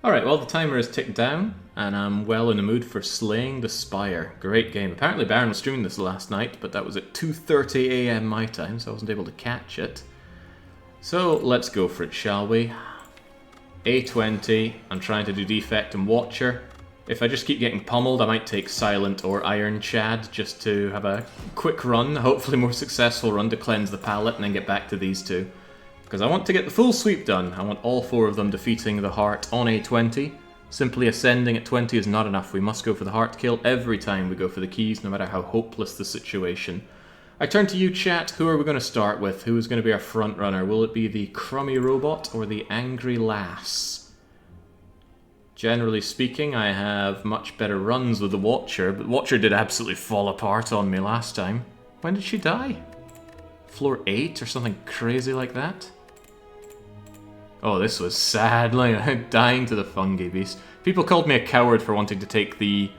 Alright, well the timer has ticked down, and I'm well in the mood for slaying the Spire. Great game. Apparently Baron was streaming this last night, but that was at 2:30 AM my time, so I wasn't able to catch it. So let's go for it, shall we? A20, I'm trying to do Defect and Watcher. If I just keep getting pummeled, I might take Silent or Iron Chad just to have a quick run, hopefully more successful run to cleanse the palette and then get back to these two. Because I want to get the full sweep done. I want all four of them defeating the heart on A20. Simply ascending at 20 is not enough. We must go for the heart kill every time we go for the keys, no matter how hopeless the situation. I turn to you, chat. Who are we going to start with? Who is going to be our front runner? Will it be the crummy robot or the angry lass? Generally speaking, I have much better runs with the Watcher, but Watcher did absolutely fall apart on me last time. When did she die? Floor 8 or something crazy like that? Oh, this was sad, like dying to the fungi beast. People called me a coward for wanting to take the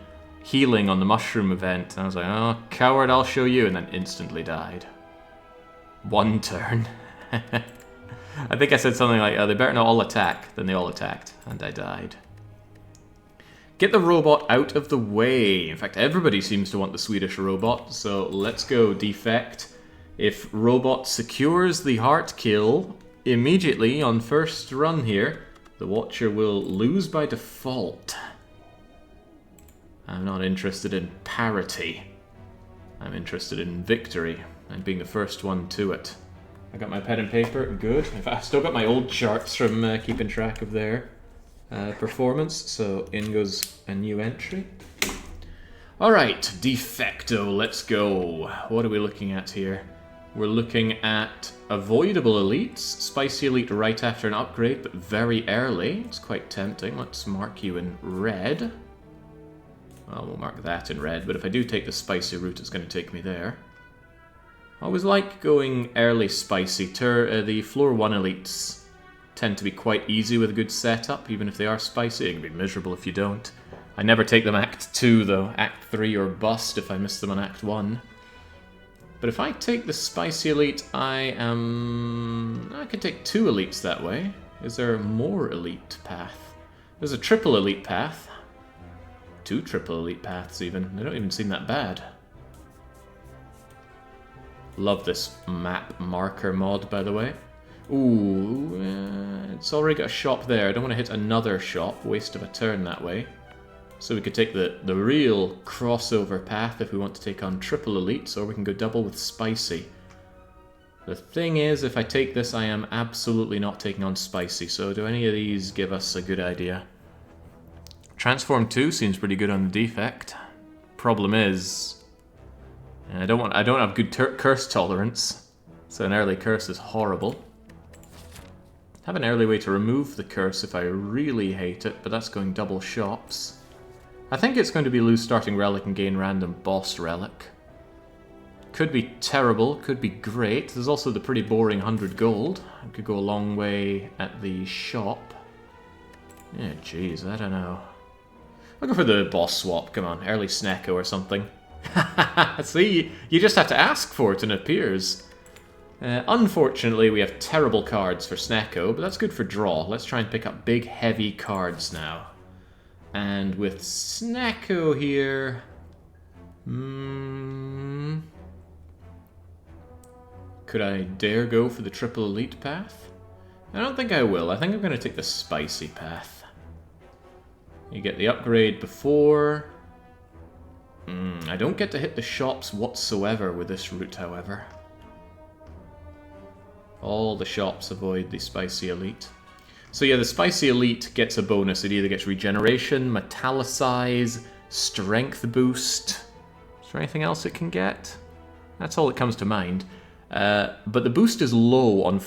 healing on the mushroom event, and I was like, oh, coward, I'll show you, and then instantly died. One turn. I think I said something like, oh, they better not all attack. Then they all attacked, and I died. Get the robot out of the way. In fact, everybody seems to want the Swedish robot, so let's go Defect. If robot secures the heart kill immediately on first run here, the Watcher will lose by default. I'm not interested in parity. I'm interested in victory and being the first one to it. I got my pen and paper, good. I've still got my old charts from keeping track of their performance, so in goes a new entry. Alright, Defecto, let's go. What are we looking at here? We're looking at avoidable elites, spicy elite right after an upgrade, but very early. It's quite tempting. Let's mark you in red. Well, we'll mark that in red, but if I do take the spicy route, it's going to take me there. I always like going early spicy. The floor 1 elites tend to be quite easy with a good setup, even if they are spicy. It can be miserable if you don't. I never take them Act 2, though. Act 3 or bust if I miss them on Act 1. But if I take the spicy elite, I can take 2 elites that way. Is there more elite path? There's a triple elite path. 2 triple elite paths even. They don't even seem that bad. Love this map marker mod, by the way. Ooh, it's already got a shop there. I don't want to hit another shop. Waste of a turn that way. So we could take the real crossover path if we want to take on triple elites, or we can go double with spicy. The thing is, if I take this, I am absolutely not taking on spicy, so do any of these give us a good idea? Transform 2 seems pretty good on the Defect. Problem is, I don't have good curse tolerance, so an early curse is horrible. Have an early way to remove the curse if I really hate it, but that's going double shops. I think it's going to be lose starting relic and gain random boss relic. Could be terrible, could be great. There's also the pretty boring 100 gold. I could go a long way at the shop. Yeah, jeez, I don't know. I'll go for the boss swap, come on, early Snecko or something. See, you just have to ask for it and it appears. Unfortunately, we have terrible cards for Snecko, but that's good for draw. Let's try and pick up big, heavy cards now. And with Snecko here... could I dare go for the triple elite path? I don't think I will. I think I'm going to take the spicy path. You get the upgrade before... I don't get to hit the shops whatsoever with this route, however. All the shops avoid the spicy elite. So yeah, the spicy elite gets a bonus. It either gets regeneration, metallicize, strength boost. Is there anything else it can get? That's all that comes to mind. But the boost is low on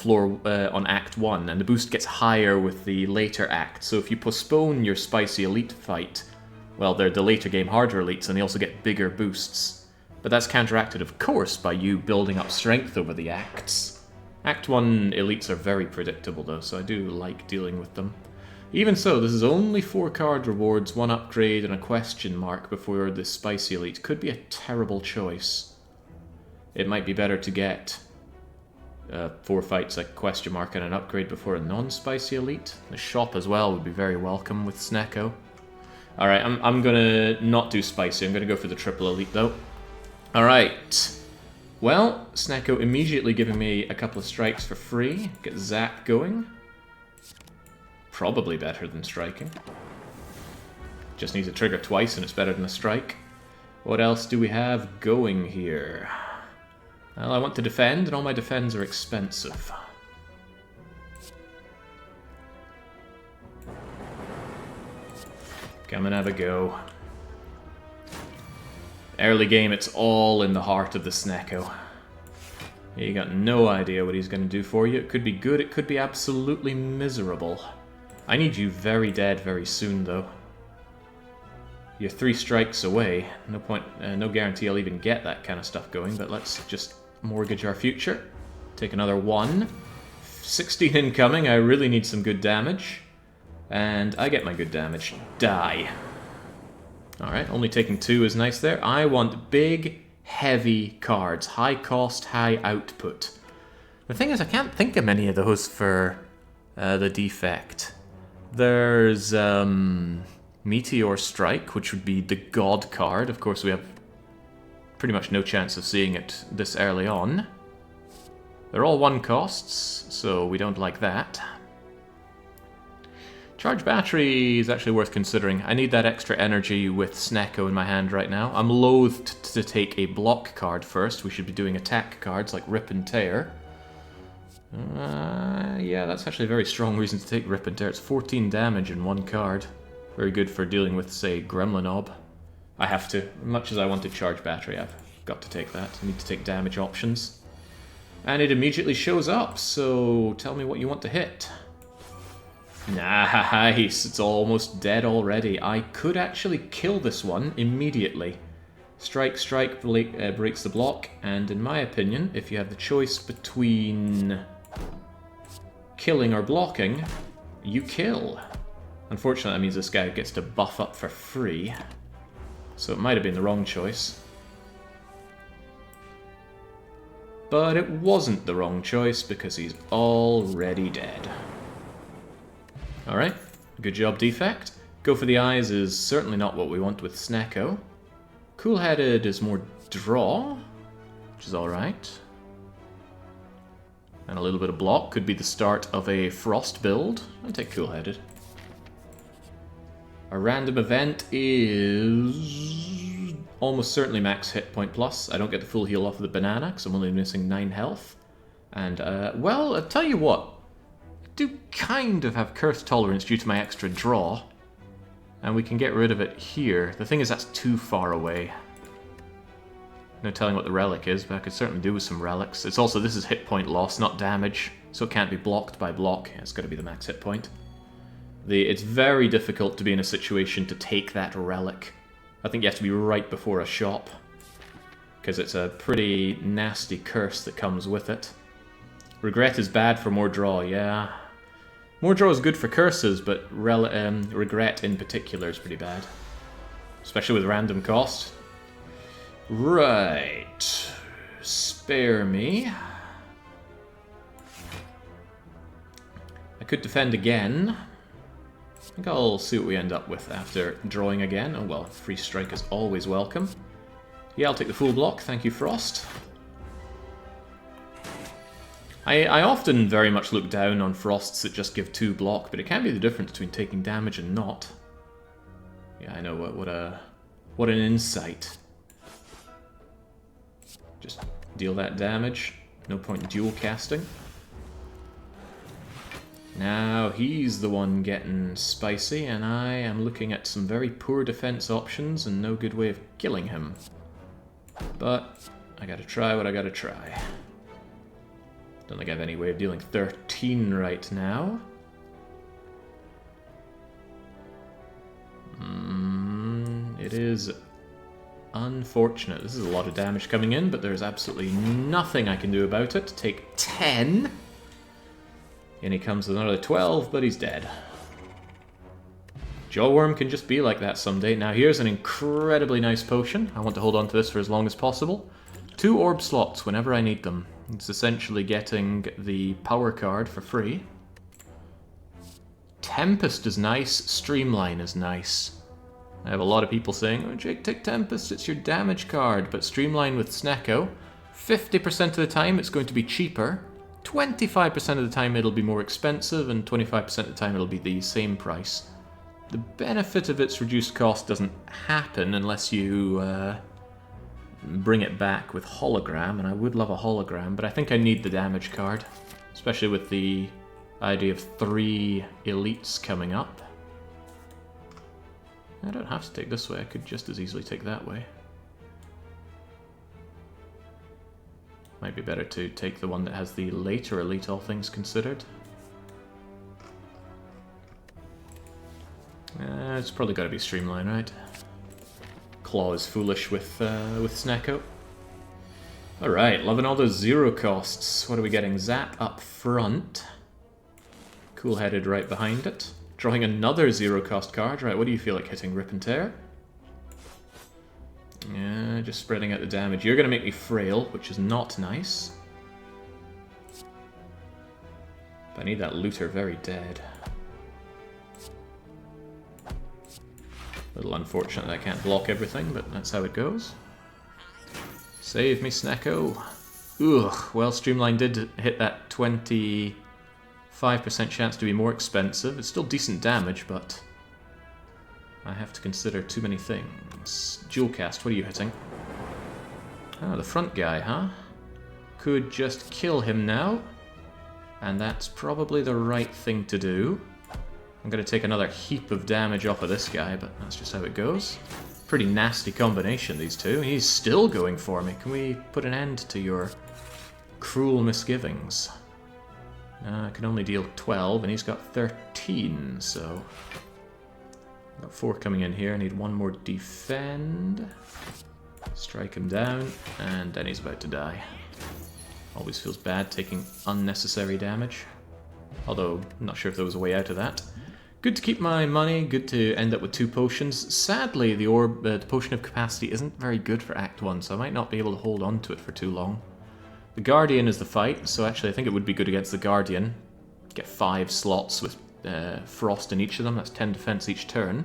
on Act 1, and the boost gets higher with the later act. So if you postpone your spicy elite fight, well, they're the later game harder elites, and they also get bigger boosts. But that's counteracted, of course, by you building up strength over the acts. Act 1 elites are very predictable though, so I do like dealing with them. Even so, this is only 4 card rewards, 1 upgrade and a question mark before the spicy elite. Could be a terrible choice. It might be better to get 4 fights, a question mark, and an upgrade before a non-spicy elite. The shop as well would be very welcome with Snecko. Alright, I'm gonna not do spicy. I'm gonna go for the triple elite, though. Alright. Well, Snecko immediately giving me a couple of strikes for free. Get Zap going. Probably better than striking. Just needs a trigger twice and it's better than a strike. What else do we have going here? Well, I want to defend, and all my defends are expensive. Come and have a go. Early game, it's all in the heart of the Snecko. You got no idea what he's going to do for you. It could be good, it could be absolutely miserable. I need you very dead very soon, though. You're 3 strikes away. No point, no guarantee I'll even get that kind of stuff going, but let's just mortgage our future. Take another 1. 16 incoming, I really need some good damage. And I get my good damage. Die. Alright, only taking 2 is nice there. I want big, heavy cards. High cost, high output. The thing is, I can't think of many of those for the defect. There's Meteor Strike, which would be the God card. Of course, we have pretty much no chance of seeing it this early on. They're all 1 costs, so we don't like that. Charge Battery is actually worth considering. I need that extra energy with Snecko in my hand right now. I'm loath to take a block card first. We should be doing attack cards like Rip and Tear. Yeah, that's actually a very strong reason to take Rip and Tear. It's 14 damage in 1 card. Very good for dealing with, say, Gremlinob. I have to. Much as I want to Charge Battery, I've got to take that. I need to take damage options. And it immediately shows up, so tell me what you want to hit. Nice, it's almost dead already. I could actually kill this one immediately. Strike, strike breaks the block, and in my opinion, if you have the choice between killing or blocking, you kill. Unfortunately, that means this guy gets to buff up for free, so it might have been the wrong choice. But it wasn't the wrong choice because he's already dead. Alright, good job, Defect. Go for the eyes is certainly not what we want with Snecko. Cool-headed is more draw, which is alright. And a little bit of block could be the start of a Frost build. I'll take cool-headed. A random event is almost certainly max hit point plus. I don't get the full heal off of the banana because I'm only missing 9 health. And, well, I'll tell you what. I do kind of have curse tolerance due to my extra draw. And we can get rid of it here. The thing is, that's too far away. No telling what the relic is, but I could certainly do with some relics. It's also, this is hit point loss, not damage, so it can't be blocked by block. It's got to be the max hit point. It's very difficult to be in a situation to take that relic. I think you have to be right before a shop, because it's a pretty nasty curse that comes with it. Regret is bad for more draw, yeah. More draw is good for curses, but regret in particular is pretty bad. Especially with random cost. Right. Spare me. I could defend again. I think I'll see what we end up with after drawing again. Oh well, free strike is always welcome. Yeah, I'll take the full block, thank you, Frost. I often very much look down on Frosts that just give 2 block, but it can be the difference between taking damage and not. Yeah, I know, what an insight. Just deal that damage, no point in dual casting. Now he's the one getting spicy, and I am looking at some very poor defense options and no good way of killing him. But I gotta try what I gotta try. Don't think I have any way of dealing 13 right now. It is unfortunate. This is a lot of damage coming in, but there's absolutely nothing I can do about it. Take 10. And he comes with another 12, but he's dead. Jawworm can just be like that someday. Now here's an incredibly nice potion. I want to hold on to this for as long as possible. 2 orb slots whenever I need them. It's essentially getting the power card for free. Tempest is nice, Streamline is nice. I have a lot of people saying, oh Jake, take Tempest, it's your damage card, but Streamline with Snecko, 50% of the time it's going to be cheaper, 25% of the time it'll be more expensive, and 25% of the time it'll be the same price. The benefit of its reduced cost doesn't happen unless you bring it back with hologram, and I would love a hologram, but I think I need the damage card, especially with the idea of 3 elites coming up. I don't have to take this way, I could just as easily take that way. Might be better to take the one that has the later elite, all things considered. It's probably got to be Streamline, right? Claw is foolish with Snecko. Alright, loving all those zero costs. What are we getting? Zap up front. Cool-headed right behind it. Drawing another zero cost card. Right, what do you feel like hitting? Rip and Tear? Yeah, just spreading out the damage. You're going to make me frail, which is not nice. But I need that looter very dead. A little unfortunate that I can't block everything, but that's how it goes. Save me, Snecko. Ugh, well, Streamline did hit that 25% chance to be more expensive. It's still decent damage, but I have to consider too many things. Dual Cast, what are you hitting? Oh, the front guy, huh? Could just kill him now, and that's probably the right thing to do. I'm going to take another heap of damage off of this guy, but that's just how it goes. Pretty nasty combination, these two. He's still going for me. Can we put an end to your cruel misgivings? I can only deal 12, and he's got 13, so... Got 4 coming in here. I need 1 more defend. Strike him down, and then he's about to die. Always feels bad taking unnecessary damage. Although, I'm not sure if there was a way out of that. Good to keep my money, good to end up with 2 potions. Sadly, the orb, the Potion of Capacity isn't very good for Act 1, so I might not be able to hold on to it for too long. The Guardian is the fight, so actually I think it would be good against the Guardian. Get 5 slots with Frost in each of them, that's 10 defense each turn.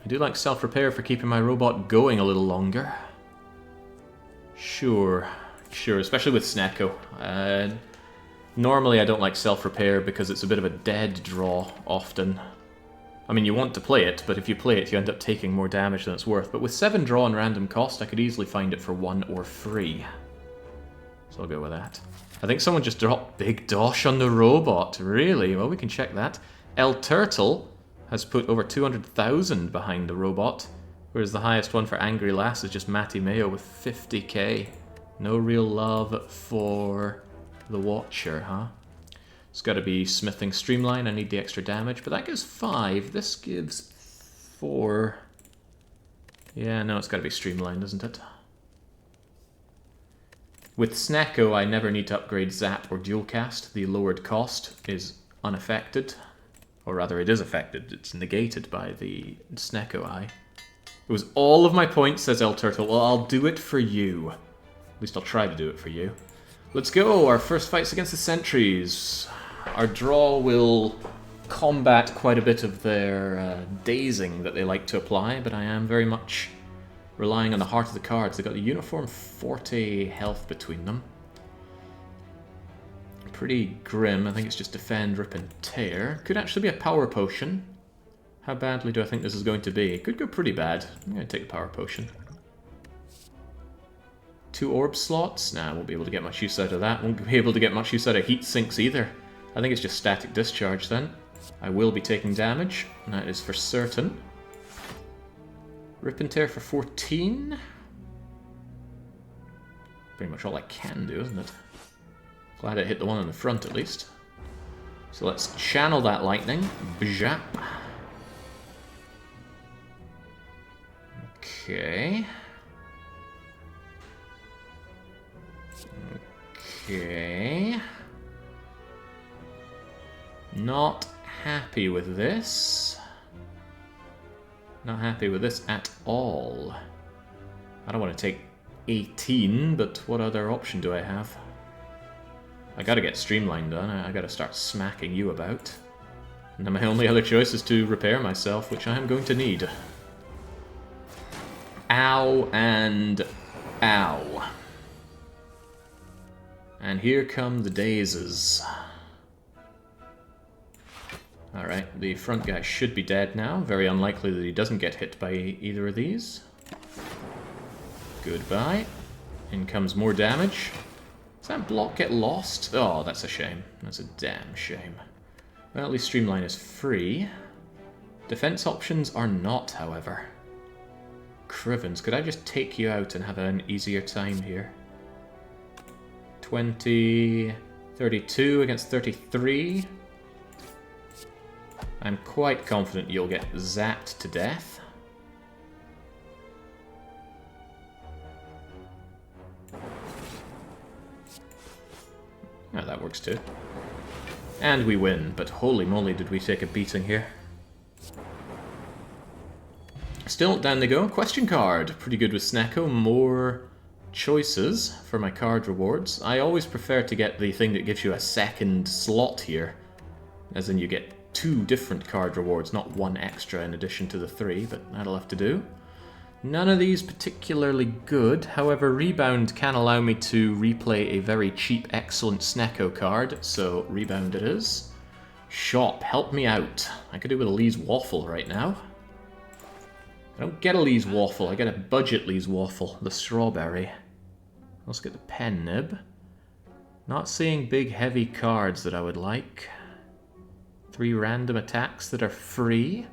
I do like self-repair for keeping my robot going a little longer. Sure, especially with Snecko. Normally I don't like self-repair because it's a bit of a dead draw, often. I mean, you want to play it, but if you play it you end up taking more damage than it's worth. But with 7 draw and random cost, I could easily find it for 1 or free. So I'll go with that. I think someone just dropped Big Dosh on the robot. Really? Well, we can check that. El Turtle has put over 200,000 behind the robot, whereas the highest one for Angry Lass is just Matty Mayo with 50k. No real love for the Watcher, huh? It's got to be Smithing Streamline. I need the extra damage, but that gives 5. This gives 4. Yeah, no, it's got to be Streamline, doesn't it? With Snecko, I never need to upgrade Zap or Dual Cast. The lowered cost is unaffected. Or rather, it is affected. It's negated by the Snecko eye. It was all of my points, says El Turtle. Well, I'll do it for you. At least I'll try to do it for you. Let's go. Our first fight's against the Sentries. Our draw will combat quite a bit of their dazing that they like to apply, but I am very much relying on the heart of the cards. They've got the uniform 40 health between them. Pretty grim. I think it's just defend, rip and tear. Could actually be a power potion. How badly do I think this is going to be? It could go pretty bad. I'm going to take the power potion. 2 orb slots? Nah, I won't be able to get much use out of that. Won't be able to get much use out of heat sinks either. I think it's just static discharge then. I will be taking damage. That is for certain. Rip and tear for 14. Pretty much all I can do, isn't it? Glad I hit the one in the front at least. So let's channel that lightning. Bzap. Okay. Okay. Not happy with this. Not happy with this at all. I don't want to take 18, but what other option do I have? I gotta get Streamline done, I gotta start smacking you about. And then my only other choice is to repair myself, which I am going to need. Ow and ow. And here come the dazes. Alright, the front guy should be dead now. Very unlikely that he doesn't get hit by either of these. Goodbye. In comes more damage. Does that block get lost? Oh, that's a shame. That's a damn shame. Well, at least Streamline is free. Defense options are not, however. Crivens, could I just take you out and have an easier time here? 20... 32 against 33. I'm quite confident you'll get zapped to death. Oh, that works too. And we win, but holy moly did we take a beating here. Still, down they go. Question card. Pretty good with Snecko. More choices for my card rewards. I always prefer to get the thing that gives you a second slot here. As in you get 2 different card rewards, not 1 extra in addition to the 3, but that'll have to do. None of these particularly good, however Rebound can allow me to replay a very cheap Excellent Snecko card, so Rebound it is. Shop, help me out. I could do with a Lee's Waffle right now. I don't get a Lee's Waffle, I get a budget Lee's Waffle, the strawberry. Let's get the pen nib. Not seeing big heavy cards that I would like. 3 random attacks that are free.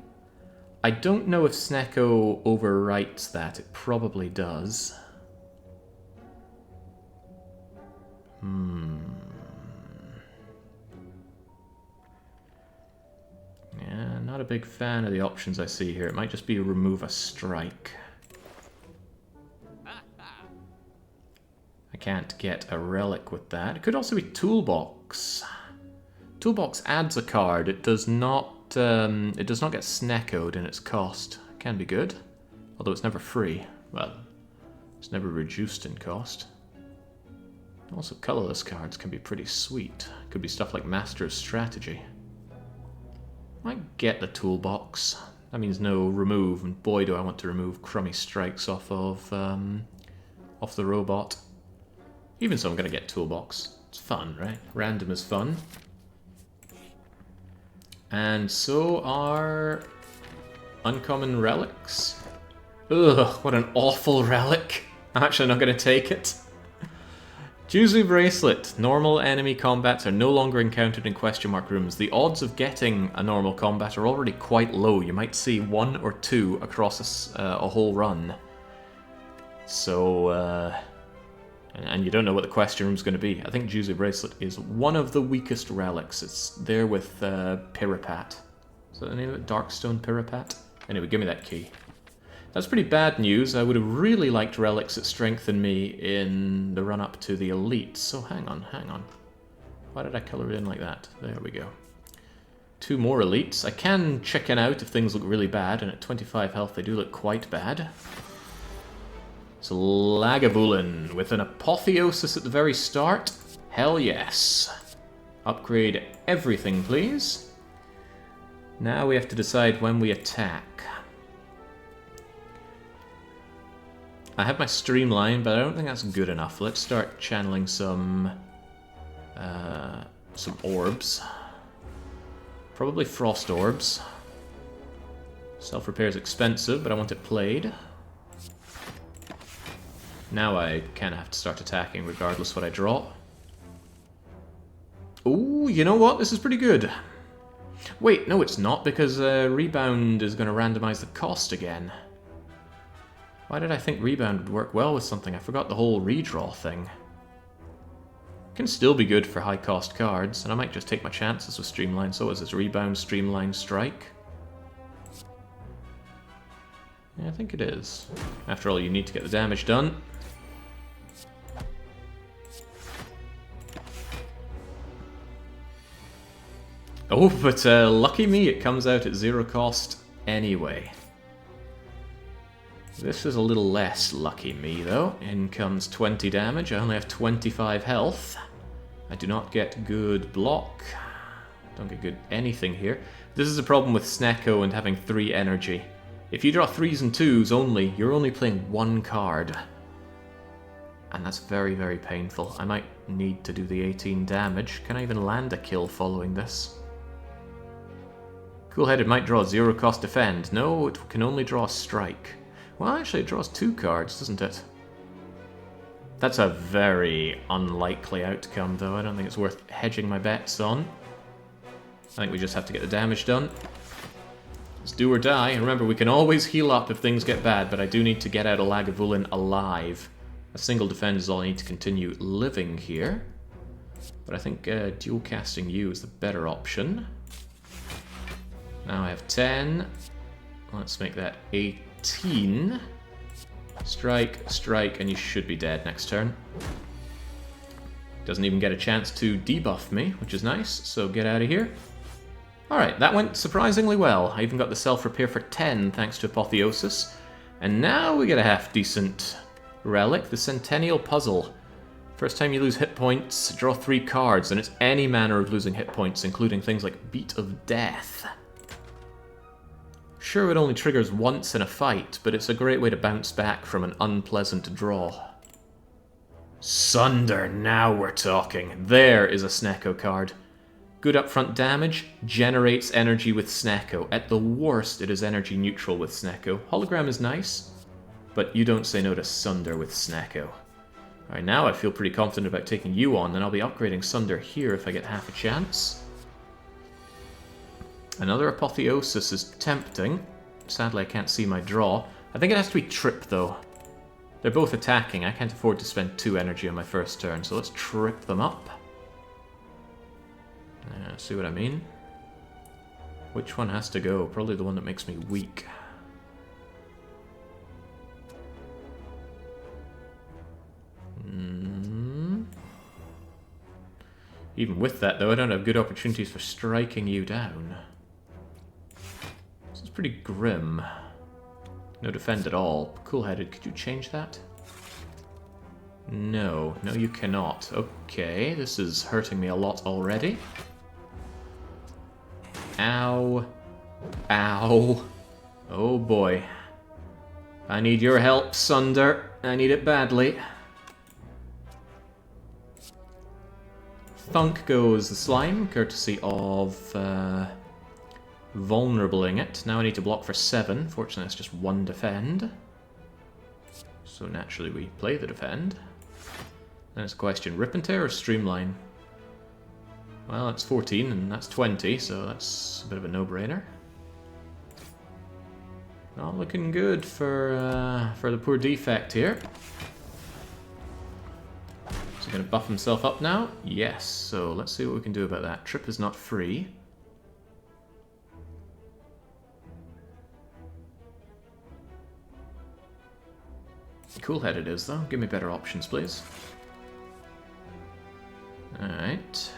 I don't know if Snecko overwrites that. It probably does. Yeah, not a big fan of the options I see here. It might just be remove a strike. I can't get a relic with that. It could also be Toolbox. Toolbox adds a card. It does not get Sneckoed in its cost. Can be good. Although it's never free. Well, it's never reduced in cost. Also, colorless cards can be pretty sweet. Could be stuff like Master of Strategy. Might get the Toolbox. That means no remove, and boy do I want to remove crummy strikes off of the robot. Even so, I'm gonna get Toolbox. It's fun, right? Random is fun. And so are uncommon relics. Ugh, what an awful relic. I'm actually not going to take it. Juzu Bracelet. Normal enemy combats are no longer encountered in question mark rooms. The odds of getting a normal combat are already quite low. You might see 1 or 2 across a whole run. So, and you don't know what the question room's going to be. I think Juzu Bracelet is one of the weakest relics. It's there with Pirapat. Is that the name of it? Darkstone Pirapat? Anyway, give me that key. That's pretty bad news. I would have really liked relics that strengthen me in the run-up to the elite. So hang on. Why did I color it in like that? There we go. 2 more elites. I can chicken out if things look really bad, and at 25 health they do look quite bad. So Lagavulin with an Apotheosis at the very start. Hell yes. Upgrade everything, please. Now we have to decide when we attack. I have my Streamline, but I don't think that's good enough. Let's start channeling some orbs. Probably Frost Orbs. Self-repair is expensive, but I want it played. Now I kind of have to start attacking regardless what I draw. Ooh, you know what? This is pretty good. Wait, no it's not, because Rebound is going to randomize the cost again. Why did I think Rebound would work well with something? I forgot the whole redraw thing. Can still be good for high cost cards, and I might just take my chances with Streamline. So is this Rebound, Streamline, Strike? Yeah, I think it is. After all, you need to get the damage done. Oh, but lucky me, it comes out at 0 cost anyway. This is a little less lucky me, though. In comes 20 damage. I only have 25 health. I do not get good block. Don't get good anything here. This is a problem with Snecko and having 3 energy. If you draw 3s and 2s only, you're only playing 1 card. And that's very, very painful. I might need to do the 18 damage. Can I even land a kill following this? Cool-Headed might draw 0 cost defend. No, it can only draw strike. Well, actually, it draws 2 cards, doesn't it? That's a very unlikely outcome, though. I don't think it's worth hedging my bets on. I think we just have to get the damage done. It's do or die. And remember, we can always heal up if things get bad, but I do need to get out of Lagavulin alive. A single defend is all I need to continue living here. But I think dual casting you is the better option. Now I have 10. Let's make that 18. Strike, strike, and you should be dead next turn. Doesn't even get a chance to debuff me, which is nice, so get out of here. Alright, that went surprisingly well. I even got the self-repair for 10 thanks to Apotheosis. And now we get a half-decent relic, the Centennial Puzzle. First time you lose hit points, draw 3 cards, and it's any manner of losing hit points, including things like Beat of Death. Sure, it only triggers once in a fight, but it's a great way to bounce back from an unpleasant draw. Sunder, now we're talking. There is a Snecko card. Good upfront damage, generates energy with Snecko. At the worst, it is energy neutral with Snecko. Hologram is nice, but you don't say no to Sunder with Snecko. Alright, now I feel pretty confident about taking you on, and I'll be upgrading Sunder here if I get half a chance. Another Apotheosis is tempting. Sadly, I can't see my draw. I think it has to be Trip, though. They're both attacking. I can't afford to spend 2 energy on my first turn, so let's trip them up. See what I mean? Which one has to go? Probably the one that makes me weak. Even with that, though, I don't have good opportunities for striking you down. This is pretty grim. No defend at all. Cool-Headed, could you change that? No. No, you cannot. Okay, this is hurting me a lot already. Ow. Ow. Oh boy. I need your help, Sunder. I need it badly. Thunk goes the slime, courtesy of vulnerabling it. Now I need to block for 7. Fortunately, it's just 1 defend. So naturally we play the defend. Then it's a question, Rip and Tear or Streamline? Well, that's 14 and that's 20, so that's a bit of a no-brainer. Not looking good for the poor defect here. Is he going to buff himself up now? Yes, so let's see what we can do about that. Trip is not free. Cool-Headed is, though. Give me better options, please. Alright.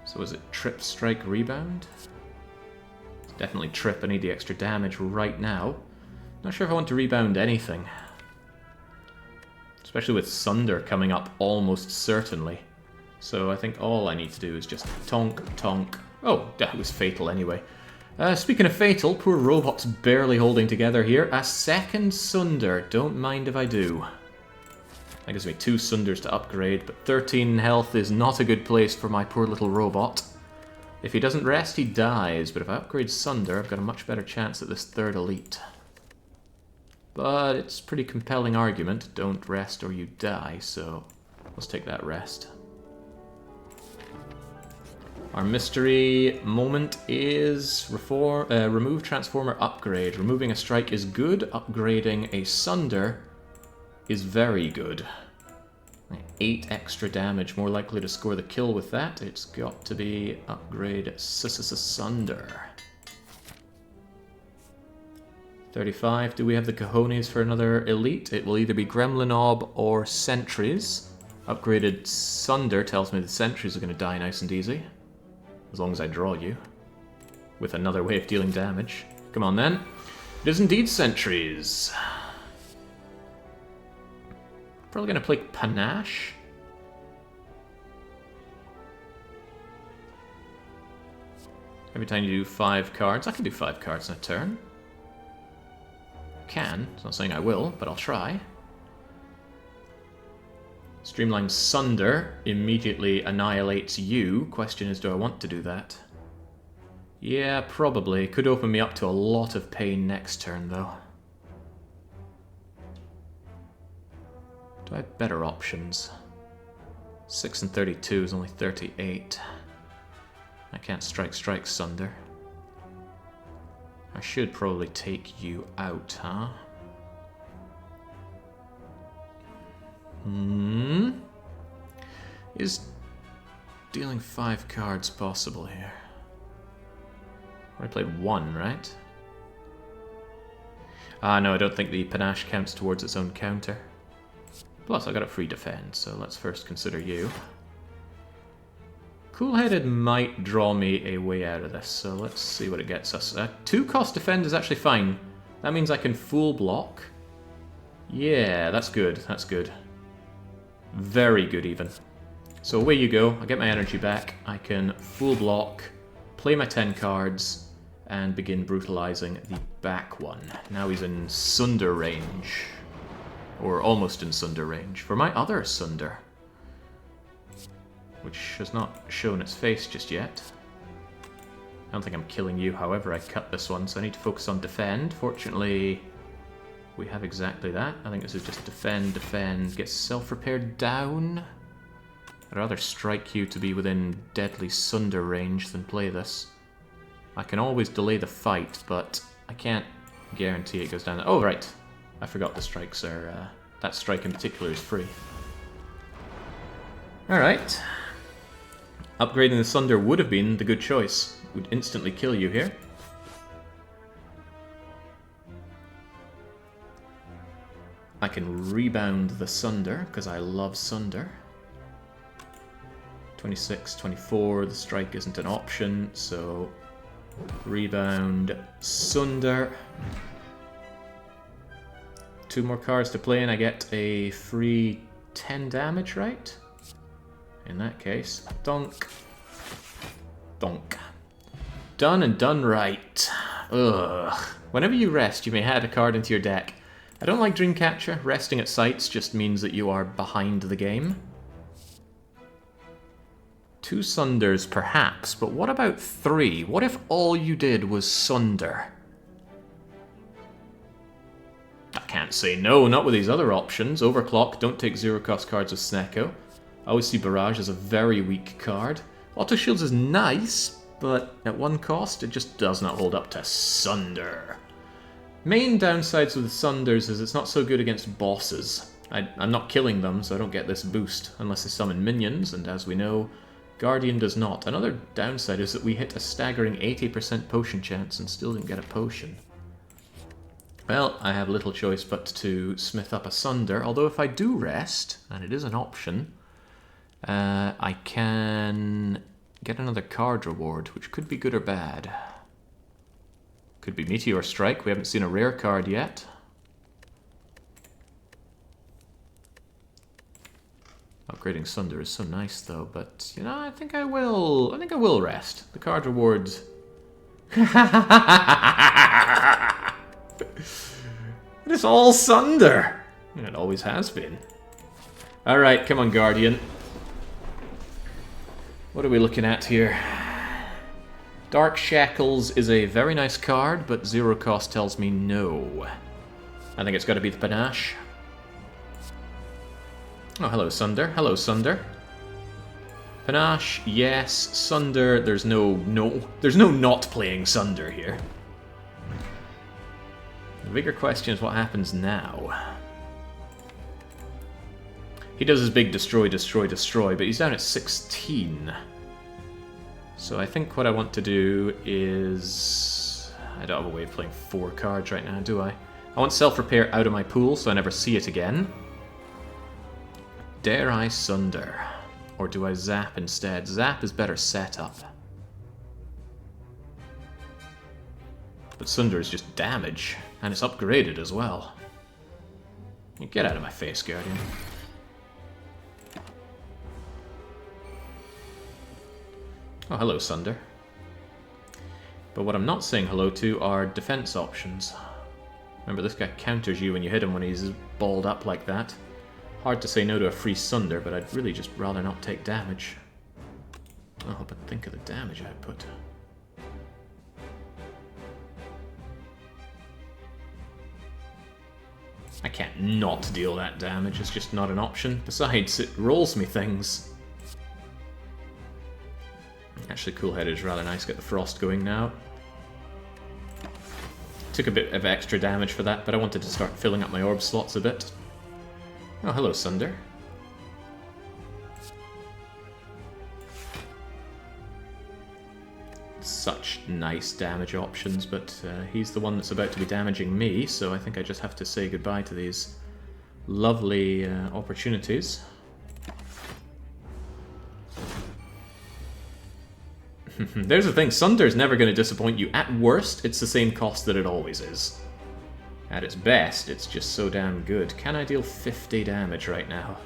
So is it Trip, Strike, Rebound? It's definitely Trip. I need the extra damage right now. Not sure if I want to rebound anything. Especially with Sunder coming up almost certainly. So I think all I need to do is just tonk, tonk. Oh, that was fatal anyway. Speaking of fatal, poor robot's barely holding together here. A second Sunder, don't mind if I do. That gives me 2 Sunders to upgrade, but 13 health is not a good place for my poor little robot. If he doesn't rest, he dies, but if I upgrade Sunder, I've got a much better chance at this 3rd elite. But it's a pretty compelling argument, don't rest or you die, so let's take that rest. Our mystery moment is remove transformer upgrade. Removing a strike is good, upgrading a Sunder is very good. 8 extra damage, more likely to score the kill with that. It's got to be upgrade Sunder. 35, do we have the cojones for another elite? It will either be Gremlinob or Sentries. Upgraded Sunder tells me the Sentries are going to die nice and easy. As long as I draw you. With another way of dealing damage. Come on then. It is indeed sentries. Probably going to play Panache. Every time you do 5 cards, I can do 5 cards in a turn. Can. It's not saying I will, but I'll try. Streamline Sunder immediately annihilates you. Question is, do I want to do that? Yeah, probably. Could open me up to a lot of pain next turn, though. Do I have better options? 6 and 32 is only 38. I can't strike Sunder. I should probably take you out, huh? Is dealing 5 cards possible here? I played 1, right? Ah, no, I don't think the Panache counts towards its own counter. Plus, I got a free defend, so let's first consider you. Cool-Headed might draw me a way out of this, so let's see what it gets us. 2-cost defend is actually fine. That means I can full block. Yeah, that's good, that's good. Very good, even. So away you go, I get my energy back, I can full block, play my 10 cards, and begin brutalizing the back one. Now he's in Sunder range. Or almost in Sunder range. For my other Sunder, which has not shown its face just yet. I don't think I'm killing you, however I cut this one, so I need to focus on defend. Fortunately, we have exactly that. I think this is just defend, defend, get self-repaired down. I'd rather strike you to be within deadly Sunder range than play this. I can always delay the fight, but I can't guarantee it goes down. Oh, right. I forgot the strikes are... that strike in particular is free. Alright. Upgrading the Sunder would have been the good choice. Would instantly kill you here. I can rebound the Sunder, because I love Sunder. 26, 24, the strike isn't an option, so... Rebound Sunder. 2 more cards to play and I get a free 10 damage, right? In that case, donk. Donk. Done and done right. Ugh. Whenever you rest, you may add a card into your deck. I don't like Dreamcatcher. Resting at sites just means that you are behind the game. 2 Sunders, perhaps, but what about 3? What if all you did was Sunder? I can't say no, not with these other options. Overclock, don't take 0-cost cards with Snecko. I always see Barrage as a very weak card. Auto Shields is nice, but at 1 cost, it just does not hold up to Sunder. Main downsides with Sunders is it's not so good against bosses. I'm not killing them, so I don't get this boost, unless they summon minions, and as we know, Guardian does not. Another downside is that we hit a staggering 80% potion chance and still didn't get a potion. Well, I have little choice but to smith up a Sunder, although if I do rest, and it is an option, I can get another card reward, which could be good or bad. Could be Meteor Strike, we haven't seen a rare card yet. Upgrading Sunder is so nice though, but you know, I think I will rest. The card rewards. It's all Sunder! And it always has been. Alright, come on, Guardian. What are we looking at here? Dark Shackles is a very nice card, but 0 cost tells me no. I think it's got to be the Panache. Oh, hello, Sunder. Hello, Sunder. Panache, yes. Sunder, there's no not playing Sunder here. The bigger question is what happens now. He does his big destroy, destroy, destroy, but he's down at 16. So I think what I want to do is... I don't have a way of playing 4 cards right now, do I? I want Self-Repair out of my pool so I never see it again. Dare I Sunder? Or do I Zap instead? Zap is better setup. But Sunder is just damage, and it's upgraded as well. Get out of my face, Guardian. Oh, hello, Sunder. But what I'm not saying hello to are defense options. Remember, this guy counters you when you hit him when he's balled up like that. Hard to say no to a free Sunder, but I'd really just rather not take damage. Oh, but think of the damage output. I can't not deal that damage, it's just not an option. Besides, it rolls me things. Actually, Cool-Headed is rather nice. Get the Frost going now. Took a bit of extra damage for that, but I wanted to start filling up my orb slots a bit. Oh, hello, Sunder. Such nice damage options, but he's the one that's about to be damaging me, so I think I just have to say goodbye to these lovely opportunities. There's the thing, Sunder's never going to disappoint you. At worst, it's the same cost that it always is. At its best, it's just so damn good. Can I deal 50 damage right now?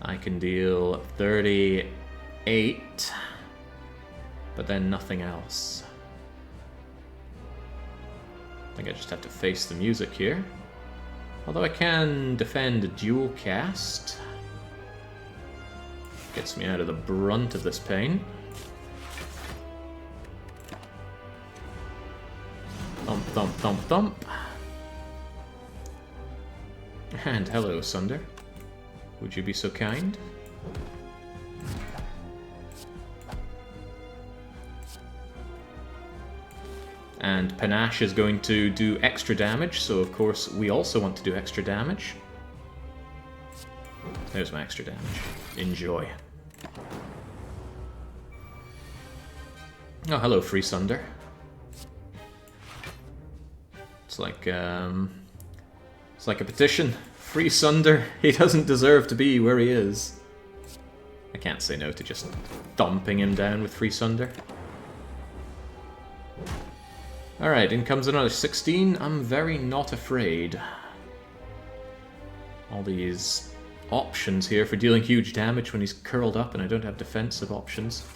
I can deal 38, but then nothing else. I think I just have to face the music here. Although I can defend a dual cast. Gets me out of the brunt of this pain. Thump, thump, thump, thump. And hello, Sunder. Would you be so kind? And Panache is going to do extra damage, so of course we also want to do extra damage. There's my extra damage. Enjoy. Oh, hello, Free Sunder. It's like a petition. Free Sunder. He doesn't deserve to be where he is. I can't say no to just thumping him down with Free Sunder. Alright, in comes another 16. I'm very not afraid. All these options here for dealing huge damage when he's curled up and I don't have defensive options.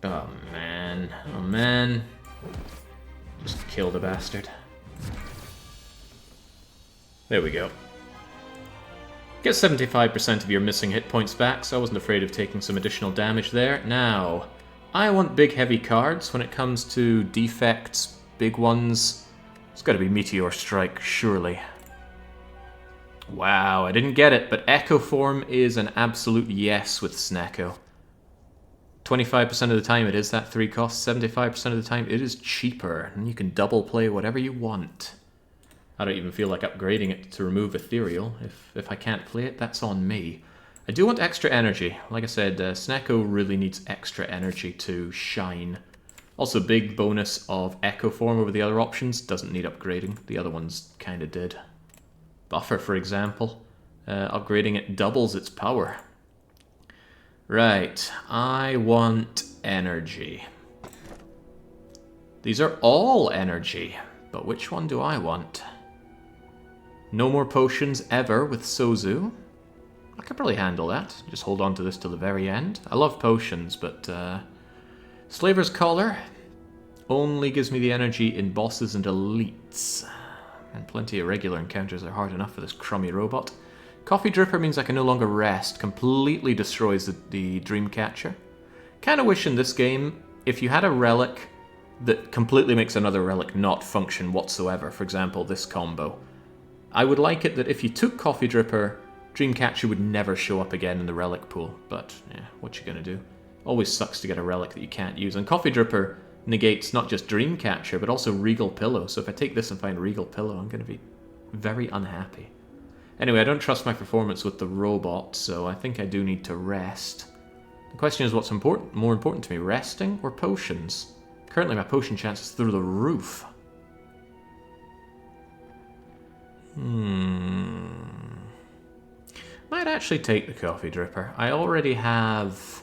Oh man, oh man. Just kill the bastard. There we go. Get 75% of your missing hit points back, so I wasn't afraid of taking some additional damage there. Now, I want big heavy cards when it comes to defects, big ones. It's gotta be Meteor Strike, surely. Wow, I didn't get it, but Echo Form is an absolute yes with Snecko. 25% of the time it is that 3 cost, 75% of the time it is cheaper, and you can double play whatever you want. I don't even feel like upgrading it to remove Ethereal. If I can't play it, that's on me. I do want extra energy. Like I said, Snecko really needs extra energy to shine. Also, big bonus of Echo Form over the other options, doesn't need upgrading. The other ones kinda did. Buffer, for example. Upgrading it doubles its power. Right, I want energy. These are all energy, but which one do I want? No more potions ever with Sozu. I could probably handle that. Just hold on to this till the very end. I love potions, but Slaver's Collar only gives me the energy in bosses and elites. And plenty of regular encounters are hard enough for this crummy robot. Coffee Dripper means I can no longer rest. Completely destroys the Dreamcatcher. Kinda wish in this game, if you had a relic that completely makes another relic not function whatsoever, for example, this combo, I would like it that if you took Coffee Dripper, Dreamcatcher would never show up again in the relic pool. But, yeah, what you gonna do? Always sucks to get a relic that you can't use. And Coffee Dripper negates not just Dreamcatcher, but also Regal Pillow. So if I take this and find Regal Pillow, I'm going to be very unhappy. Anyway, I don't trust my performance with the robot, so I think I do need to rest. The question is what's more important to me, resting or potions? Currently my potion chance is through the roof. Might actually take the Coffee Dripper. I already have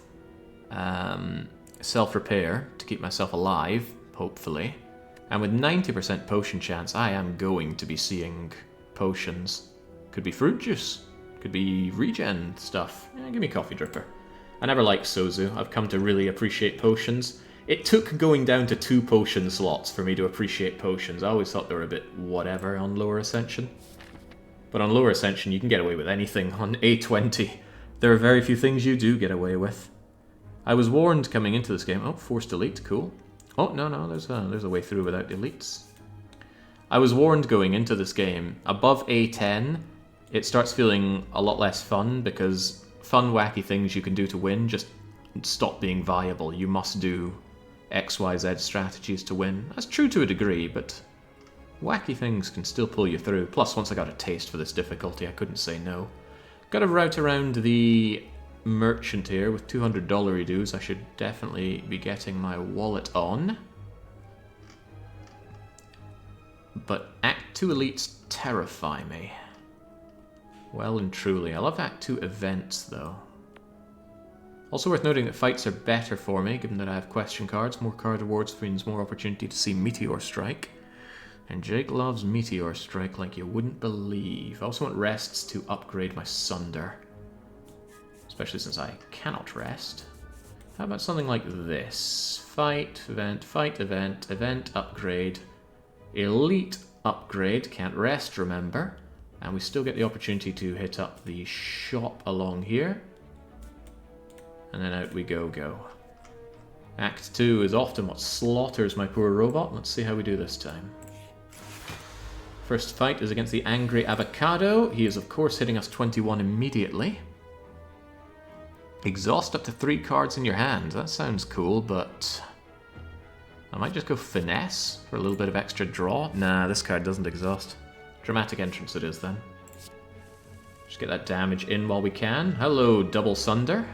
self-repair to keep myself alive. hopefully. And with 90% potion chance, I am going to be seeing potions. Could be fruit juice. Could be regen stuff. Give me coffee dripper. I never liked Sozu. I've come to really appreciate potions. It took going down to 2 potion slots for me to appreciate potions. I always thought they were a bit whatever on lower Ascension. But on lower Ascension, you can get away with anything. On A20, there are very few things you do get away with. I was warned coming into this game. Oh, forced elite, cool. Oh, no, there's a way through without elites. I was warned going into this game, above A10, it starts feeling a lot less fun because fun, wacky things you can do to win just stop being viable. You must do XYZ strategies to win. That's true to a degree, but wacky things can still pull you through. Plus, once I got a taste for this difficulty, I couldn't say no. Got a route around the merchant here with $200 dues. I should definitely be getting my wallet on. But Act 2 elites terrify me. Well and truly. I love Act 2 events, though. Also worth noting that fights are better for me, given that I have question cards. More card rewards means more opportunity to see Meteor Strike. And Jake loves Meteor Strike like you wouldn't believe. I also want rests to upgrade my Sunder. Especially since I cannot rest. How about something like this? Fight, event, event, upgrade. Elite upgrade, can't rest, remember. And we still get the opportunity to hit up the shop along here. And then out we go. Act 2 is often what slaughters my poor robot. Let's see how we do this time. First fight is against the Angry Avocado. He is, of course, hitting us 21 immediately. Exhaust up to 3 cards in your hand. That sounds cool, but I might just go Finesse for a little bit of extra draw. Nah, this card doesn't exhaust. Dramatic Entrance it is, then. Just get that damage in while we can. Hello, Double Sunder.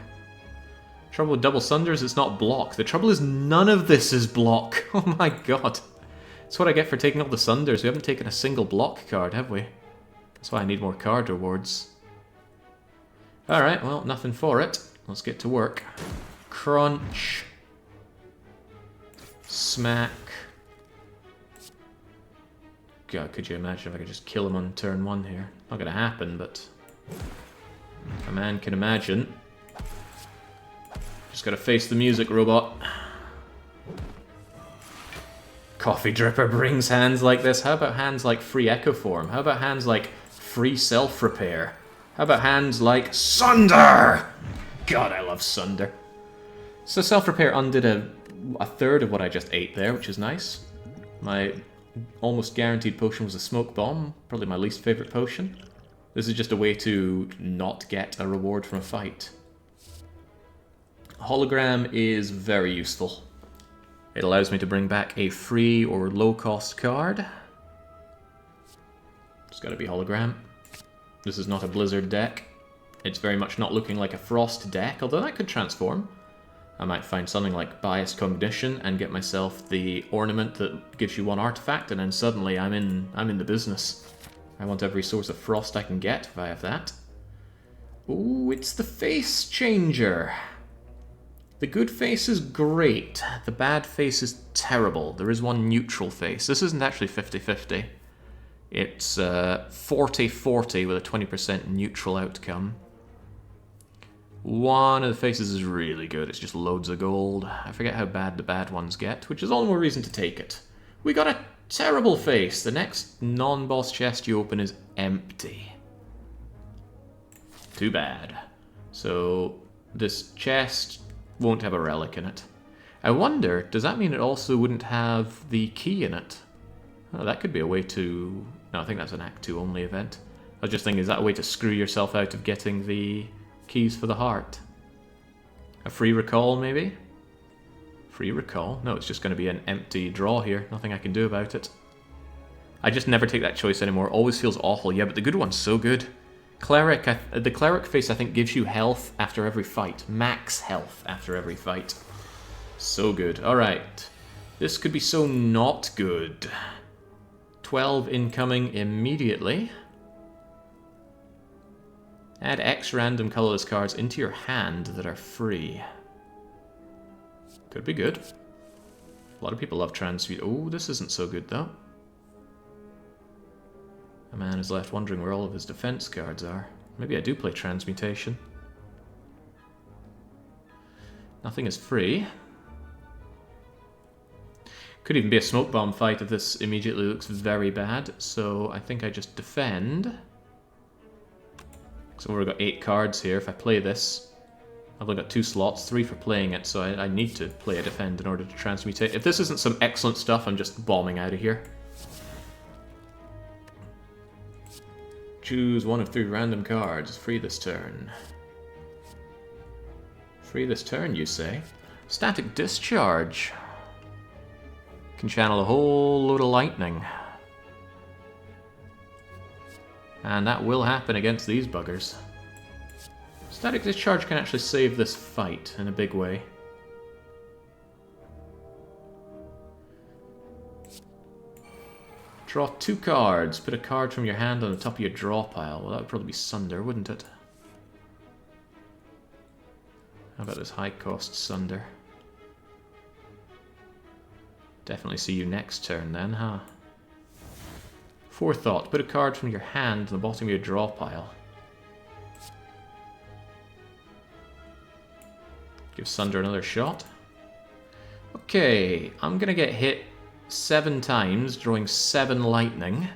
Trouble with Double Sunder is it's not block. The trouble is none of this is block. Oh my god. That's what I get for taking all the Sunders. We haven't taken a single block card, have we? That's why I need more card rewards. Alright, well, nothing for it. Let's get to work. Crunch. Smack. God, could you imagine if I could just kill him on turn 1 here? Not gonna happen, but a man can imagine. Just gotta face the music, robot. Coffee Dripper brings hands like this. How about hands like free Echo Form? How about hands like free self-repair? How about hands like Sunder? God, I love Sunder. So self-repair undid a third of what I just ate there, which is nice. My almost guaranteed potion was a Smoke Bomb, probably my least favorite potion. This is just a way to not get a reward from a fight. Hologram is very useful. It allows me to bring back a free or low-cost card. It's gotta be Hologram. This is not a Blizzard deck. It's very much not looking like a Frost deck, although that could transform. I might find something like Biased Cognition and get myself the ornament that gives you 1 artifact, and then suddenly I'm in the business. I want every source of Frost I can get if I have that. Ooh, it's the Face Changer. The good face is great. The bad face is terrible. There is one neutral face. This isn't actually 50-50. It's 40-40 with a 20% neutral outcome. One of the faces is really good. It's just loads of gold. I forget how bad the bad ones get, which is all the more reason to take it. We got a terrible face. The next non-boss chest you open is empty. Too bad. So this chest won't have a relic in it. I wonder, does that mean it also wouldn't have the key in it? Oh, that could be a way to... No, I think that's an Act 2 only event. I was just thinking, is that a way to screw yourself out of getting the keys for the heart? A free recall, maybe? Free recall? No, it's just going to be an empty draw here. Nothing I can do about it. I just never take that choice anymore. Always feels awful. Yeah, but the good one's so good. Cleric, the Cleric face, I think, gives you health after every fight. Max health after every fight. So good. Alright. This could be so not good. 12 incoming immediately. Add X random colorless cards into your hand that are free. Could be good. lot of people love transmute. Oh, this isn't so good though. A man is left wondering where all of his defense cards are. Maybe I do play transmutation. Nothing is free. Could even be a smoke bomb fight if this immediately looks very bad, so I think I just defend. So we've got 8 cards here. If I play this, I've only got 2 slots, 3 for playing it, so I need to play a defend in order to transmutate. If this isn't some excellent stuff, I'm just bombing out of here. Choose 1 of 3 random cards. Free this turn. Free this turn, you say? Static Discharge. Can channel a whole load of lightning. And that will happen against these buggers. Static Discharge can actually save this fight in a big way. Draw 2 cards. Put a card from your hand on the top of your draw pile. Well, that would probably be Sunder, wouldn't it? How about this high-cost Sunder? Definitely see you next turn then, huh? Forethought. Put a card from your hand on the bottom of your draw pile. Give Sunder another shot. Okay, I'm gonna get hit 7 times, drawing 7 lightning.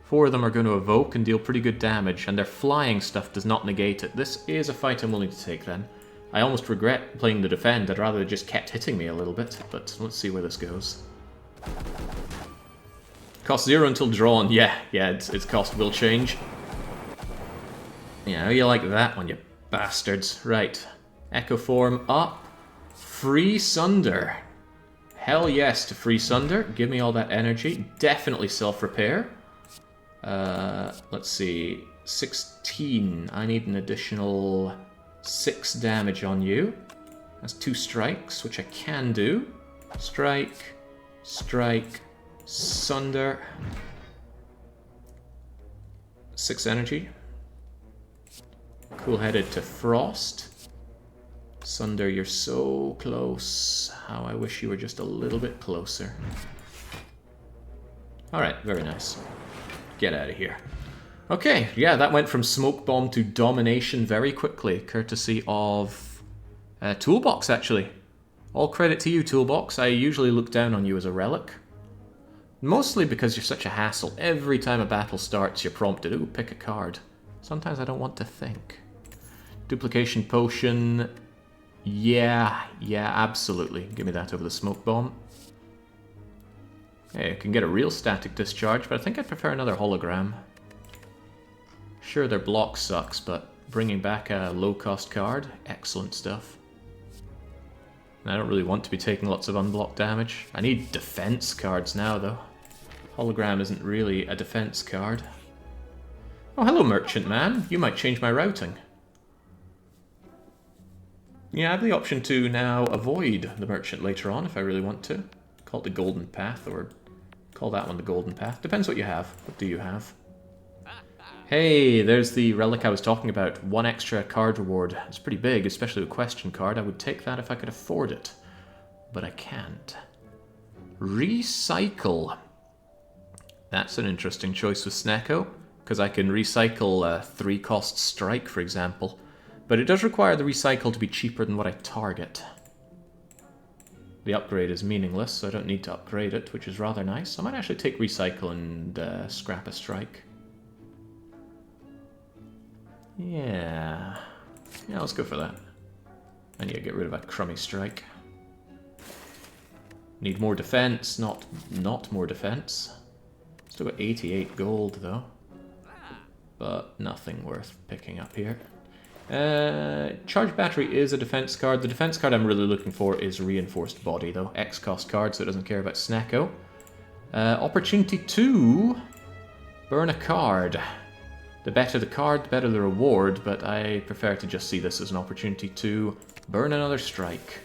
4 of them are going to evoke and deal pretty good damage, and their flying stuff does not negate it. This is a fight I'm willing to take then. I almost regret playing the defend. I'd rather it just kept hitting me a little bit, but let's see where this goes. Cost 0 until drawn. Yeah, its cost will change. Yeah, how you like that one, you bastards. Right. Echo form up. Free Sunder. Hell yes to free Sunder. Give me all that energy. Definitely self-repair. Let's see. 16. I need an additional 6 damage on you. That's 2 strikes, which I can do. Strike. Strike. Sunder. 6 energy. Cool-headed to Frost. Sunder, you're so close. How I wish you were just a little bit closer. Alright, very nice. Get out of here. Okay, yeah, that went from Smoke Bomb to Domination very quickly, courtesy of Toolbox, actually. All credit to you, Toolbox. I usually look down on you as a relic. Mostly because you're such a hassle. Every time a battle starts, you're prompted, ooh, pick a card. Sometimes I don't want to think. Duplication Potion. Yeah, absolutely. Give me that over the Smoke Bomb. Hey, I can get a real Static Discharge, but I think I'd prefer another hologram. Sure, their block sucks, but bringing back a low-cost card, excellent stuff. And I don't really want to be taking lots of unblocked damage. I need defense cards now, though. Hologram isn't really a defense card. Oh, hello, Merchant Man. You might change my routing. Yeah, I have the option to now avoid the Merchant later on if I really want to. Call it the Golden Path, or call that one the Golden Path. Depends what you have. What do you have? Hey, there's the relic I was talking about. 1 extra card reward. It's pretty big, especially a question card. I would take that if I could afford it. But I can't. Recycle. That's an interesting choice with Snecko, because I can recycle a 3-cost strike, for example. But it does require the recycle to be cheaper than what I target. The upgrade is meaningless, so I don't need to upgrade it, which is rather nice. I might actually take recycle and scrap a strike. Yeah, let's go for that. I need to get rid of a crummy strike. Need more defense, not more defense. Still got 88 gold, though. But nothing worth picking up here. Charge Battery is a defense card. The defense card I'm really looking for is Reinforced Body, though. X-cost card, so it doesn't care about Snecko. Opportunity to burn a card. The better the card, the better the reward, but I prefer to just see this as an opportunity to burn another strike.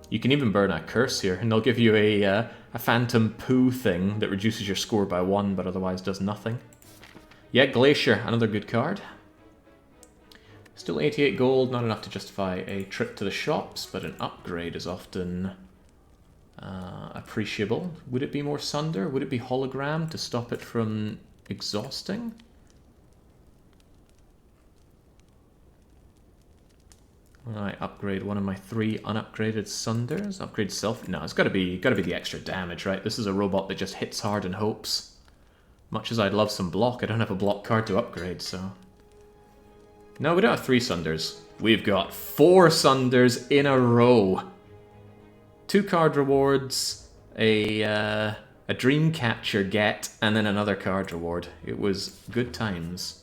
You can even burn a curse here, and they'll give you a phantom poo thing that reduces your score by 1, but otherwise does nothing. Yeah, Glacier, another good card. Still 88 gold, not enough to justify a trip to the shops, but an upgrade is often a appreciable. Would it be more Sunder? Would it be Hologram to stop it from exhausting? Will I upgrade one of my 3 unupgraded Sunders? Upgrade self? No, it's gotta be the extra damage, right? This is a robot that just hits hard and hopes. Much as I'd love some block, I don't have a block card to upgrade, so... No, we don't have 3 Sunders. We've got 4 Sunders in a row. 2 card rewards, a Dreamcatcher get, and then another card reward. It was good times.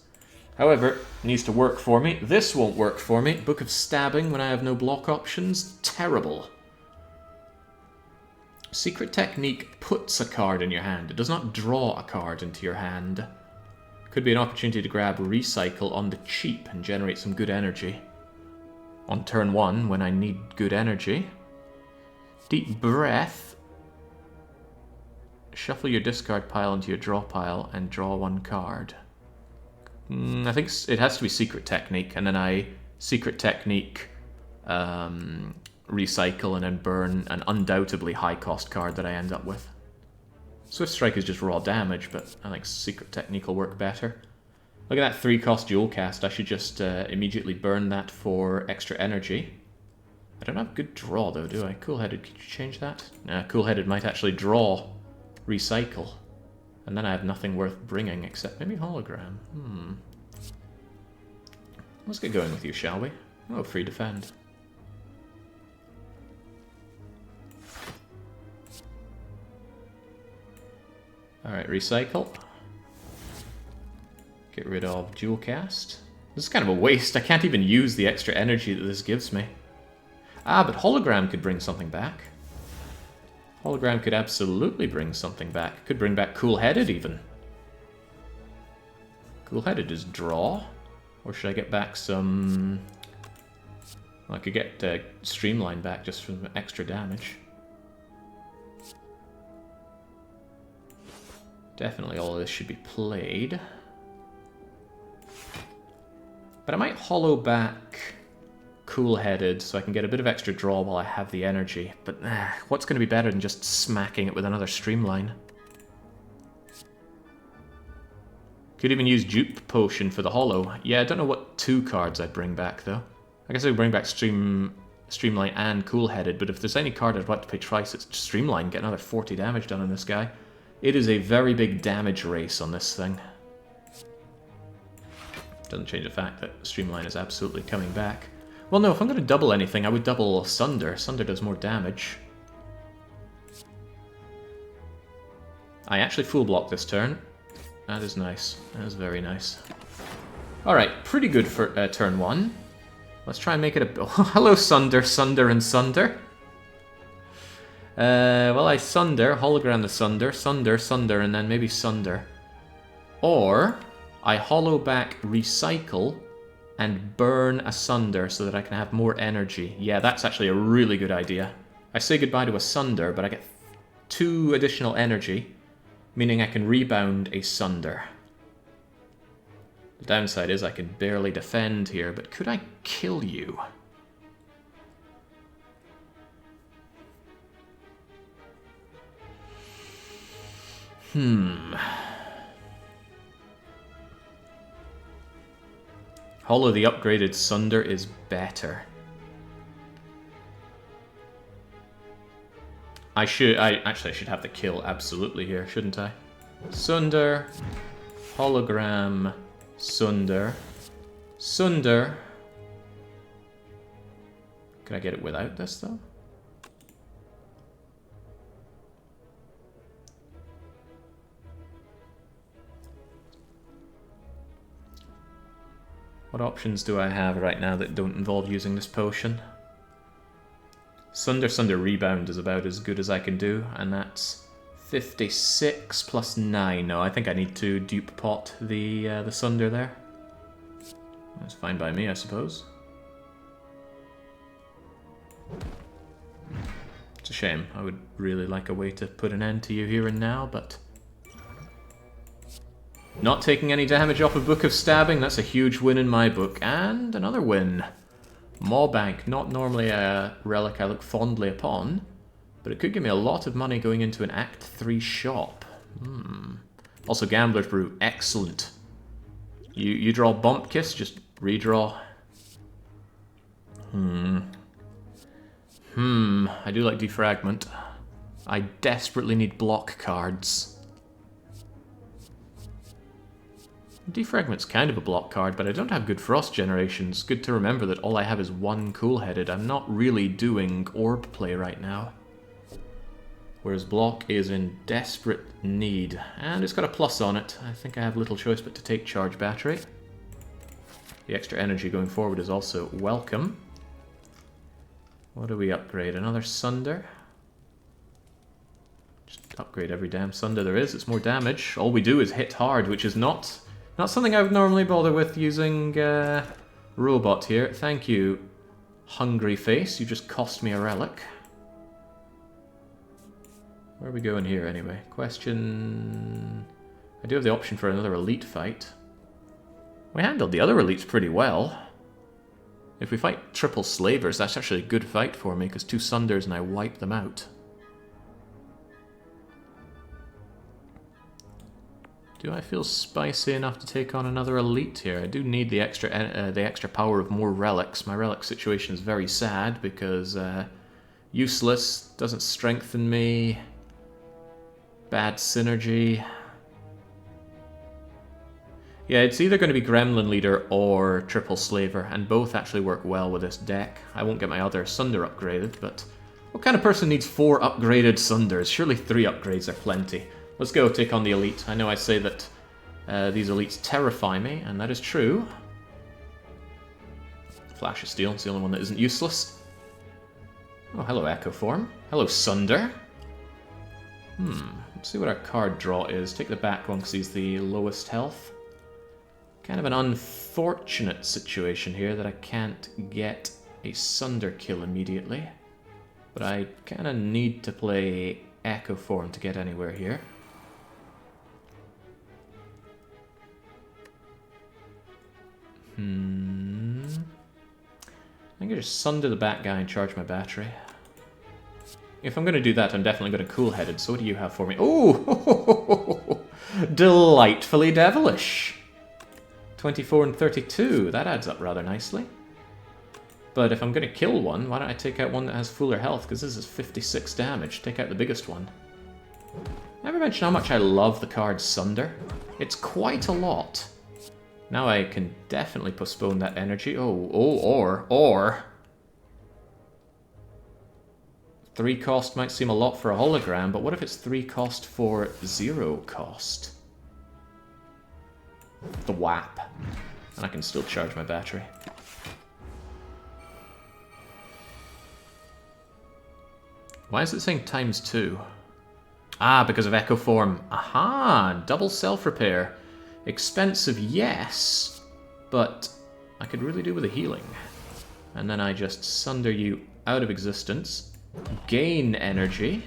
However, it needs to work for me. This won't work for me. Book of Stabbing when I have no block options. Terrible. Secret Technique puts a card in your hand. It does not draw a card into your hand. Could be an opportunity to grab Recycle on the cheap and generate some good energy. On turn 1, when I need good energy. Deep Breath. Shuffle your discard pile into your draw pile and draw 1 card. I think it has to be Secret Technique, and then I Secret Technique, recycle, and then burn an undoubtedly high-cost card that I end up with. Swift Strike is just raw damage, but I think Secret Technique will work better. Look at that 3-cost Dual Cast. I should just immediately burn that for extra energy. I don't have good draw, though, do I? Cool-Headed, could you change that? Nah, Cool-Headed might actually draw Recycle. And then I have nothing worth bringing, except maybe Hologram. Let's get going with you, shall we? Oh, free defend. Alright, Recycle. Get rid of Dual Cast. This is kind of a waste. I can't even use the extra energy that this gives me. Ah, but Hologram could bring something back. Hologram could absolutely bring something back. Could bring back Cool-Headed, even. Cool-Headed is draw. Or should I get back some... Well, I could get Streamline back just from extra damage. Definitely all of this should be played. But I might hollow back Cool-Headed so I can get a bit of extra draw while I have the energy. But what's going to be better than just smacking it with another Streamline? Could even use Dupe Potion for the hollow. Yeah, I don't know what 2 cards I'd bring back, though. I guess I would bring back Streamline and Cool-Headed, but if there's any card I'd want to play twice, it's Streamline. Get another 40 damage done on this guy. It is a very big damage race on this thing. Doesn't change the fact that Streamline is absolutely coming back. Well, no, if I'm going to double anything, I would double Sunder. Sunder does more damage. I actually full block this turn. That is nice. That is very nice. Alright, pretty good for turn 1. Let's try and make it a... Oh, hello, Sunder, Sunder, and Sunder. Well, I Sunder, Hologram the Sunder, Sunder, Sunder, and then maybe Sunder. Or I hollow back Recycle and burn a Sunder so that I can have more energy. Yeah, that's actually a really good idea. I say goodbye to a Sunder, but I get 2 additional energy, meaning I can rebound a Sunder. The downside is I can barely defend here, but could I kill you? Hollow the upgraded Sunder is better. I should have the kill absolutely here, shouldn't I? Sunder, Hologram, Sunder, Sunder. Can I get it without this though? What options do I have right now that don't involve using this potion? Sunder Sunder Rebound is about as good as I can do, and that's 56 plus 9. No, I think I need to dupe pot the Sunder there. That's fine by me, I suppose. It's a shame. I would really like a way to put an end to you here and now, but... Not taking any damage off a Book of Stabbing, that's a huge win in my book. And another win. Mawbank, not normally a relic I look fondly upon, But it could give me a lot of money going into an Act 3 shop. Also, Gambler's Brew, excellent. You draw Bump Kiss, just redraw. I do like Defragment. I desperately need block cards. Defragment's kind of a block card, but I don't have good Frost generations. Good to remember that all I have is one Cool-Headed. I'm not really doing Orb play right now. Whereas block is in desperate need. And it's got a plus on it. I think I have little choice but to take Charge Battery. The extra energy going forward is also welcome. What do we upgrade? Another Sunder? Just upgrade every damn Sunder there is. It's more damage. All we do is hit hard, which is not something I would normally bother with using Robot here. Thank you, Hungry Face. You just cost me a relic. Where are we going here, anyway? Question... I do have the option for another elite fight. We handled the other elites pretty well. If we fight triple slavers, that's actually a good fight for me, because 2 Sunders and I wipe them out. Do I feel spicy enough to take on another elite here? I do need the extra power of more relics. My relic situation is very sad, because useless, doesn't strengthen me... Bad synergy. Yeah, it's either going to be Gremlin Leader or Triple Slaver, and both actually work well with this deck. I won't get my other Sunder upgraded, but what kind of person needs 4 upgraded Sunders? Surely 3 upgrades are plenty. Let's go take on the elite. I know I say that these elites terrify me, and that is true. Flash of Steel, it's the only one that isn't useless. Oh, hello Echo Form. Hello Sunder. Let's see what our card draw is. Take the back one because he's the lowest health. Kind of an unfortunate situation here that I can't get a Sunder kill immediately. But I kind of need to play Echo Form to get anywhere here. I think I just Sunder the back guy and charge my battery. If I'm going to do that, I'm definitely going to Cool-Headed. So what do you have for me? Oh, delightfully devilish. 24 and 32. That adds up rather nicely. But if I'm going to kill one, why don't I take out one that has fuller health? Because this is 56 damage. Take out the biggest one. Never mention how much I love the card Sunder. It's quite a lot. Now I can definitely postpone that energy. Or... 3 cost might seem a lot for a hologram, but what if it's 3 cost for 0 cost? The WAP. And I can still charge my battery. Why is it saying ×2? Ah, because of Echo Form. Aha! Double self-repair. Expensive, yes, but I could really do with a healing. And then I just Sunder you out of existence. Gain energy.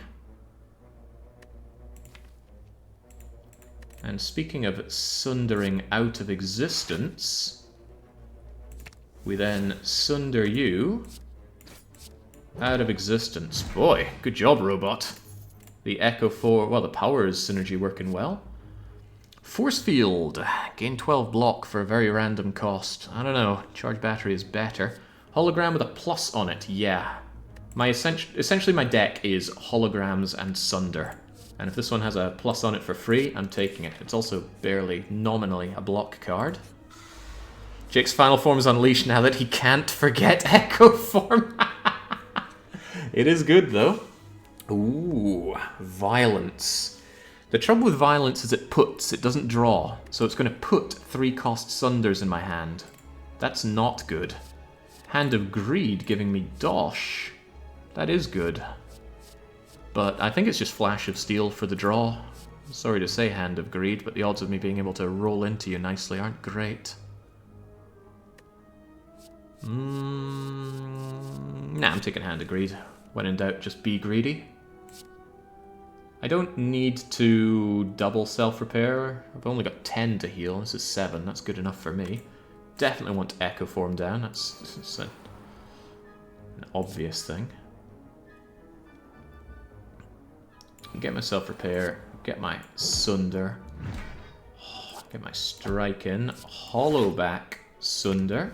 And speaking of sundering out of existence, we then Sunder you out of existence. Boy, good job, Robot. The Echo 4, well, the power is synergy working well. Force Field, gain 12 block for a very random cost. I don't know, charge battery is better. Hologram with a plus on it, yeah. Essentially my deck is holograms and Sunder. And if this one has a plus on it for free, I'm taking it. It's also barely, nominally, a block card. Jake's final form is unleashed now that he can't forget Echo Form. It is good, though. Ooh, Violence. The trouble with Violence is it puts, it doesn't draw. So it's going to put 3 cost Sunders in my hand. That's not good. Hand of Greed giving me Dosh. That is good. But I think it's just Flash of Steel for the draw. Sorry to say, Hand of Greed, but the odds of me being able to roll into you nicely aren't great. Nah, I'm taking Hand of Greed. When in doubt, just be greedy. I don't need to double self-repair. I've only got 10 to heal. This is 7. That's good enough for me. Definitely want to Echo Form down. That's an obvious thing. get my self-repair, get my Sunder, get my strike in, hollow back Sunder,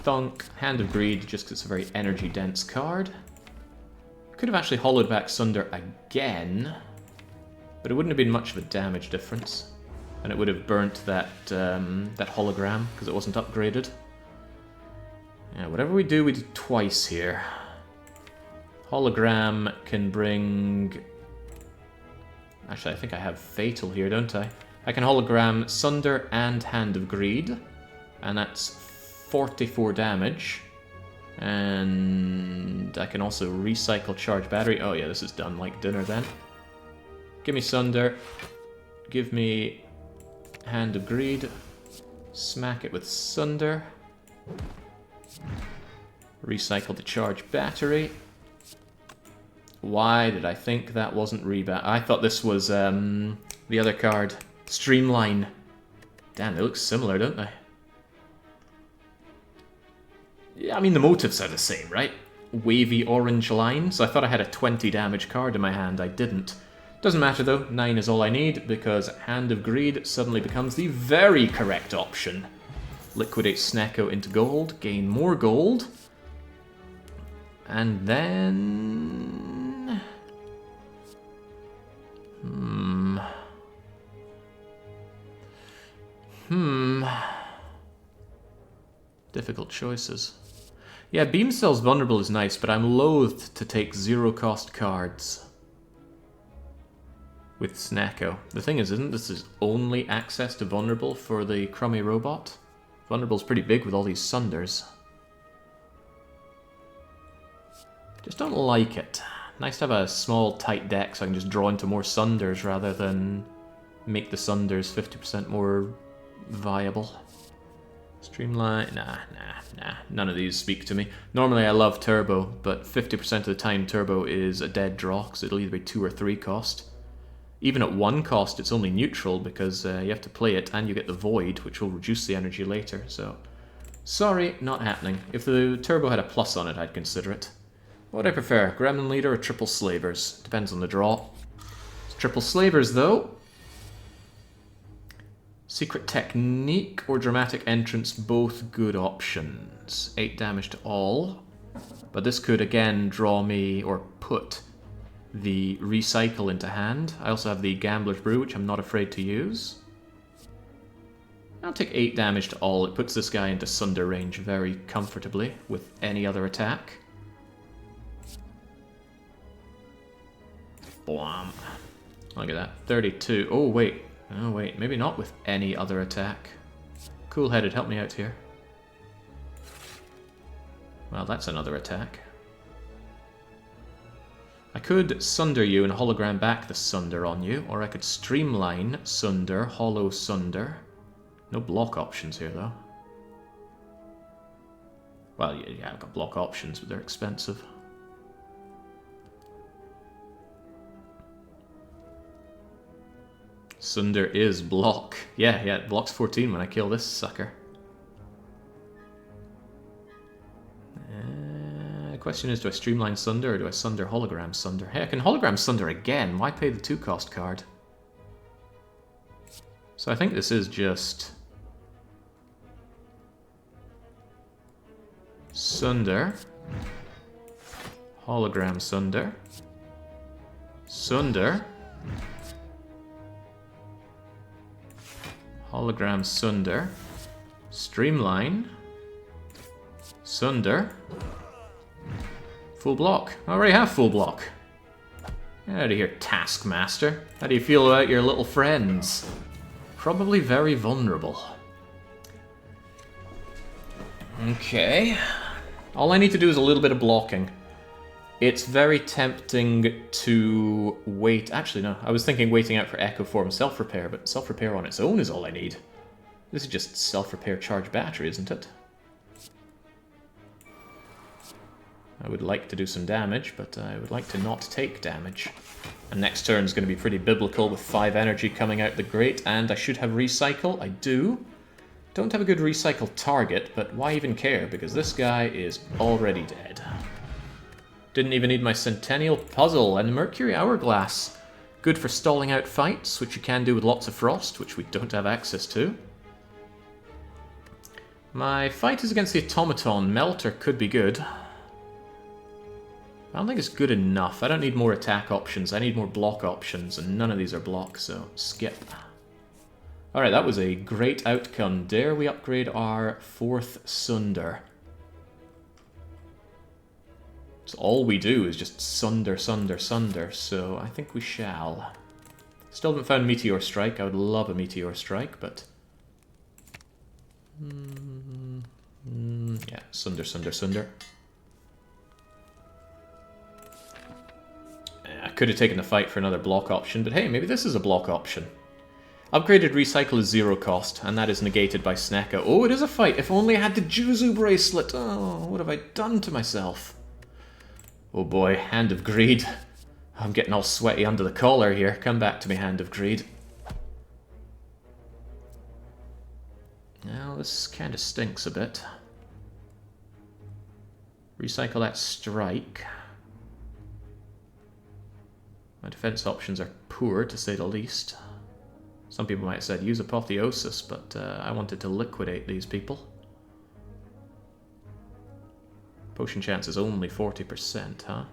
thunk, Hand of Greed, just because it's a very energy-dense card. Could have actually hollowed back Sunder again, but it wouldn't have been much of a damage difference. And it would have burnt that, that hologram, because it wasn't upgraded. Yeah, whatever we do twice here. Hologram can bring... Actually, I think I have Fatal here, don't I? I can hologram Sunder and Hand of Greed, and that's 44 damage. And I can also recycle Charge Battery. Oh yeah, this is done like dinner then. Give me Sunder. Give me Hand of Greed. Smack it with Sunder. Recycle the Charge Battery. Why did I think that wasn't Rebat? I thought this was the other card. Streamline. Damn, they look similar, don't they? Yeah, I mean, the motifs are the same, right? Wavy orange line. So I thought I had a 20 damage card in my hand. I didn't. Doesn't matter though, 9 is all I need, because Hand of Greed suddenly becomes the very correct option. Liquidate Snecko into gold, gain more gold, and then... Difficult choices. Yeah, Beam Cell's vulnerable is nice, but I'm loath to take zero-cost cards with Snecko. The thing is, isn't this only access to vulnerable for the crummy robot? Vulnerable's pretty big with all these Sunders. Just don't like it. Nice to have a small, tight deck so I can just draw into more Sunders rather than make the Sunders 50% more viable. Streamline, nah. None of these speak to me. Normally I love Turbo, but 50% of the time Turbo is a dead draw, because it'll either be 2 or 3 cost. Even at 1 cost, it's only neutral, because you have to play it, and you get the Void, which will reduce the energy later, so... Sorry, not happening. If the Turbo had a plus on it, I'd consider it. What would I prefer, Gremlin Leader or Triple Slavers? Depends on the draw. Triple Slavers, though. Secret Technique or Dramatic Entrance, both good options. 8 damage to all. But this could again draw me, or put, the Recycle into hand. I also have the Gambler's Brew, which I'm not afraid to use. I'll take 8 damage to all. It puts this guy into Sunder range very comfortably with any other attack. Blam. Look at that. 32. Oh, wait. Oh, wait. Maybe not with any other attack. Cool-headed, help me out here. Well, that's another attack. I could Sunder you and hologram back the Sunder on you, or I could streamline Sunder, hollow Sunder. No block options here, though. Well, yeah, I've got block options, but they're expensive. Sunder is block. Yeah, it blocks 14 when I kill this sucker. The question is, do I streamline Sunder or do I Sunder hologram Sunder? Hey, I can hologram Sunder again. Why pay the 2-cost card? So I think this is just... Sunder. Hologram Sunder. Sunder. Hologram Sunder. Streamline. Sunder. Full block. I already have full block. Get out of here, Taskmaster. How do you feel about your little friends? Probably very vulnerable. Okay. All I need to do is a little bit of blocking. It's very tempting to wait... Actually, no. I was thinking waiting out for Echo Form self-repair, but self-repair on its own is all I need. This is just self-repair charge battery, isn't it? I would like to do some damage, but I would like to not take damage. And next turn is going to be pretty biblical with 5 energy coming out the grate, and I should have recycle. I do. Don't have a good recycle target, but why even care? Because this guy is already dead. Didn't even need my Centennial Puzzle and Mercury Hourglass. Good for stalling out fights, which you can do with lots of frost, which we don't have access to. My fight is against the automaton. Melter could be good. I don't think it's good enough. I don't need more attack options. I need more block options, and none of these are block, so skip. Alright, that was a great outcome. Dare we upgrade our 4th Sunder? So all we do is just Sunder, Sunder, Sunder, so I think we shall. Still haven't found Meteor Strike. I would love a Meteor Strike, but... yeah, Sunder, Sunder, Sunder. I could have taken the fight for another block option, but hey, maybe this is a block option. Upgraded recycle is 0 cost, and that is negated by Snecko. Oh, it is a fight! If only I had the Juzu bracelet! Oh, what have I done to myself? Oh boy, Hand of Greed. I'm getting all sweaty under the collar here. Come back to me, Hand of Greed. Now, this kind of stinks a bit. Recycle that Strike. My defense options are poor, to say the least. Some people might have said use Apotheosis, but I wanted to liquidate these people. Potion chance is only 40%, huh?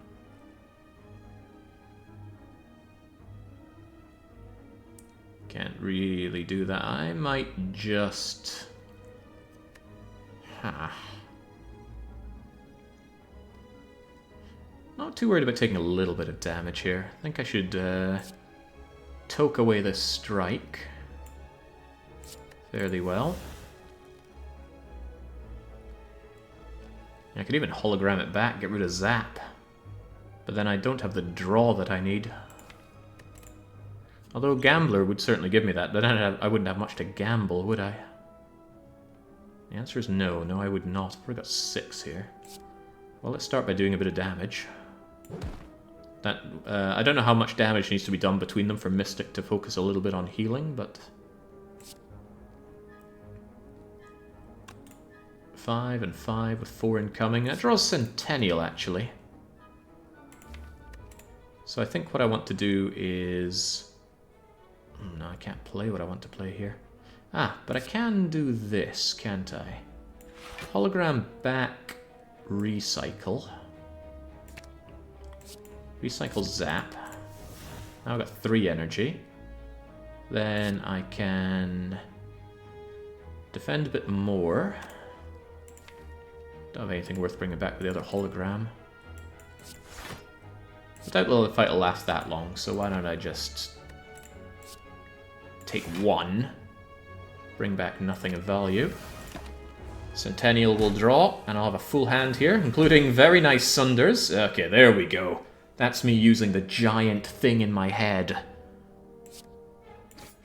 Can't really do that. I might just... Not too worried about taking a little bit of damage here. I think I should toke away this Strike fairly well. I could even hologram it back, get rid of Zap. But then I don't have the draw that I need. Although Gambler would certainly give me that, but I wouldn't have much to gamble, would I? The answer is no. No, I would not. I've got 6 here. Well, let's start by doing a bit of damage. That I don't know how much damage needs to be done between them for Mystic to focus a little bit on healing, but... 5 and 5 with 4 incoming. That draws Centennial, actually. So I think what I want to do is... No, I can't play what I want to play here. Ah, but I can do this, can't I? Hologram back, recycle. Recycle Zap. Now I've got 3 energy. Then I can defend a bit more. Don't have anything worth bringing back with the other hologram. I doubt the fight will last that long, so why don't I just take 1, bring back nothing of value. Centennial will draw, and I'll have a full hand here, including very nice Sunders. Okay, there we go. That's me using the giant thing in my head.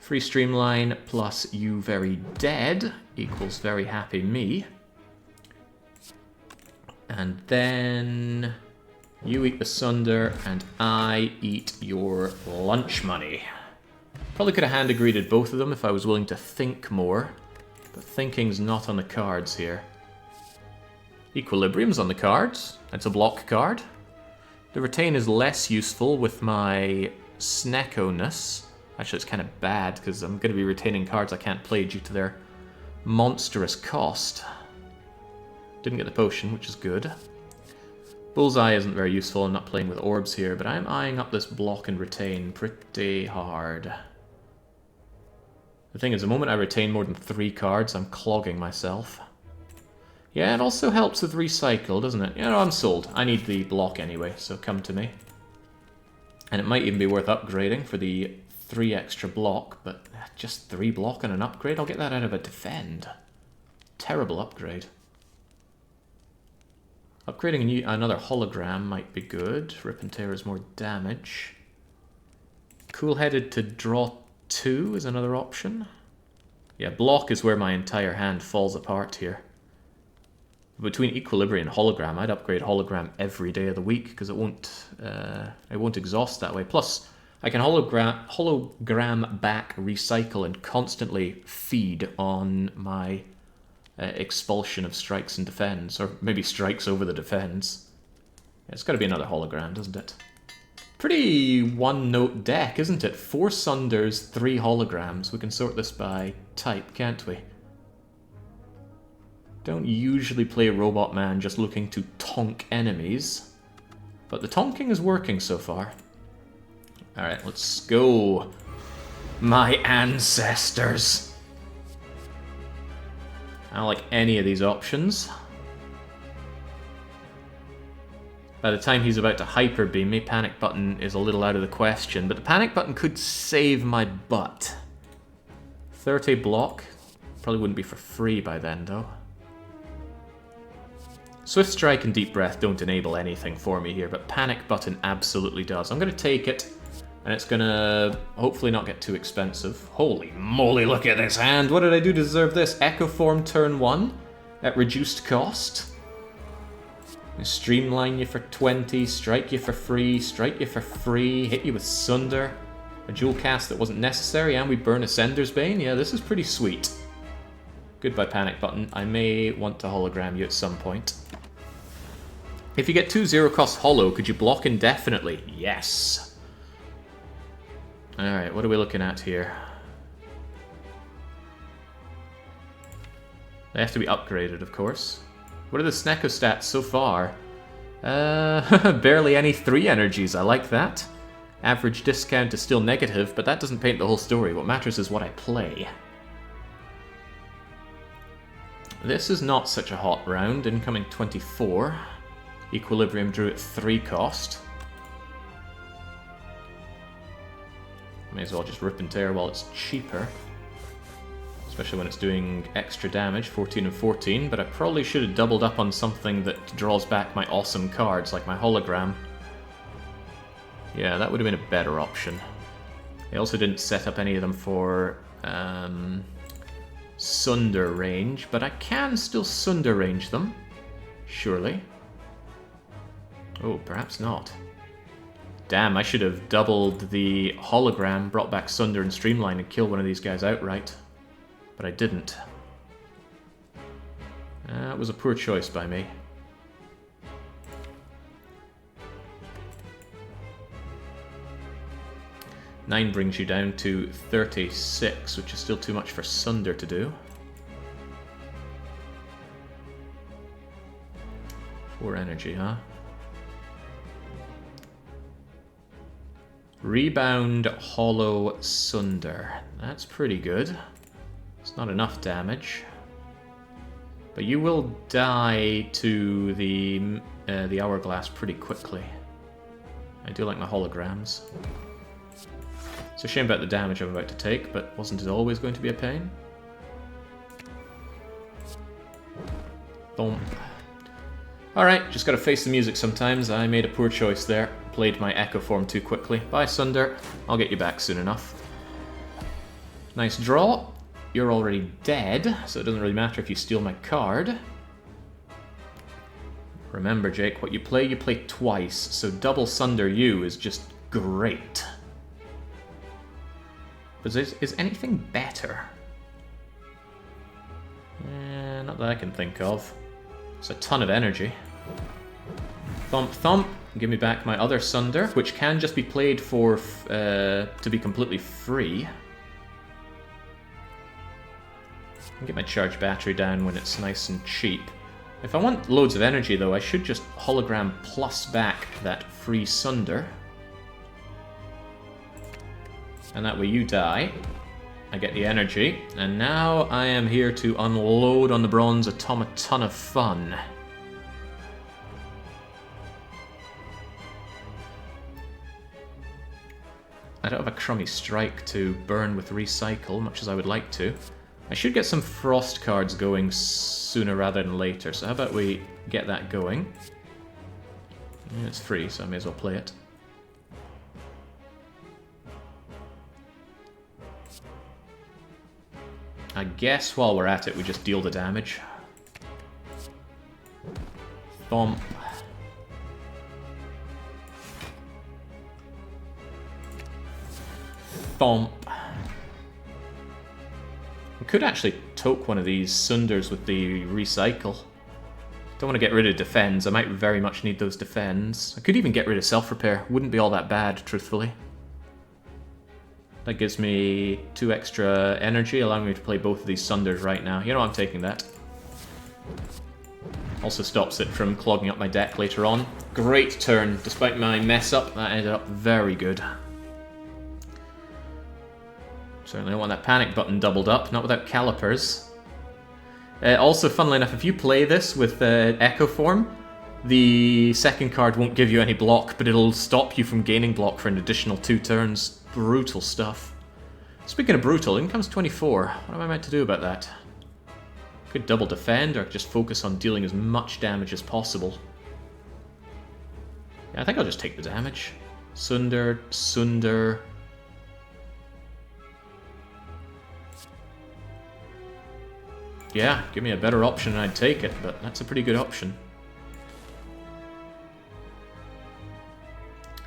Free Streamline plus you very dead equals very happy me. And then you eat the Sunder, and I eat your lunch money. Probably could have hand-agreed both of them if I was willing to think more, but thinking's not on the cards here. Equilibrium's on the cards. That's a block card. The Retain is less useful with my Snecko-ness. Actually, it's kind of bad, because I'm going to be retaining cards I can't play due to their monstrous cost. Didn't get the potion, which is good. Bullseye isn't very useful. I'm not playing with orbs here, but I'm eyeing up this block and retain pretty hard. The thing is, the moment I retain more than 3 cards, I'm clogging myself. Yeah, it also helps with recycle, doesn't it? You know, I'm sold. I need the block anyway, so come to me. And it might even be worth upgrading for the 3 extra block, but just 3 block and an upgrade? I'll get that out of a defend. Terrible upgrade. Upgrading another hologram might be good. Rip and Tear is more damage. Cool-headed to draw 2 is another option. Yeah, block is where my entire hand falls apart here. Between Equilibrium and Hologram, I'd upgrade Hologram every day of the week because it won't exhaust that way. Plus, I can hologram back, recycle, and constantly feed on my expulsion of strikes and defends, or maybe strikes over the defends. Yeah, it's got to be another hologram, doesn't it? Pretty one-note deck, isn't it? 4 Sunders, 3 holograms. We can sort this by type, can't we? Don't usually play Robot Man just looking to tonk enemies. But the tonking is working so far. Alright, let's go. My ancestors. I don't like any of these options. By the time he's about to Hyper Beam me, Panic Button is a little out of the question, but the Panic Button could save my butt. 30 block. Probably wouldn't be for free by then, though. Swift Strike and Deep Breath don't enable anything for me here, but Panic Button absolutely does. I'm going to take it, and it's going to hopefully not get too expensive. Holy moly, look at this hand! What did I do to deserve this? Echo Form turn 1 at reduced cost. Streamline you for 20, strike you for free, strike you for free, hit you with Sunder. A dual cast that wasn't necessary, and we burn Ascender's Bane. Yeah, this is pretty sweet. Goodbye, Panic Button. I may want to hologram you at some point. If you get 2 0-cost holo, could you block indefinitely? Yes. Alright, what are we looking at here? They have to be upgraded, of course. What are the Snecko stats so far? Barely any 3 energies. I like that. Average discount is still negative, but that doesn't paint the whole story. What matters is what I play. This is not such a hot round. Incoming 24. Equilibrium drew at 3 cost. May as well just rip and tear while it's cheaper. Especially when it's doing extra damage, 14 and 14, but I probably should have doubled up on something that draws back my awesome cards, like my hologram. Yeah, that would have been a better option. I also didn't set up any of them for Sunder range, but I can still Sunder range them, surely. Oh, perhaps not. Damn, I should have doubled the hologram, brought back Sunder and Streamline and killed one of these guys outright. But I didn't. That was a poor choice by me. Nine brings you down to 36, which is still too much for Sunder to do. 4 energy, huh? Rebound Hollow Sunder. That's pretty good. It's not enough damage. But you will die to the Hourglass pretty quickly. I do like my holograms. It's a shame about the damage I'm about to take, but wasn't it always going to be a pain? Boom. Alright, just gotta face the music sometimes. I made a poor choice there. Played my Echo Form too quickly. Bye, Sunder. I'll get you back soon enough. Nice draw. You're already dead, so it doesn't really matter if you steal my card. Remember, Jake, what you play twice, so double Sunder you is just great. But is anything better? Not that I can think of. It's a ton of energy. Thump thump. Give me back my other Sunder, which can just be played for to be completely free. Get my charge battery down when it's nice and cheap. If I want loads of energy, though, I should just hologram plus back that free Sunder. And that way you die. I get the energy. And now I am here to unload on the Bronze Automaton of fun. I don't have a crummy strike to burn with Recycle, much as I would like to. I should get some Frost cards going sooner rather than later, so how about we get that going? Yeah, it's free, so I may as well play it. I guess while we're at it, we just deal the damage. Thump. Thump. We could actually toke one of these Sunders with the Recycle. Don't want to get rid of defends. I might very much need those defends. I could even get rid of self-repair. Wouldn't be all that bad, truthfully. That gives me 2 extra energy, allowing me to play both of these Sunders right now. You know, I'm taking that. Also stops it from clogging up my deck later on. Great turn. Despite my mess up, that ended up very good. Certainly don't want that panic button doubled up, not without calipers. Also, funnily enough, if you play this with Echo form, the second card won't give you any block, but it'll stop you from gaining block for an additional 2 turns. Brutal stuff. Speaking of brutal, in comes 24. What am I meant to do about that? Could double defend, or just focus on dealing as much damage as possible. Yeah, I think I'll just take the damage. Sunder, Sunder. Yeah, give me a better option and I'd take it, but that's a pretty good option.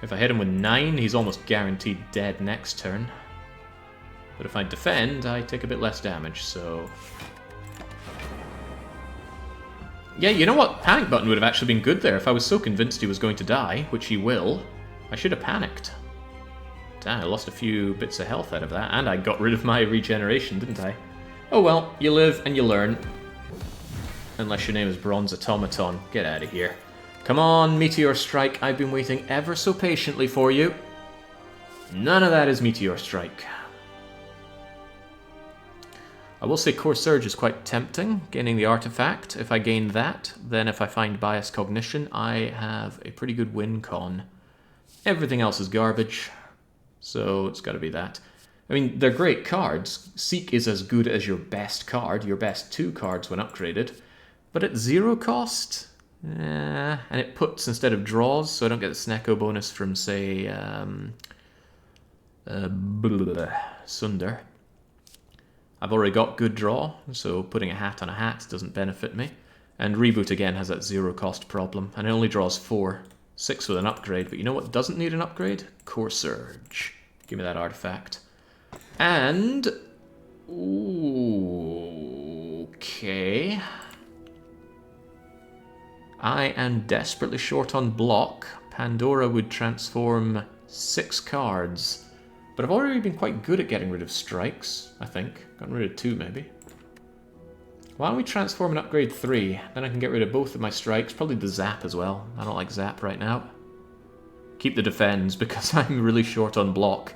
If I hit him with 9, he's almost guaranteed dead next turn. But if I defend, I take a bit less damage, so... Yeah, you know what? Panic button would have actually been good there if I was so convinced he was going to die, which he will. I should have panicked. Damn, I lost a few bits of health out of that, and I got rid of my regeneration, didn't I? Oh well, you live and you learn. Unless your name is Bronze Automaton. Get out of here. Come on, Meteor Strike. I've been waiting ever so patiently for you. None of that is Meteor Strike. I will say Core Surge is quite tempting, gaining the artifact. If I gain that, then if I find Bias Cognition, I have a pretty good win con. Everything else is garbage, so it's got to be that. I mean, they're great cards. Seek is as good as your best card, your best 2 cards when upgraded. But at 0 cost? And it puts instead of draws, so I don't get the Snecko bonus from, say, Sunder. I've already got good draw, so putting a hat on a hat doesn't benefit me. And Reboot again has that 0 cost problem, and it only draws 4. 6 with an upgrade, but you know what doesn't need an upgrade? Core Surge. Give me that artifact. And... okay... I am desperately short on block. Pandora would transform 6 cards. But I've already been quite good at getting rid of strikes, I think. Gotten rid of 2, maybe. Why don't we transform and upgrade 3? Then I can get rid of both of my strikes. Probably the zap as well. I don't like zap right now. Keep the defends, because I'm really short on block.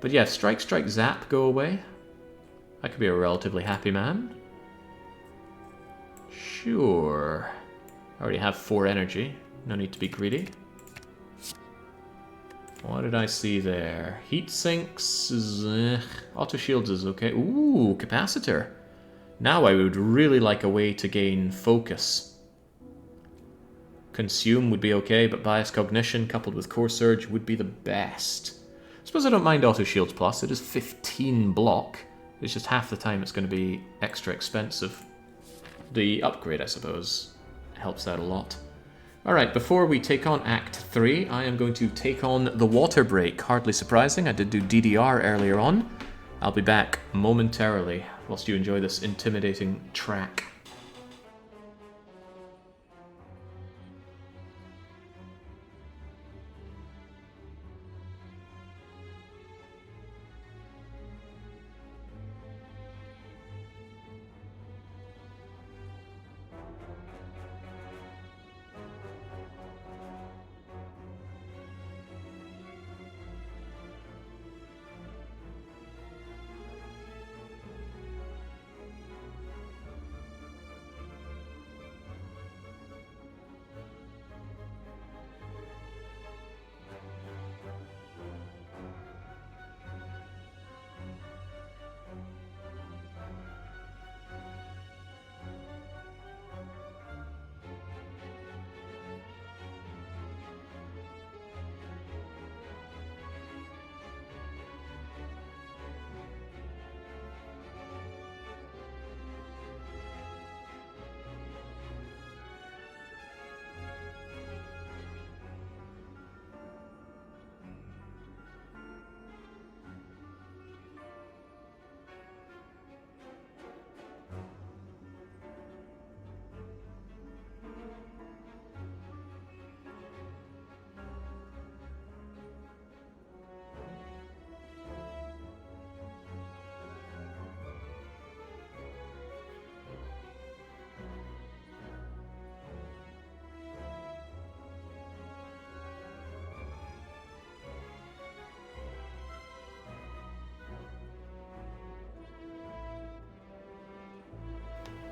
But yeah, strike, strike, zap, go away. I could be a relatively happy man. Sure. I already have 4 energy. No need to be greedy. What did I see there? Heat sinks is... auto shields is okay. Ooh, capacitor. Now I would really like a way to gain focus. Consume would be okay, but Bias Cognition coupled with Core Surge would be the best. I suppose I don't mind Auto Shields Plus. It is 15 block. It's just half the time it's going to be extra expensive. The upgrade, I suppose, helps out a lot. Alright, before we take on Act 3, I am going to take on the Water Break. Hardly surprising, I did do DDR earlier on. I'll be back momentarily whilst you enjoy this intimidating track.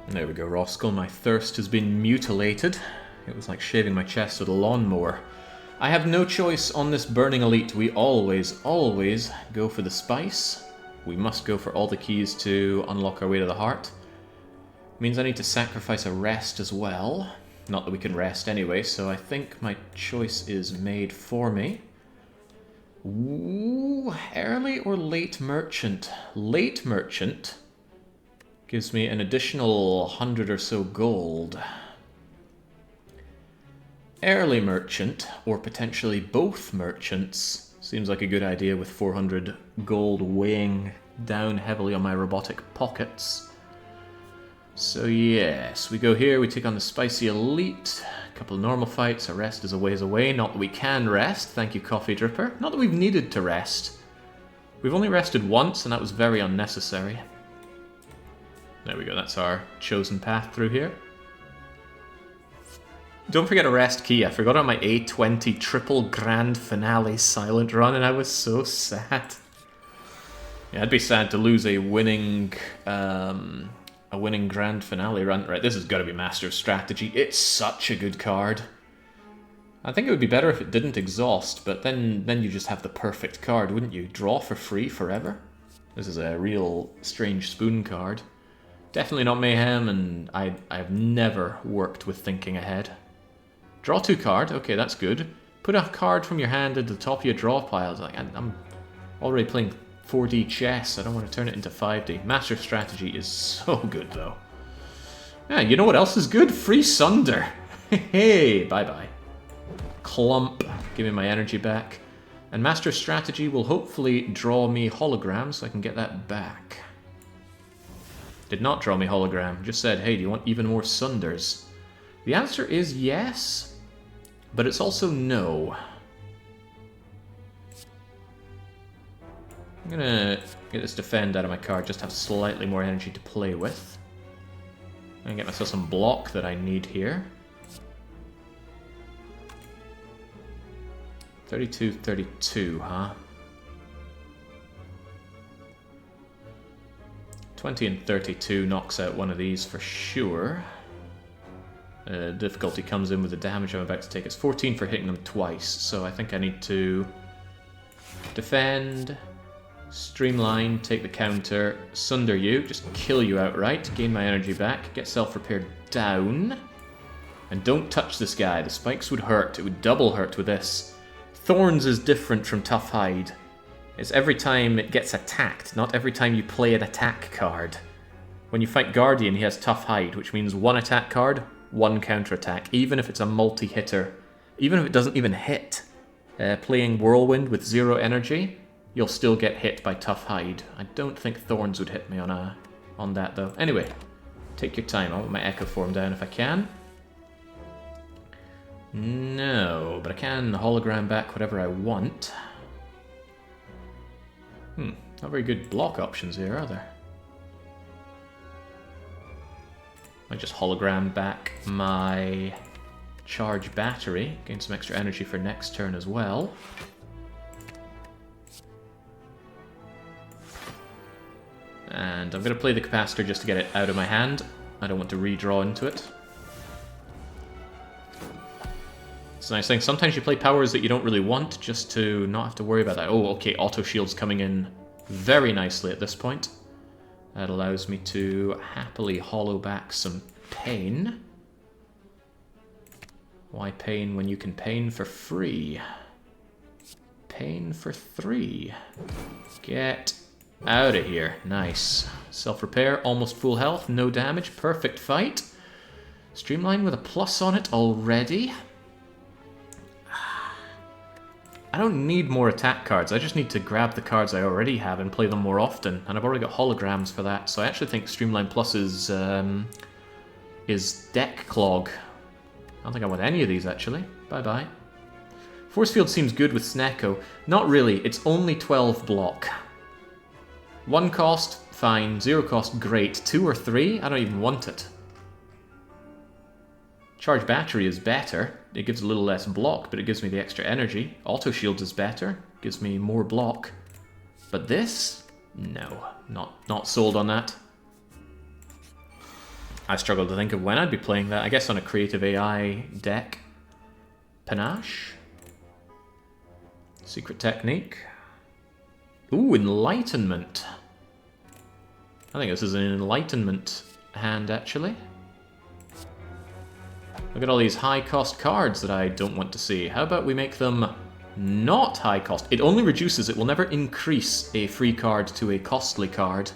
There we go, Roscoe. My thirst has been mutilated. It was like shaving my chest with a lawnmower. I have no choice on this Burning Elite. We always go for the spice. We must go for all the keys to unlock our way to the heart. Means I need to sacrifice a rest as well. Not that we can rest anyway, so I think my choice is made for me. Ooh, early or late merchant? Late merchant gives me an additional 100 or so gold. Early merchant, or potentially both merchants, seems like a good idea with 400 gold weighing down heavily on my robotic pockets. So yes, we go here, we take on the Spicy Elite, a couple of normal fights, a rest is a ways away. Not that we can rest, thank you Coffee Dripper. Not that we've needed to rest. We've only rested once, and that was very unnecessary. There we go, that's our chosen path through here. Don't forget a rest key. I forgot on my A20 triple grand finale silent run, and I was so sad. Yeah, I'd be sad to lose a winning grand finale run. Right, this has got to be Master of Strategy. It's such a good card. I think it would be better if it didn't exhaust, but then you just have the perfect card, wouldn't you? Draw for free forever. This is a real strange spoon card. Definitely not Mayhem, and I've never worked with thinking ahead. Draw 2 card, okay, that's good. Put a card from your hand at the top of your draw pile. Like, I'm already playing 4D chess, I don't want to turn it into 5D. Master Strategy is so good, though. Yeah, you know what else is good? Free Sunder! Hey, bye-bye. Clump, give me my energy back. And Master Strategy will hopefully draw me hologram so I can get that back. Did not draw me hologram, just said, hey, do you want even more Sunders? The answer is yes, but it's also no. I'm gonna get this defend out of my card, just have slightly more energy to play with. I'm gonna get myself some block that I need here. 32, huh? 20 and 32 knocks out one of these for sure. Difficulty comes in with the damage I'm about to take. It's 14 for hitting them twice, so I think I need to defend, streamline, take the counter, sunder you, just kill you outright, gain my energy back, get self-repair down, and don't touch this guy. The spikes would hurt. It would double hurt with this. Thorns is different from Tough Hide. It's every time it gets attacked, not every time you play an attack card. When you fight Guardian, he has Tough Hide, which means 1 attack card, 1 counterattack, even if it's a multi-hitter. Even if it doesn't even hit. Playing Whirlwind with 0 energy, you'll still get hit by Tough Hide. I don't think Thorns would hit me on that, though. Anyway, take your time. I want my Echo Form down if I can. No, but I can hologram back whatever I want. Not very good block options here, are there? I just hologram back my charge battery, gain some extra energy for next turn as well. And I'm going to play the capacitor just to get it out of my hand. I don't want to redraw into it. It's a nice thing. Sometimes you play powers that you don't really want just to not have to worry about that. Oh, okay, auto shield's coming in very nicely at this point. That allows me to happily hollow back some pain. Why pain when you can pain for free? Pain for 3. Get out of here. Nice. Self-repair, almost full health, no damage, perfect fight. Streamline with a plus on it already. I don't need more attack cards, I just need to grab the cards I already have and play them more often, and I've already got holograms for that, so I actually think Streamline Plus is deck clog. I don't think I want any of these, actually. Bye-bye. Force Field seems good with Snecko. Not really, it's only 12 block. 1 cost, fine. 0 cost, great. 2 or 3, I don't even want it. Charge Battery is better. It gives a little less block, but it gives me the extra energy. Auto Shield is better. Gives me more block. But this? No. Not sold on that. I struggle to think of when I'd be playing that. I guess on a creative AI deck. Panache. Secret technique. Ooh, enlightenment. I think this is an enlightenment hand, actually. Look at all these high-cost cards that I don't want to see. How about we make them not high-cost? It only reduces, it will never increase a free card to a costly card.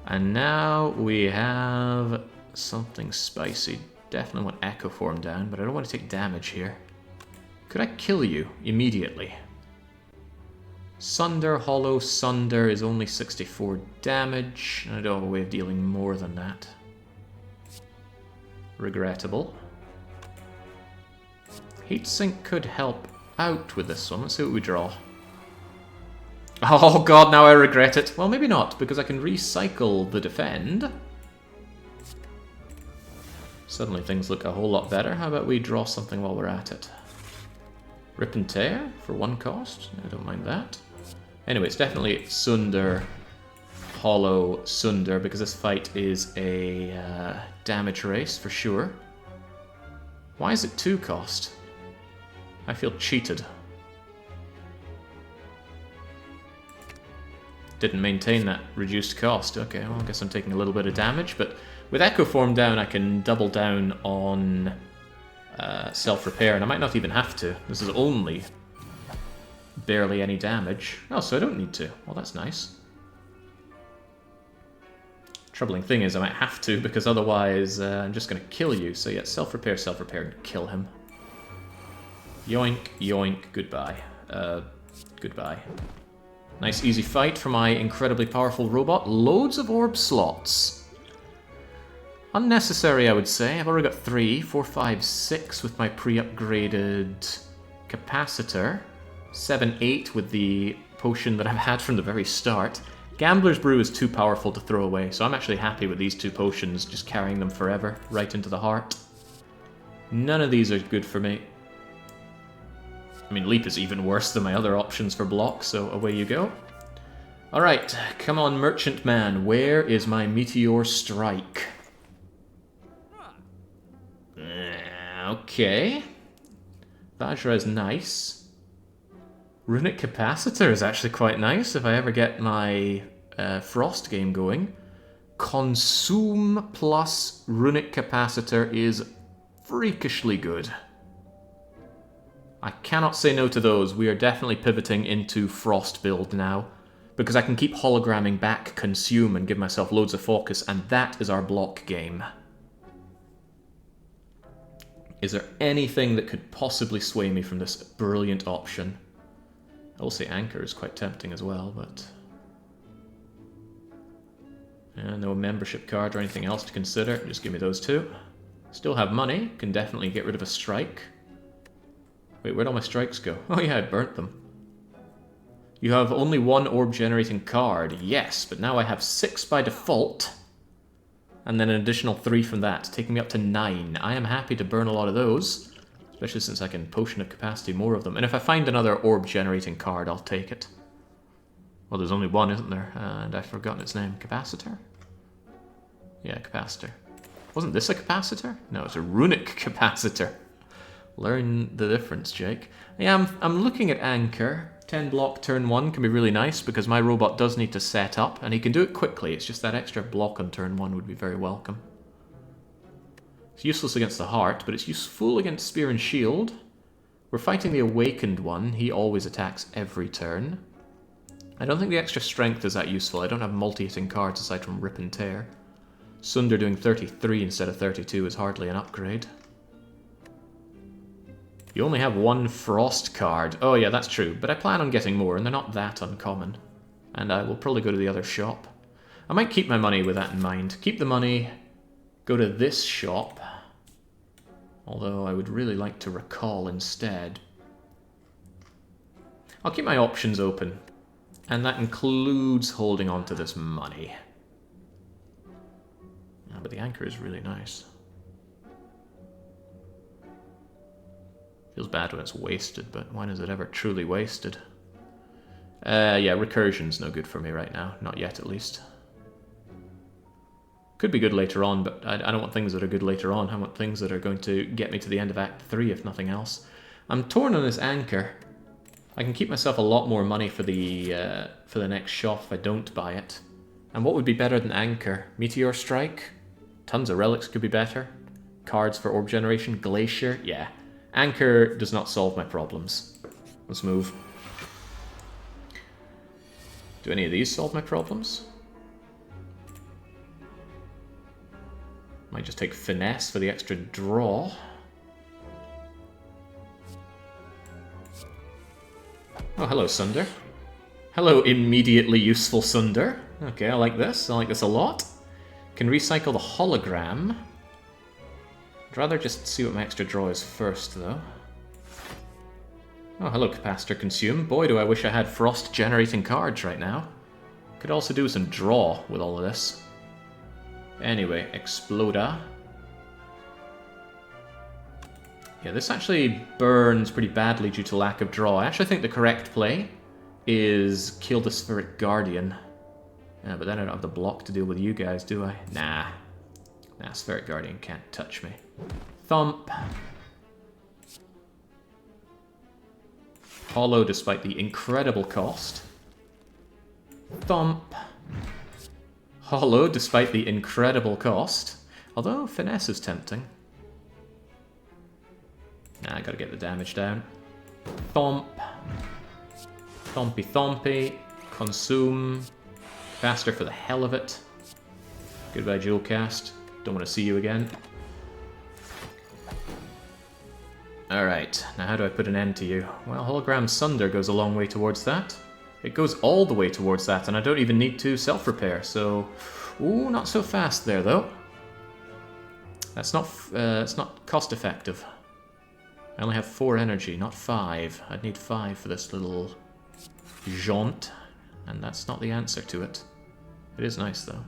And now we have something spicy. Definitely want Echo Form down, but I don't want to take damage here. Could I kill you immediately? Sunder, Hollow Sunder is only 64 damage. I don't have a way of dealing more than that. Regrettable. Heatsink could help out with this one. Let's see what we draw. Oh god, now I regret it. Well, maybe not, because I can recycle the defend. Suddenly things look a whole lot better. How about we draw something while we're at it? Rip and Tear for 1 cost. I don't mind that. Anyway, it's definitely Sunder, Hollow Sunder, because this fight is a damage race for sure. Why is it 2 cost? I feel cheated. Didn't maintain that reduced cost. Okay, well, I guess I'm taking a little bit of damage, but with Echo Form down, I can double down on self-repair, and I might not even have to. This is only barely any damage. Oh, so I don't need to. Well, that's nice. Troubling thing is I might have to, because otherwise I'm just going to kill you. So yeah, self-repair, and kill him. Yoink, yoink, goodbye. Goodbye. Nice easy fight for my incredibly powerful robot. Loads of orb slots. Unnecessary, I would say. I've already got 3, 4, 5, 6 with my pre-upgraded capacitor. 7, 8 with the potion that I've had from the very start. Gambler's Brew is too powerful to throw away, so I'm actually happy with these 2 potions, just carrying them forever, right into the heart. None of these are good for me. I mean, Leap is even worse than my other options for block, so away you go. Alright, come on, Merchant Man, where is my Meteor Strike? Okay. Vajra is nice. Runic Capacitor is actually quite nice if I ever get my Frost game going. Consume plus Runic Capacitor is freakishly good. I cannot say no to those. We are definitely pivoting into Frost build now, because I can keep hologramming back Consume and give myself loads of focus, and that is our block game. Is there anything that could possibly sway me from this brilliant option? I will say Anchor is quite tempting as well, but... no membership card or anything else to consider. Just give me those 2. Still have money. Can definitely get rid of a strike. Wait, where'd all my strikes go? Oh yeah, I burnt them. You have only 1 orb generating card. Yes, but now I have 6 by default. And then an additional 3 from that, taking me up to 9. I am happy to burn a lot of those. Especially since I can Potion of Capacity more of them. And if I find another orb-generating card, I'll take it. Well, there's only 1, isn't there? And I've forgotten its name. Capacitor? Yeah, Capacitor. Wasn't this a Capacitor? No, it's a Runic Capacitor. Learn the difference, Jake. Yeah, I'm looking at Anchor. 10 block turn 1 can be really nice, because my robot does need to set up, and he can do it quickly. It's just that extra block on turn 1 would be very welcome. It's useless against the heart, but it's useful against Spear and Shield. We're fighting the Awakened one. He always attacks every turn. I don't think the extra strength is that useful. I don't have multi-hitting cards aside from Rip and Tear. Sunder doing 33 instead of 32 is hardly an upgrade. You only have 1 Frost card. Oh yeah, that's true, but I plan on getting more, and they're not that uncommon. And I will probably go to the other shop. I might keep my money with that in mind. Keep the money... Go to this shop, although I would really like to recall instead. I'll keep my options open, and that includes holding on to this money. Yeah, but the Anchor is really nice. Feels bad when it's wasted, but when is it ever truly wasted? Yeah, Recursion's no good for me right now. Not yet, at least. Could be good later on, but I don't want things that are good later on. I want things that are going to get me to the end of Act 3, if nothing else. I'm torn on this anchor. I can keep myself a lot more money for the next shop if I don't buy it. And what would be better than anchor? Meteor Strike? Tons of relics could be better. Cards for orb generation. Glacier? Yeah. Anchor does not solve my problems. Let's move. Do any of these solve my problems? Might just take Finesse for the extra draw. Oh, hello, Sunder. Hello, immediately useful Sunder. Okay, I like this. I like this a lot. Can recycle the hologram. I'd rather just see what my extra draw is first, though. Oh, hello, Capacitor Consume. Boy, do I wish I had frost-generating cards right now. Could also do some draw with all of this. Anyway, Exploda. Yeah, this actually burns pretty badly due to lack of draw. I actually think the correct play is kill the Spheric Guardian. Yeah, but then I don't have the block to deal with you guys, do I? Nah. Nah, Spheric Guardian can't touch me. Thump. Hollow despite the incredible cost. Thump. Hollow despite the incredible cost. Although Finesse is tempting. Nah, I gotta get the damage down. Thump. Thumpy Thumpy. Consume. Faster for the hell of it. Goodbye, Jewel Cast. Don't want to see you again. Alright, now how do I put an end to you? Well, Hologram Sunder goes a long way towards that. It goes all the way towards that, and I don't even need to self-repair, so... Ooh, not so fast there, though. That's not, it's not cost-effective. I only have 4 energy, not 5. I'd need 5 for this little jaunt, and that's not the answer to it. It is nice, though.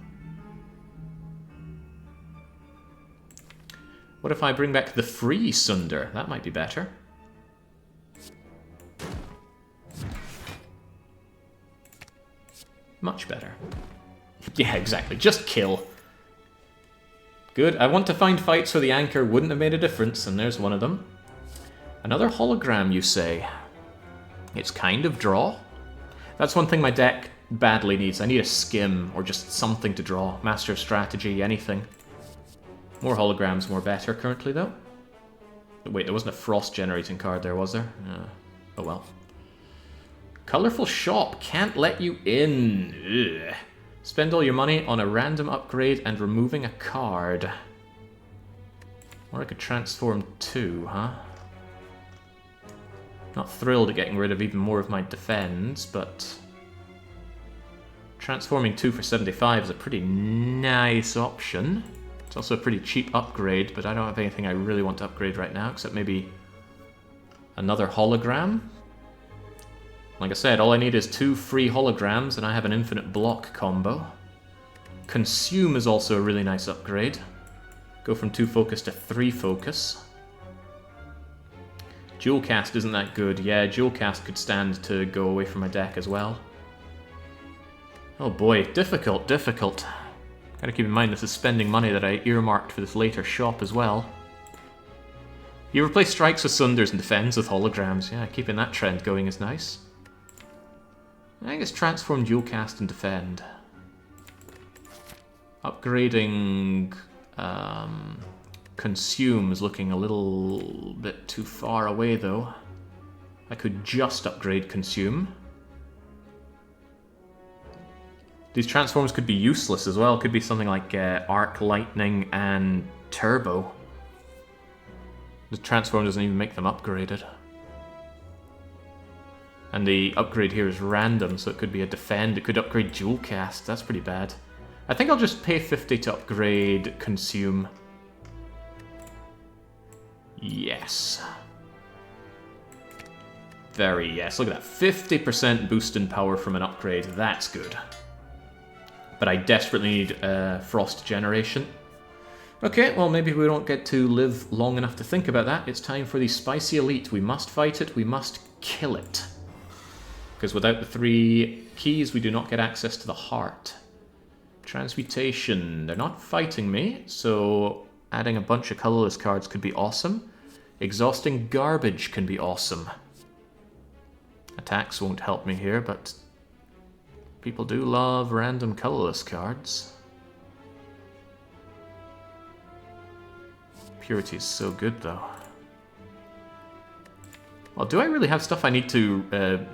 What if I bring back the free Sunder? That might be better. Much better. Yeah, exactly. Just kill. Good. I want to find fights where the anchor wouldn't have made a difference, and there's one of them. Another hologram, you say? It's kind of draw? That's one thing my deck badly needs. I need a skim, or just something to draw. Master of Strategy, anything. More holograms, more better currently, though. Wait, there wasn't a frost-generating card there, was there? Oh well. Colorful Shop can't let you in. Ugh. Spend all your money on a random upgrade and removing a card. Or I could transform 2, huh? Not thrilled at getting rid of even more of my defense, but... transforming 2 for 75 is a pretty nice option. It's also a pretty cheap upgrade, but I don't have anything I really want to upgrade right now, except maybe another hologram. Like I said, all I need is 2 free holograms, and I have an infinite block combo. Consume is also a really nice upgrade. Go from 2 focus to 3 focus. Jewel Cast isn't that good. Yeah, Jewel Cast could stand to go away from my deck as well. Oh boy, difficult, difficult. Gotta keep in mind this is spending money that I earmarked for this later shop as well. You replace strikes with Sunders and defends with holograms. Yeah, keeping that trend going is nice. I guess transform, dual cast, and defend. Upgrading consume is looking a little bit too far away though. I could just upgrade consume. These transforms could be useless as well. Could be something like Arc Lightning and Turbo. The transform doesn't even make them upgraded. And the upgrade here is random, so it could be a defend. It could upgrade dual cast. That's pretty bad. I think I'll just pay 50 to upgrade consume. Yes. Very yes. Look at that. 50% boost in power from an upgrade. That's good. But I desperately need frost generation. Okay, well maybe we don't get to live long enough to think about that. It's time for the Spicy Elite. We must fight it. We must kill it. Because without the 3 keys, we do not get access to the heart. Transmutation. They're not fighting me, so adding a bunch of colorless cards could be awesome. Exhausting garbage can be awesome. Attacks won't help me here, but people do love random colorless cards. Purity is so good, though. Well, do I really have stuff I need to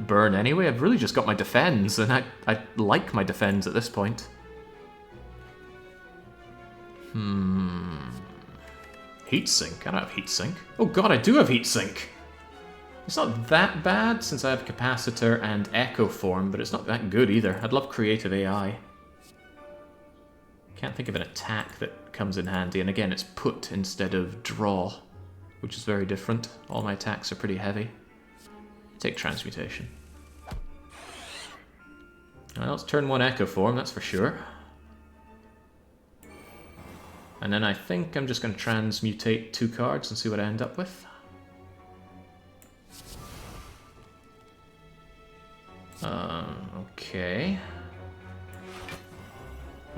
burn anyway? I've really just got my defense, and I like my defense at this point. Heatsink. I don't have heatsink. Oh god, I do have heatsink! It's not that bad since I have capacitor and echo form, but it's not that good either. I'd love creative AI. Can't think of an attack that comes in handy, and again, it's put instead of draw, which is very different. All my attacks are pretty heavy. Take transmutation. Well, it's turn 1 echo form, that's for sure. And then I think I'm just going to transmutate 2 cards and see what I end up with. Okay.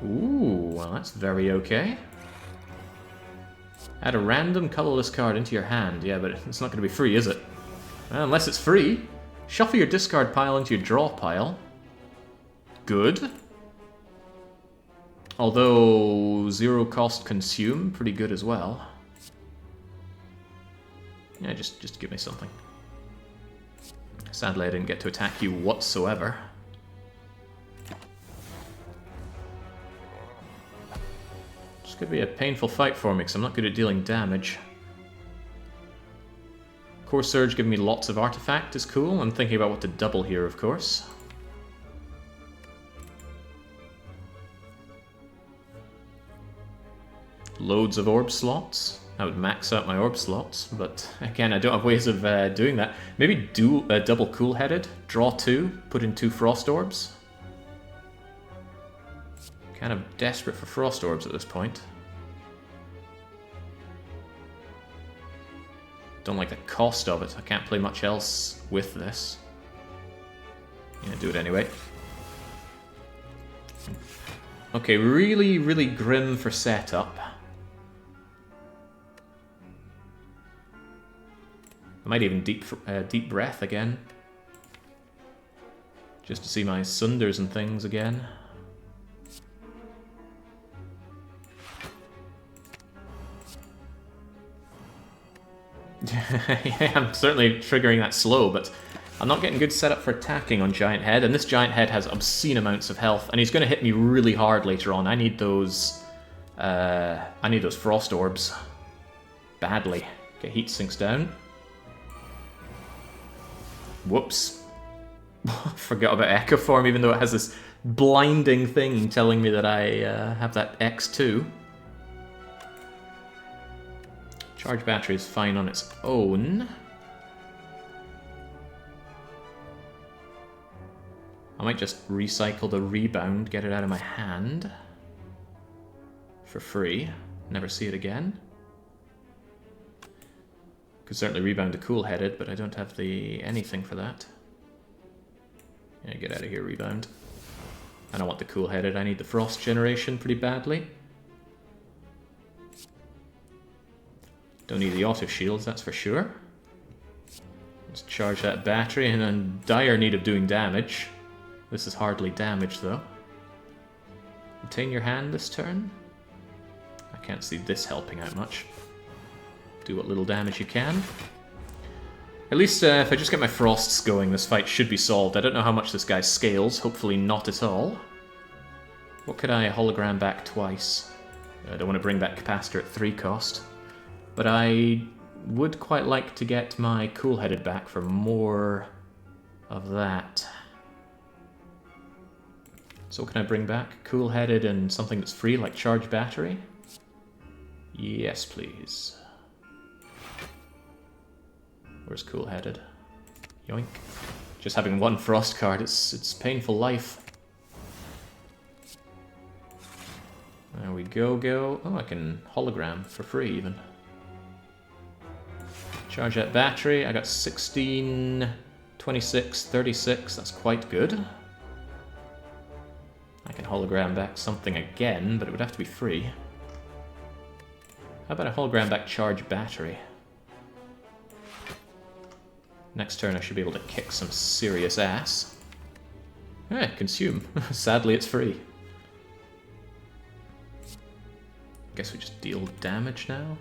Ooh, well that's very okay. Add a random colorless card into your hand. Yeah, but it's not going to be free, is it? Unless it's free. Shuffle your discard pile into your draw pile. Good. Although, 0 cost consume, pretty good as well. Yeah, just give me something. Sadly, I didn't get to attack you whatsoever. This could be a painful fight for me, because I'm not good at dealing damage. Core Surge giving me lots of artifact is cool. I'm thinking about what to double here, of course. Loads of orb slots. I would max out my orb slots, but again, I don't have ways of doing that. Maybe do double cool-headed, draw 2, put in 2 frost orbs. Kind of desperate for frost orbs at this point. Don't like the cost of it. I can't play much else with this. Yeah, do it anyway. Okay, really, really grim for setup. I might even deep breath again. Just to see my sunders and things again. Yeah, I'm certainly triggering that slow, but I'm not getting good setup for attacking on Giant Head, and this Giant Head has obscene amounts of health, and he's going to hit me really hard later on. I need those frost orbs badly. Okay, heat sinks down. Whoops. Forgot about Echo Form, even though it has this blinding thing telling me that I have that X2. Charge battery is fine on its own. I might just recycle the rebound, get it out of my hand. For free. Never see it again. Could certainly rebound to cool-headed, but I don't have the anything for that. Yeah, get out of here, rebound. I don't want the cool-headed, I need the frost generation pretty badly. Don't need the auto shields, that's for sure. Let's charge that battery, and in dire need of doing damage. This is hardly damage, though. Retain your hand this turn. I can't see this helping out much. Do what little damage you can. At least if I just get my frosts going, this fight should be solved. I don't know how much this guy scales. Hopefully not at all. What could I hologram back twice? I don't want to bring back capacitor at 3 cost. But I would quite like to get my cool-headed back for more of that. So what can I bring back? Cool-headed and something that's free, like charge battery? Yes, please. Where's cool-headed? Yoink. Just having 1 frost card, it's painful life. There we go. Oh, I can hologram for free even. Charge that battery. I got 16, 26, 36. That's quite good. I can hologram back something again, but it would have to be free. How about a hologram back charge battery? Next turn I should be able to kick some serious ass. Eh, consume. Sadly it's free. Guess we just deal damage now.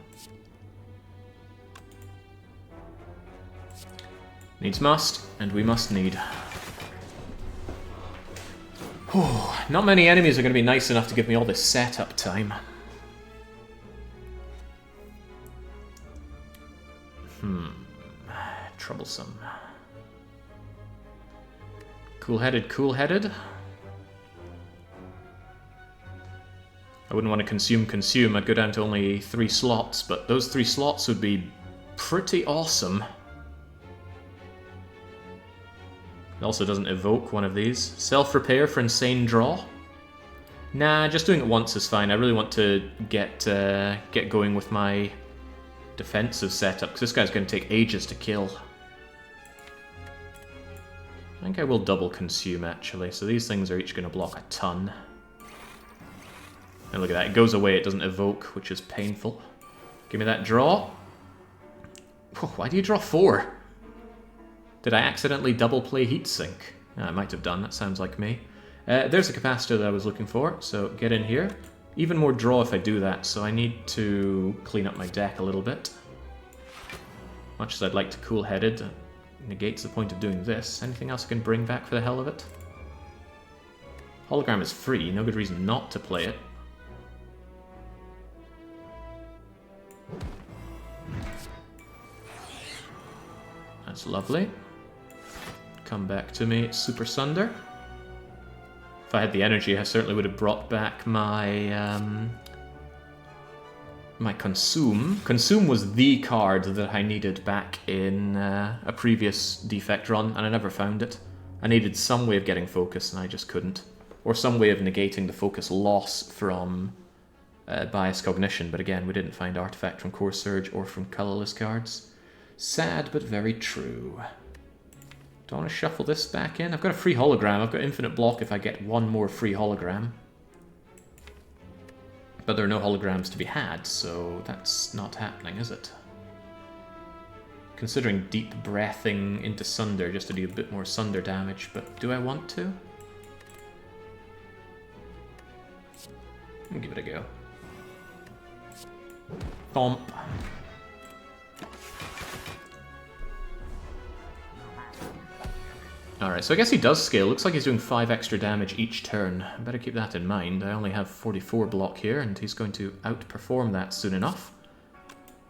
Needs must, and we must need. Whew, not many enemies are going to be nice enough to give me all this setup time. Troublesome. Cool-headed, cool-headed. I wouldn't want to consume. I'd go down to only 3 slots, but those 3 slots would be pretty awesome. It also doesn't evoke one of these. Self-repair for insane draw. Nah, just doing it once is fine. I really want to get going with my defensive setup, because this guy's going to take ages to kill. I think I will double consume, actually. So these things are each going to block a ton. And look at that, it goes away, it doesn't evoke, which is painful. Give me that draw. Why do you draw 4? Did I accidentally double play Heatsink? I might have done, that sounds like me. There's the capacitor that I was looking for, so get in here. Even more draw if I do that, so I need to clean up my deck a little bit. Much as I'd like to cool-headed, negates the point of doing this. Anything else I can bring back for the hell of it? Hologram is free, no good reason not to play it. That's lovely. Come back to me, Super Sunder. If I had the energy, I certainly would have brought back my my Consume. Consume was the card that I needed back in a previous defect run, and I never found it. I needed some way of getting focus, and I just couldn't. Or some way of negating the focus loss from Bias Cognition, but again, we didn't find Artifact from Core Surge or from colorless cards. Sad, but very true. Do I want to shuffle this back in? I've got a free hologram. I've got infinite block if I get one more free hologram. But there are no holograms to be had, so that's not happening, is it? Considering deep breathing into Sunder just to do a bit more Sunder damage, but do I want to? I'll give it a go. Thomp. Alright, so I guess he does scale. Looks like he's doing 5 extra damage each turn. I better keep that in mind. I only have 44 block here, and he's going to outperform that soon enough.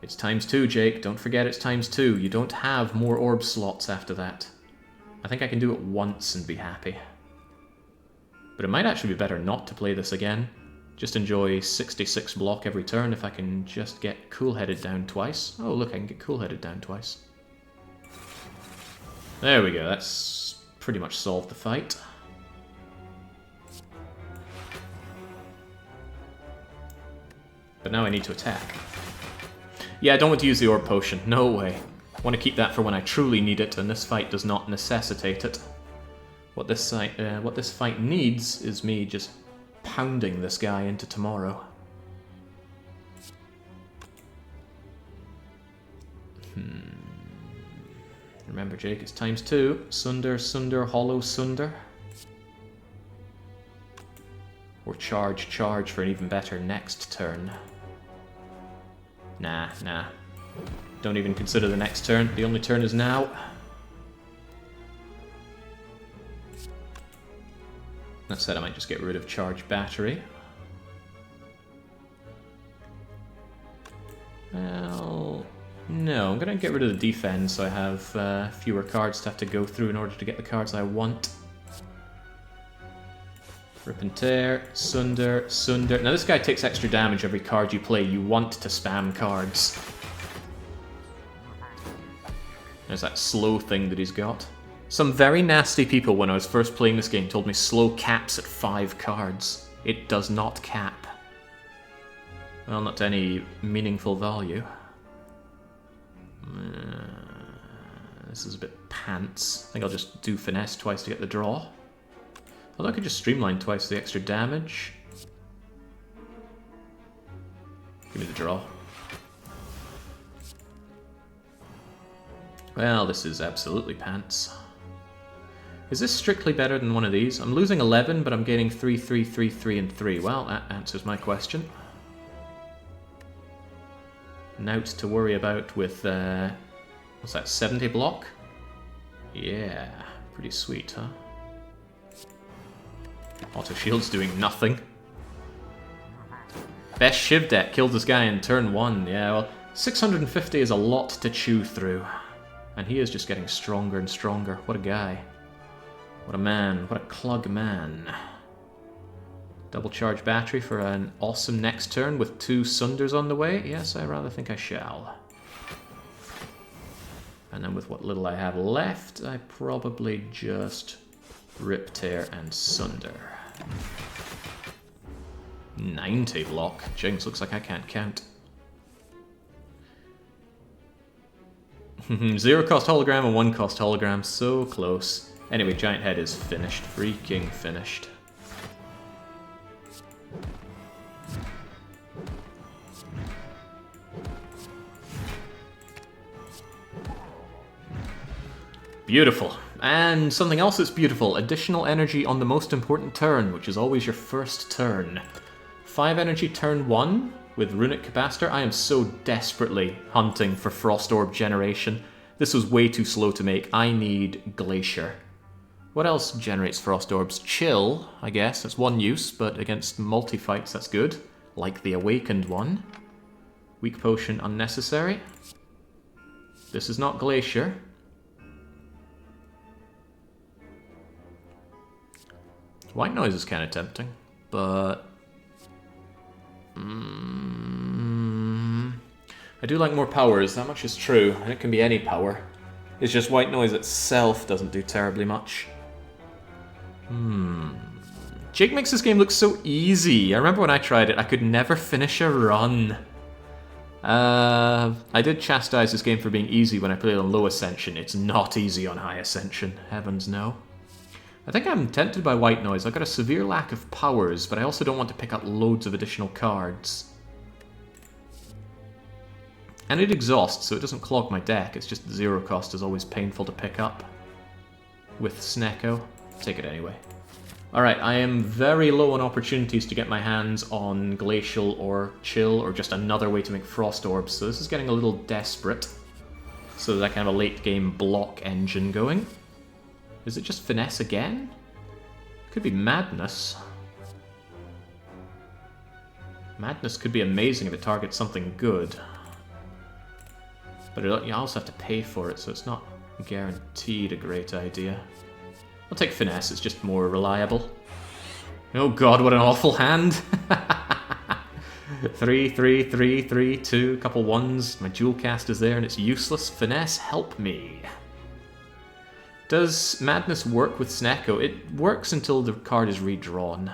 It's ×2, Jake. Don't forget it's ×2. You don't have more orb slots after that. I think I can do it once and be happy. But it might actually be better not to play this again. Just enjoy 66 block every turn if I can just get cool-headed down twice. Oh, look, I can get cool-headed down twice. There we go, that's pretty much solved the fight. But now I need to attack. Yeah, I don't want to use the Orb Potion. No way. I want to keep that for when I truly need it, and this fight does not necessitate it. What this fight needs is me just pounding this guy into tomorrow. Remember, Jake, it's ×2. Sunder, Sunder, Hollow Sunder. Or charge for an even better next turn. Nah. Don't even consider the next turn. The only turn is now. That said, I might just get rid of charge battery. Well, no, I'm going to get rid of the defense so I have fewer cards to have to go through in order to get the cards I want. Rip and Tear, Sunder, Sunder. Now this guy takes extra damage every card you play. You want to spam cards. There's that slow thing that he's got. Some very nasty people when I was first playing this game told me slow caps at 5 cards. It does not cap. Well, not to any meaningful value. This is a bit pants. I think I'll just do Finesse twice to get the draw. Although I could just streamline twice the extra damage. Give me the draw. Well, this is absolutely pants. Is this strictly better than one of these? I'm losing 11, but I'm gaining 3, 3, 3, 3, and 3. Well, that answers my question. Nout to worry about with, what's that, 70 block? Yeah, pretty sweet, huh? Auto shield's doing nothing. Best Shiv deck killed this guy in turn 1. Yeah, well, 650 is a lot to chew through. And he is just getting stronger and stronger. What a guy. What a man. What a clug man. Double charge battery for an awesome next turn with 2 Sunders on the way? Yes, I rather think I shall. And then with what little I have left, I probably just Rip, Tear, and Sunder. 90 block. Jinx, looks like I can't count. 0 cost hologram and 1 cost hologram. So close. Anyway, Giant Head is finished. Freaking finished. Beautiful. And something else that's beautiful. Additional energy on the most important turn, which is always your first turn. 5 energy turn 1 with Runic Capacitor. I am so desperately hunting for Frost Orb generation. This was way too slow to make. I need Glacier. What else generates Frost Orbs? Chill, I guess. That's one use, but against multi-fights that's good. Like the Awakened one. Weak Potion unnecessary. This is not Glacier. White Noise is kind of tempting, but... I do like more powers, that much is true, and it can be any power. It's just White Noise itself doesn't do terribly much. Jake makes this game look so easy. I remember when I tried it, I could never finish a run. I did chastise this game for being easy when I played on low Ascension. It's not easy on high Ascension, heavens no. I think I'm tempted by White Noise. I've got a severe lack of powers, but I also don't want to pick up loads of additional cards. And it exhausts, so it doesn't clog my deck. It's just 0 cost is always painful to pick up. With Snecko. Take it anyway. Alright, I am very low on opportunities to get my hands on Glacial or Chill, or just another way to make Frost Orbs, so this is getting a little desperate. So there's that kind of a late game block engine going. Is it just Finesse again? Could be Madness. Madness could be amazing if it targets something good. But you also have to pay for it, so it's not guaranteed a great idea. I'll take Finesse, it's just more reliable. Oh god, what an awful hand! 3, 3, 3, 3, 2, couple ones. My Jewel Cast is there and it's useless. Finesse, help me. Does Madness work with Snecko? It works until the card is redrawn.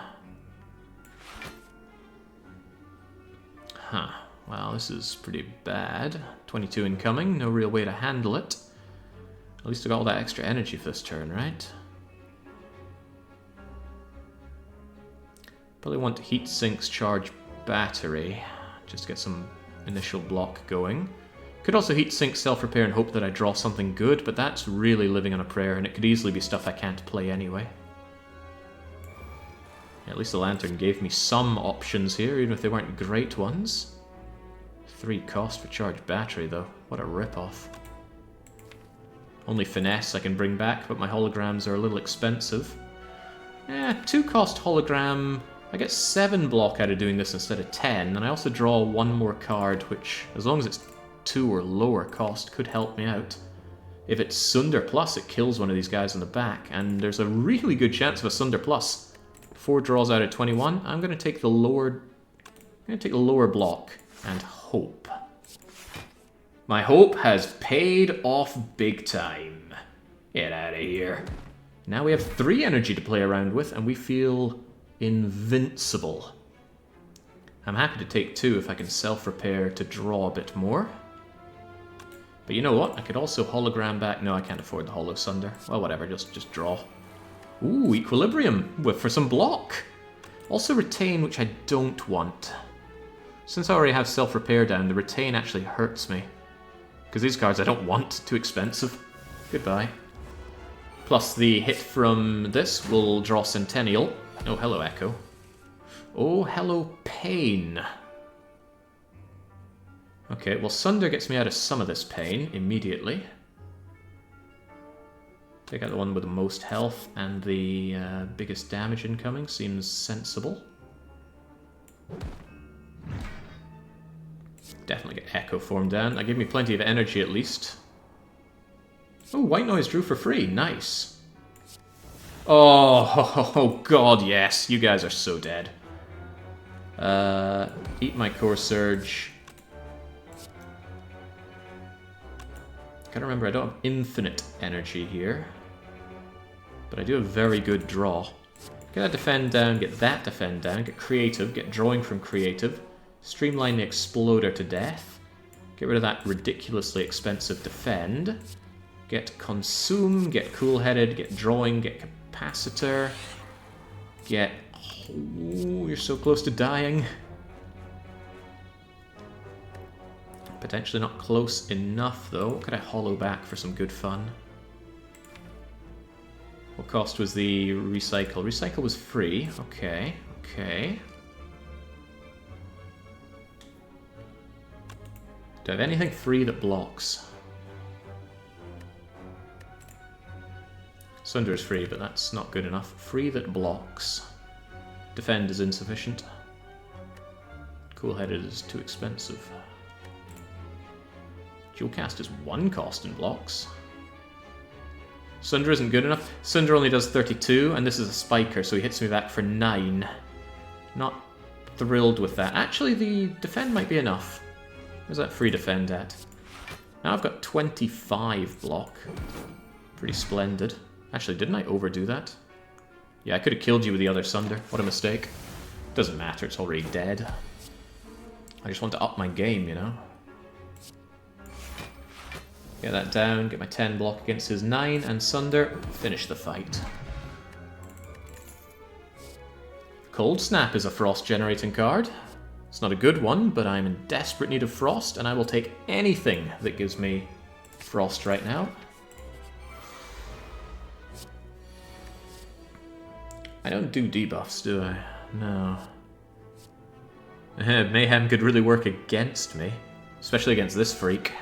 Huh. Well, this is pretty bad. 22 incoming, no real way to handle it. At least I got all that extra energy for this turn, right? Probably want Heat Sink's Charge Battery, just to get some initial block going. Could also Heat Sink Self-Repair and hope that I draw something good, but that's really living on a prayer, and it could easily be stuff I can't play anyway. Yeah, at least the Lantern gave me some options here, even if they weren't great ones. 3 cost for Charge Battery, though. What a rip-off. Only Finesse I can bring back, but my holograms are a little expensive. 2 cost hologram... I get 7 block out of doing this instead of 10, and I also draw 1 more card, which, as long as it's 2 or lower cost, could help me out. If it's Sunder Plus, it kills one of these guys in the back, and there's a really good chance of a Sunder Plus. 4 draws out of 21. I'm going to take the lower... block and hope. My hope has paid off big time. Get out of here. Now we have 3 energy to play around with, and we feel invincible. I'm happy to take 2 if I can self-repair to draw a bit more. But you know what? I could also hologram back... No, I can't afford the Holo Sunder. Well, whatever, just draw. Ooh, Equilibrium for some block. Also Retain, which I don't want. Since I already have Self-Repair down, the Retain actually hurts me. Because these cards I don't want, too expensive. Goodbye. Plus the hit from this will draw Centennial. Oh, hello Echo. Oh, hello Pain. Okay, well Sunder gets me out of some of this pain immediately. Take out the one with the most health and the biggest damage incoming. Seems sensible. Definitely get Echo Form down. That gave me plenty of energy at least. Oh, White Noise drew for free. Nice. Oh, God, yes. You guys are so dead. Eat my Core Surge. Gotta remember, I don't have infinite energy here. But I do have very good draw. Get that defend down, get that defend down, get creative, get drawing from creative, streamline the exploder to death, get rid of that ridiculously expensive defend, get consume, get cool-headed, get drawing, get capacitor, get... Oh, you're so close to dying. Potentially not close enough though. What could I hollow back for some good fun? What cost was the recycle? Recycle was free. Okay, okay. Do I have anything free that blocks? Sunder is free, but that's not good enough. Free that blocks. Defend is insufficient. Cool-headed is too expensive. Dual cast is 1 cost in blocks. Sunder isn't good enough. Sunder only does 32, and this is a spiker, so he hits me back for 9. Not thrilled with that. Actually, the defend might be enough. Where's that free defend at? Now I've got 25 block. Pretty splendid. Actually, didn't I overdo that? Yeah, I could have killed you with the other Sunder. What a mistake. Doesn't matter, it's already dead. I just want to up my game, you know? Get that down, get my 10 block against his 9, and Sunder, finish the fight. Cold Snap is a frost generating card. It's not a good one, but I'm in desperate need of frost, and I will take anything that gives me frost right now. I don't do debuffs, do I? No. Mayhem could really work against me, especially against this freak.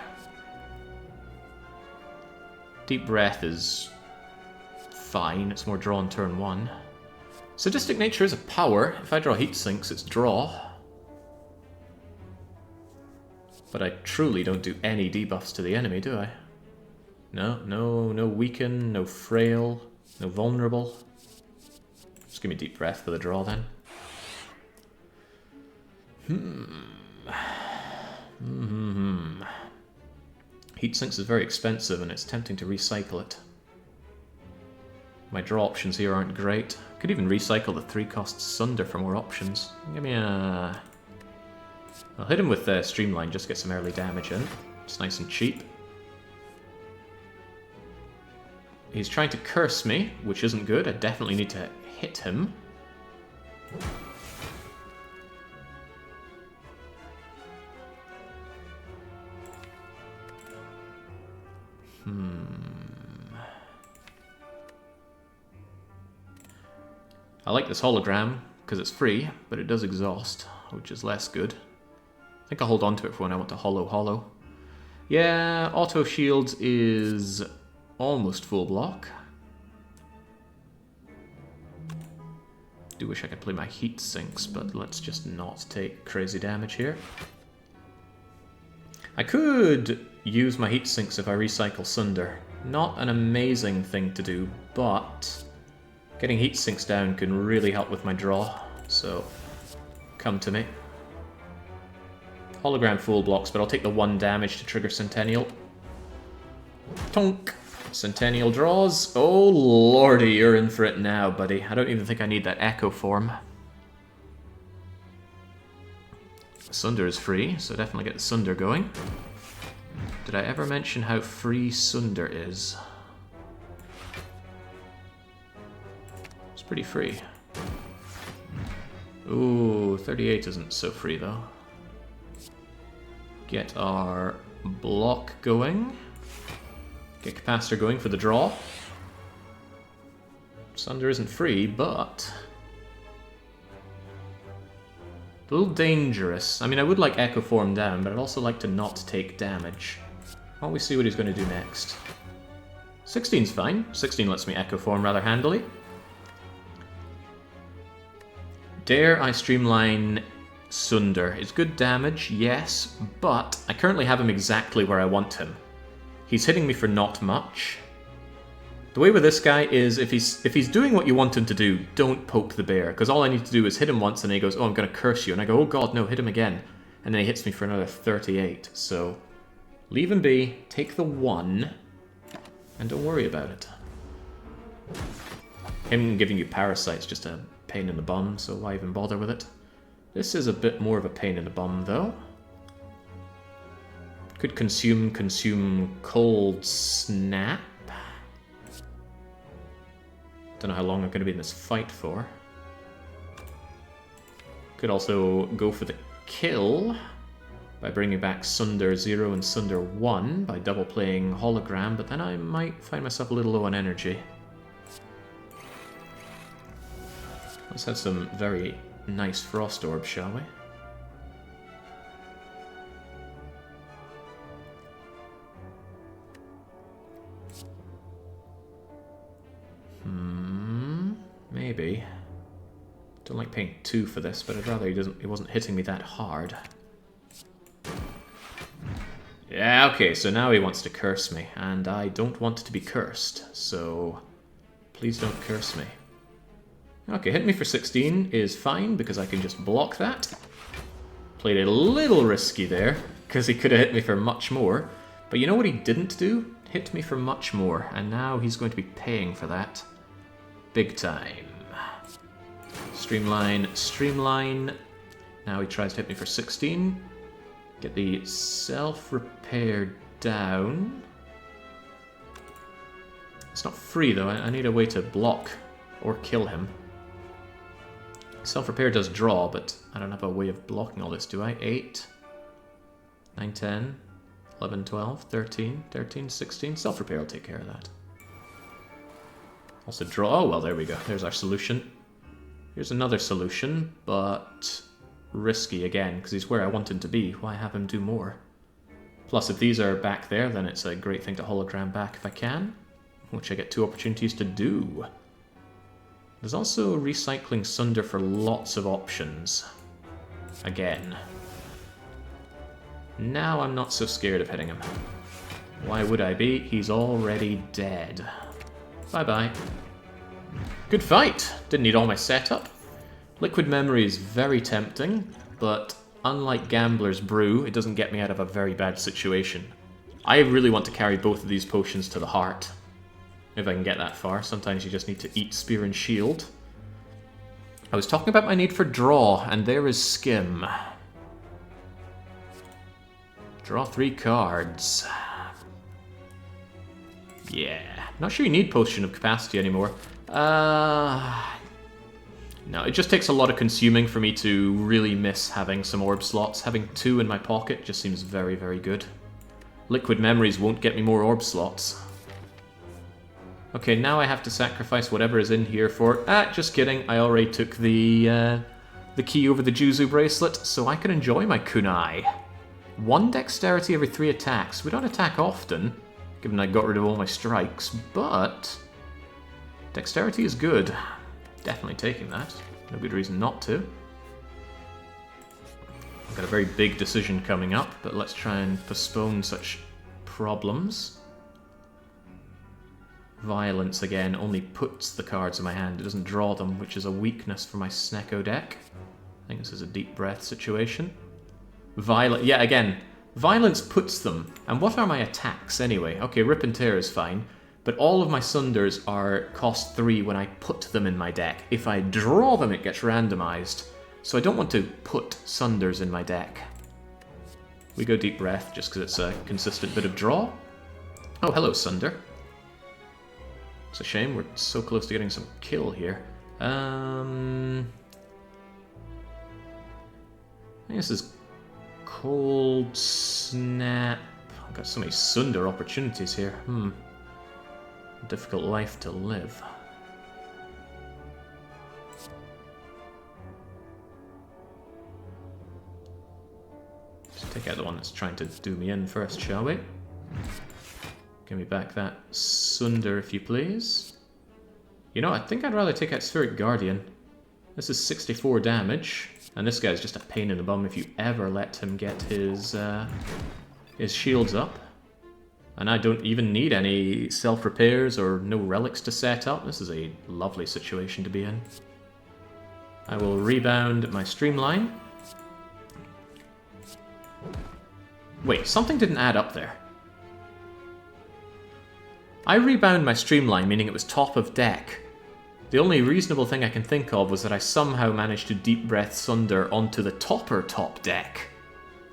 Deep Breath is fine, it's more draw on turn 1. Sadistic Nature is a power. If I draw Heat Sinks, it's draw. But I truly don't do any debuffs to the enemy, do I? No Weaken, no Frail, no Vulnerable. Just give me Deep Breath for the draw then. Heat Sinks is very expensive and it's tempting to recycle it. My draw options here aren't great. Could even recycle the 3-cost Sunder for more options. Give me a... I'll hit him with Streamline, just get some early damage in. It's nice and cheap. He's trying to curse me, which isn't good. I definitely need to hit him. I like this hologram, because it's free, but it does exhaust, which is less good. I think I'll hold on to it for when I want to hollow. Yeah, auto shields is almost full block. Do wish I could play my Heat Sinks, but let's just not take crazy damage here. I could use my Heat Sinks if I recycle Sunder. Not an amazing thing to do, but getting Heat Sinks down can really help with my draw, so come to me. Hologram full blocks, but I'll take the 1 damage to trigger Centennial. Tonk! Centennial draws. Oh lordy, you're in for it now, buddy. I don't even think I need that Echo Form. Sunder is free, so definitely get the Sunder going. Did I ever mention how free Sunder is? pretty free. Ooh, 38 isn't so free though. Get our block going. Get capacitor going for the draw. Sunder isn't free, but a little dangerous. I mean, I would like Echo Form down, but I'd also like to not take damage. Why don't we see what he's going to do next? 16's fine. 16 lets me Echo Form rather handily. Dare I streamline Sunder? It's good damage, yes, but I currently have him exactly where I want him. He's hitting me for not much. The way with this guy is if he's doing what you want him to do, don't poke the bear, because all I need to do is hit him once and he goes, oh, I'm going to curse you, and I go, oh god, no, hit him again. And then he hits me for another 38, so leave him be, take the 1, and don't worry about it. Him giving you parasites just a pain in the bum, so why even bother with it? This is a bit more of a pain in the bum, though. Could consume Cold Snap. Don't know how long I'm going to be in this fight for. Could also go for the kill by bringing back Sunder 0 and Sunder 1 by double playing Hologram, but then I might find myself a little low on energy. Let's have some very nice Frost Orbs, shall we? Maybe. Don't like paying 2 for this, but I'd rather he wasn't hitting me that hard. Yeah, okay, so now he wants to curse me, and I don't want to be cursed, so please don't curse me. Okay, hit me for 16 is fine, because I can just block that. Played it a little risky there, because he could have hit me for much more. But you know what he didn't do? Hit me for much more, and now he's going to be paying for that. Big time. Streamline, streamline. Now he tries to hit me for 16. Get the self-repair down. It's not free though, I need a way to block or kill him. Self-repair does draw, but I don't have a way of blocking all this, do I? 8, 9, 10, 11, 12, 13, 13, 16. Self-repair will take care of that. Also draw, oh well, there we go, there's our solution. Here's another solution, but risky again, because he's where I want him to be. Why have him do more? Plus, if these are back there, then it's a great thing to hologram back if I can, which I get 2 opportunities to do. There's also recycling Sunder for lots of options. Again. Now I'm not so scared of hitting him. Why would I be? He's already dead. Bye-bye. Good fight! Didn't need all my setup. Liquid Memory is very tempting, but unlike Gambler's Brew, it doesn't get me out of a very bad situation. I really want to carry both of these potions to the heart. If I can get that far. Sometimes you just need to eat Spear and Shield. I was talking about my need for draw, and there is Skim. Draw 3 cards. Yeah. Not sure you need Potion of Capacity anymore. No, it just takes a lot of consuming for me to really miss having some orb slots. Having 2 in my pocket just seems very, very good. Liquid Memories won't get me more orb slots. Okay, now I have to sacrifice whatever is in here for... just kidding. I already took the key over the Juzu bracelet, so I can enjoy my kunai. 1 dexterity every 3 attacks. We don't attack often, given I got rid of all my strikes, but dexterity is good. Definitely taking that. No good reason not to. I've got a very big decision coming up, but let's try and postpone such problems. Violence, again, only puts the cards in my hand. It doesn't draw them, which is a weakness for my Snecko deck. I think this is a deep breath situation. Yeah, again, violence puts them. And what are my attacks, anyway? Okay, Rip and Tear is fine. But all of my Sunders are cost 3 when I put them in my deck. If I draw them, it gets randomized. So I don't want to put Sunders in my deck. We go Deep Breath, just because it's a consistent bit of draw. Oh, hello, Sunder. It's a shame, we're so close to getting some kill here. I think this is Cold Snap. I've got so many Sunder opportunities here. Difficult life to live. Let's take out the one that's trying to do me in first, shall we? Give me back that Sunder, if you please. You know, I think I'd rather take out Spheric Guardian. This is 64 damage, and this guy's just a pain in the bum if you ever let him get his shields up. And I don't even need any self-repairs or no relics to set up. This is a lovely situation to be in. I will rebound my Streamline. Wait, something didn't add up there. I rebound my Streamline, meaning it was top of deck. The only reasonable thing I can think of was that I somehow managed to Deep Breath Sunder onto the top deck.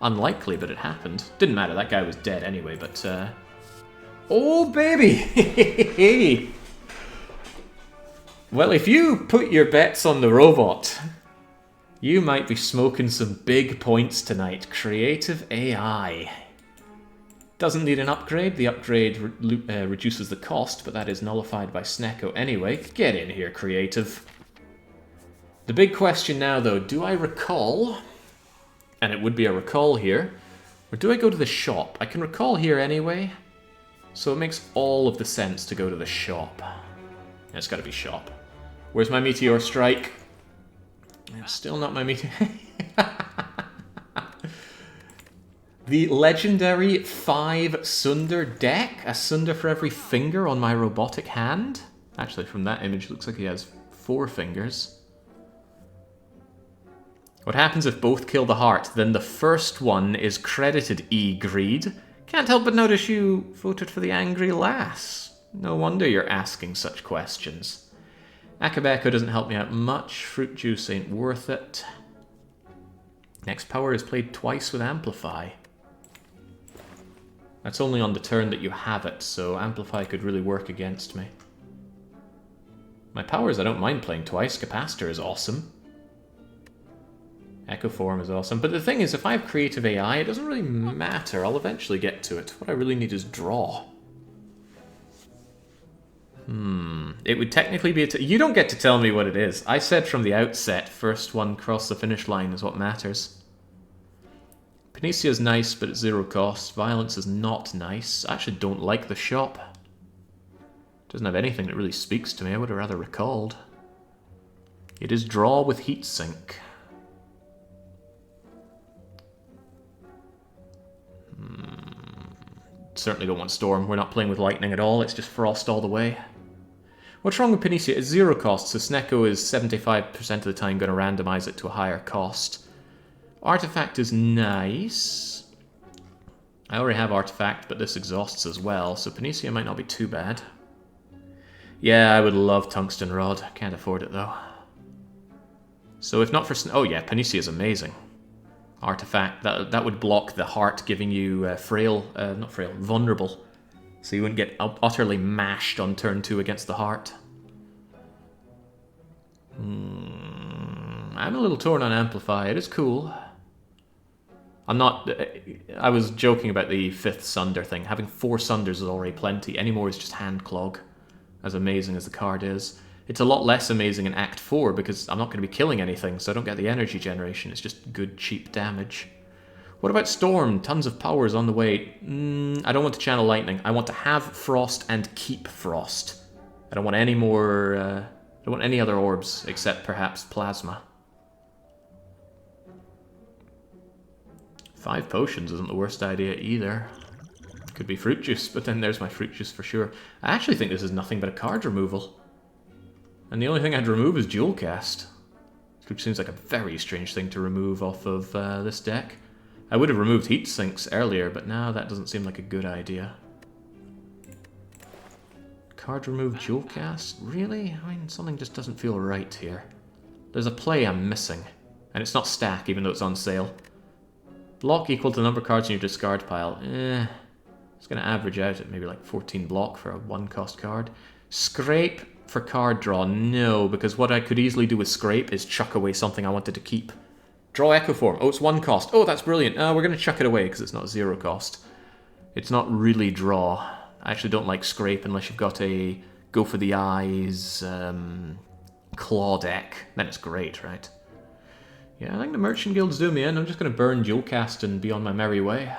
Unlikely, but it happened. Didn't matter, that guy was dead anyway, but oh, baby! Well, if you put your bets on the robot, you might be smoking some big points tonight. Creative AI. Doesn't need an upgrade. The upgrade reduces the cost, but that is nullified by Snecko anyway. Get in here, Creative. The big question now, though, do I recall? And it would be a recall here. Or do I go to the shop? I can recall here anyway. So it makes all of the sense to go to the shop. Yeah, it's got to be shop. Where's my Meteor Strike? It's still not my Meteor... The legendary 5 Sunder deck. A Sunder for every finger on my robotic hand. Actually, from that image, it looks like he has 4 fingers. What happens if both kill the heart? Then the first one is credited E-Greed. Can't help but notice you voted for the Angry Lass. No wonder you're asking such questions. Akabeko doesn't help me out much. Fruit Juice ain't worth it. Next power is played twice with Amplify. That's only on the turn that you have it, so Amplify could really work against me. My powers, I don't mind playing twice. Capacitor is awesome. Echo Form is awesome. But the thing is, if I have Creative AI, it doesn't really matter. I'll eventually get to it. What I really need is draw. It would technically be a... You don't get to tell me what it is. I said from the outset, first one across the finish line is what matters. Panacea is nice, but at 0 cost. Violence is not nice. I actually don't like the shop. Doesn't have anything that really speaks to me. I would have rather recalled. It is draw with Heatsink. Certainly don't want Storm. We're not playing with Lightning at all. It's just Frost all the way. What's wrong with Panacea? It's 0 cost, so Snecko is 75% of the time going to randomize it to a higher cost. Artifact is nice. I already have Artifact, but this exhausts as well, so Panacea might not be too bad. Yeah, I would love Tungsten Rod. Can't afford it, though. So if not for... Oh yeah, Panacea is amazing. Artifact, that would block the heart, giving you not frail, vulnerable. So you wouldn't get utterly mashed on turn 2 against the heart. I'm a little torn on Amplify. It is cool. I'm not... I was joking about the 5th Sunder thing. Having 4 Sunders is already plenty. Any more is just hand clog, as amazing as the card is. It's a lot less amazing in Act 4 because I'm not going to be killing anything, so I don't get the energy generation. It's just good, cheap damage. What about Storm? Tons of powers on the way. I don't want to channel Lightning. I want to have Frost and keep Frost. I don't want any more... I don't want any other orbs except perhaps Plasma. 5 potions isn't the worst idea either. Could be Fruit Juice, but then there's my Fruit Juice for sure. I actually think this is nothing but a card removal. And the only thing I'd remove is Dual Cast, which seems like a very strange thing to remove off of this deck. I would have removed Heat Sinks earlier, but now that doesn't seem like a good idea. Card remove Dual Cast? Really? I mean, something just doesn't feel right here. There's a play I'm missing, and it's not stack even though it's on sale. Block equal to the number of cards in your discard pile. It's going to average out at maybe like 14 block for a 1-cost card. Scrape for card draw? No, because what I could easily do with scrape is chuck away something I wanted to keep. Draw Echo Form. Oh, it's 1 cost. Oh, that's brilliant. We're going to chuck it away because it's not 0 cost. It's not really draw. I actually don't like scrape unless you've got a go for the eyes claw deck. Then it's great, right? Yeah, I think the Merchant Guild's doing me in. I'm just going to burn Dualcast and be on my merry way.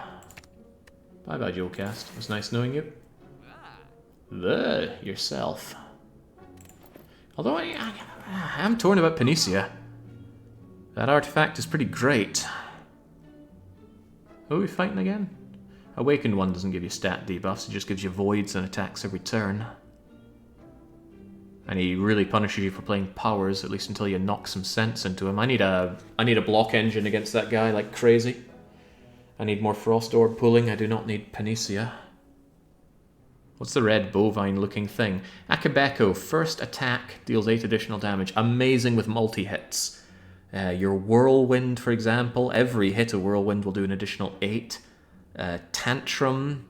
Bye-bye, Dualcast. It was nice knowing you. Yourself. Although I am torn about Panacea. That artifact is pretty great. Who are we fighting again? Awakened one doesn't give you stat debuffs, it just gives you voids and attacks every turn. And he really punishes you for playing powers, at least until you knock some sense into him. I need a block engine against that guy like crazy. I need more Frost Orb pulling, I do not need Panacea. What's the red bovine looking thing? Akabeko, first attack, deals 8 additional damage. Amazing with multi-hits. Your Whirlwind, for example, every hit of Whirlwind will do an additional 8. Tantrum,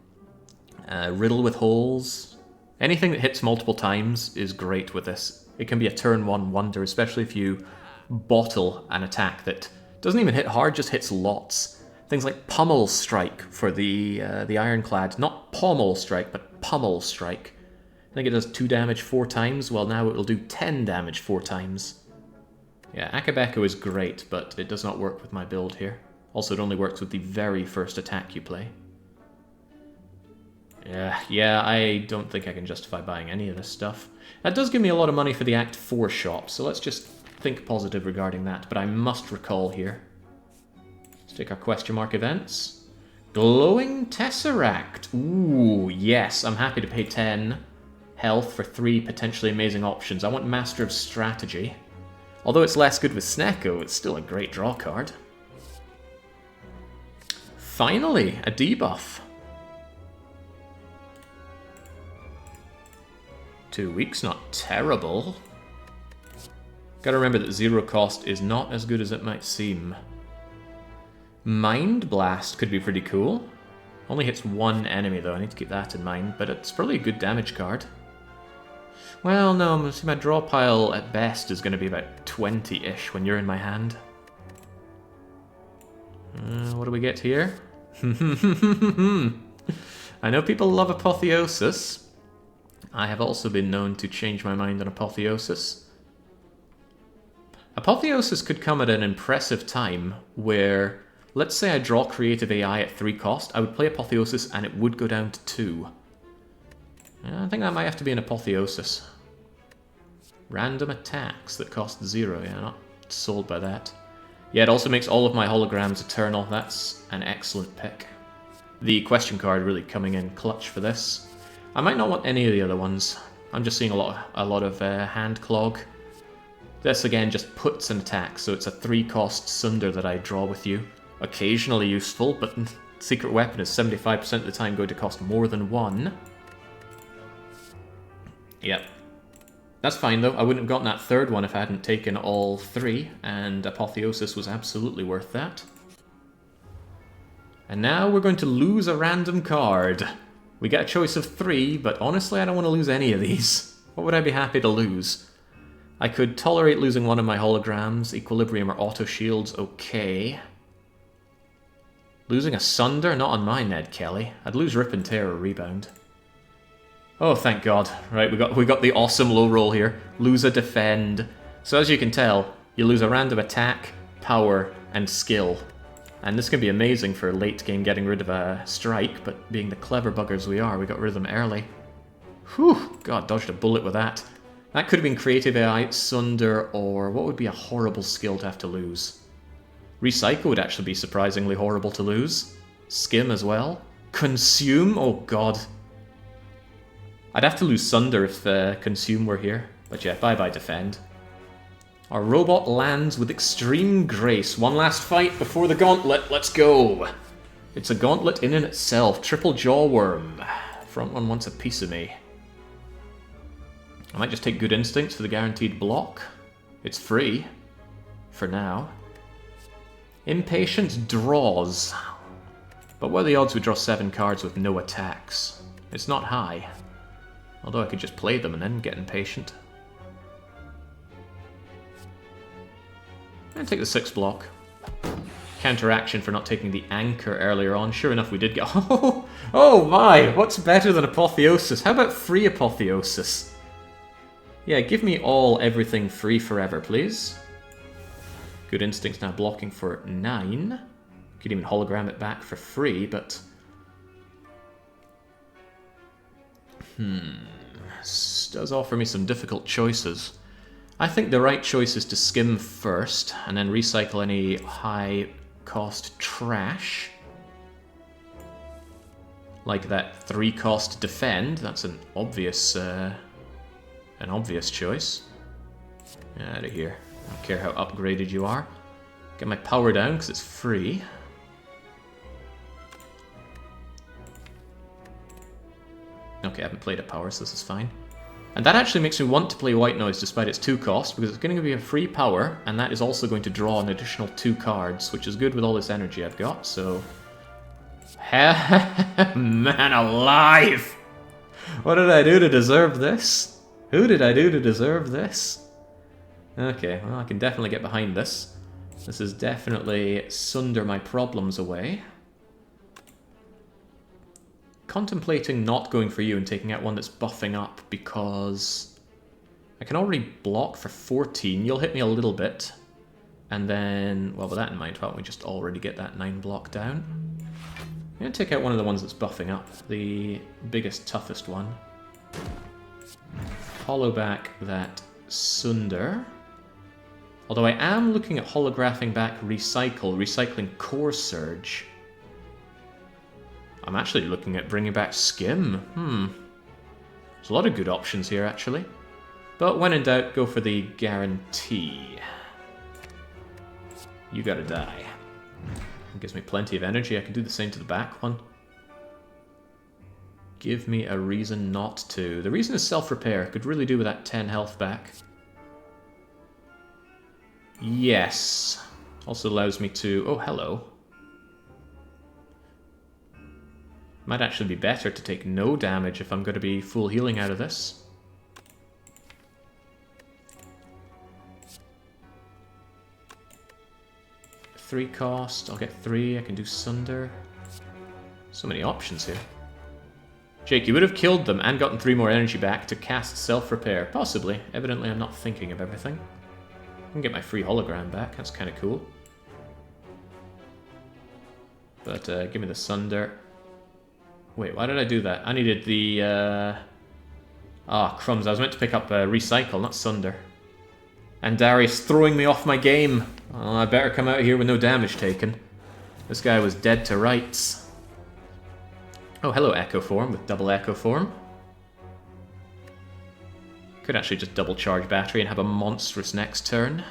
Riddle with Holes. Anything that hits multiple times is great with this. It can be a turn 1 wonder, especially if you bottle an attack that doesn't even hit hard, just hits lots. Things like Pummel Strike for the Ironclad. Not Pommel Strike, but Pummel Strike. I think it does 2 damage 4 times, well now it will do 10 damage 4 times. Yeah, Akabeko is great, but it does not work with my build here. Also, it only works with the very first attack you play. Yeah, I don't think I can justify buying any of this stuff. That does give me a lot of money for the Act 4 shop, so let's just think positive regarding that. But I must recall here. Let's take our question mark events. Glowing Tesseract. Ooh, yes, I'm happy to pay 10 health for 3 potentially amazing options. I want Master of Strategy. Although it's less good with Snecko, it's still a great draw card. Finally, a debuff. 2 weeks, not terrible. Gotta remember that 0 cost is not as good as it might seem. Mind Blast could be pretty cool. Only hits 1 enemy though, I need to keep that in mind, but it's probably a good damage card. Well, no, see, my draw pile at best is going to be about 20-ish when you're in my hand. What do we get here? I know people love Apotheosis. I have also been known to change my mind on Apotheosis. Apotheosis could come at an impressive time where, let's say I draw Creative AI at 3 cost, I would play Apotheosis and it would go down to 2. I think that might have to be an Apotheosis. Random attacks that cost 0, yeah, not sold by that. Yeah, it also makes all of my holograms eternal, that's an excellent pick. The question card really coming in clutch for this. I might not want any of the other ones, I'm just seeing a lot of hand clog. This again just puts an attack, so it's a 3 cost Sunder that I draw with you. Occasionally useful, but Secret Weapon is 75% of the time going to cost more than 1. Yep. That's fine though, I wouldn't have gotten that 3rd one if I hadn't taken all 3, and Apotheosis was absolutely worth that. And now we're going to lose a random card. We get a choice of 3, but honestly I don't want to lose any of these. What would I be happy to lose? I could tolerate losing one of my holograms, Equilibrium or Auto Shields, okay. Losing a Sunder? Not on my Ned Kelly. I'd lose Rip and Tear or Rebound. Oh, thank God. Right, we got the awesome low roll here. Lose a defend. So as you can tell, you lose a random attack, power, and skill. And this can be amazing for late game getting rid of a strike, but being the clever buggers we are, we got rid of them early. Whew, God, dodged a bullet with that. That could have been Creative AI, Sunder, or what would be a horrible skill to have to lose? Recycle would actually be surprisingly horrible to lose. Skim as well. Consume? Oh God. I'd have to lose Sunder if Consume were here. But yeah, bye-bye Defend. Our robot lands with extreme grace. One last fight before the gauntlet. Let's go. It's a gauntlet in and itself. Triple Jawworm. Front one wants a piece of me. I might just take Good Instincts for the guaranteed block. It's free. For now. Impatience draws. But what are the odds we draw 7 cards with no attacks? It's not high. Although I could just play them and then get impatient. And take the 6 block. Counteraction for not taking the anchor earlier on. Sure enough, we did get... Oh my! What's better than Apotheosis? How about free Apotheosis? Yeah, give me everything free forever, please. Good Instinct's now blocking for 9. Could even hologram it back for free, but... This does offer me some difficult choices. I think the right choice is to skim first, and then recycle any high-cost trash. Like that 3-cost defend. That's an obvious choice. Out of here. I don't care how upgraded you are. Get my power down because it's free. Okay, I haven't played a power, so this is fine. And that actually makes me want to play White Noise despite its 2 cost, because it's going to be a free power, and that is also going to draw an additional 2 cards, which is good with all this energy I've got, so... Man alive! What did I do to deserve this? Who did I do to deserve this? Okay, well, I can definitely get behind this. This is definitely sunder my problems away. Contemplating not going for you and taking out one that's buffing up because I can already block for 14. You'll hit me a little bit. And then, well, with that in mind, why don't we just already get that 9 block down? I'm going to take out one of the ones that's buffing up. The biggest, toughest one. Hollow back that Sunder. Although I am looking at holographing back recycling Core Surge. I'm actually looking at bringing back Skim. There's a lot of good options here, actually. But when in doubt, go for the guarantee. You gotta die. It gives me plenty of energy. I can do the same to the back one. Give me a reason not to. The reason is self-repair. Could really do with that 10 health back. Yes. Also allows me to... Oh, hello. Might actually be better to take no damage if I'm going to be full healing out of this. Three cost, I'll get 3, I can do Sunder. So many options here. Jake, you would have killed them and gotten 3 more energy back to cast self-repair. Possibly. Evidently I'm not thinking of everything. I can get my free hologram back, that's kind of cool. But give me the Sunder. Wait, why did I do that? I needed the... crumbs. I was meant to pick up Recycle, not Sunder. And Darius throwing me off my game. Oh, I better come out here with no damage taken. This guy was dead to rights. Oh, hello Echo Form with double Echo Form. Could actually just double charge battery and have a monstrous next turn.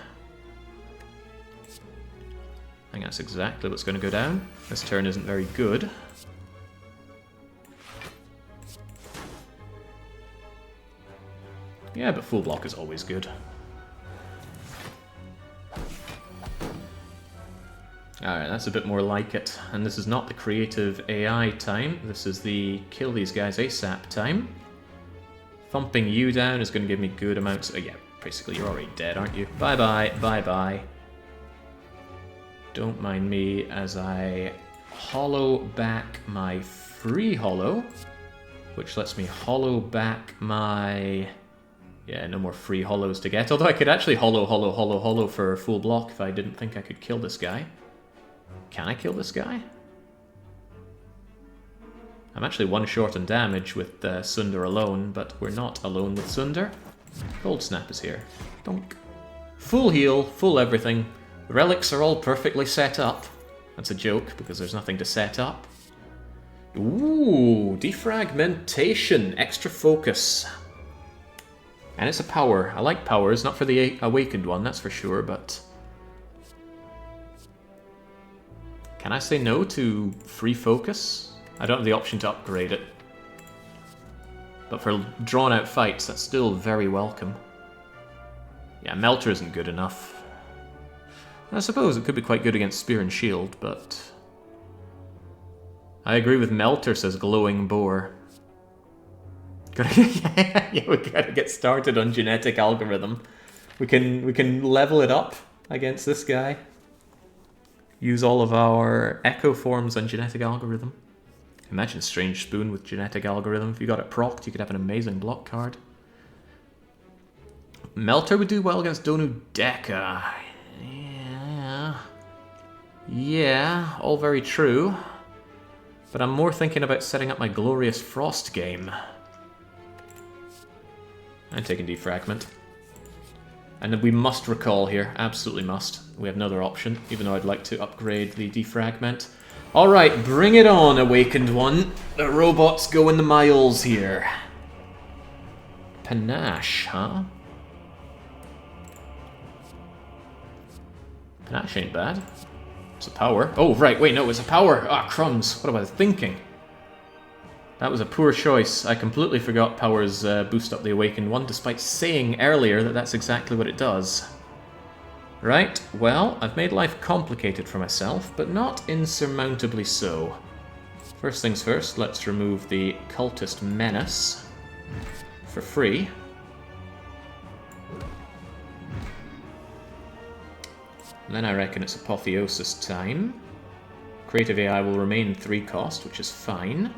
I think that's exactly what's going to go down. This turn isn't very good. Yeah, but full block is always good. Alright, that's a bit more like it. And this is not the creative AI time. This is the kill these guys ASAP time. Thumping you down is going to give me good amounts... Oh yeah, basically you're already dead, aren't you? Bye-bye, bye-bye. Don't mind me as I hollow back my free hollow, which lets me hollow back my... Yeah, no more free hollows to get. Although I could actually hollow for full block if I didn't think I could kill this guy. Can I kill this guy? I'm actually 1 short on damage with Sunder alone, but we're not alone with Sunder. Cold Snap is here. Donk. Full heal, full everything. The relics are all perfectly set up. That's a joke, because there's nothing to set up. Ooh, defragmentation, extra focus. And it's a power. I like powers, not for the awakened one, that's for sure, but... Can I say no to free focus? I don't have the option to upgrade it. But for drawn out fights, that's still very welcome. Yeah, Melter isn't good enough. I suppose it could be quite good against Spear and Shield, but... I agree with Melter, says Glowing Boar. Yeah, we gotta get started on genetic algorithm. We can level it up against this guy. Use all of our echo forms and genetic algorithm. Imagine Strange Spoon with genetic algorithm. If you got it procced, you could have an amazing block card. Melter would do well against Donu Deka. Yeah, all very true. But I'm more thinking about setting up my Glorious Frost game. I'm taking Defragment. And we must recall here, absolutely must. We have another option, even though I'd like to upgrade the Defragment. Alright, bring it on, Awakened One. The robot's going the miles here. Panache, huh? Panache ain't bad. It's a power. Oh, right, wait, no, it's a power. Ah, crumbs. What was I thinking? That was a poor choice. I completely forgot powers boost up the Awakened One, despite saying earlier that that's exactly what it does. Right, well, I've made life complicated for myself, but not insurmountably so. First things first, let's remove the Cultist Menace for free. And then I reckon it's Apotheosis time. Creative AI will remain 3 cost, which is fine.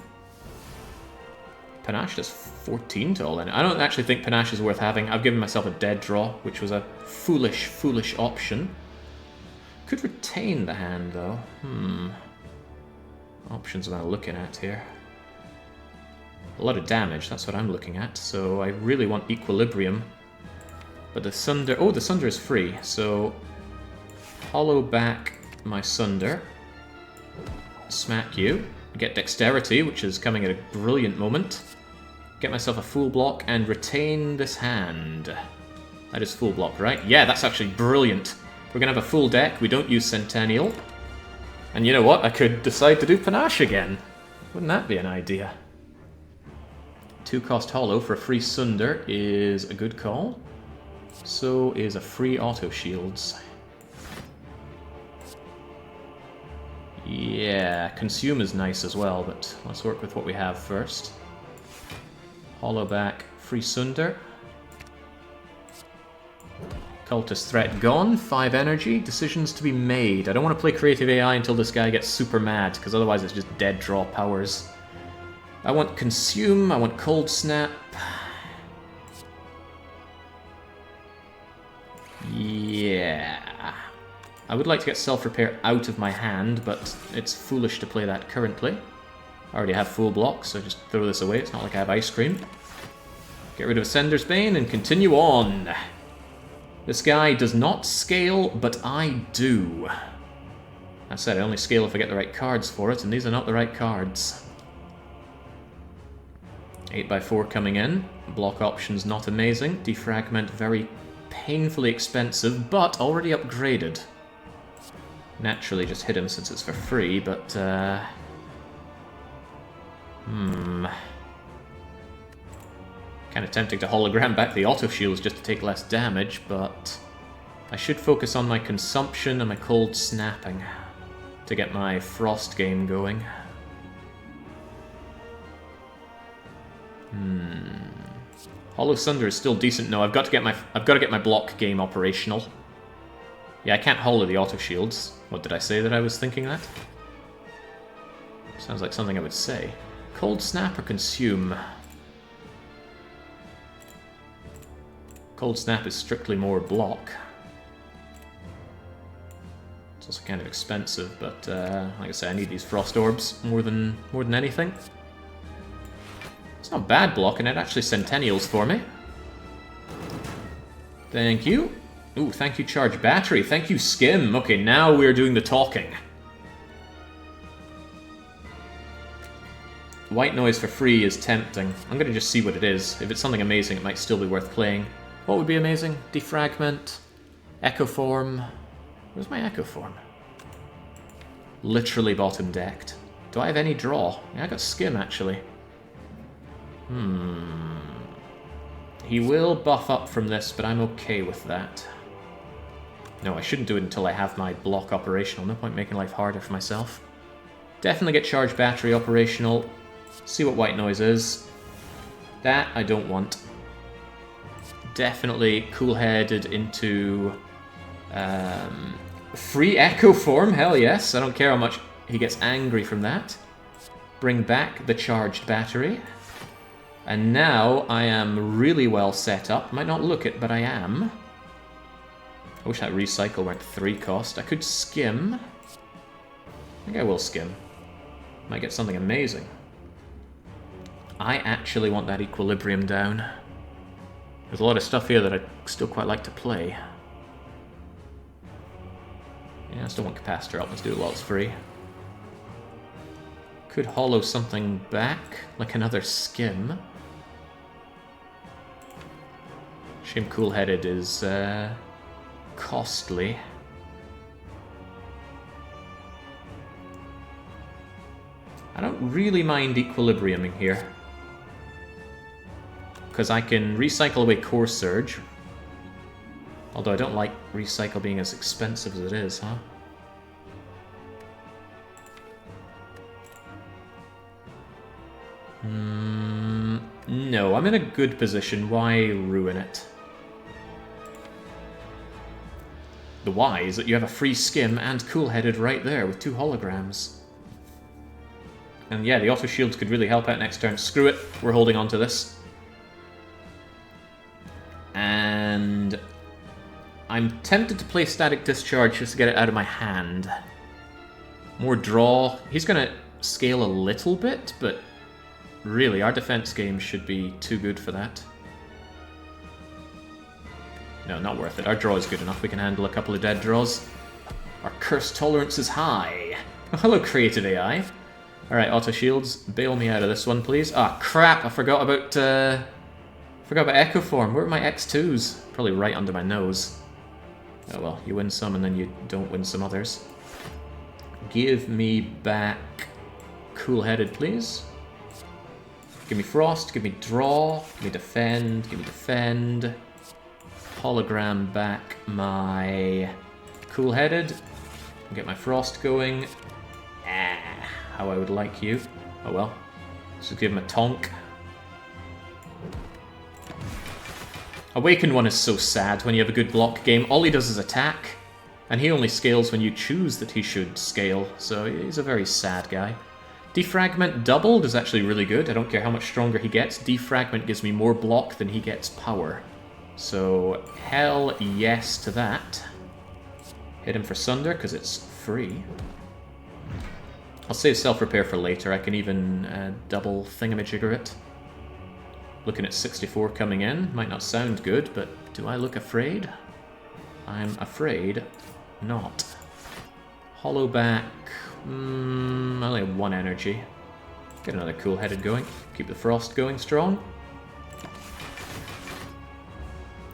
Panache does 14 to all in. I don't actually think Panache is worth having. I've given myself a dead draw, which was a foolish, foolish option. Could retain the hand, though. Options am I looking at here? A lot of damage, that's what I'm looking at. So I really want Equilibrium. But the Sunder... Oh, the Sunder is free, so... Hollow back my Sunder. Smack you. Get Dexterity, which is coming at a brilliant moment. Get myself a full block and retain this hand. That is full block, right? Yeah, that's actually brilliant. We're going to have a full deck. We don't use Centennial. And you know what? I could decide to do Panache again. Wouldn't that be an idea? 2-cost Hollow for a free Sunder is a good call. So is a free Auto Shields. Yeah, Consume is nice as well, but let's work with what we have first. Hollow back, free Sunder. Cultist threat gone, 5 energy, decisions to be made. I don't want to play Creative AI until this guy gets super mad, because otherwise it's just dead draw powers. I want Consume, I want Cold Snap. Yeah. I would like to get Self-Repair out of my hand, but it's foolish to play that currently. I already have full block, so just throw this away. It's not like I have ice cream. Get rid of Ascender's Bane and continue on. This guy does not scale, but I do. I said I only scale if I get the right cards for it, and these are not the right cards. 8x4 coming in. Block options not amazing. Defragment very painfully expensive, but already upgraded. Naturally just hit him since it's for free, but kind of tempting to hologram back the auto shields just to take less damage, but I should focus on my consumption and my cold snapping to get my frost game going. Hollow Sunder is still decent. No, I've got to get my block game operational. Yeah, I can't hollow the auto shields. What did I say that I was thinking that? Sounds like something I would say. Cold Snap or Consume? Cold Snap is strictly more block. It's also kind of expensive, but like I say, I need these Frost Orbs more than anything. It's not bad block, and it actually Centennials for me. Thank you. Ooh, thank you, Charge Battery. Thank you, Skim. Okay, now we're doing the talking. White Noise for free is tempting. I'm going to just see what it is. If it's something amazing, it might still be worth playing. What would be amazing? Defragment. Echo Form. Where's my Echo Form? Literally bottom decked. Do I have any draw? Yeah, I got Skim, actually. He will buff up from this, but I'm okay with that. No, I shouldn't do it until I have my block operational. No point making life harder for myself. Definitely get Charge Battery operational. See what White Noise is. That I don't want. Definitely cool-headed into Free Echo Form, hell yes. I don't care how much he gets angry from that. Bring back the charged battery. And now I am really well set up. Might not look it, but I am. I wish that recycle weren't 3 cost. I could skim. I think I will skim. Might get something amazing. I actually want that equilibrium down. There's a lot of stuff here that I'd still quite like to play. Yeah, I still want capacitor up. Let's do it while it's free. Could hollow something back, like another skim. Shame cool-headed is costly. I don't really mind equilibriuming here, because I can recycle away Core Surge. Although I don't like recycle being as expensive as it is, huh? No, I'm in a good position. Why ruin it? The why is that you have a free skim and cool-headed right there with 2 holograms. And yeah, the auto shields could really help out next turn. Screw it, we're holding on to this. And I'm tempted to play Static Discharge just to get it out of my hand. More draw. He's going to scale a little bit, but really, our defense game should be too good for that. No, not worth it. Our draw is good enough. We can handle a couple of dead draws. Our curse tolerance is high. Oh, hello, creative AI. Alright, auto shields, bail me out of this one, please. Ah, crap! I forgot about Echo Form. Where are my X2s? Probably right under my nose. Oh well, you win some and then you don't win some others. Give me back cool-headed, please. Give me frost, give me draw, give me defend, give me defend. Hologram back my cool-headed. Get my frost going. Ah, how I would like you. Oh well. Let's just give him a tonk. Awakened one is so sad when you have a good block game. All he does is attack, and he only scales when you choose that he should scale, so he's a very sad guy. Defragment doubled is actually really good. I don't care how much stronger he gets. Defragment gives me more block than he gets power. So, hell yes to that. Hit him for Sunder, because it's free. I'll save self-repair for later. I can even double thingamajigger it. Looking at 64 coming in. Might not sound good, but do I look afraid? I'm afraid not. Hollow back. I only have 1 energy. Get another cool-headed going. Keep the frost going strong.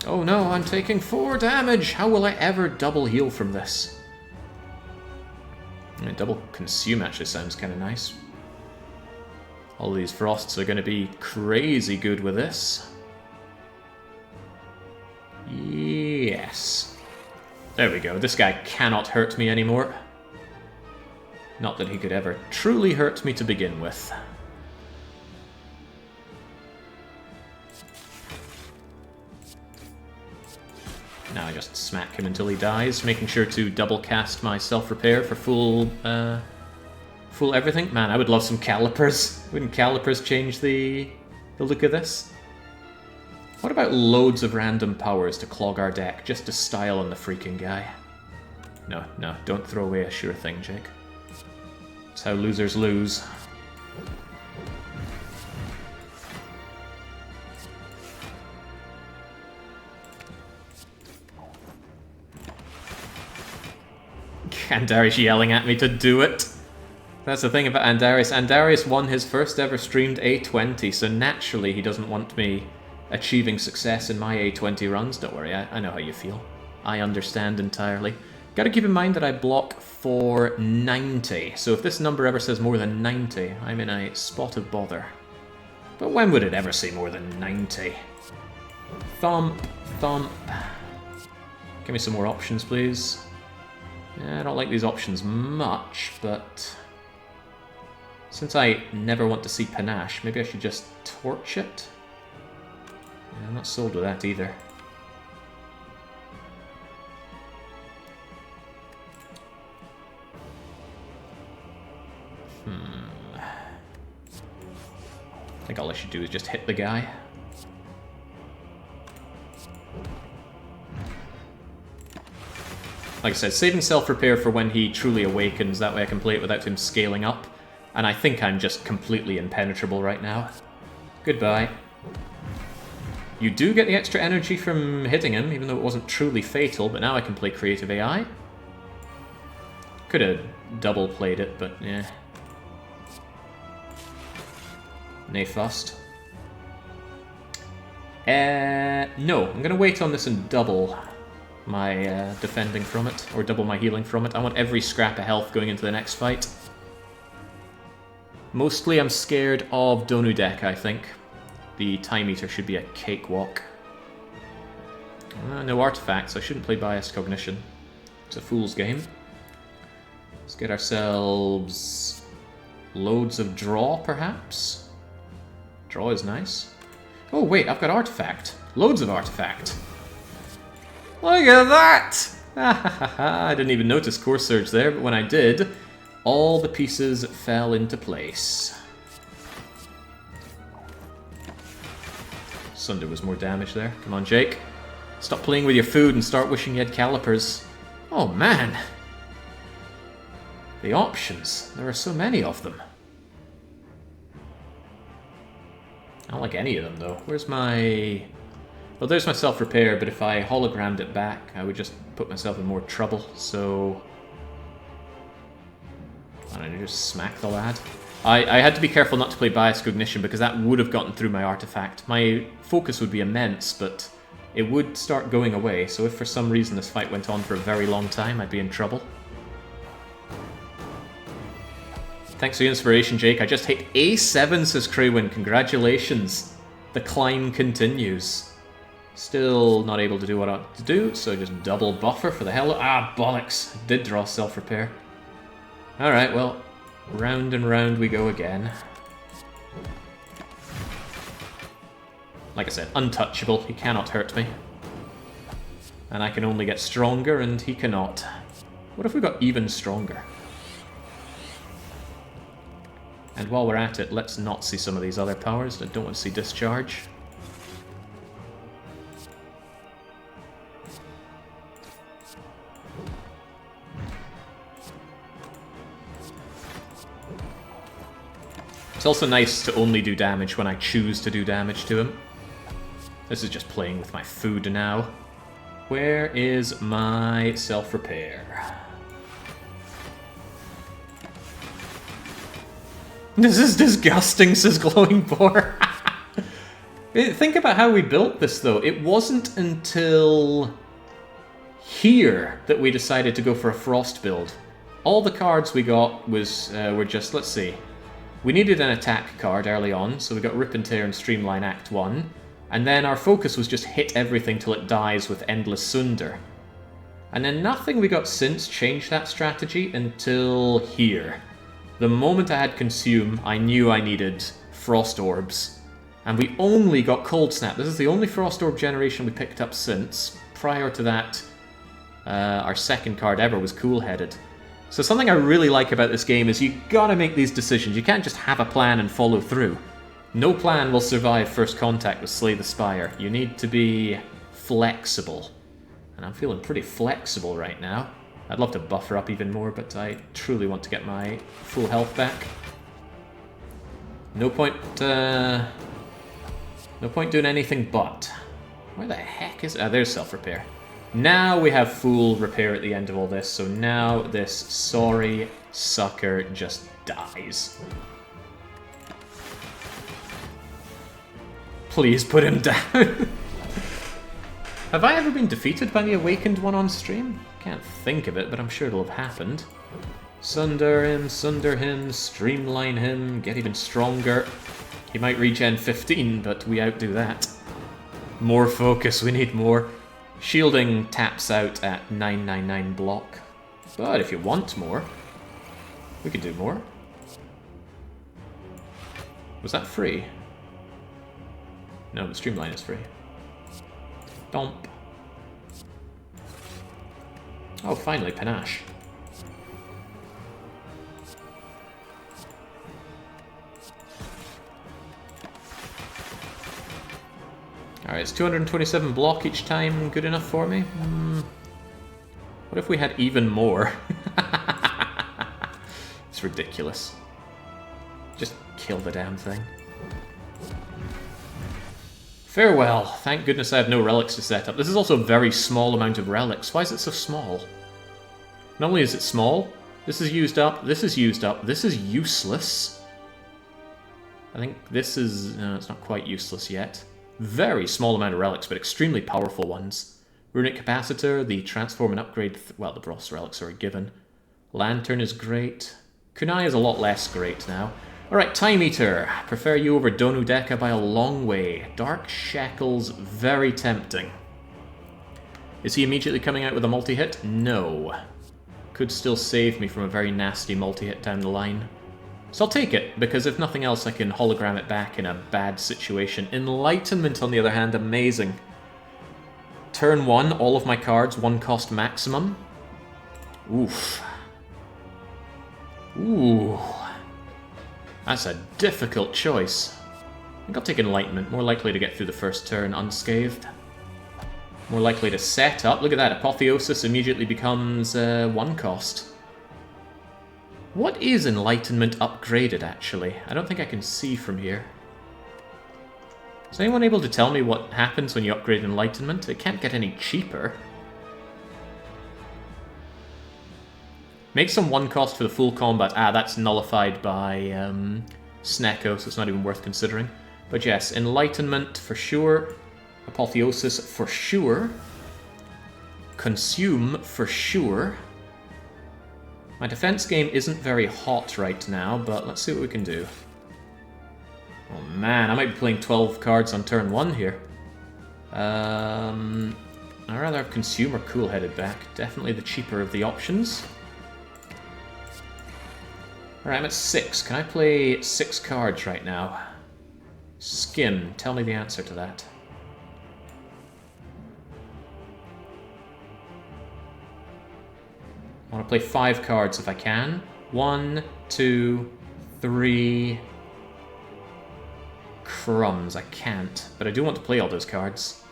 Oh no, I'm taking 4 damage! How will I ever double heal from this? I mean, double consume actually sounds kind of nice. All these frosts are going to be crazy good with this. Yes. There we go. This guy cannot hurt me anymore. Not that he could ever truly hurt me to begin with. Now I just smack him until he dies, making sure to double cast my self-repair for full everything. Man, I would love some calipers. Wouldn't calipers change the look of this? What about loads of random powers to clog our deck, just to style on the freaking guy? No, no, don't throw away a sure thing, Jake. That's how losers lose. Andarius yelling at me to do it. That's the thing about Andarius. Andarius won his first ever streamed A20, so naturally he doesn't want me achieving success in my A20 runs. Don't worry, I know how you feel. I understand entirely. Gotta keep in mind that I block for 90, so if this number ever says more than 90, I'm in a spot of bother. But when would it ever say more than 90? Thump, thump. Give me some more options, please. Yeah, I don't like these options much, but since I never want to see Panache, maybe I should just torch it? Yeah, I'm not sold with that either. I think all I should do is just hit the guy. Like I said, saving self-repair for when he truly awakens, that way I can play it without him scaling up. And I think I'm just completely impenetrable right now. Goodbye. You do get the extra energy from hitting him, even though it wasn't truly fatal, but now I can play creative AI. Could have double played it, but yeah. Nay fussed. No, I'm gonna wait on this and double my defending from it, or double my healing from it. I want every scrap of health going into the next fight. Mostly I'm scared of Donu deck, I think. The Time Eater should be a cakewalk. No artifacts, I shouldn't play Biased Cognition. It's a fool's game. Let's get ourselves loads of draw, perhaps? Draw is nice. Oh wait, I've got artifact. Loads of artifact. Look at that! I didn't even notice Core Surge there, but when I did, all the pieces fell into place. Sunder was more damage there. Come on, Jake. Stop playing with your food and start wishing you had calipers. Oh man! The options. There are so many of them. I don't like any of them, though. Where's my... Well, there's my self-repair, but if I hologrammed it back, I would just put myself in more trouble, so... I don't know, just smack the lad. I had to be careful not to play Biased Cognition, because that would have gotten through my artifact. My focus would be immense, but it would start going away, so if for some reason this fight went on for a very long time, I'd be in trouble. Thanks for the inspiration, Jake. I just hit A7, says Craywin. Congratulations. The climb continues. Still not able to do what I ought to do, so just double buffer for the hell of... Ah, bollocks. Did draw self-repair. Alright, well, round and round we go again. Like I said, untouchable. He cannot hurt me. And I can only get stronger, and he cannot. What if we got even stronger? And while we're at it, let's not see some of these other powers. I don't want to see discharge. It's also nice to only do damage when I choose to do damage to him. This is just playing with my food now. Where is my self-repair? This is disgusting, says Glowing Boar. Think about how we built this, though. It wasn't until here that we decided to go for a Frost build. All the cards we got were just, let's see. We needed an attack card early on, so we got Rip and Tear and Streamline Act 1. And then our focus was just hit everything till it dies with Endless Sunder. And then nothing we got since changed that strategy until here. The moment I had Consume, I knew I needed Frost Orbs. And we only got Cold Snap. This is the only Frost Orb generation we picked up since. Prior to that, our second card ever was Cool Headed. So something I really like about this game is you gotta make these decisions. You can't just have a plan and follow through. No plan will survive first contact with Slay the Spire. You need to be flexible. And I'm feeling pretty flexible right now. I'd love to buffer up even more, but I truly want to get my full health back. No point doing anything but. Where the heck is... Ah, there's self-repair. Now we have full repair at the end of all this, so now this sorry sucker just dies. Please put him down. Have I ever been defeated by the Awakened one on stream? Can't think of it, but I'm sure it'll have happened. Sunder him, streamline him, get even stronger. He might regen 15, but we outdo that. More focus, we need more. Shielding taps out at 999 block. But if you want more, we could do more. Was that free? No, the Streamline is free. Domp. Oh, finally, Panache. Alright, it's 227 block each time good enough for me? What if we had even more? It's ridiculous. Just kill the damn thing. Farewell. Thank goodness I have no relics to set up. This is also a very small amount of relics. Why is it so small? Not only is it small, this is used up, this is used up, this is useless. I think this is... no, it's not quite useless yet. Very small amount of relics, but extremely powerful ones. Runic Capacitor, the Transform and Upgrade... well, the Bros relics are a given. Lantern is great. Kunai is a lot less great now. Alright, Time Eater. Prefer you over Donudeka by a long way. Dark Shackles, very tempting. Is he immediately coming out with a multi-hit? No. Could still save me from a very nasty multi-hit down the line. So I'll take it, because if nothing else I can hologram it back in a bad situation. Enlightenment, on the other hand, amazing. Turn 1, all of my cards, 1 cost maximum. Oof. Ooh. That's a difficult choice. I think I'll take Enlightenment, more likely to get through the first turn unscathed. More likely to set up. Look at that, Apotheosis immediately becomes 1 cost. What is Enlightenment upgraded, actually? I don't think I can see from here. Is anyone able to tell me what happens when you upgrade Enlightenment? It can't get any cheaper. Make some 1 cost for the full combat. Ah, that's nullified by Snecko, so it's not even worth considering. But yes, Enlightenment for sure. Apotheosis for sure. Consume for sure. My defense game isn't very hot right now, but let's see what we can do. Oh man, I might be playing 12 cards on turn 1 here. I'd rather have Consume or Cool-Headed back. Definitely the cheaper of the options. Alright, I'm at 6. Can I play 6 cards right now? Skim, tell me the answer to that. I want to play 5 cards if I can. 1, 2, 3... Crumbs, I can't. But I do want to play all those cards.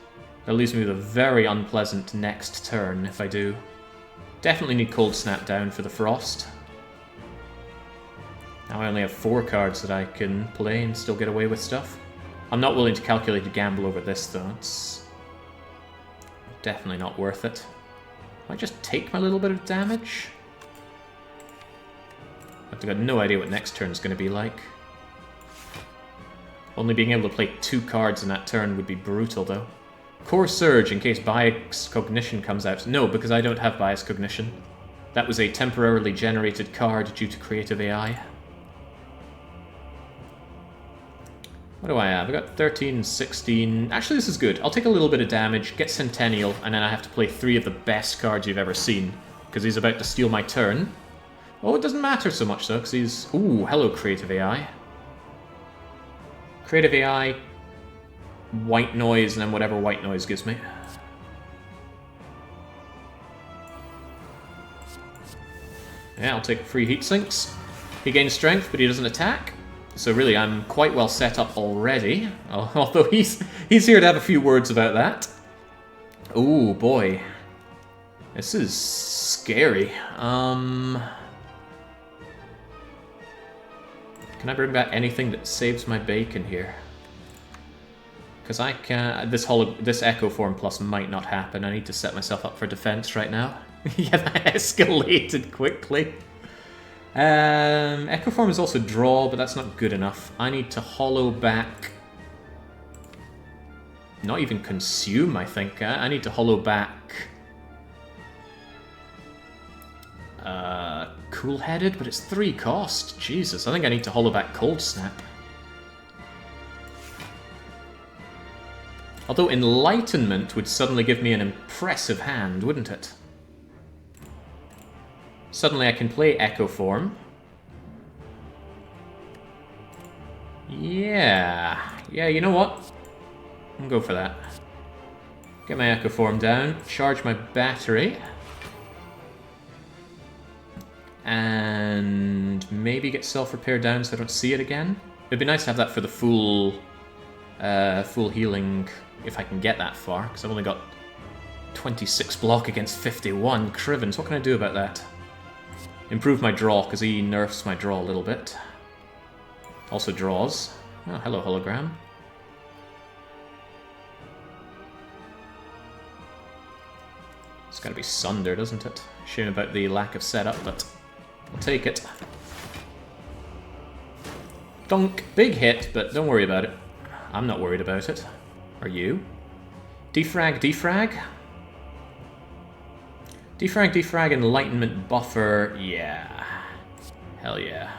That leaves me with a very unpleasant next turn if I do. Definitely need Cold Snap down for the Frost. Now I only have 4 cards that I can play and still get away with stuff. I'm not willing to calculate a gamble over this though. It's definitely not worth it. Might just take my little bit of damage. I've got no idea what next turn is going to be like. Only being able to play 2 cards in that turn would be brutal though. Core Surge in case Bias Cognition comes out. No, because I don't have Bias Cognition. That was a temporarily generated card due to Creative AI. What do I have? I got 13, 16... Actually, this is good. I'll take a little bit of damage, get Centennial, and then I have to play 3 of the best cards you've ever seen, because he's about to steal my turn. Oh, it doesn't matter so much, though, because he's... Ooh, hello, Creative AI. Creative AI, White Noise, and then whatever White Noise gives me. Yeah, I'll take free Heat Sinks. He gains strength, but he doesn't attack. So really, I'm quite well set up already. Although he's here to have a few words about that. Ooh, boy. This is scary. Can I bring back anything that saves my bacon here? Because I can... This Echo Form Plus might not happen. I need to set myself up for defense right now. Yeah, that escalated quickly. Echo Form is also draw, but that's not good enough. I need to hollow back... Not even consume, I think. I need to hollow back... Cool-Headed, but it's 3 cost. Jesus, I think I need to hollow back Cold Snap. Although Enlightenment would suddenly give me an impressive hand, wouldn't it? Suddenly I can play Echo Form. Yeah, you know what? I'll go for that. Get my Echo Form down, charge my battery. And maybe get self-repair down so I don't see it again. It'd be nice to have that for the full full healing if I can get that far, because I've only got 26 block against 51. Crivens, what can I do about that? Improve my draw, because he nerfs my draw a little bit. Also draws. Oh, hello, hologram. It's gotta be Sunder, doesn't it? Shame about the lack of setup, but I'll take it. Dunk! Big hit, but don't worry about it. I'm not worried about it. Are you? Defrag, defrag? Defrag, defrag, enlightenment buffer, yeah. Hell yeah.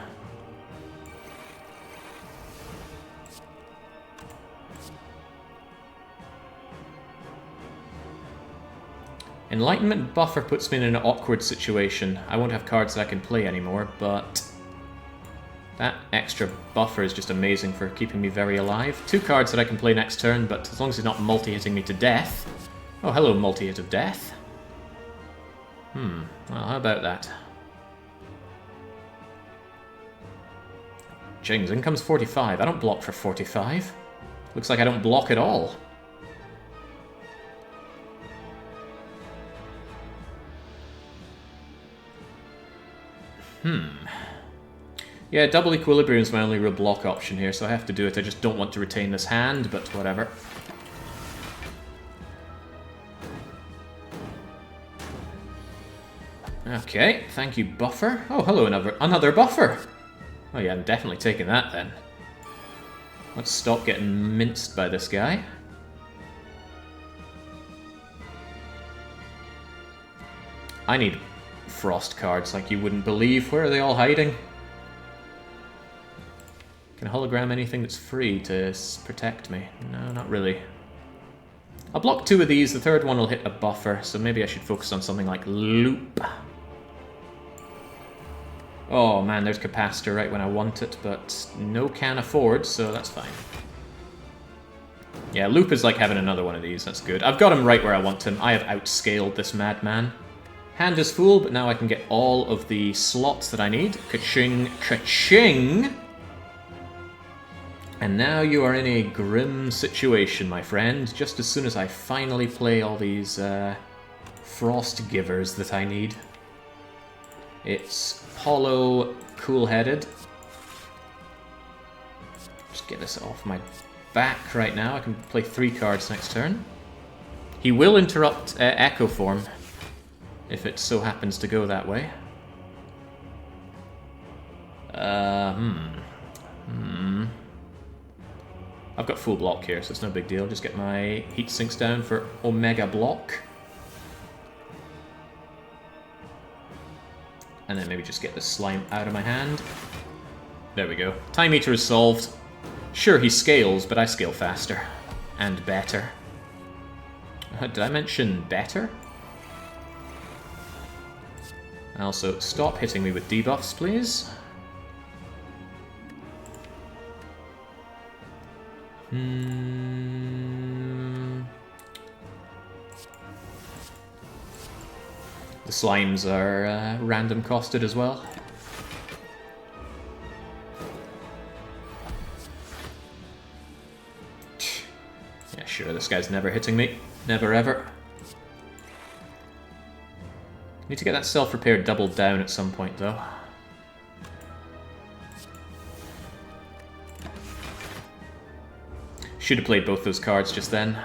Enlightenment buffer puts me in an awkward situation. I won't have cards that I can play anymore, but that extra buffer is just amazing for keeping me very alive. 2 cards that I can play next turn, but as long as he's not multi-hitting me to death. Oh, hello, multi-hit of death. Well, how about that? Jings, income's 45. I don't block for 45. Looks like I don't block at all. Yeah, double equilibrium is my only real block option here, so I have to do it. I just don't want to retain this hand, but whatever. Okay, thank you, buffer. Oh, hello, another buffer. Oh yeah, I'm definitely taking that then. Let's stop getting minced by this guy. I need frost cards like you wouldn't believe. Where are they all hiding? Can I hologram anything that's free to protect me? No, not really. I'll block 2 of these. The third one will hit a buffer, so maybe I should focus on something like Loop. Oh man, there's Capacitor right when I want it, but no can afford, so that's fine. Yeah, Loop is like having another one of these. That's good. I've got him right where I want him. I have outscaled this madman. Hand is full, but now I can get all of the slots that I need. Ka-ching, ka-ching! And now you are in a grim situation, my friend, just as soon as I finally play all these frost givers that I need. It's hollow, cool-headed. Just get this off my back right now. I can play 3 cards next turn. He will interrupt Echo Form, if it so happens to go that way. I've got full block here, so it's no big deal. Just get my heat sinks down for Omega block. And then maybe just get the slime out of my hand. There we go. Time Eater is solved. Sure, he scales, but I scale faster. And better. Did I mention better? Also, stop hitting me with debuffs, please. The slimes are random costed as well. Yeah, sure, this guy's never hitting me. Never ever. Need to get that self-repair doubled down at some point, though. Should have played both those cards just then,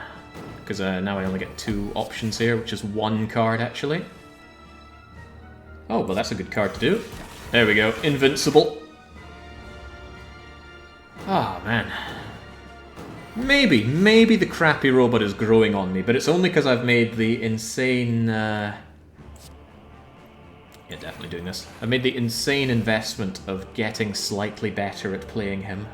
because now I only get 2 options here, which is 1 card, actually. Oh, well, that's a good card to do. There we go. Invincible. Ah, man. Maybe the crappy robot is growing on me, but it's only because I've made the insane... Yeah, definitely doing this. I've made the insane investment of getting slightly better at playing him.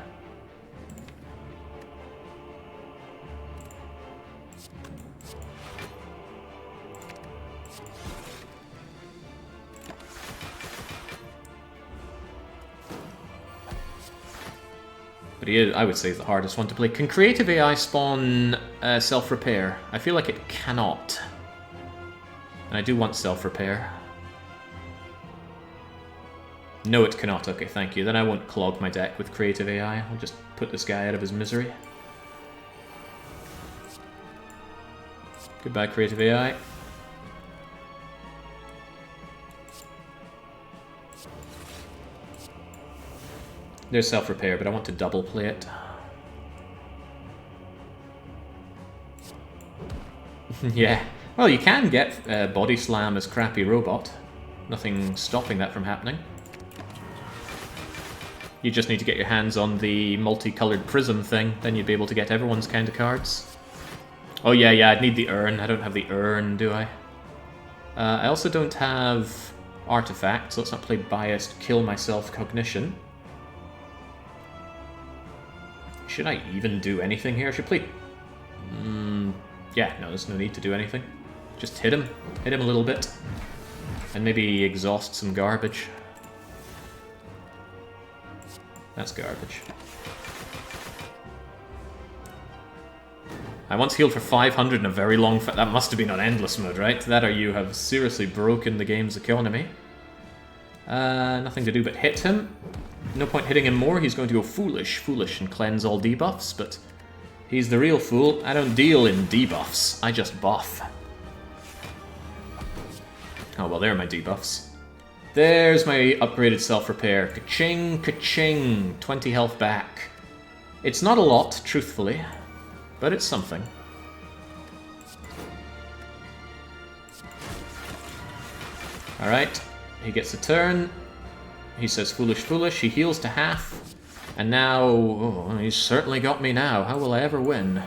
But he is, I would say, the hardest one to play. Can Creative AI spawn self-repair? I feel like it cannot. And I do want self-repair. No, it cannot. Okay, thank you. Then I won't clog my deck with Creative AI. I'll just put this guy out of his misery. Goodbye, creative AI. There's self-repair, but I want to double play it. Yeah. Well, you can get Body Slam as Crappy Robot. Nothing stopping that from happening. You just need to get your hands on the multicolored prism thing, then you'd be able to get everyone's kind of cards. Oh yeah, I'd need the urn. I don't have the urn, do I? I also don't have artifacts, so let's not play biased kill myself cognition. Should I even do anything here? I should play... yeah, no, there's no need to do anything. Just hit him. Hit him a little bit. And maybe exhaust some garbage. That's garbage. I once healed for 500 in a very long... That must have been on endless mode, right? That or you have seriously broken the game's economy. Nothing to do but hit him. No point hitting him more. He's going to go foolish, and cleanse all debuffs, but he's the real fool. I don't deal in debuffs. I just buff. Oh, well, there are my debuffs. There's my upgraded self-repair. Ka-ching, ka-ching. 20 health back. It's not a lot, truthfully, but it's something. Alright, he gets a turn. He says foolish. He heals to half. And now... Oh, he's certainly got me now. How will I ever win?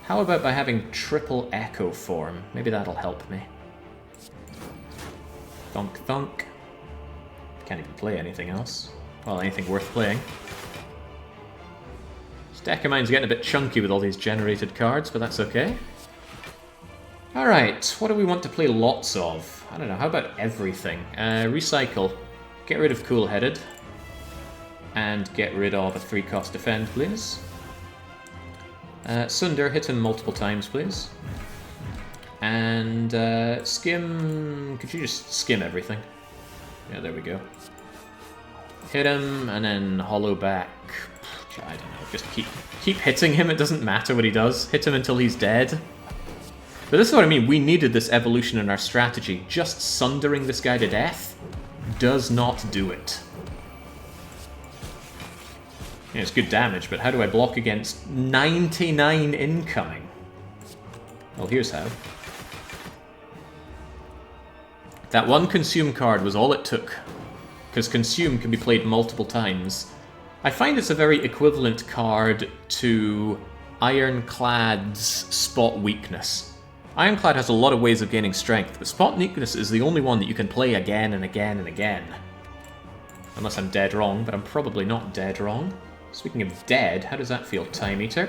How about by having triple echo form? Maybe that'll help me. Thunk, thunk. Can't even play anything else. Well, anything worth playing. This deck of mine's getting a bit chunky with all these generated cards, but that's okay. Alright, what do we want to play lots of? I don't know, how about everything? Recycle. Get rid of Cool-Headed. And get rid of a 3-cost defend, please. Sunder, hit him multiple times, please. And skim... Could you just skim everything? Yeah, there we go. Hit him, and then hollow back. I don't know, just keep hitting him, it doesn't matter what he does. Hit him until he's dead. But this is what I mean, we needed this evolution in our strategy. Just sundering this guy to death does not do it. Yeah, it's good damage, but how do I block against 99 incoming? Well, here's how. That one Consume card was all it took, because Consume can be played multiple times. I find it's a very equivalent card to Ironclad's Spot Weakness. Ironclad has a lot of ways of gaining strength, but Spot Weakness is the only one that you can play again and again and again. Unless I'm dead wrong, but I'm probably not dead wrong. Speaking of dead, how does that feel, Time Eater?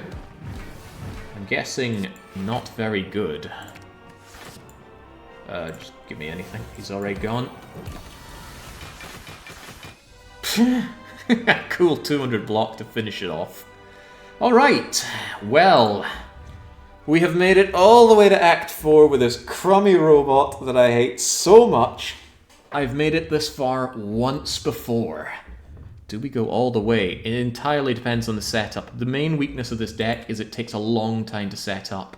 I'm guessing not very good. Just give me anything. He's already gone. Cool 200 block to finish it off. Alright, well, we have made it all the way to Act 4 with this crummy robot that I hate so much. I've made it this far once before. Do we go all the way? It entirely depends on the setup. The main weakness of this deck is it takes a long time to set up.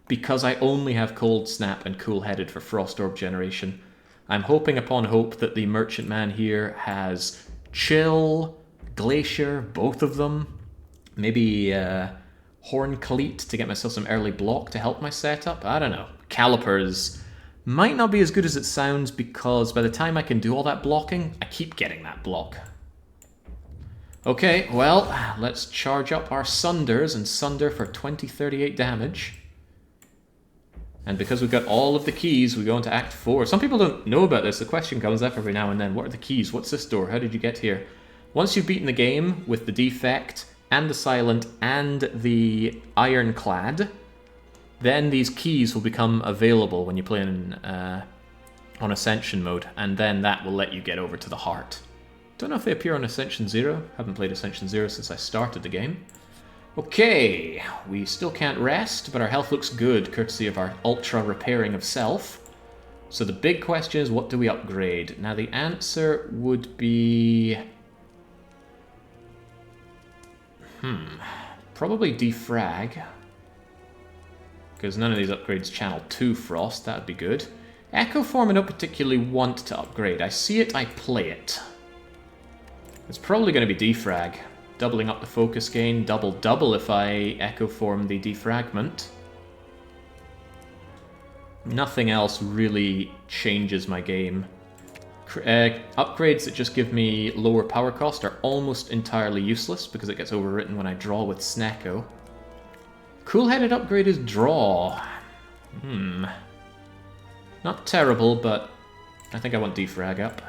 Because I only have Cold Snap and Cool-Headed for Frost Orb generation, I'm hoping upon hope that the Merchantman here has Chill, Glacier, both of them. Maybe Horn Cleat to get myself some early block to help my setup. I don't know. Calipers might not be as good as it sounds because by the time I can do all that blocking, I keep getting that block. Okay, well, let's charge up our Sunders and Sunder for 2038 damage. And because we've got all of the keys, we go into Act 4. Some people don't know about this. The question comes up every now and then. What are the keys? What's this door? How did you get here? Once you've beaten the game with the Defect, and the Silent, and the Ironclad, then these keys will become available when you play on Ascension mode. And then that will let you get over to the Heart. Don't know if they appear on Ascension 0. Haven't played Ascension 0 since I started the game. Okay, we still can't rest, but our health looks good, courtesy of our ultra repairing of self. So the big question is, what do we upgrade? Now the answer would be... probably defrag. because none of these upgrades channel 2 Frost. That would be good. Echo Form I don't particularly want to upgrade. I see it, I play it. It's probably going to be Defrag. Doubling up the focus gain, double if I Echo Form the Defragment. Nothing else really changes my game. Upgrades that just give me lower power cost are almost entirely useless because it gets overwritten when I draw with Snecko. Cool-headed upgrade is Draw. Not terrible, but I think I want Defrag up.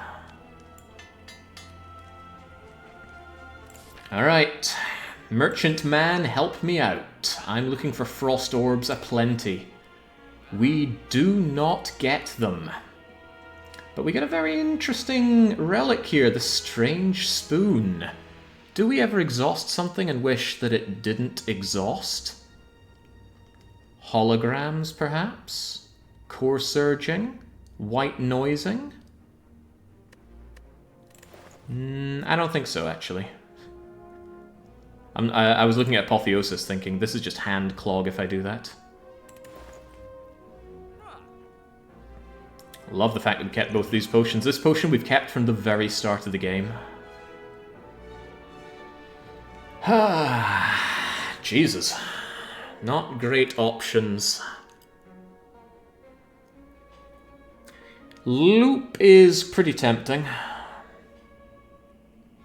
Alright. Merchant Man, help me out. I'm looking for Frost Orbs aplenty. We do not get them. But we get a very interesting relic here, the Strange Spoon. Do we ever exhaust something and wish that it didn't exhaust? Holograms, perhaps? Core Surging? White Noising? I don't think so, actually. I was looking at Apotheosis thinking, this is just hand clog if I do that. Love the fact that we kept both of these potions. This potion we've kept from the very start of the game. Jesus. Not great options. Loop is pretty tempting.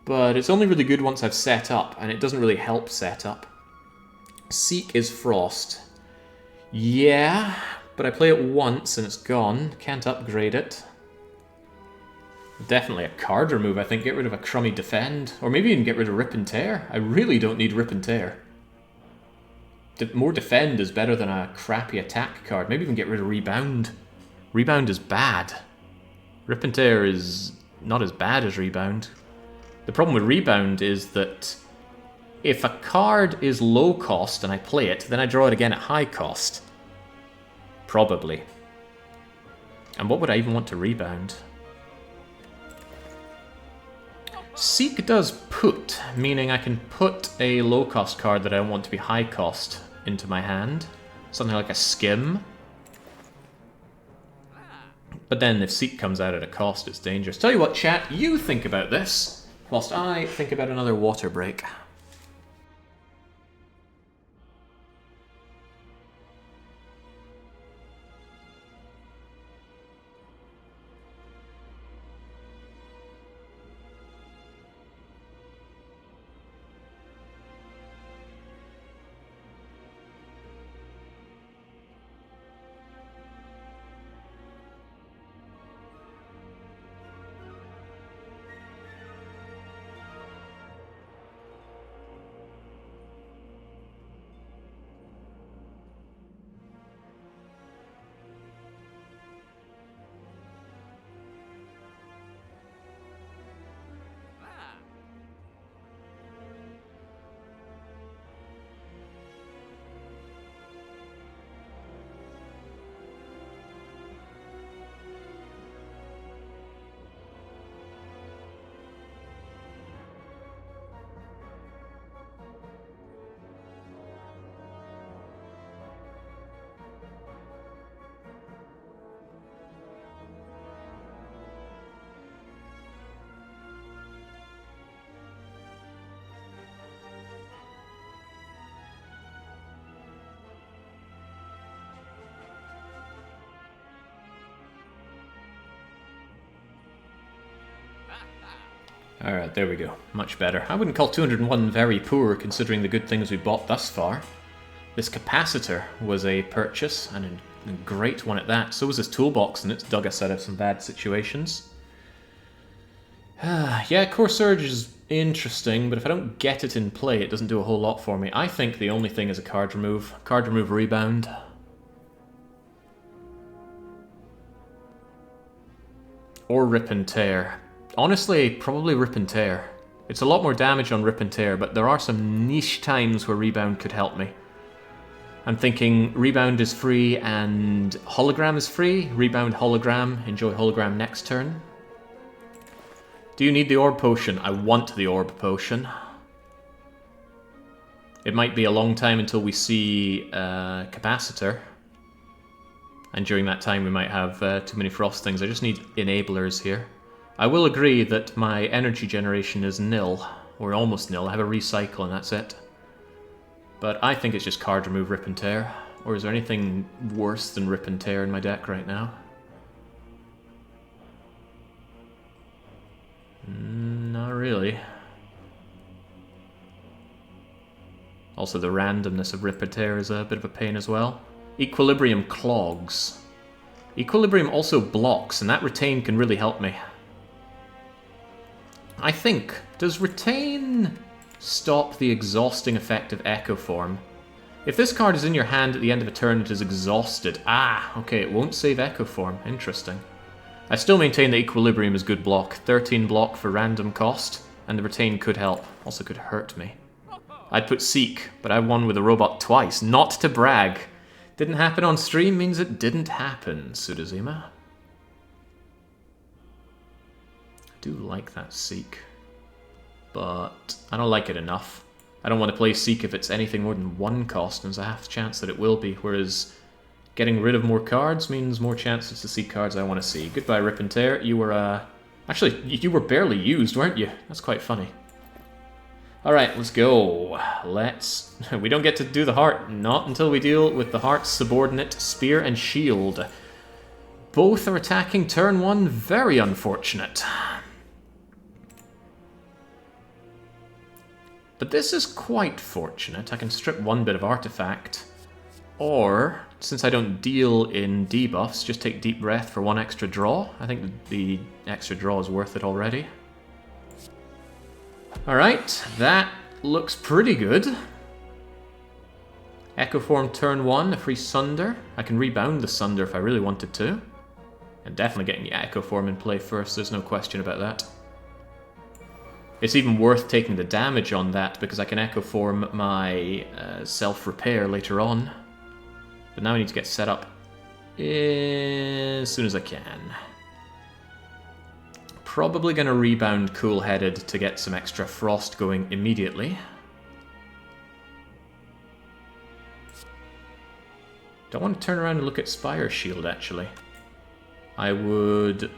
But it's only really good once I've set up, and it doesn't really help set up. Seek is Frost. Yeah, but I play it once and it's gone. Can't upgrade it. Definitely a card remove, I think. Get rid of a crummy Defend. Or maybe even get rid of Rip and Tear. I really don't need Rip and Tear. More Defend is better than a crappy attack card. Maybe even get rid of Rebound. Rebound is bad. Rip and Tear is not as bad as Rebound. The problem with Rebound is that if a card is low cost and I play it, then I draw it again at high cost. Probably. And what would I even want to Rebound? Seek does put, meaning I can put a low cost card that I want to be high cost into my hand. Something like a Skim. But then if Seek comes out at a cost, it's dangerous. Tell you what, chat, you think about this, whilst I think about another water break. Alright, there we go. Much better. I wouldn't call 201 very poor, considering the good things we bought thus far. This capacitor was a purchase, and a great one at that. So was this toolbox, and it's dug us out of some bad situations. Yeah, Core Surge is interesting, but if I don't get it in play, it doesn't do a whole lot for me. I think the only thing is a card remove. Card remove Rebound. Or Rip and Tear. Honestly, probably Rip and Tear. It's a lot more damage on Rip and Tear, but there are some niche times where Rebound could help me. I'm thinking Rebound is free and Hologram is free. Rebound Hologram, enjoy Hologram next turn. Do you need the Orb Potion? I want the Orb Potion. It might be a long time until we see Capacitor, And during that time we might have too many frost things. I just need enablers here. I will agree that my energy generation is nil, or almost nil. I have a recycle and that's it. But I think it's just card remove, rip and tear. Or is there anything worse than rip and tear in my deck right now? Not really. Also the randomness of rip and tear is a bit of a pain as well. Equilibrium clogs. Equilibrium also blocks, and that retain can really help me. I think, does retain stop the exhausting effect of Echo Form? If this card is in your hand at the end of a turn, it is exhausted. Ah, okay, it won't save Echo Form. Interesting. I still maintain that Equilibrium is good block. 13 block for random cost, and the retain could help. Also could hurt me. I'd put Seek, but I won with a robot twice. Not to brag. Didn't happen on stream means it didn't happen, Sudazima. I do like that Seek, but I don't like it enough. I don't want to play Seek if it's anything more than 1 cost, and there's a half chance that it will be, whereas getting rid of more cards means more chances to see cards I want to see. Goodbye, Rip and Tear. You were, actually, you were barely used, weren't you? That's quite funny. Alright, let's go. We don't get to do the heart, not until we deal with the heart's subordinate, Spear and Shield. Both are attacking turn 1, very unfortunate. But this is quite fortunate. I can strip 1 bit of artifact. Or, since I don't deal in debuffs, just take Deep Breath for 1 extra draw. I think the extra draw is worth it already. Alright, that looks pretty good. Echo Form turn 1, a free Sunder. I can rebound the Sunder if I really wanted to. And definitely getting the Echo Form in play first, there's no question about that. It's even worth taking the damage on that because I can Echo Form my self-repair later on. But now I need to get set up as soon as I can. Probably going to rebound Cool-Headed to get some extra frost going immediately. Don't want to turn around and look at Spire Shield, actually. I would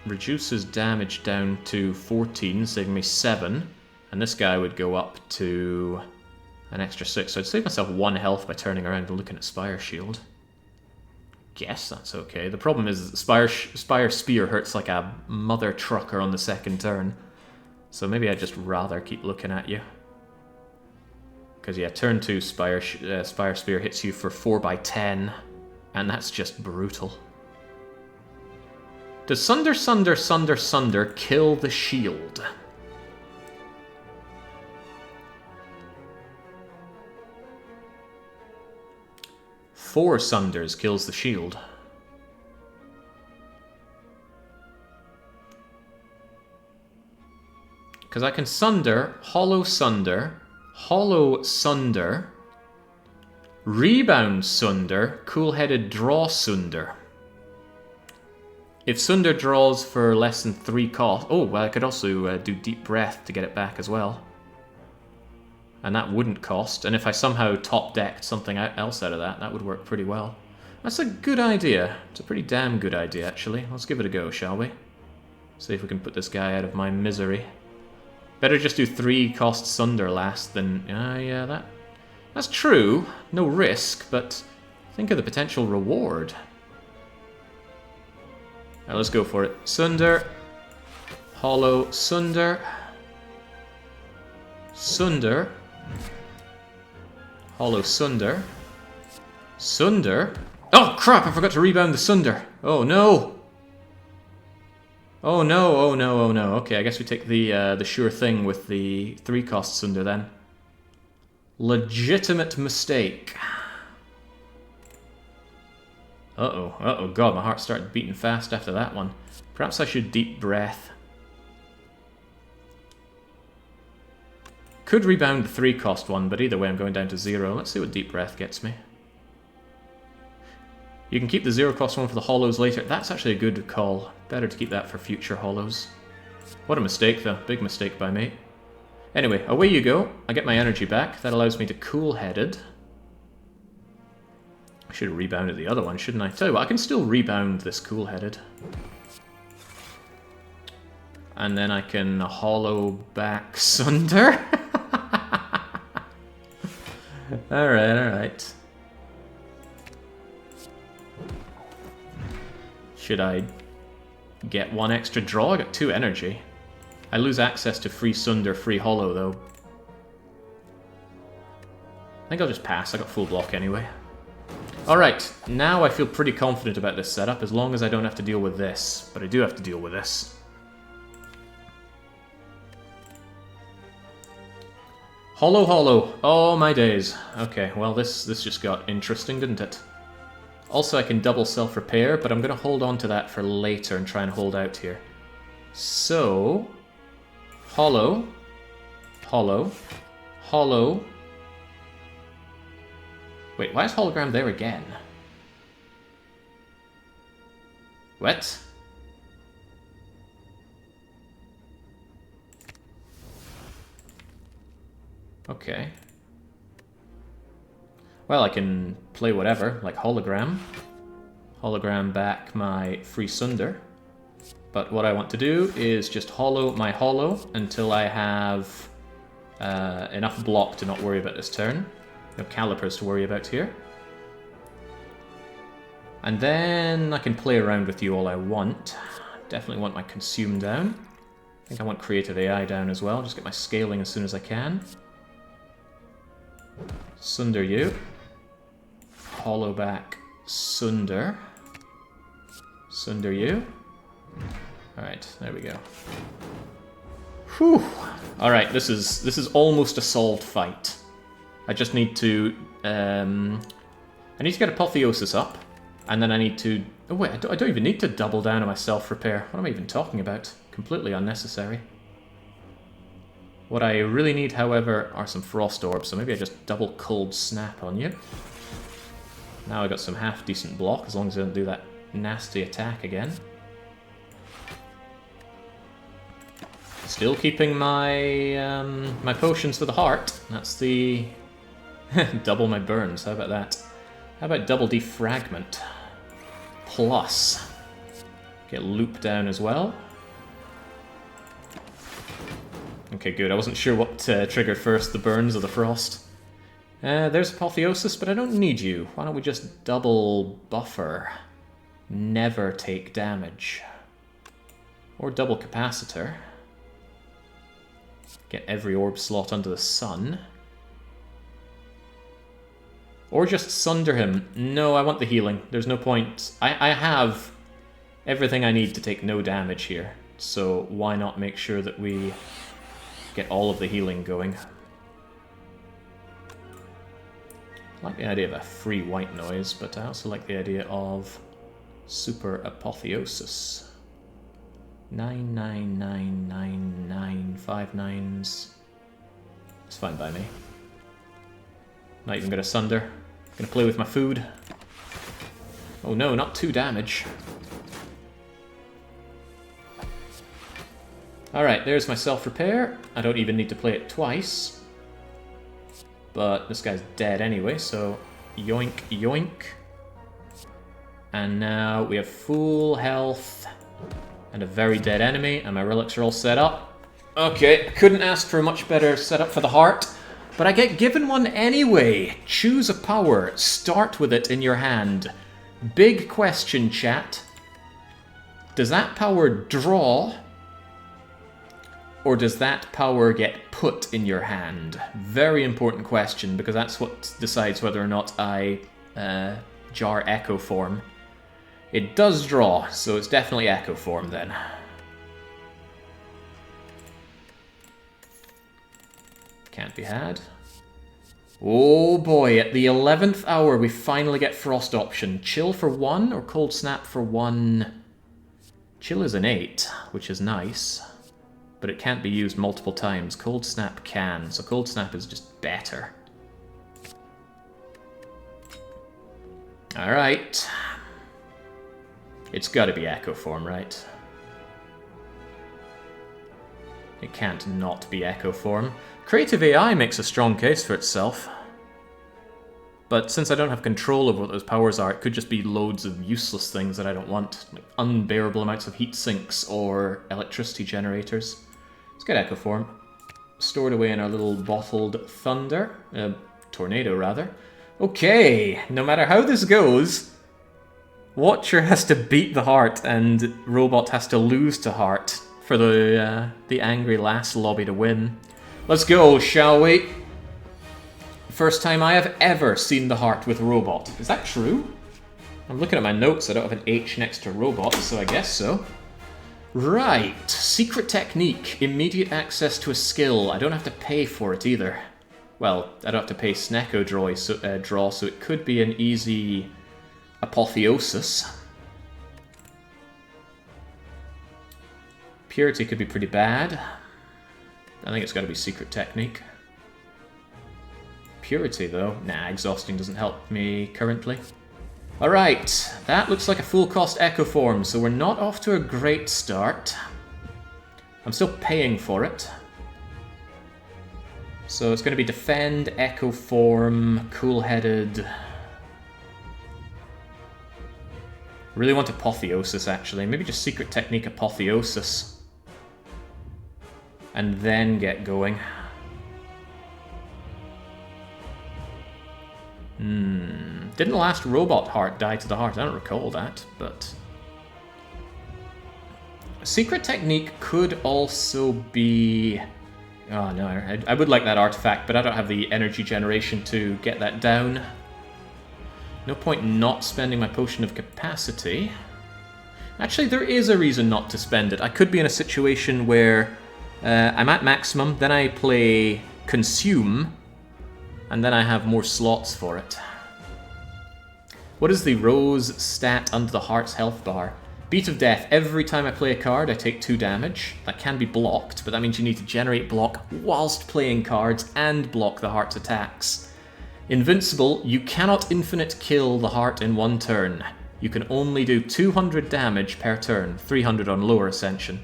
reduce his damage down to 14, saving me 7. And this guy would go up to an extra 6. So I'd save myself 1 health by turning around and looking at Spire Shield. Guess that's okay. The problem is that Spire Spear hurts like a mother trucker on the 2nd turn. So maybe I'd just rather keep looking at you. Because yeah, turn 2 Spire Spear hits you for 4/10. And that's just brutal. Does Sunder, Sunder, Sunder, Sunder kill the shield? Four Sunders kills the shield. Because I can Sunder, Hollow Sunder, Hollow Sunder, Rebound Sunder, Cool-Headed Draw Sunder. If Sunder draws for less than 3 cost... Oh, well, I could also do Deep Breath to get it back as well. And that wouldn't cost. And if I somehow top-decked something else out of that, that would work pretty well. That's a good idea. It's a pretty damn good idea, actually. Let's give it a go, shall we? See if we can put this guy out of my misery. Better just do 3 cost Sunder last than... yeah, that's true. No risk, but think of the potential reward. Now let's go for it. Sunder. Hollow Sunder. Sunder. Hollow Sunder. Sunder. Oh crap, I forgot to rebound the Sunder. Oh no. Oh no, oh no, oh no. Okay, I guess we take the sure thing with the 3 cost Sunder then. Legitimate mistake. Uh-oh, god, my heart started beating fast after that one. Perhaps I should Deep Breath. Could rebound the 3 cost one, but either way I'm going down to 0. Let's see what Deep Breath gets me. You can keep the 0 cost one for the hollows later. That's actually a good call. Better to keep that for future hollows. What a mistake though, big mistake by me. Anyway, away you go. I get my energy back. That allows me to Cool-Headed. I should have rebounded the other one, shouldn't I? Tell you what, I can still rebound this cool-headed. And then I can hollow back Sunder. Alright, alright. Should I get one extra draw? I got 2 energy. I lose access to free Sunder, free hollow, though. I think I'll just pass. I got full block anyway. Alright, now I feel pretty confident about this setup, as long as I don't have to deal with this. But I do have to deal with this. Hollow, hollow. Oh, my days. Okay, well, this just got interesting, didn't it? Also, I can double self-repair, but I'm going to hold on to that for later and try and hold out here. So, hollow, hollow, hollow. Wait, why is hologram there again? What? Okay. Well, I can play whatever, like hologram. Hologram back my free Sunder. But what I want to do is just hollow my hollow until I have enough block to not worry about this turn. No calipers to worry about here. And then I can play around with you all I want. Definitely want my consume down. I think I want creative AI down as well. Just get my scaling as soon as I can. Sunder you. Hollow back Sunder. Sunder you. Alright, there we go. Whew. Alright, this is almost a solved fight. I just need to I need to get Apotheosis up, and then I need to oh wait, I don't even need to double down on my self-repair. What am I even talking about? Completely unnecessary. What I really need, however, are some Frost Orbs, so maybe I just double Cold Snap on you. Now I got some half-decent block, as long as I don't do that nasty attack again. Still keeping my my potions for the heart. That's the... double my burns, how about that? How about double defragment? Plus. Get loop down as well. Okay, good. I wasn't sure what triggered first, the burns or the frost. There's Apotheosis, but I don't need you. Why don't we just double buffer? Never take damage. Or double capacitor. Get every orb slot under the sun. Or just sunder him. No, I want the healing. There's no point. I have everything I need to take no damage here. So why not make sure that we get all of the healing going. I like the idea of a free white noise, but I also like the idea of super apotheosis. 99999 9s. It's fine by me. Not even gonna sunder. Gonna play with my food. Oh no, not 2 damage. Alright, there's my self-repair. I don't even need to play it twice. But this guy's dead anyway, so yoink, yoink. And now we have full health and a very dead enemy, and my relics are all set up. Okay, couldn't ask for a much better setup for the heart, but I get given one anyway. Choose a power, start with it in your hand. Big question, chat. Does that power draw? Or does that power get put in your hand? Very important question, because that's what decides whether or not I jar Echo Form. It does draw, so it's definitely Echo Form then. Can't be had. Oh boy, at the 11th hour we finally get Frost option. Chill for 1 or Cold Snap for 1? Chill is an 8, which is nice. But it can't be used multiple times. Cold Snap can, so Cold Snap is just better. Alright. It's gotta be Echo Form, right? It can't not be Echo Form. Creative AI makes a strong case for itself. but since I don't have control over what those powers are, it could just be loads of useless things that I don't want, like unbearable amounts of heat sinks or electricity generators. Let's get Echo Form. Stored away in our little bottled thunder. Tornado, rather. Okay, no matter how this goes, Watcher has to beat the heart and Robot has to lose to heart for the angry last lobby to win. Let's go, shall we? First time I have ever seen the heart with Robot. Is that true? I'm looking at my notes, I don't have an H next to Robot, so I guess so. Right, secret technique, immediate access to a skill. I don't have to pay for it either. Well, I don't have to pay Snecko draw, so it could be an easy apotheosis. Purity could be pretty bad. I think it's got to be secret technique. Purity, though. Nah, exhausting doesn't help me currently. Alright, that looks like a full cost Echo Form, so we're not off to a great start. I'm still paying for it. So it's going to be Defend, Echo Form, Cool-Headed. Really want Apotheosis, actually. Maybe just Secret Technique Apotheosis. And then get going. Didn't the last Robot heart die to the heart? I don't recall that, but... Secret Technique could also be... Oh no, I would like that artifact, but I don't have the energy generation to get that down. No point not spending my Potion of Capacity. Actually, there is a reason not to spend it. I could be in a situation where I'm at maximum, then I play Consume, and then I have more slots for it. What is the Rose stat under the Heart's health bar? Beat of Death. Every time I play a card, I take 2 damage. That can be blocked, but that means you need to generate block whilst playing cards and block the Heart's attacks. Invincible. You cannot infinite kill the Heart in 1 turn. You can only do 200 damage per turn, 300 on lower Ascension.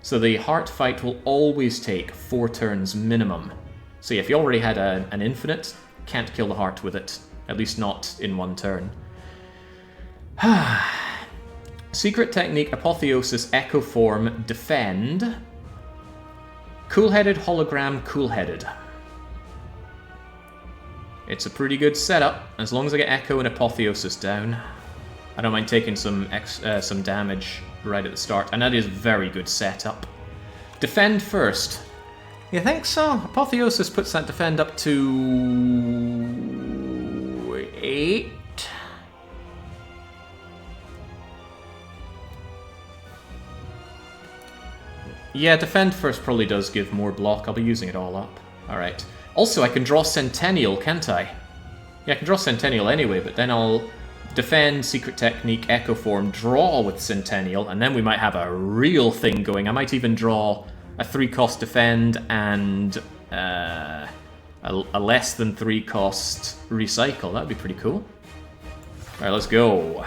So the Heart fight will always take 4 turns minimum. So yeah, if you already had an infinite, can't kill the Heart with it. At least not in 1 turn. Secret Technique, Apotheosis, Echo Form, Defend. Cool-Headed, Hologram, Cool-Headed. It's a pretty good setup, as long as I get Echo and Apotheosis down. I don't mind taking some damage right at the start, and that is a very good setup. Defend first. You think so? Apotheosis puts that defend up to... 8? Yeah, defend first probably does give more block. I'll be using it all up. Alright. Also, I can draw Centennial, can't I? Yeah, I can draw Centennial anyway, but then I'll defend, Secret Technique, Echo Form, draw with Centennial, and then we might have a real thing going. I might even draw a 3-cost defend and a less than 3-cost recycle. That'd be pretty cool. Alright, let's go.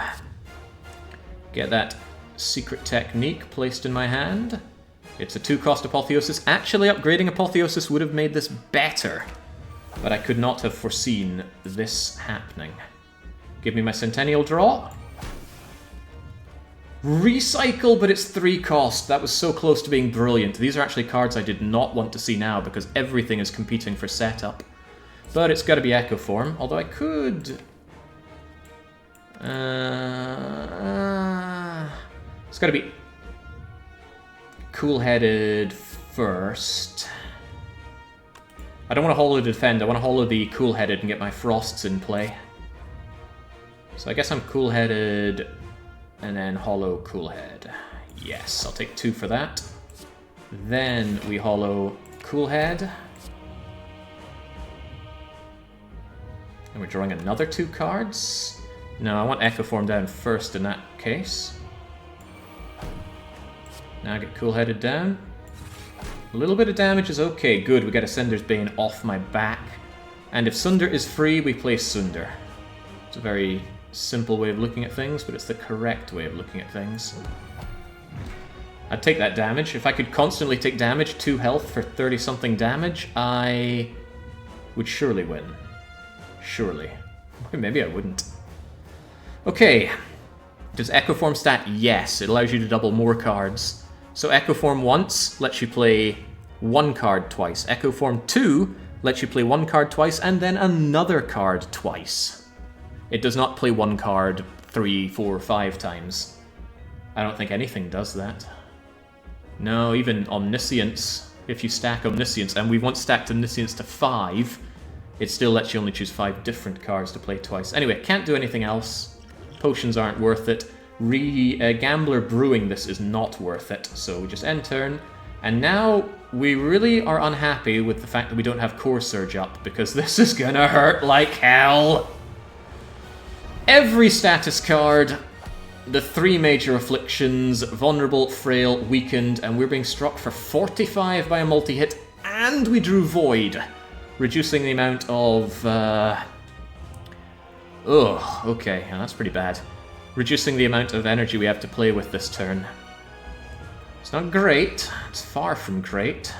Get that Secret Technique placed in my hand. It's a 2-cost Apotheosis. Actually, upgrading Apotheosis would have made this better, but I could not have foreseen this happening. Give me my Centennial draw. Recycle, but it's 3-cost. That was so close to being brilliant. These are actually cards I did not want to see now because everything is competing for setup. But it's got to be Echo Form, although I could... it's got to be Cool-Headed first. I don't want to holo defend, I want to holo the Cool-Headed and get my Frosts in play. So I guess I'm Cool-Headed and then holo Cool-Head. Yes, I'll take 2 for that. Then we holo Cool-Head. And we're drawing another 2 cards. No, I want Echo Form down first in that case. Now I get Cool-Headed down. A little bit of damage is okay. Good, we get a Cinder's Bane off my back. And if Sunder is free, we play Sunder. It's a very simple way of looking at things, but it's the correct way of looking at things. I'd take that damage. If I could constantly take damage, 2 health for 30-something damage, I would surely win. Surely. Maybe I wouldn't. Okay. Does Echo Form stat? Yes, it allows you to double more cards. So Echo Form once lets you play one card twice. Echo Form 2 lets you play one card twice and then another card twice. It does not play one card 3, 4, 5 times. I don't think anything does that. No, even Omniscience. If you stack Omniscience, and we once stacked Omniscience to 5, it still lets you only choose 5 different cards to play twice. Anyway, can't do anything else. Potions aren't worth it. Gambler Brewing this is not worth it, so we just end turn. And now we really are unhappy with the fact that we don't have Core Surge up, because this is gonna hurt like hell. Every status card, the 3 major afflictions, vulnerable, frail, weakened, and we're being struck for 45 by a multi-hit, and we drew Void, reducing the amount of... okay, yeah, that's pretty bad. Reducing the amount of energy we have to play with this turn. It's not great. It's far from great.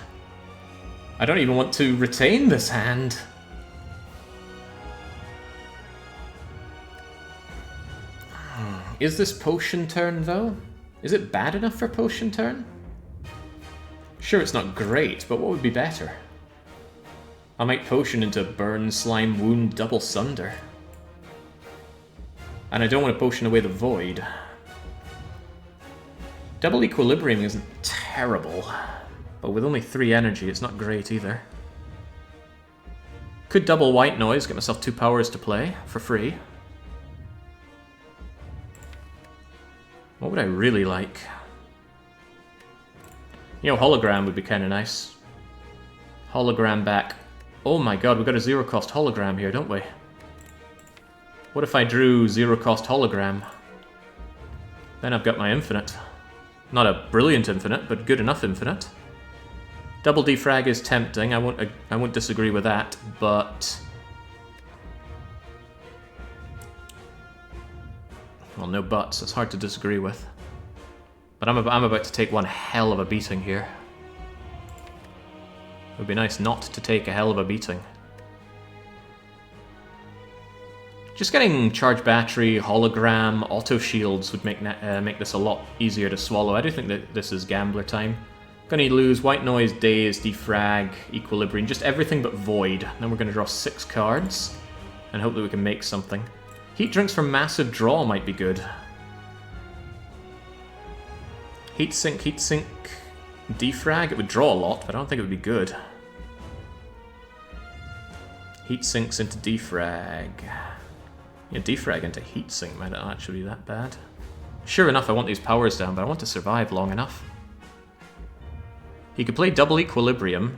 I don't even want to retain this hand. Is this potion turn, though? Is it bad enough for potion turn? Sure, it's not great, but what would be better? I might potion into Burn, Slime, Wound, Double Sunder. And I don't want to potion away the Void. Double Equilibrium isn't terrible, but with only 3 energy, it's not great either. Could double White Noise, get myself 2 powers to play for free. What would I really like? You know, Hologram would be kind of nice. Hologram back. Oh my god, we've got a 0-cost Hologram here, don't we? What if I drew 0-cost Hologram? Then I've got my Infinite. Not a brilliant Infinite, but good enough Infinite. Double Defrag is tempting, I won't disagree with that, but... Well, no buts. It's hard to disagree with. But I'm about to take one hell of a beating here. It would be nice not to take a hell of a beating. Just getting Charge Battery, Hologram, Auto Shields would make this a lot easier to swallow. I do think that this is Gambler time. Gonna lose White Noise, Daze, Defrag, Equilibrium, just everything but Void. Then we're gonna draw 6 cards and hope that we can make something. Heat Drinks for Massive Draw might be good. Heat Sink, Defrag. It would draw a lot, but I don't think it would be good. Heat Sinks into Defrag. Yeah, Defrag into Heat Sink might not actually be that bad. Sure enough, I want these powers down, but I want to survive long enough. He could play Double Equilibrium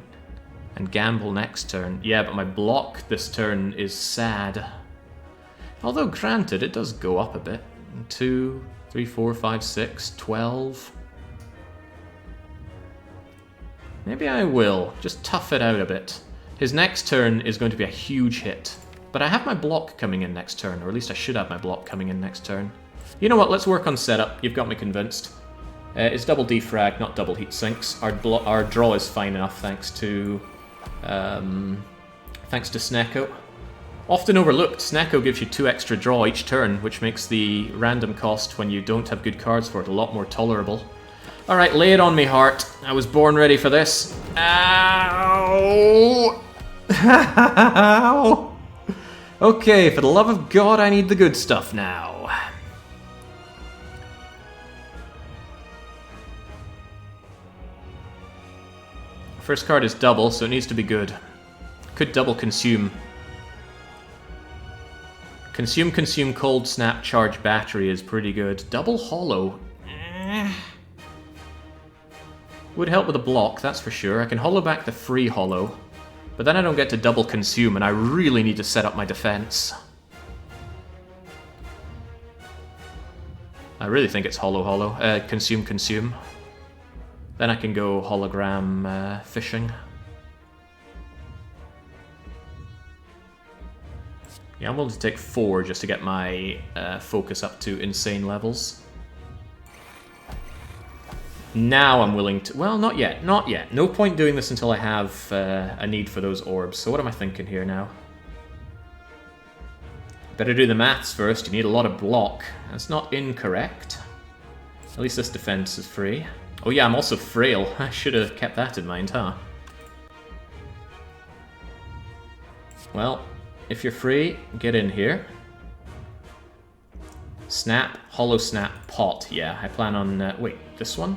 and gamble next turn. Yeah, but my block this turn is sad. Although, granted, it does go up a bit. 2, 3, 4, 5, 6, 12. Maybe I will. Just tough it out a bit. His next turn is going to be a huge hit. But I have my block coming in next turn, or at least I should have my block coming in next turn. You know what, let's work on setup. You've got me convinced. It's double defrag, not double heat sinks. Our draw is fine enough thanks to Snecko. Often overlooked, Snecko gives you 2 extra draw each turn, which makes the random cost when you don't have good cards for it a lot more tolerable. Alright, lay it on me, Heart. I was born ready for this. Ow! Ow! Okay, for the love of God, I need the good stuff now. First card is double, so it needs to be good. Could double consume. Consume, Cold Snap, Charge Battery is pretty good. Double Hollow. Would help with a block, that's for sure. I can hollow back the free hollow. But then I don't get to double consume, and I really need to set up my defense. I really think it's hollow. Consume. Then I can go hologram fishing. Yeah, I'm willing to take 4 just to get my focus up to insane levels. Now I'm willing to... Well, not yet. No point doing this until I have a need for those orbs. So what am I thinking here now? Better do the maths first. You need a lot of block. That's not incorrect. At least this defense is free. Oh yeah, I'm also frail. I should have kept that in mind, huh? Well, if you're free, get in here. Snap, hollow snap, pot. Yeah, I plan on... wait, this one?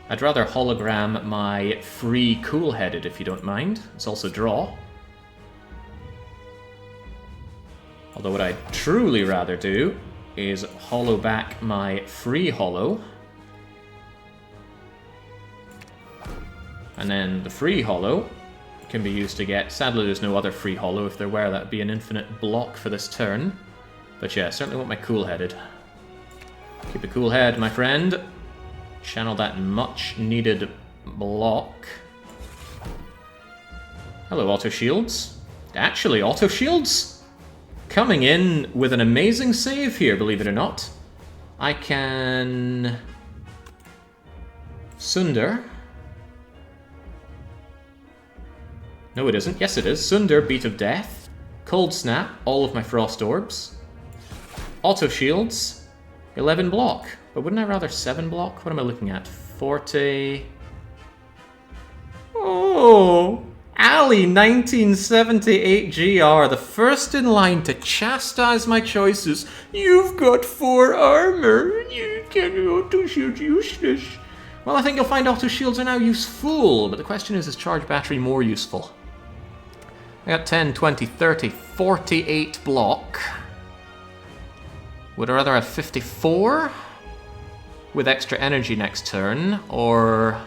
I'd rather hologram my free cool-headed, if you don't mind. It's also draw. Although what I'd truly rather do is hollow back my free hollow. And then the free hollow can be used to get... Sadly, there's no other free hollow. If there were, that would be an infinite block for this turn. But yeah, I certainly want my cool-headed. Keep a cool head, my friend. Channel that much-needed block. Hello, auto shields. Actually, auto shields? Coming in with an amazing save here, believe it or not. I can... Sunder. No, it isn't. Yes, it is. Sunder, Beat of Death. Cold Snap, all of my Frost Orbs. Auto shields. 11 block. But wouldn't I rather 7 block? What am I looking at? 40... Oh! Ali 1978 GR, the first in line to chastise my choices. You've got 4 armor. You can auto shield useless. Well, I think you'll find auto shields are now useful, but the question is charge battery more useful? I got 10, 20, 30, 48 block. Would I rather have 54 with extra energy next turn, or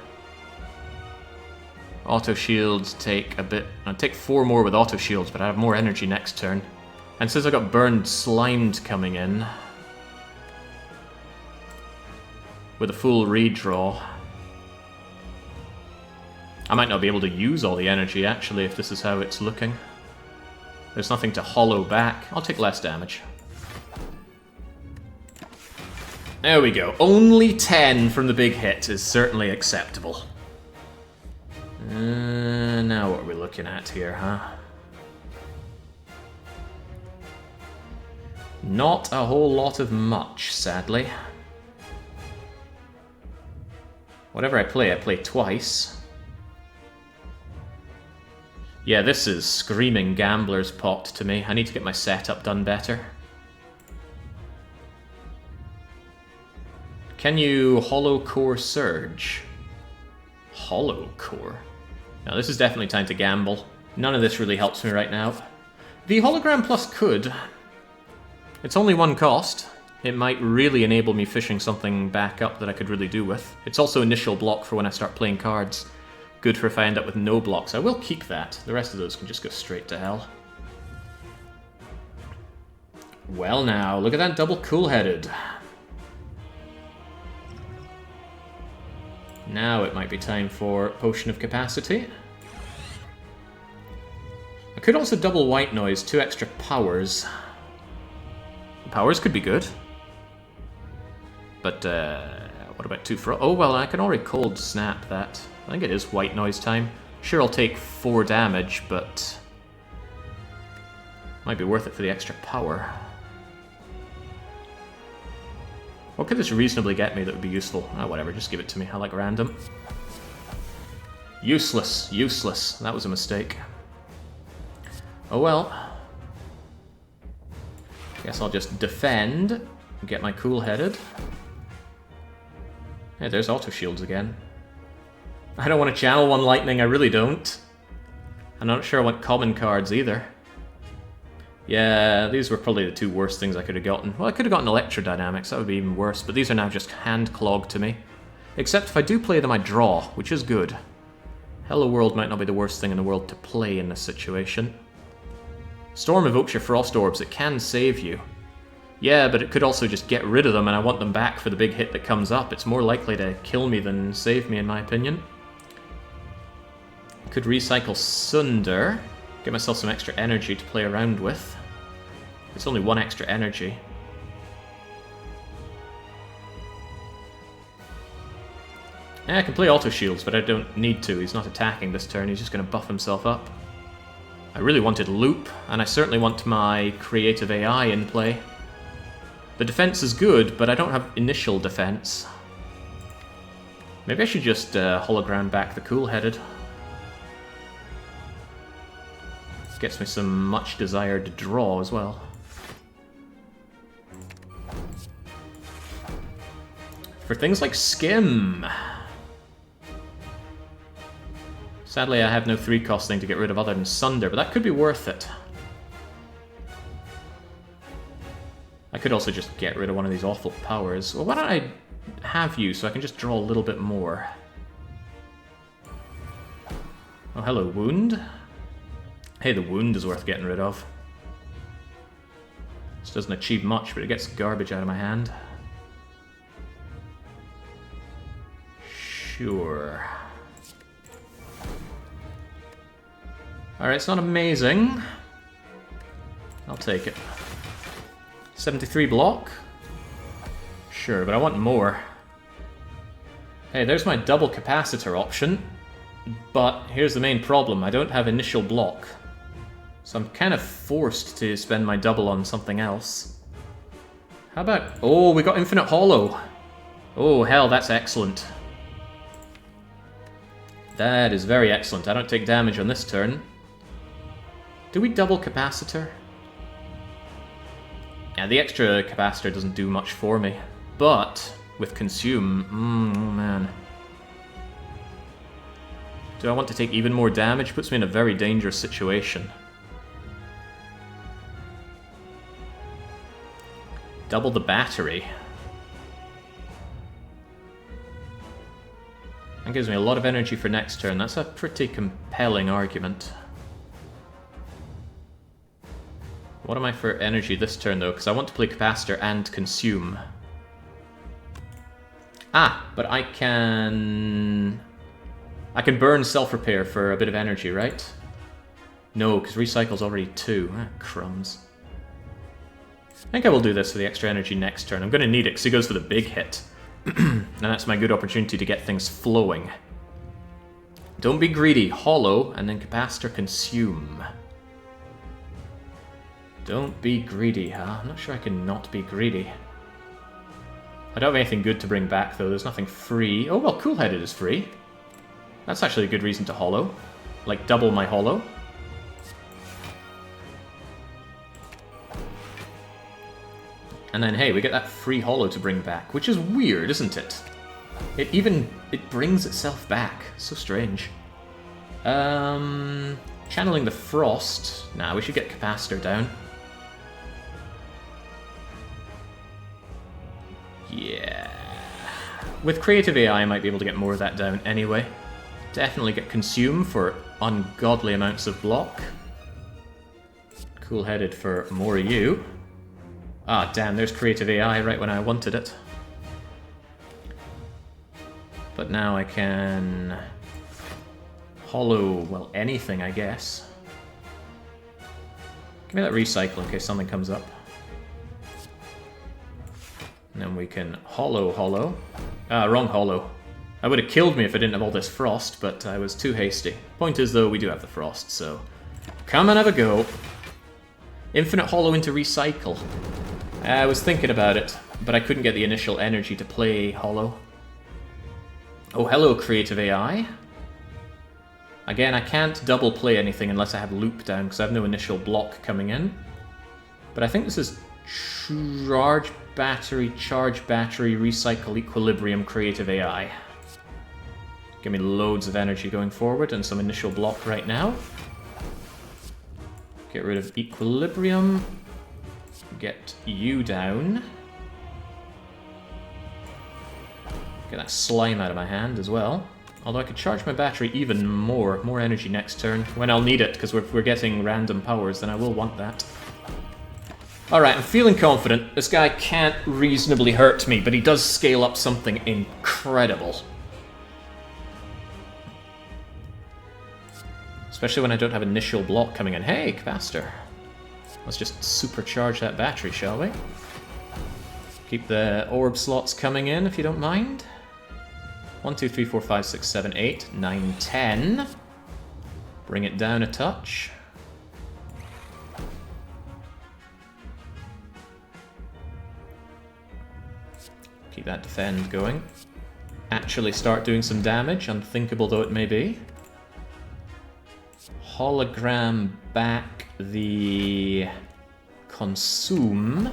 auto shields take a bit... I'd take 4 more with auto shields, but I have more energy next turn. And since I got burned slimed coming in, with a full redraw, I might not be able to use all the energy, actually, if this is how it's looking. There's nothing to hollow back. I'll take less damage. There we go. Only 10 from the big hit is certainly acceptable. Now what are we looking at here, huh? Not a whole lot of much, sadly. Whatever I play twice. Yeah, this is screaming gambler's pot to me. I need to get my setup done better. Can you Hollow Core Surge? Hollow Core? Now this is definitely time to gamble. None of this really helps me right now. The Hologram Plus could. It's only 1 cost. It might really enable me fishing something back up that I could really do with. It's also initial block for when I start playing cards. Good for if I end up with no blocks. I will keep that. The rest of those can just go straight to hell. Well now, look at that double cool-headed. Now it might be time for Potion of Capacity. I could also double White Noise, 2 extra powers. Powers could be good. But, what about 2 for... Oh, well, I can already Cold Snap that. I think it is White Noise time. Sure, I'll take 4 damage, but... might be worth it for the extra power. What could this reasonably get me that would be useful? Oh, whatever, just give it to me. I like random. Useless. Useless. That was a mistake. Oh well. Guess I'll just defend and get my cool-headed. Hey, there's auto shields again. I don't want to channel 1 lightning, I really don't. I'm not sure I want common cards either. Yeah, these were probably the 2 worst things I could have gotten. Well, I could have gotten Electrodynamics, that would be even worse, but these are now just hand-clogged to me. Except if I do play them, I draw, which is good. Hello World might not be the worst thing in the world to play in this situation. Storm evokes your Frost Orbs, it can save you. Yeah, but it could also just get rid of them, and I want them back for the big hit that comes up. It's more likely to kill me than save me, in my opinion. Could recycle Sunder. Get myself some extra energy to play around with. It's only 1 extra energy. Yeah, I can play auto shields, but I don't need to. He's not attacking this turn, he's just going to buff himself up. I really wanted loop, and I certainly want my creative AI in play. The defense is good, but I don't have initial defense. Maybe I should just hologram back the cool-headed. Gets me some much desired draw as well. For things like Skim. Sadly, I have no 3-cost thing to get rid of other than Sunder, but that could be worth it. I could also just get rid of one of these awful powers. Well, why don't I have you so I can just draw a little bit more? Oh, hello, Wound. Hey, the Wound is worth getting rid of. This doesn't achieve much, but it gets garbage out of my hand. Sure. Alright, it's not amazing. I'll take it. 73 block? Sure, but I want more. Hey, there's my double capacitor option. But here's the main problem. I don't have initial block. So I'm kind of forced to spend my double on something else. How about... Oh, we got infinite hollow. Oh, hell, that's excellent. That is very excellent. I don't take damage on this turn. Do we double capacitor? Yeah, the extra capacitor doesn't do much for me. But with consume, oh man. Do I want to take even more damage? Puts me in a very dangerous situation. Double the battery. That gives me a lot of energy for next turn. That's a pretty compelling argument. What am I for energy this turn, though? Because I want to play capacitor and consume. Ah, but I can burn self-repair for a bit of energy, right? No, because recycle's already 2. Ah, crumbs. I think I will do this for the extra energy next turn. I'm going to need it because he goes for the big hit. And that's my good opportunity to get things flowing. Don't be greedy. Hollow, and then capacitor consume. Don't be greedy, huh? I'm not sure I can not be greedy. I don't have anything good to bring back, though. There's nothing free. Oh, well, Cool-Headed is free. That's actually a good reason to hollow. Like, double my hollow. And then, hey, we get that free hollow to bring back, which is weird, isn't it? It brings itself back. So strange. Channeling the Frost. Nah, we should get capacitor down. Yeah. With creative AI, I might be able to get more of that down anyway. Definitely get consume for ungodly amounts of block. Cool-Headed for more of you. Ah, damn, there's creative AI right when I wanted it. But now I can... hollow, well, anything, I guess. Give me that recycle in case something comes up. And then we can hollow. Ah, wrong hollow. I would have killed me if I didn't have all this frost, but I was too hasty. Point is, though, we do have the frost, so... come and have a go. Infinite hollow into recycle. I was thinking about it, but I couldn't get the initial energy to play hollow. Oh, hello, creative AI. Again, I can't double play anything unless I have loop down, because I have no initial block coming in. But I think this is charge battery, recycle, equilibrium, creative AI. Give me loads of energy going forward and some initial block right now. Get rid of equilibrium. Get you down. Get that slime out of my hand as well. Although I could charge my battery even more energy next turn, when I'll need it, because we're getting random powers, then I will want that. Alright, I'm feeling confident. This guy can't reasonably hurt me, but he does scale up something incredible. Especially when I don't have initial block coming in. Hey, capacitor. Let's just supercharge that battery, shall we? Keep the orb slots coming in, if you don't mind. 1, 2, 3, 4, 5, 6, 7, 8, 9, 10. Bring it down a touch. Keep that defend going. Actually start doing some damage, unthinkable though it may be. Hologram back the consume.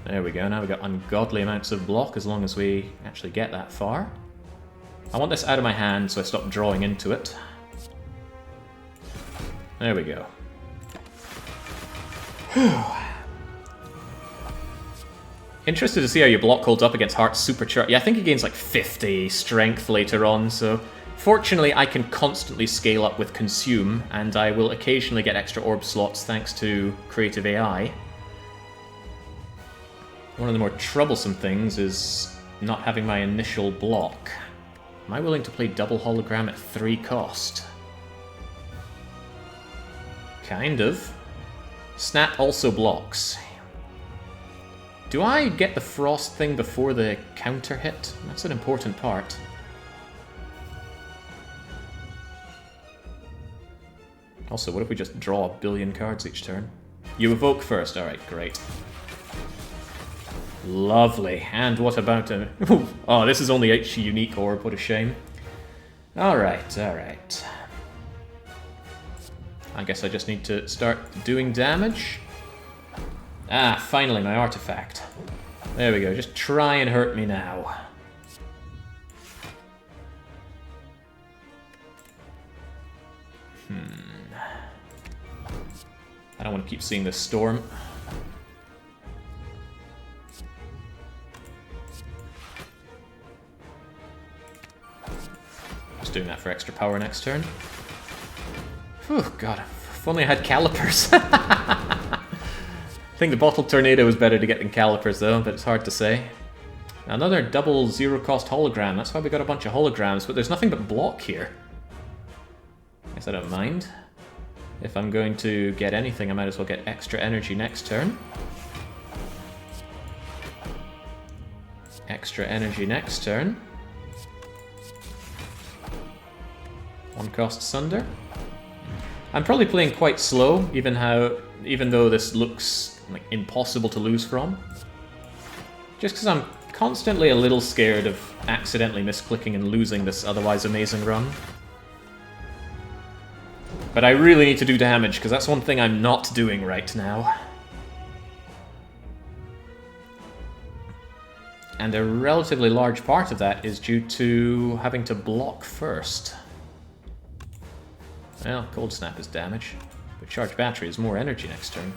There we go, now we've got ungodly amounts of block as long as we actually get that far. I want this out of my hand so I stop drawing into it. There we go. Whew. Interested to see how your block holds up against Heart's supercharge. Yeah, I think he gains like 50 strength later on, so fortunately I can constantly scale up with Consume, and I will occasionally get extra orb slots thanks to Creative AI. One of the more troublesome things is not having my initial block. Am I willing to play double hologram at 3 cost? Kind of. Snap also blocks. Do I get the frost thing before the counter hit? That's an important part. Also, what if we just draw a billion cards each turn? You evoke first. Alright, great. Lovely. And what about a... Oh, this is only a unique orb. What a shame. Alright, alright. I guess I just need to start doing damage. Ah, finally, my artifact. There we go. Just try and hurt me now. I don't want to keep seeing this storm. Just doing that for extra power next turn. Oh god, if only I had calipers. I think the bottle tornado is better to get than calipers though, but it's hard to say. Another double zero cost hologram. That's why we got a bunch of holograms, but there's nothing but block here. Guess I don't mind. If I'm going to get anything, I might as well get extra energy next turn. Extra energy next turn. 1 cost Sunder. I'm probably playing quite slow, even though this looks like impossible to lose from. Just because I'm constantly a little scared of accidentally misclicking and losing this otherwise amazing run. But I really need to do damage, because that's one thing I'm not doing right now. And a relatively large part of that is due to having to block first. Well, Cold Snap is damage, but Charged Battery is more energy next turn.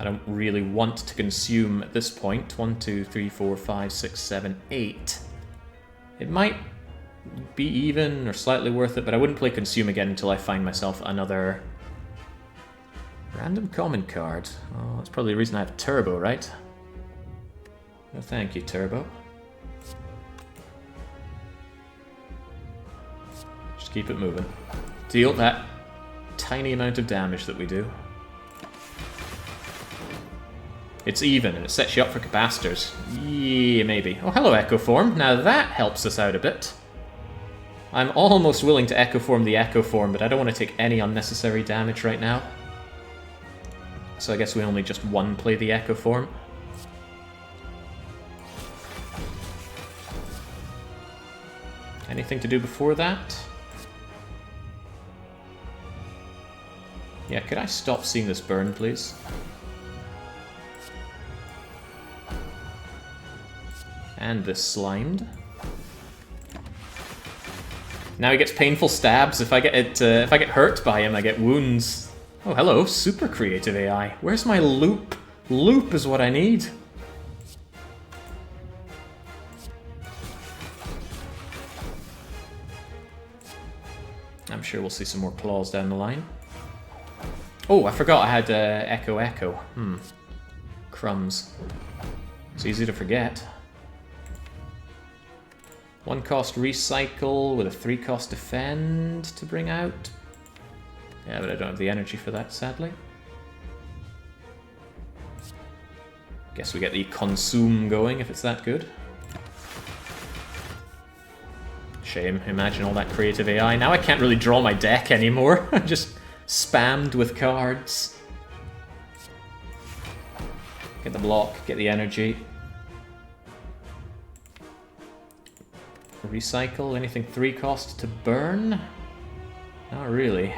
I don't really want to consume at this point. 1, 2, 3, 4, 5, 6, 7, 8. It might be even or slightly worth it, but I wouldn't play Consume again until I find myself another random common card. Oh, that's probably the reason I have Turbo, right? No, thank you, Turbo. Just keep it moving. Deal that tiny amount of damage that we do. It's even, and it sets you up for capacitors. Yeah, maybe. Oh, hello, Echo Form. Now that helps us out a bit. I'm almost willing to Echo Form the Echo Form, but I don't want to take any unnecessary damage right now. So I guess we only just one play the Echo Form. Anything to do before that? Yeah, could I stop seeing this burn, please? And this slimed. Now he gets painful stabs. If I get hurt by him, I get wounds. Oh, hello, super creative AI. Where's my loop? Loop is what I need. I'm sure we'll see some more claws down the line. Oh, I forgot I had Echo Echo. Crumbs. It's easy to forget. 1 cost recycle with a 3 cost defend to bring out. Yeah, but I don't have the energy for that, sadly. Guess we get the consume going if it's that good. Shame, imagine all that creative AI. Now I can't really draw my deck anymore. I'm just spammed with cards. Get the block, get the energy. Recycle, anything 3 cost to burn? Not really.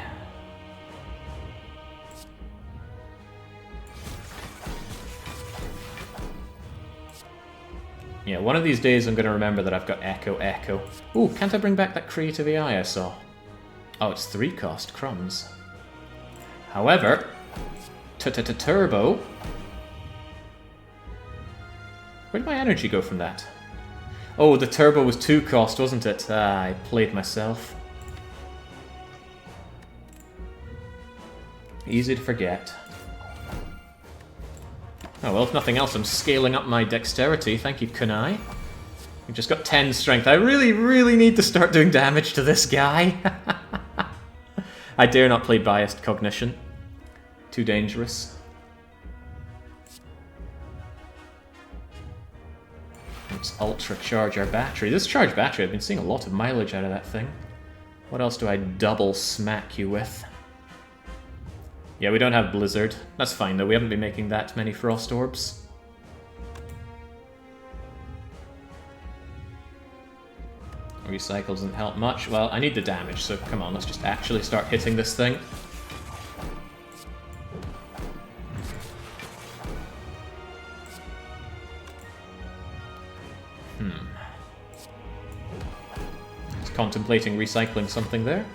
Yeah, one of these days I'm going to remember that I've got Echo. Ooh, can't I bring back that creative AI I saw? Oh, it's 3 cost, crumbs. However, Turbo. Where did my energy go from that? Oh, the turbo was 2 cost, wasn't it? Ah, I played myself. Easy to forget. Oh well, if nothing else, I'm scaling up my dexterity. Thank you, Kunai. We've just got 10 strength. I really need to start doing damage to this guy. I dare not play biased cognition. Too dangerous. Let's ultra charge our battery. This charged battery, I've been seeing a lot of mileage out of that thing. What else do I double smack you with? Yeah, we don't have Blizzard. That's fine though, we haven't been making that many Frost Orbs. Recycle doesn't help much. Well, I need the damage, so come on, let's just actually start hitting this thing. Just contemplating recycling something there.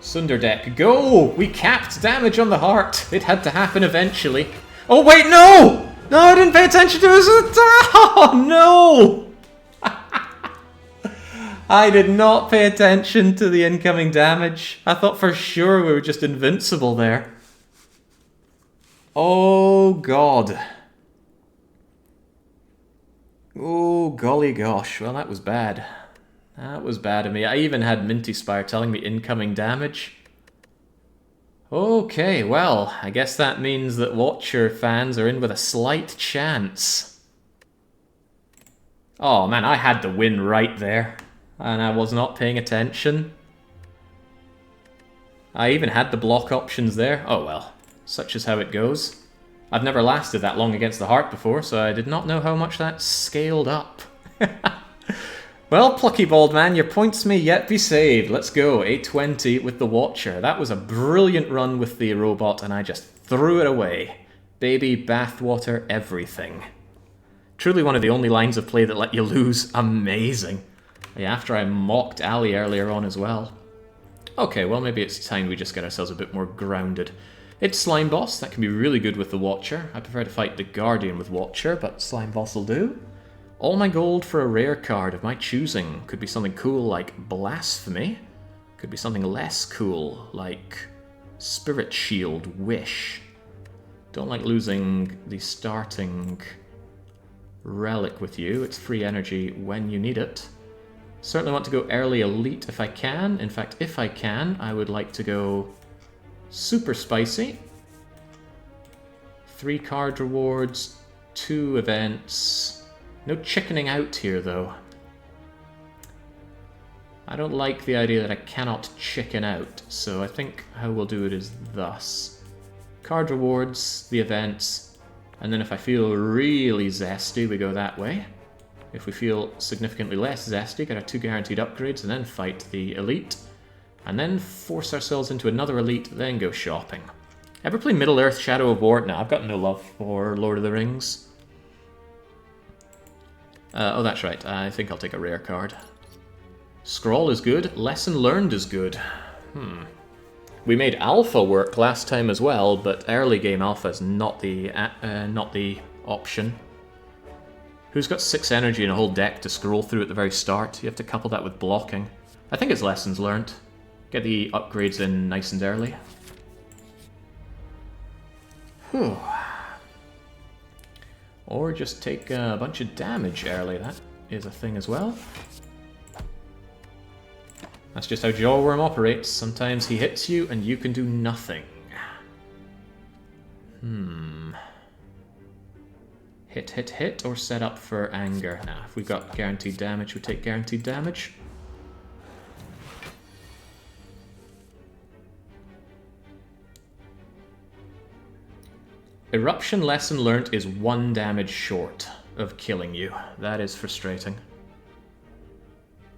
Sunderdeck, go! We capped damage on the heart. It had to happen eventually. Oh wait, no! No, I didn't pay attention to his attack! Oh no! I did not pay attention to the incoming damage. I thought for sure we were just invincible there. Oh god. Oh golly gosh, well that was bad. That was bad of me. I even had Minty Spire telling me incoming damage. Okay, well, I guess that means that Watcher fans are in with a slight chance. Oh man, I had the win right there, and I was not paying attention. I even had the block options there. Oh well, such is how it goes. I've never lasted that long against the heart before, so I did not know how much that scaled up. Well, plucky bald man, your points may yet be saved. Let's go, A20 with the Watcher. That was a brilliant run with the robot, and I just threw it away. Baby, bathwater, everything. Truly one of the only lines of play that let you lose. Amazing. Yeah, after I mocked Ali earlier on as well. Okay, well maybe it's time we just get ourselves a bit more grounded. It's Slime Boss, that can be really good with the Watcher. I prefer to fight the Guardian with Watcher, but Slime Boss will do. All my gold for a rare card of my choosing. Could be something cool like Blasphemy. Could be something less cool like Spirit Shield, Wish. Don't like losing the starting relic with you. It's free energy when you need it. Certainly want to go early Elite if I can. In fact, if I can, I would like to go Super Spicy. 3 card rewards, 2 events. No chickening out here, though. I don't like the idea that I cannot chicken out, so I think how we'll do it is thus. Card rewards, the events, and then if I feel really zesty, we go that way. If we feel significantly less zesty, get our 2 guaranteed upgrades, and then fight the Elite. And then force ourselves into another Elite, then go shopping. Ever play Middle-earth Shadow of War? No, I've got no love for Lord of the Rings. Oh, that's right. I think I'll take a rare card. Scroll is good. Lesson learned is good. We made Alpha work last time as well, but early game Alpha is not the option. Who's got 6 energy and a whole deck to scroll through at the very start? You have to couple that with blocking. I think it's lessons learned. Get the upgrades in nice and early. Whew. Or just take a bunch of damage early, that is a thing as well. That's just how Jawworm operates. Sometimes he hits you and you can do nothing. Hit, or set up for anger? Nah, if we've got guaranteed damage, we take guaranteed damage. Eruption lesson learnt is 1 damage short of killing you. That is frustrating.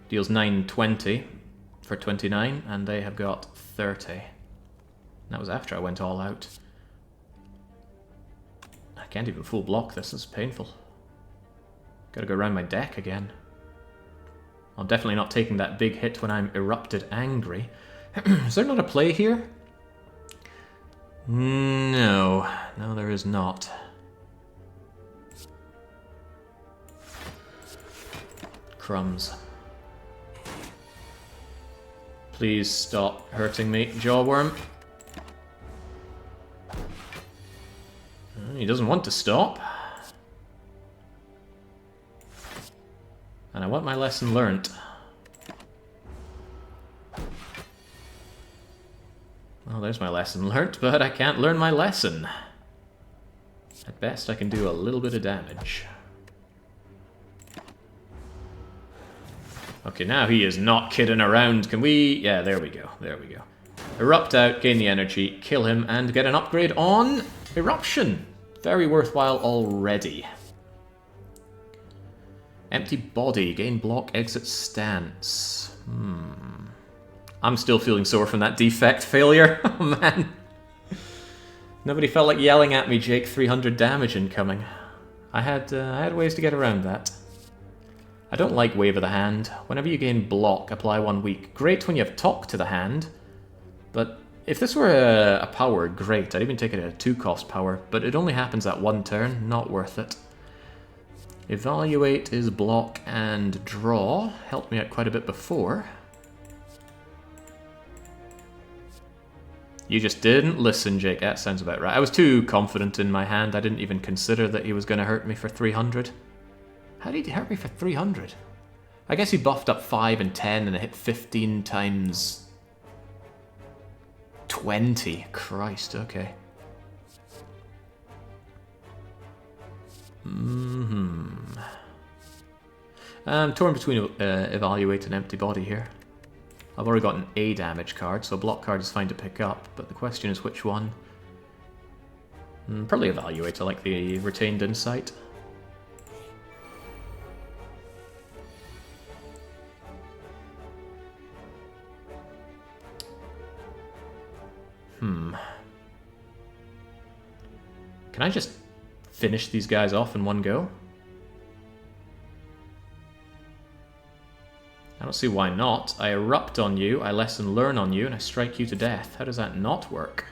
Deals 920 for 29, and they have got 30. That was after I went all out. I can't even full block this, it's painful. Gotta go around my deck again. I'm definitely not taking that big hit when I'm erupted angry. Is there not a play here? No. No, there is not. Crumbs. Please stop hurting me, Jawworm. He doesn't want to stop. And I want my lesson learnt. Well, there's my lesson learnt, but I can't learn my lesson. At best, I can do a little bit of damage. Okay, now he is not kidding around. Can we... Yeah, there we go. There we go. Erupt out, gain the energy, kill him, and get an upgrade on Eruption. Very worthwhile already. Empty body, gain block, exit stance. I'm still feeling sore from that defect failure. Oh man. Nobody felt like yelling at me, Jake, 300 damage incoming. I had ways to get around that. I don't like Wave of the Hand. Whenever you gain block, apply 1 week. Great when you have Talk to the Hand, but if this were a power, great. I'd even take it at a 2-cost power, but it only happens at 1 turn, not worth it. Evaluate is block and draw. Helped me out quite a bit before. You just didn't listen, Jake. That sounds about right. I was too confident in my hand. I didn't even consider that he was going to hurt me for 300. How did he hurt me for 300? I guess he buffed up 5 and 10 and it hit 15 times 20. Christ, okay. I'm torn between Evaluate and Empty Body here. I've already got an A damage card, so a block card is fine to pick up, but the question is which one. Probably Evaluate. I like the retained insight. Can I just finish these guys off in one go? I don't see why not. I erupt on you, I lesson learn on you, and I strike you to death. How does that not work?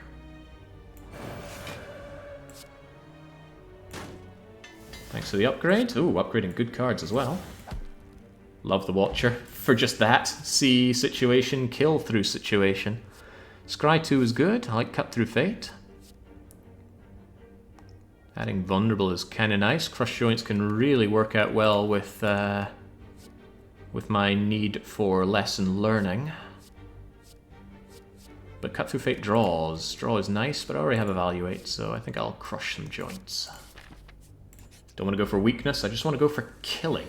Thanks for the upgrade. Ooh, upgrading good cards as well. Love the Watcher for just that. See situation, kill through situation. Scry 2 is good. I like Cut Through Fate. Adding Vulnerable is kind of nice. Crush Joints can really work out well with my need for lesson learning. But Cut Through Fate draws. Draw is nice, but I already have Evaluate, so I think I'll crush some joints. Don't want to go for weakness, I just want to go for killing.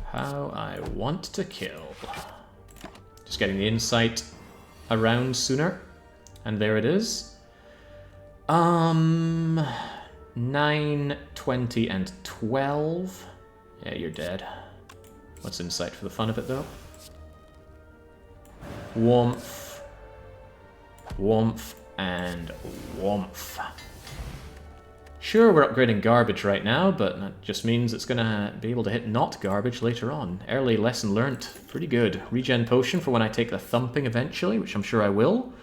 How I want to kill. Just getting the insight around sooner. And there it is. 9, 20, and 12. Yeah, you're dead. What's insight for the fun of it, though? Warmth. Warmth and warmth. Sure, we're upgrading garbage right now, but that just means it's gonna be able to hit not garbage later on. Early lesson learnt. Pretty good. Regen potion for when I take the thumping eventually, which I'm sure I will.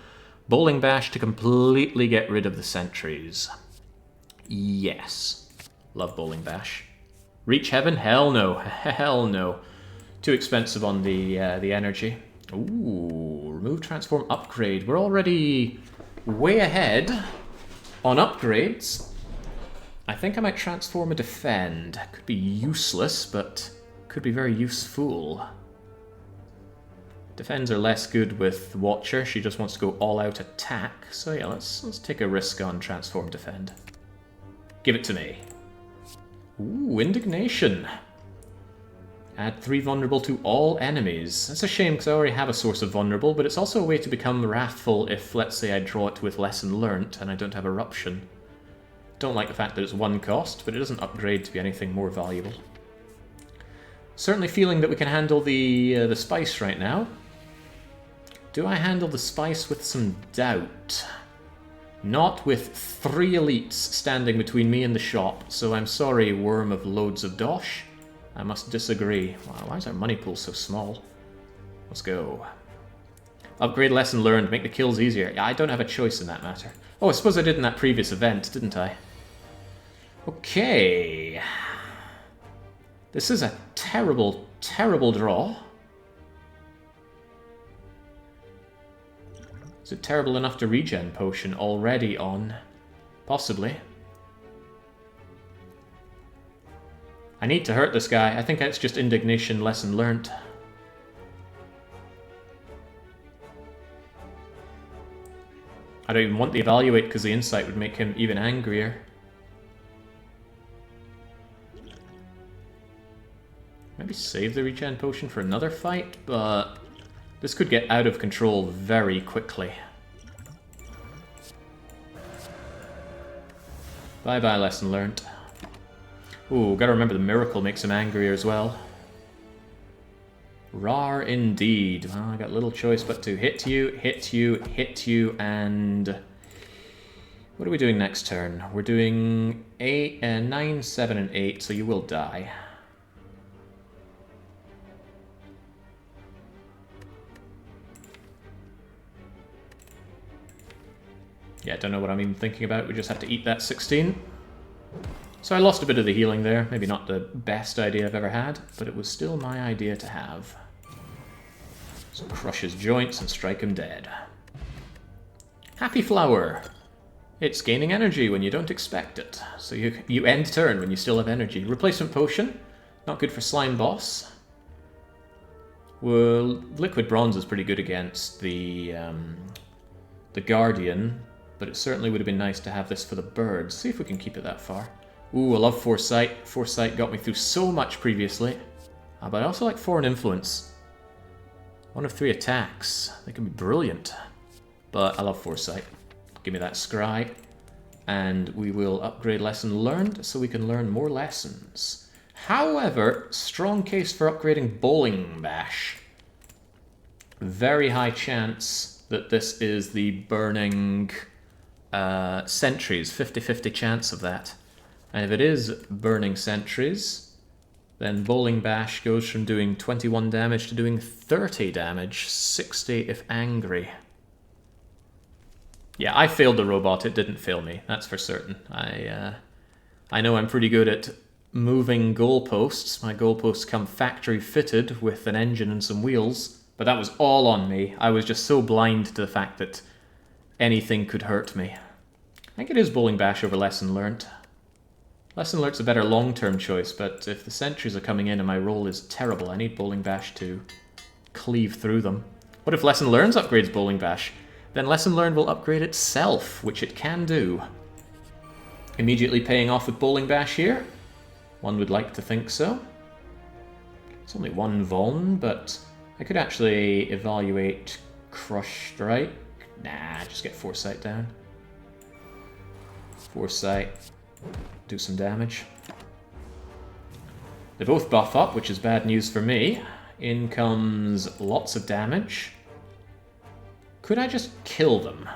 Bowling bash to completely get rid of the sentries. Yes. Love bowling bash. Reach heaven? Hell no. Hell no. Too expensive on the energy. Ooh, remove, transform, upgrade. We're already way ahead on upgrades. I think I might transform a defend. Could be useless, but could be very useful. Defends are less good with Watcher. She just wants to go all-out attack. So yeah, let's take a risk on transform defend. Give it to me. Ooh, indignation. Add 3 vulnerable to all enemies. That's a shame because I already have a source of vulnerable, but it's also a way to become wrathful if, let's say, I draw it with lesson learnt and I don't have eruption. Don't like the fact that it's 1 cost, but it doesn't upgrade to be anything more valuable. Certainly feeling that we can handle the spice right now. Do I handle the spice with some doubt? Not with 3 elites standing between me and the shop, so I'm sorry, Worm of Loads of Dosh. I must disagree. Wow, why is our money pool so small? Let's go. Upgrade lesson learned, make the kills easier. Yeah, I don't have a choice in that matter. Oh, I suppose I did in that previous event, didn't I? Okay. This is a terrible, terrible draw. Is it terrible enough to regen potion already on? Possibly. I need to hurt this guy. I think that's just indignation lesson learnt. I don't even want the evaluate because the insight would make him even angrier. Maybe save the regen potion for another fight, but this could get out of control very quickly. Bye-bye, lesson learnt. Ooh, gotta remember the miracle makes him angrier as well. Rar indeed. Well, I got little choice but to hit you, hit you, hit you, and... What are we doing next turn? We're doing 9, 7, and 8, so you will die. Yeah, don't know what I'm even thinking about. We just have to eat that 16. So I lost a bit of the healing there. Maybe not the best idea I've ever had, but it was still my idea to have. So crush his joints and strike him dead. Happy Flower. It's gaining energy when you don't expect it. So you end turn when you still have energy. Replacement Potion. Not good for Slime Boss. Well, Liquid Bronze is pretty good against the Guardian, but it certainly would have been nice to have this for the birds. See if we can keep it that far. Ooh, I love Foresight. Foresight got me through so much previously. But I also like Foreign Influence. 1 of 3 attacks. They can be brilliant. But I love Foresight. Give me that Scry. And we will upgrade Lesson Learned so we can learn more lessons. However, strong case for upgrading Bowling Bash. Very high chance that this is the burning sentries. 50-50 chance of that. And if it is burning sentries, then Bowling Bash goes from doing 21 damage to doing 30 damage, 60 if angry. Yeah, I failed the robot, it didn't fail me, that's for certain. I know I'm pretty good at moving goalposts. My goalposts come factory fitted with an engine and some wheels, but that was all on me. I was just so blind to the fact that anything could hurt me. I think it is Bowling Bash over Lesson Learnt. Lesson Learnt's a better long-term choice, but if the sentries are coming in and my roll is terrible, I need Bowling Bash to cleave through them. What if Lesson Learns upgrades Bowling Bash? Then Lesson Learned will upgrade itself, which it can do. Immediately paying off with Bowling Bash here. One would like to think so. It's only 1 vuln, but I could actually evaluate Crush Strike. Nah, just get Foresight down. Foresight. Do some damage. They both buff up, which is bad news for me. In comes lots of damage. Could I just kill them?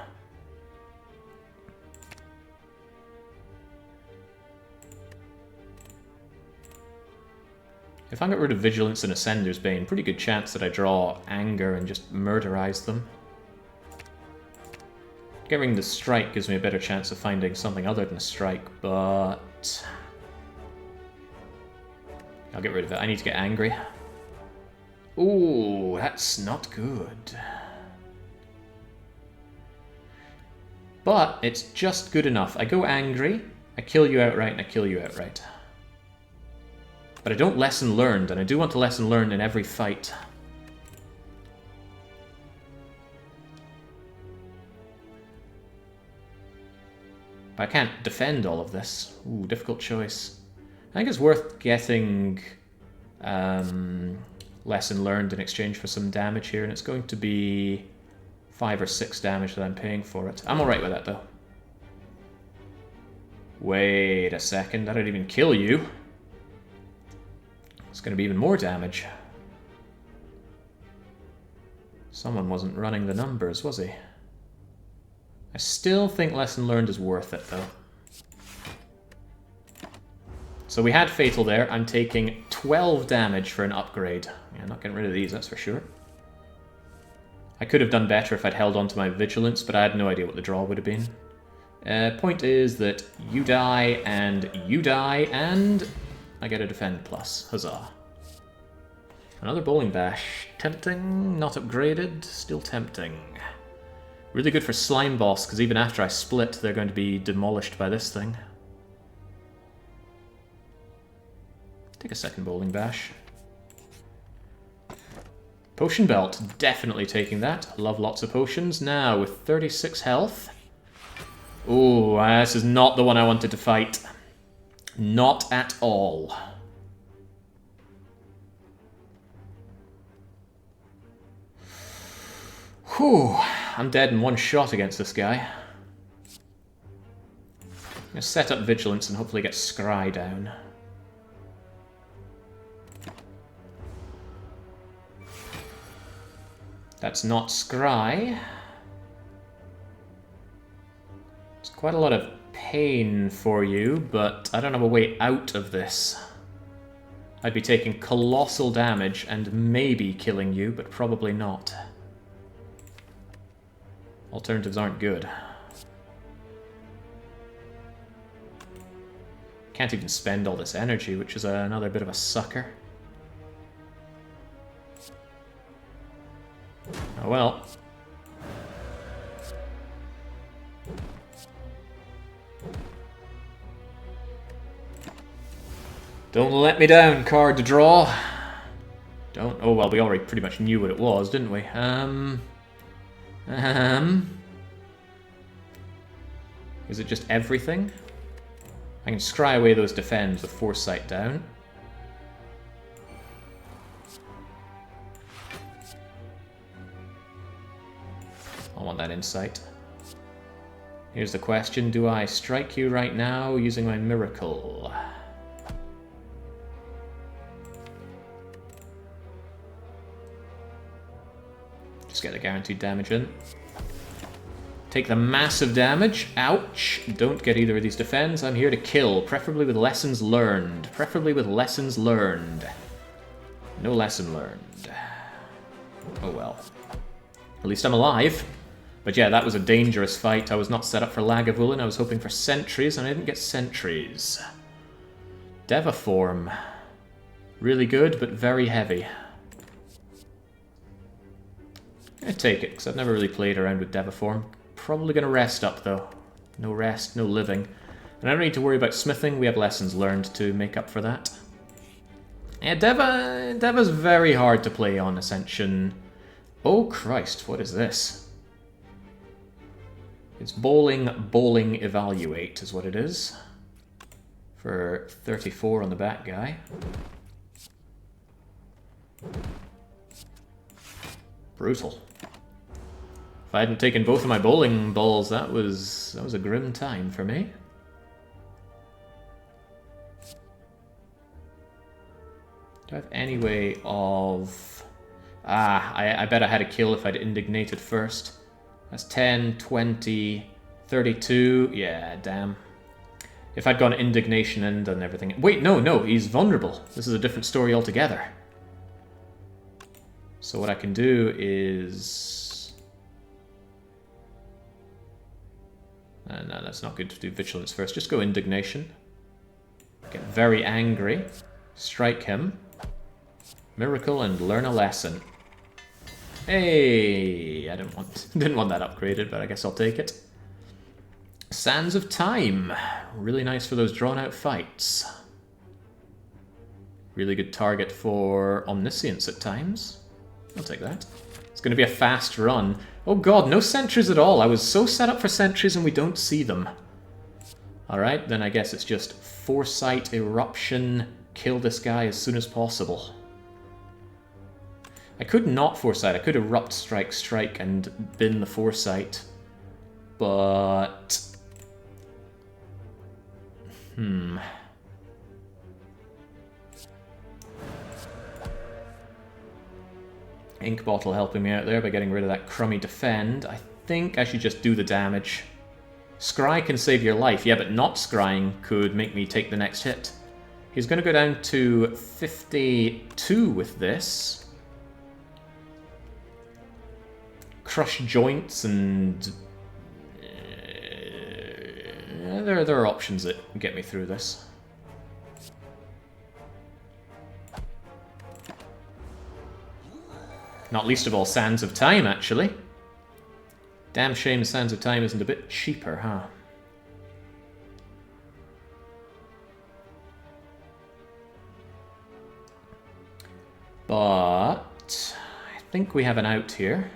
If I get rid of Vigilance and Ascender's Bane, pretty good chance that I draw Anger and just murderize them. Getting the Strike gives me a better chance of finding something other than a Strike, but... I'll get rid of it. I need to get angry. Ooh, that's not good. But it's just good enough. I go angry, I kill you outright, and I kill you outright. But I don't Lesson Learned, and I do want to Lesson Learned in every fight. But I can't defend all of this. Ooh, difficult choice. I think it's worth getting lesson learned in exchange for some damage here, and it's going to be 5 or 6 damage that I'm paying for it. I'm alright with that, though. Wait a second, I don't even kill you. It's going to be even more damage. Someone wasn't running the numbers, was he? I still think lesson learned is worth it, though. So we had Fatal there. I'm taking 12 damage for an upgrade. Yeah, I'm not getting rid of these, that's for sure. I could have done better if I'd held on to my Vigilance, but I had no idea what the draw would have been. Point is that you die, and I get a Defend Plus. Huzzah. Another Bowling Bash. Tempting, not upgraded, still tempting. Really good for Slime Boss, because even after I split, they're going to be demolished by this thing. Take a second Bowling Bash. Potion Belt, definitely taking that. Love lots of potions. Now, with 36 health. Ooh, this is not the one I wanted to fight. Not at all. Whew, I'm dead in one shot against this guy. I'm going to set up Vigilance and hopefully get Scry down. That's not Scry. It's quite a lot of pain for you, but I don't have a way out of this. I'd be taking colossal damage and maybe killing you, but probably not. Alternatives aren't good. Can't even spend all this energy, which is another bit of a sucker. Oh well. Don't let me down, card to draw. Don't. Oh well, we already pretty much knew what it was, didn't we? Is it just everything? I can scry away those defends with Foresight down. I want that insight. Here's the question, do I strike you right now using my miracle? Just get the guaranteed damage in. Take the massive damage. Ouch. Don't get either of these defends. I'm here to kill, preferably with lessons learned. Preferably with lessons learned. No lesson learned. Oh well. At least I'm alive. But yeah, that was a dangerous fight. I was not set up for Lagavulin. I was hoping for sentries, and I didn't get sentries. Devaform. Really good, but very heavy. I take it, because I've never really played around with Devaform. Probably going to rest up, though. No rest, no living. And I don't need to worry about smithing. We have lessons learned to make up for that. Yeah, Deva's very hard to play on Ascension. Oh, Christ, what is this? It's bowling, evaluate is what it is. For 34 on the back guy. Brutal. If I hadn't taken both of my bowling balls, that was a grim time for me. Do I have any way of... I bet I had a kill if I'd indignated first. That's 10, 20, 32. Yeah, damn. If I'd gone indignation and done everything... Wait, no, he's vulnerable. This is a different story altogether. So what I can do is... no, that's not good to do vigilance first. Just go indignation. Get very angry. Strike him. Miracle and learn a lesson. Hey, I didn't want that upgraded, but I guess I'll take it. Sands of Time. Really nice for those drawn-out fights. Really good target for Omniscience at times. I'll take that. It's going to be a fast run. Oh god, no sentries at all. I was so set up for sentries and we don't see them. Alright, then I guess it's just Foresight, Eruption, kill this guy as soon as possible. I could not Foresight. I could Erupt, Strike, Strike, and bin the Foresight. But... Ink Bottle helping me out there by getting rid of that crummy defend. I think I should just do the damage. Scry can save your life. Yeah, but not scrying could make me take the next hit. He's going to go down to 52 with this. Crush joints and... there are options that get me through this. Not least of all, Sands of Time, actually. Damn shame Sands of Time isn't a bit cheaper, huh? But... I think we have an out here.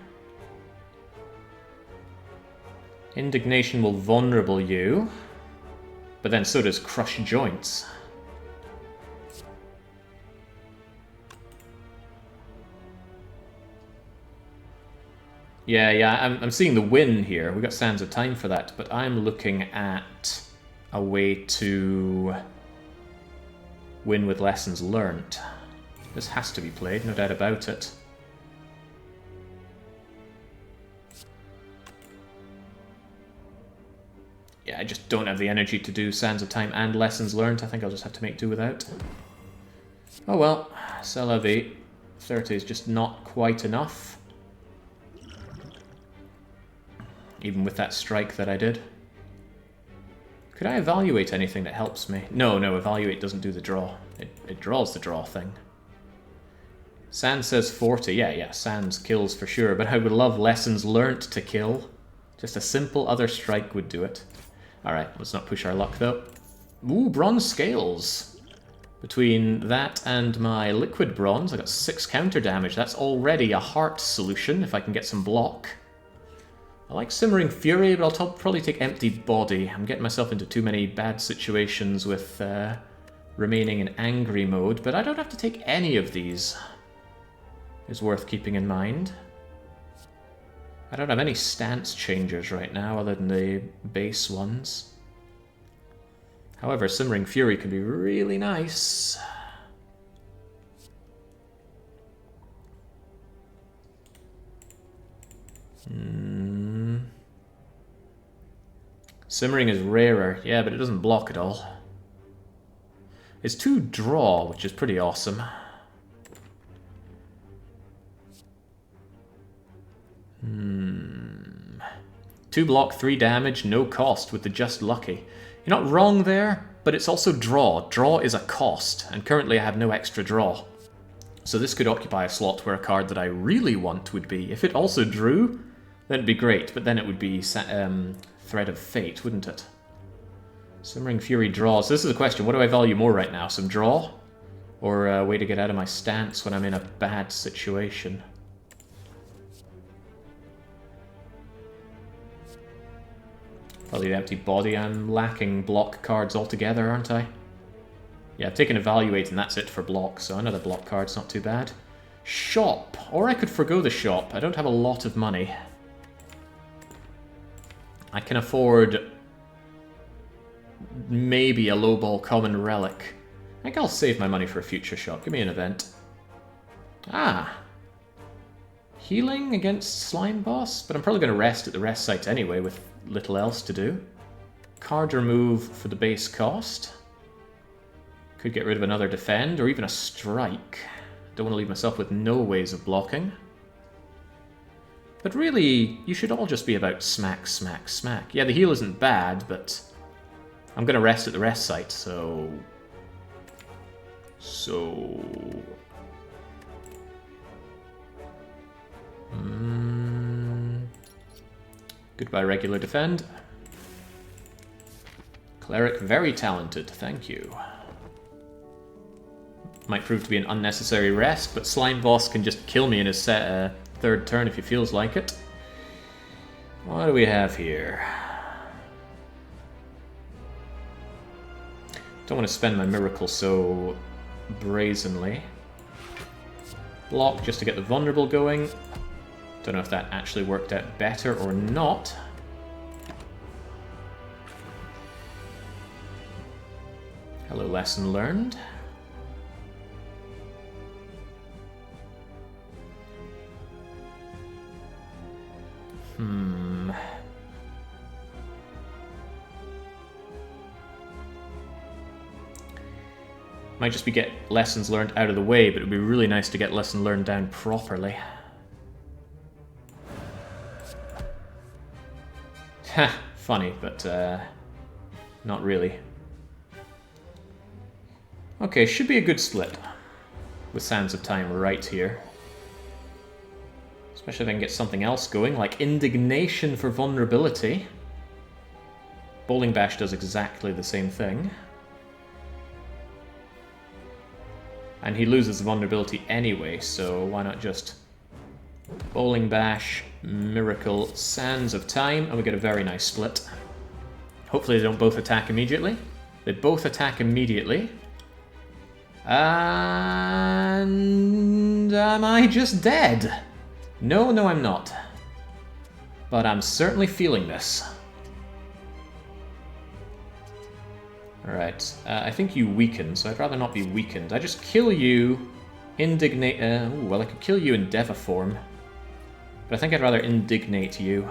Indignation will vulnerable you. But then so does Crush Joints. Yeah, I'm seeing the win here. We got Sands of Time for that, but I'm looking at a way to win with lessons learned. This has to be played, no doubt about it. Yeah, I just don't have the energy to do Sands of Time and lessons learned. I think I'll just have to make do without. Oh well, c'est la vie. 30 is just not quite enough. Even with that strike that I did. Could I evaluate anything that helps me? No, evaluate doesn't do the draw. It draws the draw thing. Sans says 40. Yeah, Sans kills for sure, but I would love lessons learnt to kill. Just a simple other strike would do it. Alright, let's not push our luck though. Ooh, bronze scales. Between that and my liquid bronze, I got 6 counter damage. That's already a heart solution if I can get some block. I like Simmering Fury, but I'll probably take Empty Body. I'm getting myself into too many bad situations with remaining in angry mode, but I don't have to take any of these. Is worth keeping in mind. I don't have any stance changers right now other than the base ones. However, Simmering Fury can be really nice. Simmering is rarer, yeah, but it doesn't block at all. It's 2 draw, which is pretty awesome. 2 block, 3 damage, no cost with the Just Lucky. You're not wrong there, but it's also draw. Draw is a cost, and currently I have no extra draw. So this could occupy a slot where a card that I really want would be. If it also drew, then it'd be great, but then it would be Thread of Fate, wouldn't it? Simmering Fury draws. So this is a question, what do I value more right now? Some draw? Or a way to get out of my stance when I'm in a bad situation? Probably the Empty Body. I'm lacking block cards altogether, aren't I? Yeah, I've taken Evaluate and that's it for block, so another block card's not too bad. Shop! Or I could forgo the shop. I don't have a lot of money. I can afford maybe a lowball common relic. I think I'll save my money for a future shop. Give me an event. Ah! Healing against Slime Boss? But I'm probably going to rest at the rest site anyway with little else to do. Card remove for the base cost. Could get rid of another defend or even a strike. Don't want to leave myself with no ways of blocking. But really, you should all just be about smack, smack, smack. Yeah, the heal isn't bad, but I'm going to rest at the rest site, so... Goodbye, regular defend. Cleric, very talented, thank you. Might prove to be an unnecessary rest, but Slime Boss can just kill me in his third turn if he feels like it. What do we have here? Don't want to spend my miracle so brazenly. Block just to get the vulnerable going. Don't know if that actually worked out better or not. Hello, lesson learned. Might just be get lessons learned out of the way, but it would be really nice to get lesson learned down properly. Ha, funny, but not really. Okay, should be a good split with Sands of Time right here. Especially if I can get something else going, like Indignation for vulnerability. Bowling Bash does exactly the same thing. And he loses vulnerability anyway, so why not just Bowling Bash, Miracle, Sands of Time, and we get a very nice split. Hopefully they don't both attack immediately. They both attack immediately. And am I just dead? No, no I'm not. But I'm certainly feeling this. Alright, I think you weaken, so I'd rather not be weakened. I just kill you, indignate... well, I could kill you in Deva form. But I think I'd rather indignate you.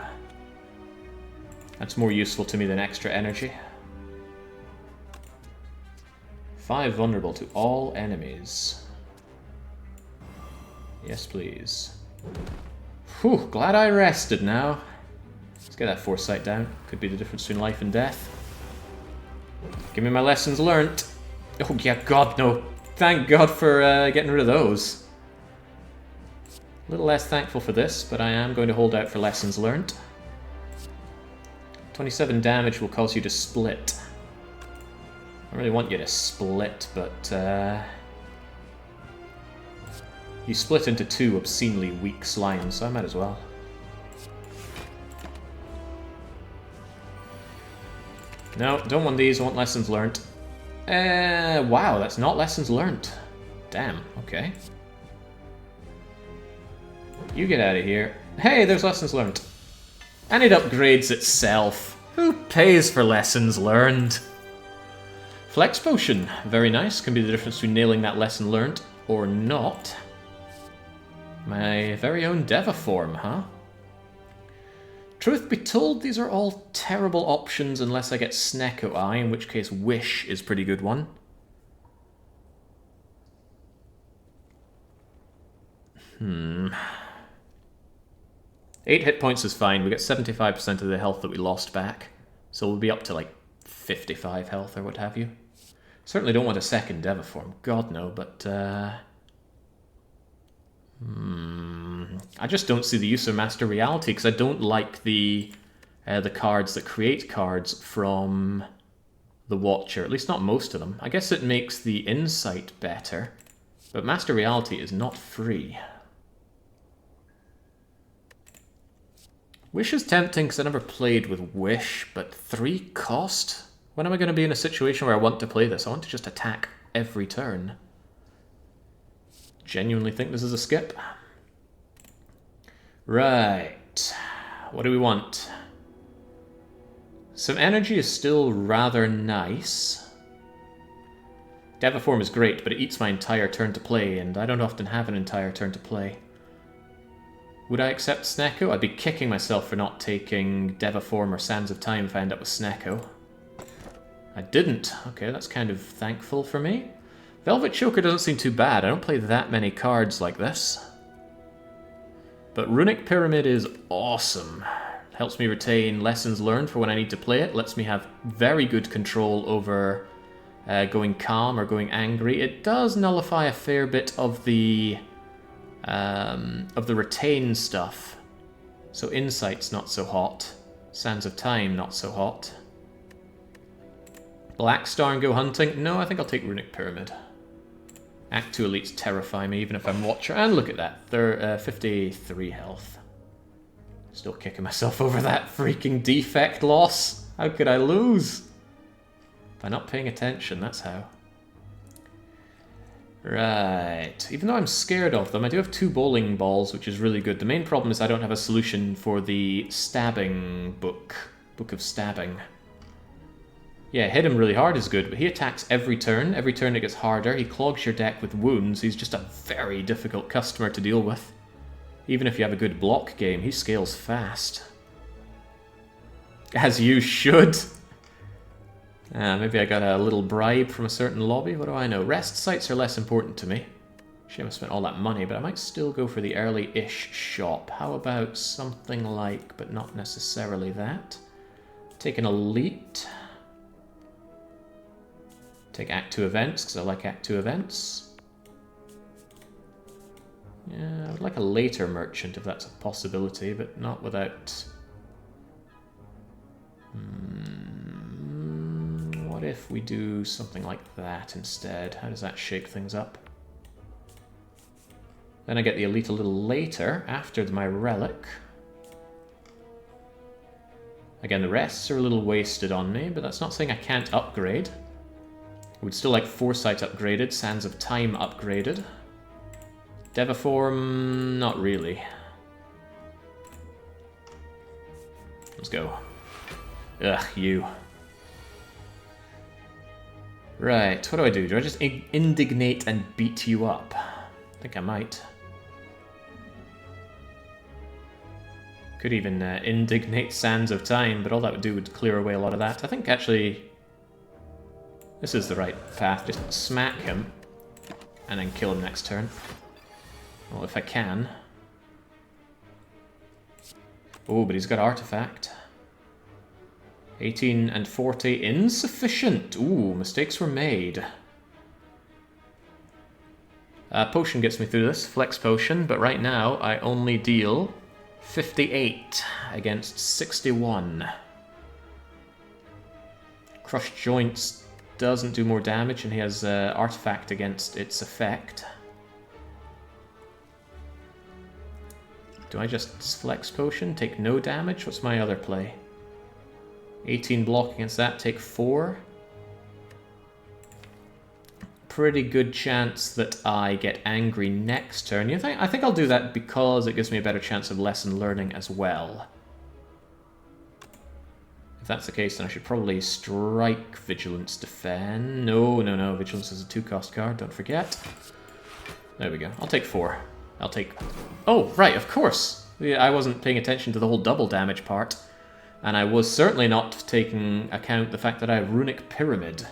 That's more useful to me than extra energy. 5 vulnerable to all enemies. Yes, please. Whew, glad I rested now. Let's get that foresight down. Could be the difference between life and death. Give me my lessons learnt. Oh yeah, God, no. Thank God for getting rid of those. A little less thankful for this, but I am going to hold out for lessons learnt. 27 damage will cause you to split. I really want you to split, but you split into 2 obscenely weak slimes, so I might as well. No, don't want these, I want lessons learnt. Wow, that's not lessons learnt. Damn, okay. You get out of here. Hey, there's lessons learnt. And it upgrades itself. Who pays for lessons learned? Flex Potion, very nice. Can be the difference between nailing that lesson learnt or not. My very own Deva form, huh? Truth be told, these are all terrible options unless I get Snecko Eye, in which case Wish is a pretty good one. Hmm. 8 hit points is fine. We get 75% of the health that we lost back. So we'll be up to like 55 health or what have you. Certainly don't want a second Deva form. God no, but I just don't see the use of Master Reality because I don't like the cards that create cards from the Watcher. At least not most of them. I guess it makes the Insight better, but Master Reality is not free. Wish is tempting because I never played with Wish, but 3 cost? When am I going to be in a situation where I want to play this? I want to just attack every turn. Genuinely think this is a skip. Right. What do we want? Some energy is still rather nice. Deva form is great, but it eats my entire turn to play, and I don't often have an entire turn to play. Would I accept Snecko? I'd be kicking myself for not taking Deva form or Sands of Time if I end up with Snecko. I didn't. Okay, that's kind of thankful for me. Velvet Choker doesn't seem too bad. I don't play that many cards like this. But Runic Pyramid is awesome. Helps me retain lessons learned for when I need to play it. Lets me have very good control over going calm or going angry. It does nullify a fair bit of the retain stuff. So Insight's not so hot. Sands of Time not so hot. Black Star and go hunting? No, I think I'll take Runic Pyramid. Act 2 elites terrify me, even if I'm Watcher. And look at that, 53 health. Still kicking myself over that freaking defect loss. How could I lose? By not paying attention, that's how. Right. Even though I'm scared of them, I do have 2 bowling balls, which is really good. The main problem is I don't have a solution for the stabbing book. Book of Stabbing. Yeah, hit him really hard is good, but he attacks every turn. Every turn it gets harder. He clogs your deck with wounds. He's just a very difficult customer to deal with. Even if you have a good block game, he scales fast. As you should. Maybe I got a little bribe from a certain lobby. What do I know? Rest sites are less important to me. Shame I spent all that money, but I might still go for the early-ish shop. How about something like, but not necessarily that? Take an elite. Take Act 2 events, because I like Act 2 events. Yeah, I would like a later merchant if that's a possibility, but not without... What if we do something like that instead? How does that shake things up? Then I get the elite a little later, after my relic. Again, the rests are a little wasted on me, but that's not saying I can't upgrade. I would still like Foresight upgraded, Sands of Time upgraded. Deviform, not really. Let's go. Ugh, you. Right, what do? Do I just indignate and beat you up? I think I might. Could even indignate Sands of Time, but all that would do would clear away a lot of that. I think actually this is the right path. Just smack him and then kill him next turn. Well, if I can. Oh, but he's got Artifact. 18 and 40, insufficient. Ooh, mistakes were made. Potion gets me through this, Flex Potion, but right now I only deal 58 against 61. Crushed Joints doesn't do more damage, and he has Artifact against its effect. Do I just Flex Potion, take no damage? What's my other play? 18 block against that, take 4. Pretty good chance that I get angry next turn. I think I'll do that because it gives me a better chance of lesson learning as well. If that's the case, then I should probably strike Vigilance Defend. No, Vigilance is a 2-cost card, don't forget. There we go. I'll take 4. I'll take... Oh, right, of course! I wasn't paying attention to the whole double damage part. And I was certainly not taking account the fact that I have Runic Pyramid.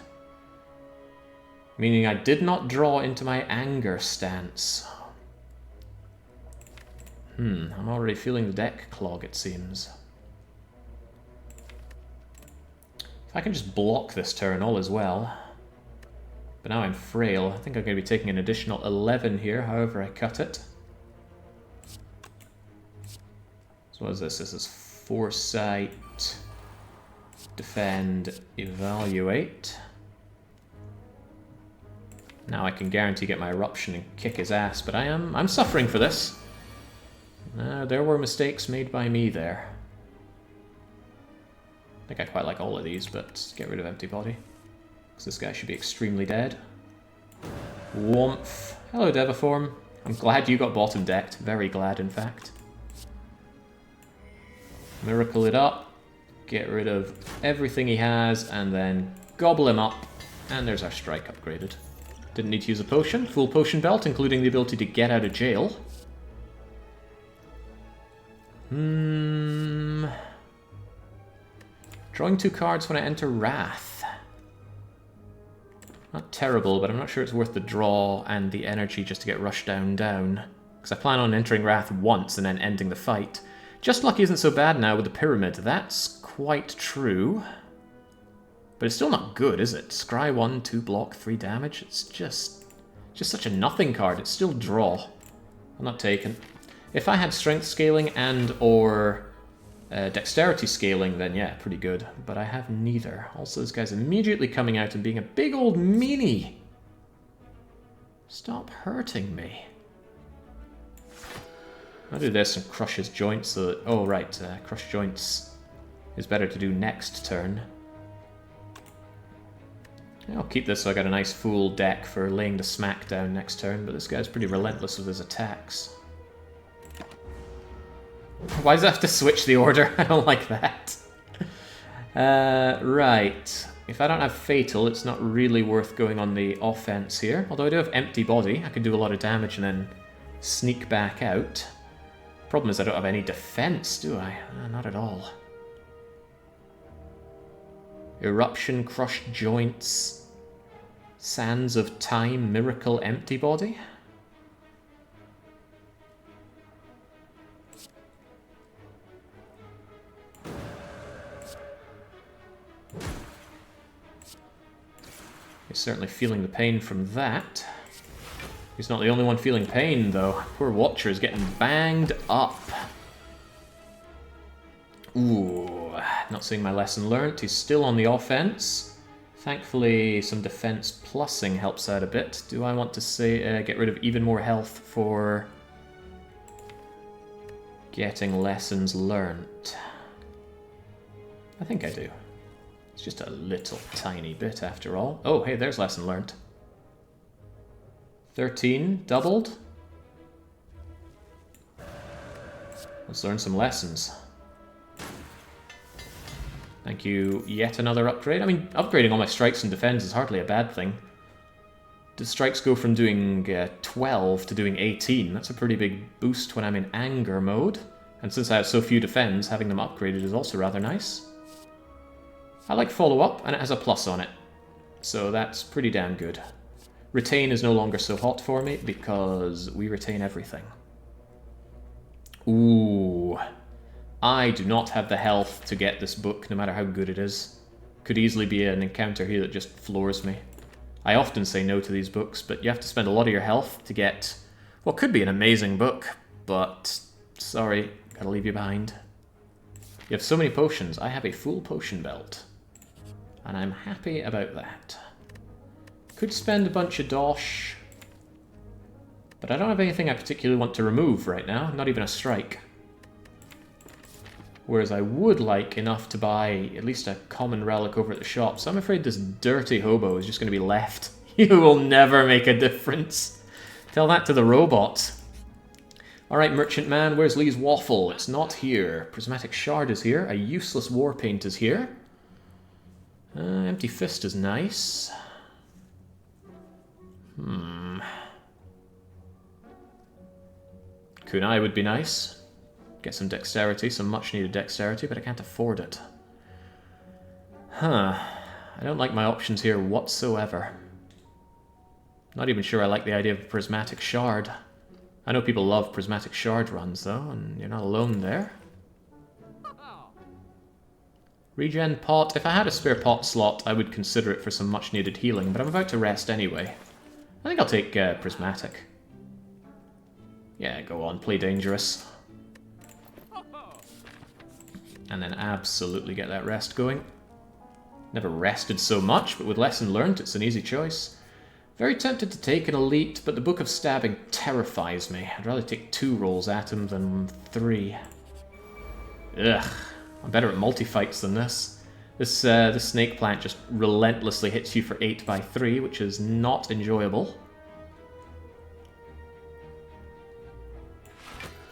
Meaning I did not draw into my anger stance. I'm already feeling the deck clog, it seems. If I can just block this turn, all is well. But now I'm frail. I think I'm going to be taking an additional 11 here, however I cut it. So what is this? This is Foresight, Defend, Evaluate. Now I can guarantee get my Eruption and kick his ass, but I'm suffering for this. There were mistakes made by me there. I think I quite like all of these, but get rid of Empty Body. Because this guy should be extremely dead. Whomph. Hello, Deviform. I'm glad you got bottom decked. Very glad, in fact. Miracle it up, get rid of everything he has, and then gobble him up. And there's our strike upgraded. Didn't need to use a potion. Full potion belt, including the ability to get out of jail. Drawing 2 cards when I enter Wrath. Not terrible, but I'm not sure it's worth the draw and the energy just to get rushed down. Because I plan on entering Wrath once and then ending the fight. Just Lucky isn't so bad now with the Pyramid. That's quite true. But it's still not good, is it? Scry 1, 2 block, 3 damage. It's just such a nothing card. It's still draw. I'm not taken. If I had strength scaling and or dexterity scaling, then yeah, pretty good. But I have neither. Also, this guy's immediately coming out and being a big old meanie. Stop hurting me. I'll do this and crush his joints so that... Oh, right, crush joints is better to do next turn. I'll keep this so I got a nice full deck for laying the smack down next turn, but this guy's pretty relentless with his attacks. Why does it have to switch the order? I don't like that. Right. If I don't have Fatal, it's not really worth going on the offense here. Although I do have Empty Body, I can do a lot of damage and then sneak back out. Problem is I don't have any defense, do I? Not at all. Eruption, Crushed Joints, Sands of Time, Miracle, Empty Body. He's certainly feeling the pain from that. He's not the only one feeling pain, though. Poor Watcher is getting banged up. Ooh, not seeing my lesson learnt. He's still on the offense. Thankfully, some defense plussing helps out a bit. Do I want to say get rid of even more health for getting lessons learnt? I think I do. It's just a little tiny bit after all. Oh, hey, there's lesson learnt. 13, doubled. Let's learn some lessons. Thank you. Yet another upgrade. I mean, upgrading all my strikes and defense is hardly a bad thing. The strikes go from doing 12 to doing 18. That's a pretty big boost when I'm in anger mode. And since I have so few defense, having them upgraded is also rather nice. I like follow-up, and it has a plus on it. So that's pretty damn good. Retain is no longer so hot for me, because we retain everything. Ooh. I do not have the health to get this book, no matter how good it is. Could easily be an encounter here that just floors me. I often say no to these books, but you have to spend a lot of your health to get what could be an amazing book, but sorry, gotta leave you behind. You have so many potions. I have a full potion belt, and I'm happy about that. Could spend a bunch of dosh, but I don't have anything I particularly want to remove right now, not even a strike. Whereas I would like enough to buy at least a common relic over at the shop, so I'm afraid this dirty hobo is just going to be left. You will never make a difference. Tell that to the robot. Alright, Merchant Man, where's Lee's Waffle? It's not here. Prismatic Shard is here. A useless War Paint is here. Empty Fist is nice. Kunai would be nice. Get some dexterity, some much needed dexterity, but I can't afford it. Huh. I don't like my options here whatsoever. Not even sure I like the idea of a Prismatic Shard. I know people love Prismatic Shard runs, though, and you're not alone there. Regen pot. If I had a spare pot slot, I would consider it for some much needed healing, but I'm about to rest anyway. I think I'll take Prismatic. Yeah, go on, play dangerous. And then absolutely get that rest going. Never rested so much, but with lesson learnt, it's an easy choice. Very tempted to take an elite, but the Book of Stabbing terrifies me. I'd rather take 2 rolls at him than 3. Ugh, I'm better at multi-fights than this. This snake plant just relentlessly hits you for 8 by 3, which is not enjoyable.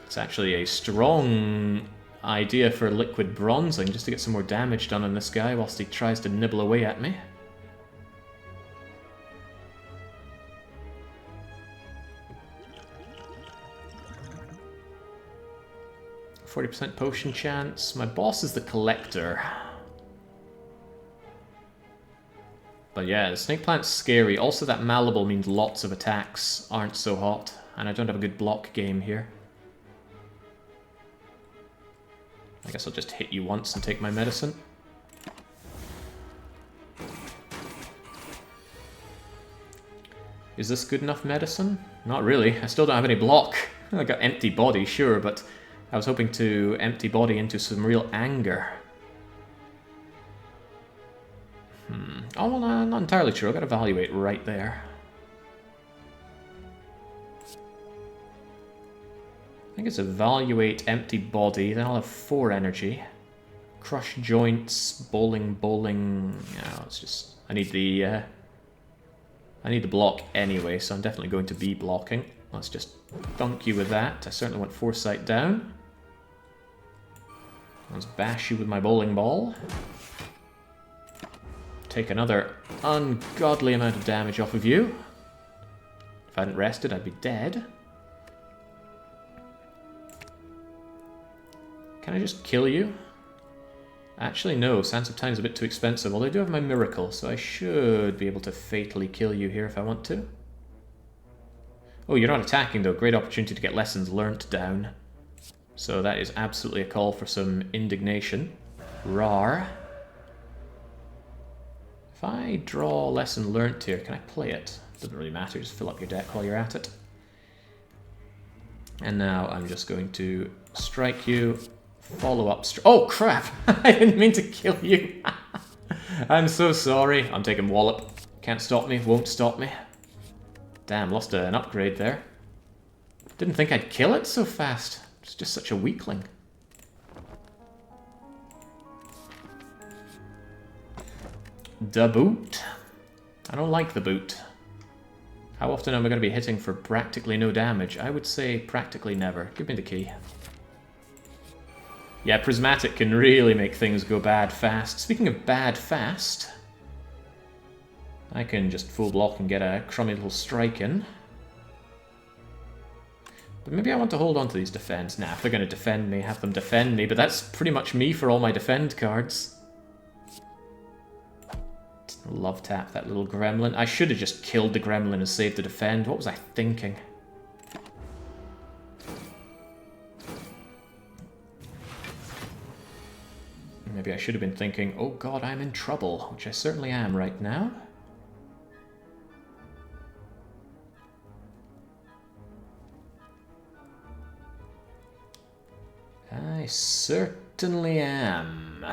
It's actually a strong idea for liquid bronzing, just to get some more damage done on this guy whilst he tries to nibble away at me. %40 potion chance. My boss is the Collector. But yeah, the snake plant's scary. Also, that malleable means lots of attacks aren't so hot, and I don't have a good block game here. I guess I'll just hit you once and take my medicine. Is this good enough medicine? Not really. I still don't have any block. I got empty body, sure, but I was hoping to empty body into some real anger. Oh, well, I'm not entirely sure. I've got to evaluate right there. I think it's evaluate empty body, then I'll have 4 energy. Crush joints, bowling. Yeah, it's just I need the I need to block anyway, so I'm definitely going to be blocking. Let's just dunk you with that. I certainly want foresight down. Let's bash you with my bowling ball. Take another ungodly amount of damage off of you. If I hadn't rested, I'd be dead. Can I just kill you? Actually, no. Sands of Time is a bit too expensive, although I do have my Miracle, so I should be able to fatally kill you here if I want to. Oh, you're not attacking, though. Great opportunity to get lessons learnt down. So that is absolutely a call for some indignation. Rar. If I draw lesson learnt here, can I play it? Doesn't really matter, just fill up your deck while you're at it. And now I'm just going to strike you, follow up... Oh, crap! I didn't mean to kill you! I'm so sorry. I'm taking Wallop. Can't stop me, won't stop me. Damn, lost an upgrade there. Didn't think I'd kill it so fast. It's just such a weakling. The boot. I don't like the boot. How often am I going to be hitting for practically no damage? I would say practically never. Give me the key. Yeah, Prismatic can really make things go bad fast. Speaking of bad fast, I can just full block and get a crummy little strike in. But maybe I want to hold on to these defends. Nah, if they're going to defend me, have them defend me. But that's pretty much me for all my defend cards. Love tap that little gremlin. I should have just killed the gremlin and saved the defend. What was I thinking? Maybe I should have been thinking, oh god, I'm in trouble, which I certainly am right now. I certainly am.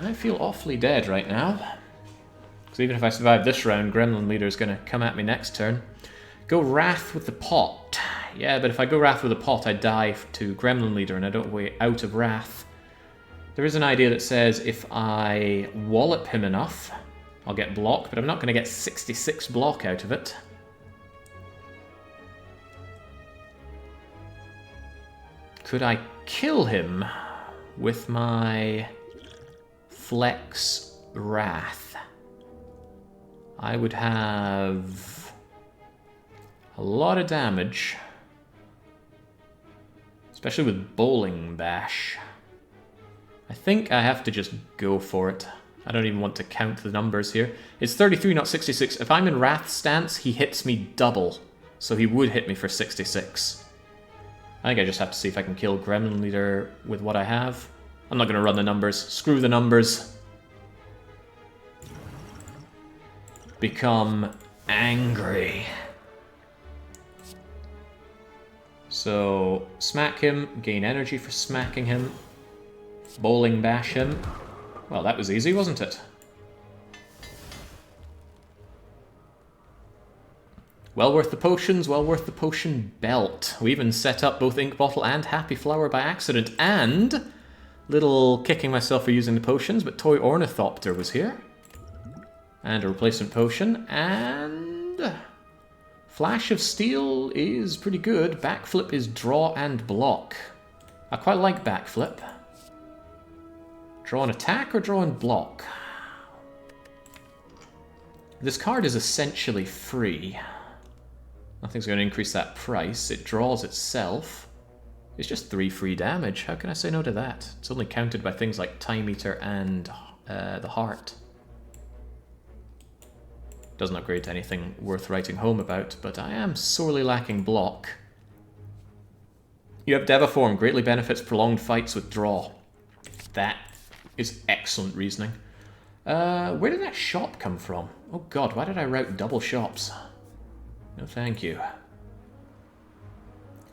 I feel awfully dead right now. Because even if I survive this round, Gremlin Leader is going to come at me next turn. Go Wrath with the pot. Yeah, but if I go Wrath with the pot, I die to Gremlin Leader and I don't way out of Wrath. There is an idea that says if I wallop him enough, I'll get block, but I'm not going to get 66 block out of it. Could I kill him with my Flex Wrath? I would have a lot of damage, especially with Bowling Bash. I think I have to just go for it. I don't even want to count the numbers here. It's 33, not 66. If I'm in Wrath stance, he hits me double, so he would hit me for 66. I think I just have to see if I can kill Gremlin Leader with what I have. I'm not going to run the numbers. Screw the numbers. Become angry. So, smack him, gain energy for smacking him. Bowling Bash him. Well, that was easy, wasn't it? Well worth the potions, well worth the potion belt. We even set up both Ink Bottle and Happy Flower by accident, and little kicking myself for using the potions, but Toy Ornithopter was here. And a replacement potion, and Flash of Steel is pretty good. Backflip is draw and block. I quite like backflip. Draw and attack or draw and block? This card is essentially free. Nothing's going to increase that price. It draws itself. It's just 3 free damage. How can I say no to that? It's only counted by things like Time Eater and the Heart. Doesn't upgrade to anything worth writing home about, but I am sorely lacking block. You have Devaform. Greatly benefits prolonged fights with draw. That is excellent reasoning. Where did that shop come from? Oh god, why did I route double shops? No thank you.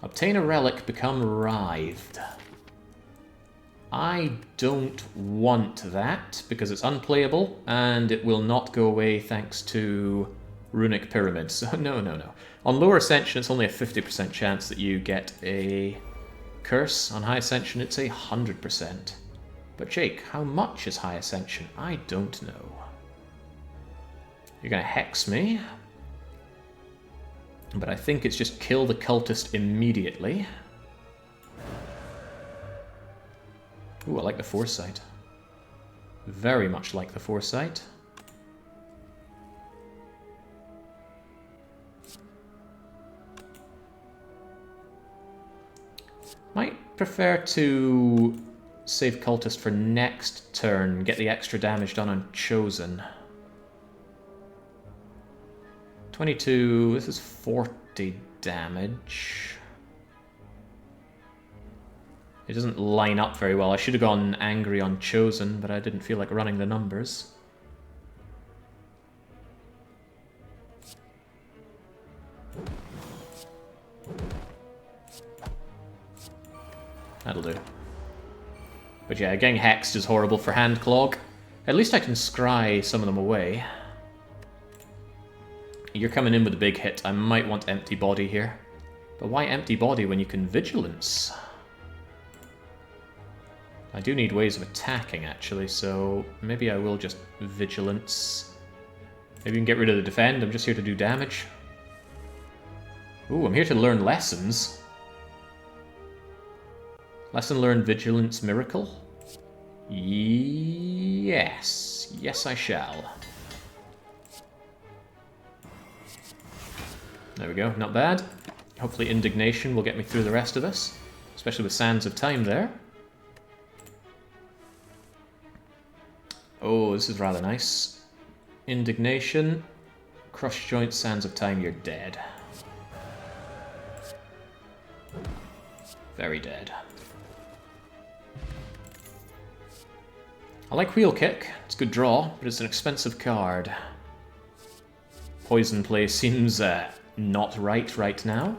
Obtain a relic, become writhed. I don't want that, because it's unplayable, and it will not go away thanks to Runic Pyramids. So no, no, no. On lower Ascension, it's only a 50% chance that you get a Curse on High Ascension, it's 100%. But Jake, how much is High Ascension? I don't know. You're gonna hex me. But I think it's just kill the cultist immediately. Ooh, I like the foresight. Very much like the foresight. Might prefer to save cultist for next turn, get the extra damage done on Chosen. 22, this is 40 damage. It doesn't line up very well. I should have gone angry on Chosen, but I didn't feel like running the numbers. That'll do. But yeah, getting hexed is horrible for hand clog. At least I can scry some of them away. You're coming in with a big hit. I might want empty body here. But why empty body when you can vigilance? I do need ways of attacking, actually, so maybe I will just vigilance. Maybe we can get rid of the defend. I'm just here to do damage. Ooh, I'm here to learn lessons. Lesson learned, vigilance, miracle? Yes. Yes, I shall. There we go, not bad. Hopefully indignation will get me through the rest of this. Especially with Sands of Time there. Oh, this is rather nice. Indignation. Crush joint, Sands of Time, you're dead. Very dead. I like Wheel Kick. It's a good draw, but it's an expensive card. Poison play seems not right now.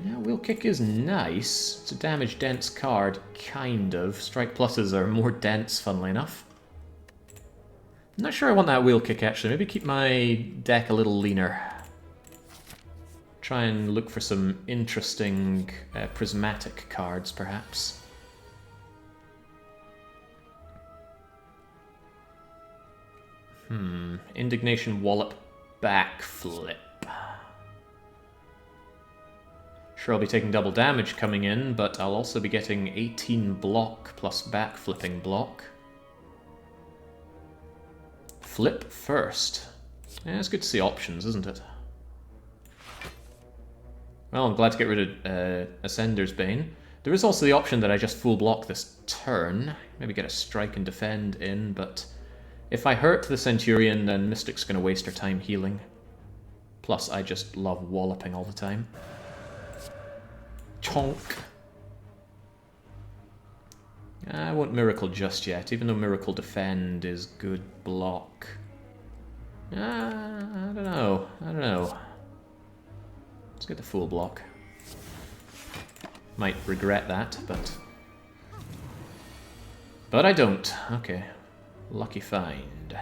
Yeah, Wheel Kick is nice. It's a damage-dense card, kind of. Strike pluses are more dense, funnily enough. I'm not sure I want that Wheel Kick, actually. Maybe keep my deck a little leaner. Try and look for some interesting prismatic cards, perhaps. Indignation, Wallop, Backflip. Sure, I'll be taking double damage coming in, but I'll also be getting 18 block plus backflipping block. Flip first. Yeah, it's good to see options, isn't it? Well, I'm glad to get rid of Ascender's Bane. There is also the option that I just full block this turn. Maybe get a strike and defend in, but if I hurt the Centurion, then Mystic's going to waste her time healing. Plus, I just love walloping all the time. Chonk. I won't Miracle just yet, even though Miracle Defend is good block. I don't know. Let's get the full block. Might regret that, but I don't. Okay. Lucky find.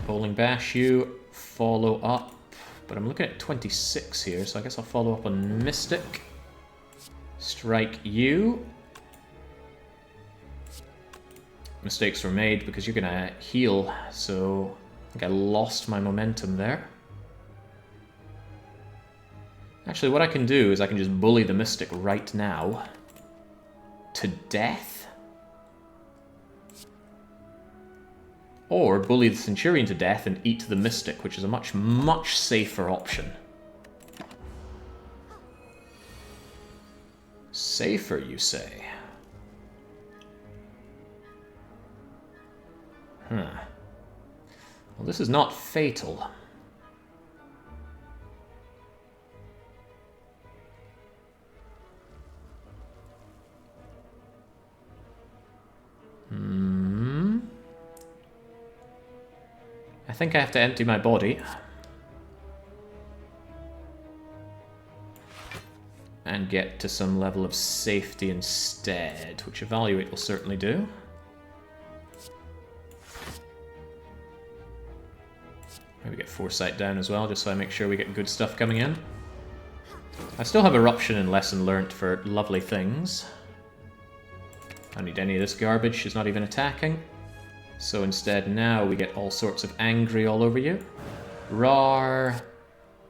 Bowling Bash you, follow up. But I'm looking at 26 here, so I guess I'll follow up on Mystic. Strike you. Mistakes were made because you're gonna heal, so I think I lost my momentum there. Actually, what I can do is I can just bully the Mystic right now to death. Or bully the Centurion to death and eat the Mystic, which is a much, much safer option. Safer, you say? Well, this is not fatal. I think I have to empty my body. And get to some level of safety instead, which Evaluate will certainly do. Maybe get Foresight down as well, just so I make sure we get good stuff coming in. I still have Eruption and Lesson Learnt for lovely things. I don't need any of this garbage, she's not even attacking. So instead now we get all sorts of angry all over you. Rar,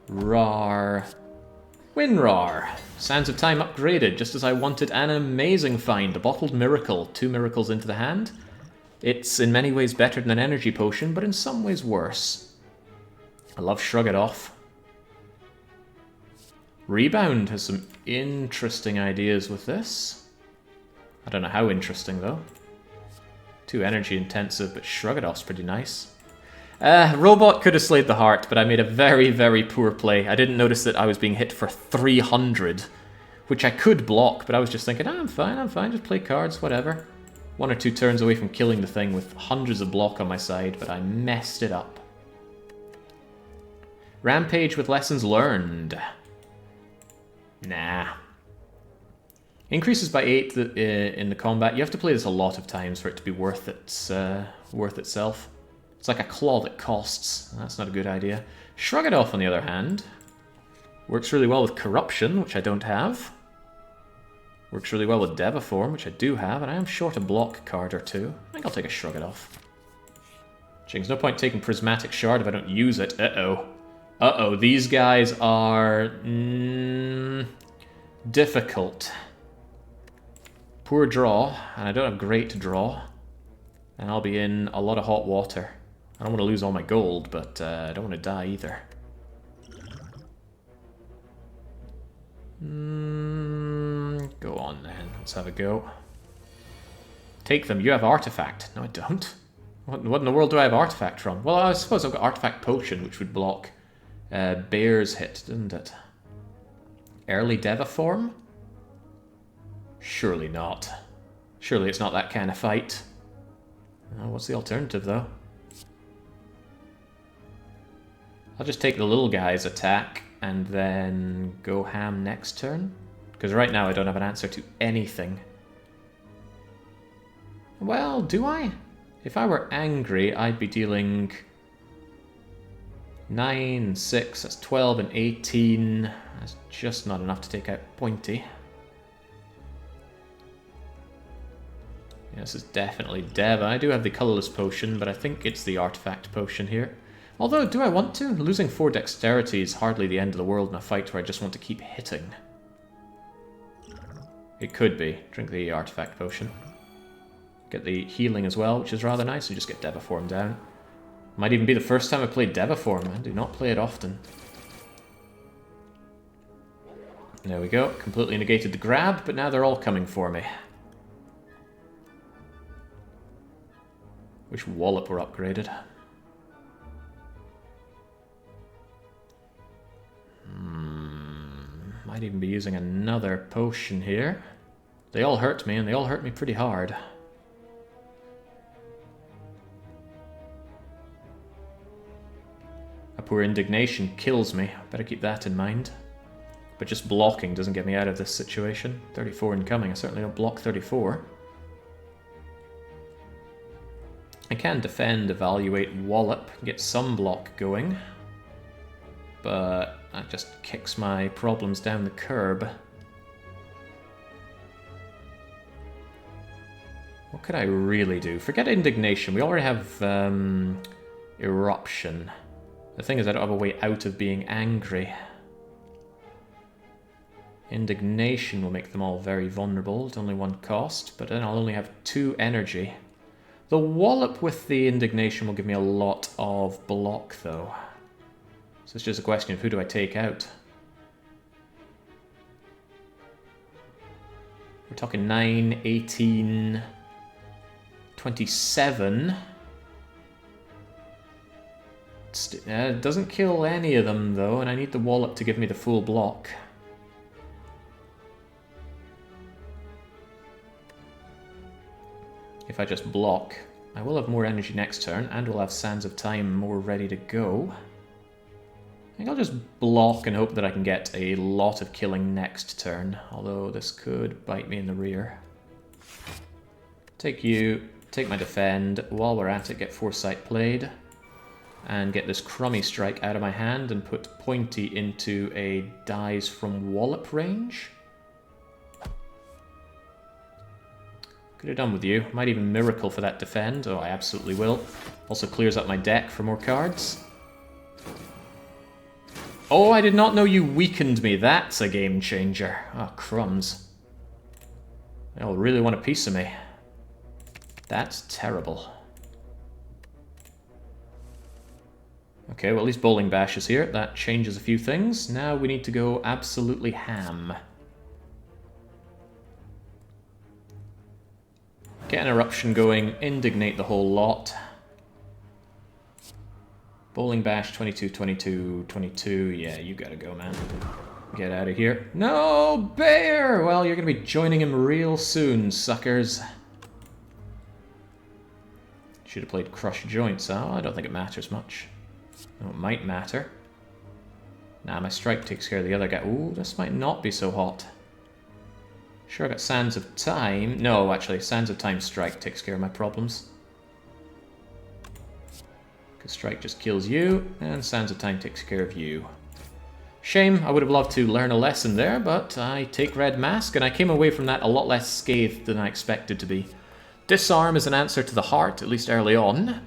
rar, Winrar. Sands of Time upgraded, just as I wanted. An amazing find, a Bottled Miracle. 2 miracles into the hand. It's in many ways better than an energy potion, but in some ways worse. I love Shrug It Off. Rebound has some interesting ideas with this. I don't know how interesting, though. Too energy intensive, but Shrug It Off's pretty nice. Robot could have slayed the heart, but I made a very, very poor play. I didn't notice that I was being hit for 300, which I could block, but I was just thinking, I'm fine, just play cards, whatever. 1 or 2 turns away from killing the thing with hundreds of block on my side, but I messed it up. Rampage with Lessons Learned. Nah. Increases by 8 in the combat. You have to play this a lot of times for it to be worth itself. It's like a claw that costs. That's not a good idea. Shrug It Off, on the other hand, works really well with Corruption, which I don't have. Works really well with Deviform, which I do have, and I am short a block card or 2. I think I'll take a Shrug It Off. There's no point taking Prismatic Shard if I don't use it. Uh-oh. Uh-oh, these guys are... difficult. Poor draw, and I don't have great draw. And I'll be in a lot of hot water. I don't want to lose all my gold, but I don't want to die either. Go on then, let's have a go. Take them, you have Artifact. No, I don't. What in the world do I have Artifact from? Well, I suppose I've got Artifact Potion, which would block Bear's hit, didn't it? Early Deviform? Surely not. Surely it's not that kind of fight. Oh, what's the alternative, though? I'll just take the little guy's attack and then go ham next turn. Because right now I don't have an answer to anything. Well, do I? If I were angry, I'd be dealing 9, 6, that's 12 and 18. That's just not enough to take out Pointy. Yeah, this is definitely Dev. I do have the Colourless Potion, but I think it's the Artifact Potion here. Although, do I want to? Losing 4 Dexterity is hardly the end of the world in a fight where I just want to keep hitting. It could be. Drink the Artifact Potion. Get the healing as well, which is rather nice. You just get Deviform down. Might even be the first time I played Deviform. I do not play it often. There we go. Completely negated the grab, but now they're all coming for me. Wish Wallop were upgraded. Might even be using another potion here. They all hurt me, and they all hurt me pretty hard. A poor Indignation kills me. Better keep that in mind. But just blocking doesn't get me out of this situation. 34 incoming. I certainly don't block 34. I can defend, evaluate, wallop, get some block going. But that just kicks my problems down the curb. What could I really do? Forget Indignation. We already have Eruption. The thing is, I don't have a way out of being angry. Indignation will make them all very vulnerable. It's only 1 cost, but then I'll only have 2 energy. The Wallop with the Indignation will give me a lot of block, though. So it's just a question of who do I take out. We're talking 9, 18, 27. It doesn't kill any of them, though, and I need the Wallop to give me the full block. If I just block, I will have more energy next turn, and we'll have Sands of Time more ready to go. I think I'll just block and hope that I can get a lot of killing next turn, although this could bite me in the rear. Take you, take my defend. While we're at it, get Foresight played. and get this crummy strike out of my hand and put Pointy into a dies from wallop range. Could have done with you. Might even miracle for that defend. Oh, I absolutely will. Also clears up my deck for more cards. Oh, I did not know you weakened me. That's a game changer. Oh, crumbs. They'll really want a piece of me. That's terrible. Okay, well at least Bowling Bash is here. That changes a few things. Now we need to go absolutely ham. Get an eruption going, indignate the whole lot. Bowling Bash 22, 22, 22. Yeah, you gotta go, man. Get out of here. No, bear! Well, you're gonna be joining him real soon, suckers. Should have played Crush Joints. Oh, I don't think it matters much. Oh, it might matter. Nah, my strike takes care of the other guy. Ooh, this might not be so hot. Sure, I got Sands of Time. No, actually, Sands of Time strike takes care of my problems. Because strike just kills you, and Sands of Time takes care of you. Shame, I would have loved to learn a lesson there, but I take Red Mask, and I came away from that a lot less scathed than I expected to be. Disarm is an answer to the heart, at least early on.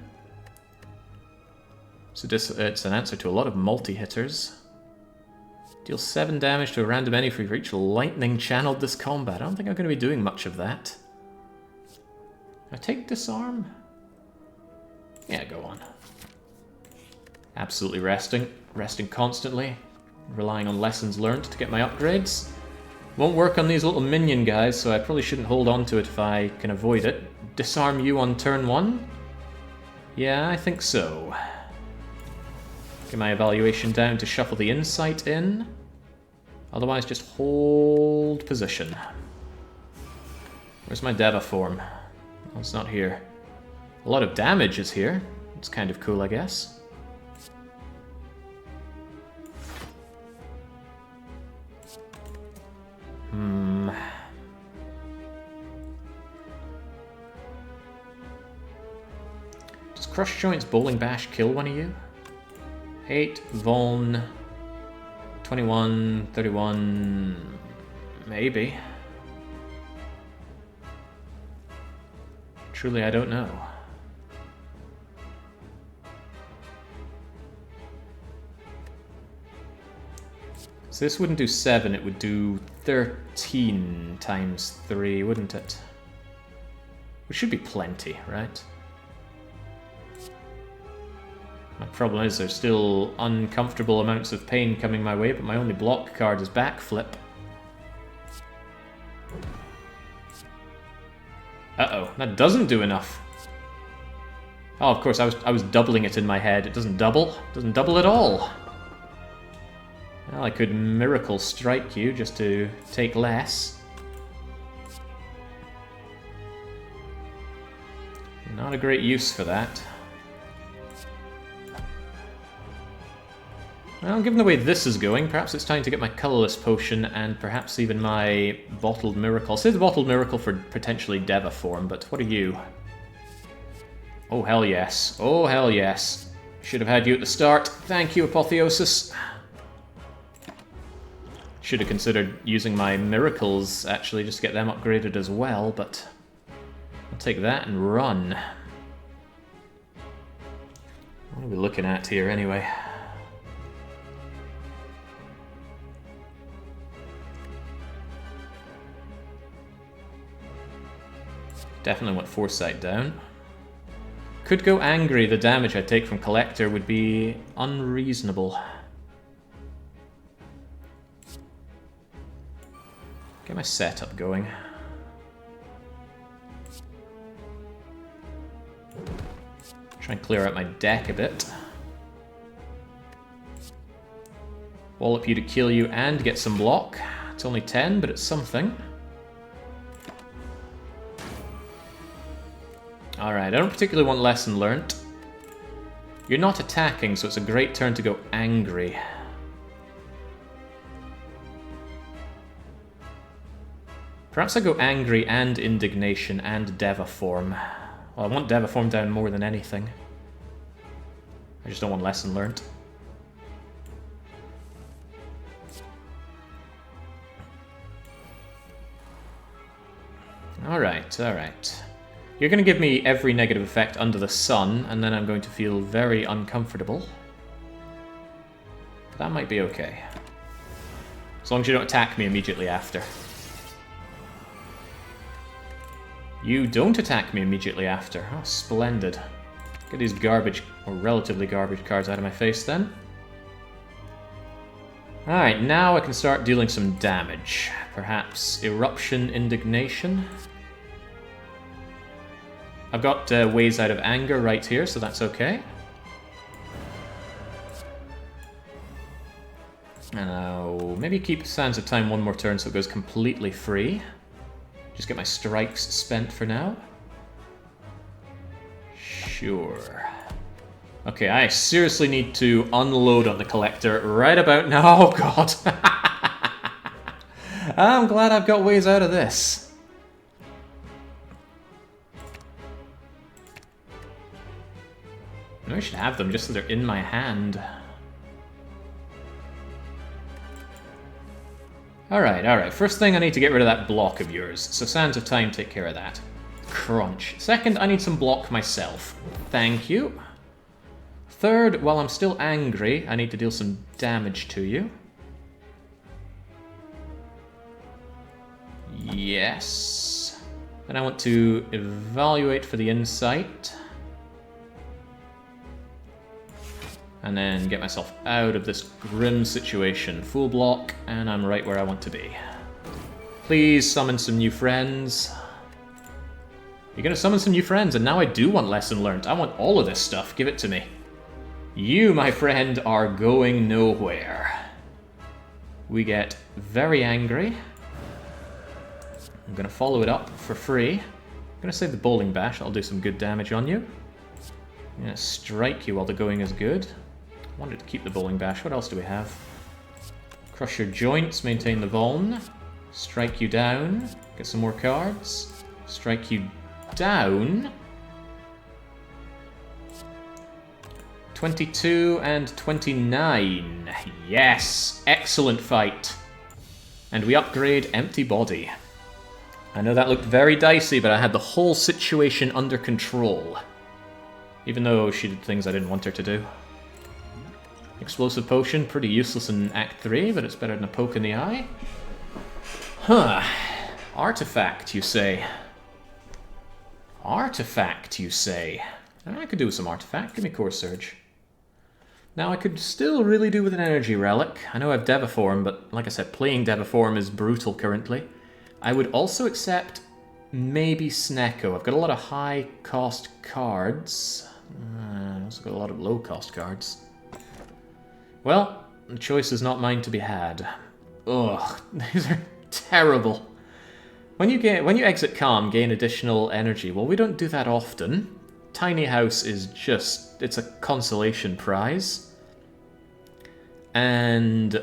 So it's an answer to a lot of multi-hitters. Deal 7 damage to a random enemy for each lightning channeled this combat. I don't think I'm going to be doing much of that. I take Disarm? Yeah, go on. Absolutely resting. Resting constantly. Relying on lessons learned to get my upgrades. Won't work on these little minion guys, so I probably shouldn't hold on to it if I can avoid it. Disarm you on turn 1? Yeah, I think so. Get my evaluation down to shuffle the insight in. Otherwise, just hold position. Where's my Deva form? Oh, it's not here. A lot of damage is here. It's kind of cool, I guess. Does Crush Joints Bowling Bash kill one of you? 8, Vuln, 21, 31, maybe. Truly, I don't know. So this wouldn't do 7, it would do 13 times 3, wouldn't it? Which should be plenty, right? My problem is there's still uncomfortable amounts of pain coming my way, but my only block card is Backflip. Uh-oh, that doesn't do enough. Oh, of course, I was doubling it in my head. It doesn't double. It doesn't double at all. Well, I could Miracle Strike you just to take less. Not a great use for that. Well, given the way this is going, perhaps it's time to get my Colourless Potion and perhaps even my Bottled Miracle. I'll save the Bottled Miracle for potentially Deva form, but what are you? Oh, hell yes. Oh, hell yes. Should have had you at the start. Thank you, Apotheosis. Should have considered using my Miracles, actually, just to get them upgraded as well, but I'll take that and run. What are we looking at here, anyway? Definitely want Foresight down. Could go Angry. The damage I take from Collector would be unreasonable. Get my setup going. Try and clear out my deck a bit. Wallop you to kill you and get some block. It's only 10, but it's something. Alright, I don't particularly want Lesson Learnt. You're not attacking, so it's a great turn to go Angry. Perhaps I go Angry and Indignation and Deva form. Well, I want Deva form down more than anything. I just don't want lesson learnt. Alright, alright. You're going to give me every negative effect under the sun, and then I'm going to feel very uncomfortable. But that might be okay. As long as you don't attack me immediately after. You don't attack me immediately after. Oh, splendid. Get these garbage, or relatively garbage cards out of my face then. Alright, now I can start dealing some damage. Perhaps Eruption Indignation? I've got Ways Out of Anger right here, so that's okay. Now, maybe keep Sands of Time one more turn so it goes completely free. Just get my strikes spent for now. Sure. Okay, I seriously need to unload on the Collector right about now. Oh, God. I'm glad I've got ways out of this. I should have them just so they're in my hand. Alright, alright. First thing, I need to get rid of that block of yours. So Sands of Time, take care of that. Crunch. Second, I need some block myself. Thank you. Third, while I'm still angry, I need to deal some damage to you. Yes. Then I want to evaluate for the insight. And then get myself out of this grim situation. Full block, and I'm right where I want to be. Please summon some new friends. You're gonna summon some new friends, and now I do want lesson learnt. I want all of this stuff. Give it to me. You, my friend, are going nowhere. We get very angry. I'm gonna follow it up for free. I'm gonna save the Bowling Bash. I'll do some good damage on you. I'm gonna strike you while the going is good. Wanted to keep the Bowling Bash. What else do we have? Crush your joints, maintain the Vuln. Strike you down. Get some more cards. Strike you down. 22 and 29. Yes! Excellent fight. And we upgrade Empty Body. I know that looked very dicey, but I had the whole situation under control. Even though she did things I didn't want her to do. Explosive Potion, pretty useless in Act 3, but it's better than a poke in the eye. Huh. Artifact, you say? Artifact, you say? I could do with some Artifact. Give me Core Surge. Now, I could still really do with an Energy Relic. I know I have Deviform, but like I said, playing Deviform is brutal currently. I would also accept maybe Snecko. I've got a lot of high-cost cards. I've also got a lot of low-cost cards. Well, the choice is not mine to be had. Ugh, these are terrible. When you exit Calm, gain additional energy. Well, we don't do that often. Tiny House is just, it's a consolation prize. And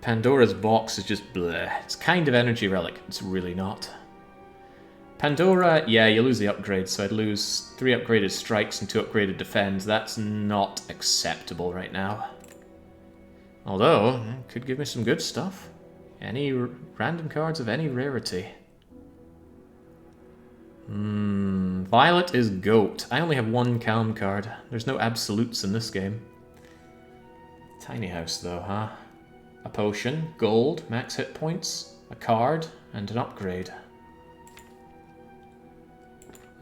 Pandora's Box is just bleh. It's kind of Energy Relic. It's really not. Pandora, yeah, you lose the upgrade, so I'd lose 3 upgraded strikes and 2 upgraded defends. That's not acceptable right now. Although, it could give me some good stuff. Any random cards of any rarity. Violet is Goat. I only have 1 Calm card. There's no absolutes in this game. Tiny House, though, huh? A potion, gold, max hit points, a card, and an upgrade.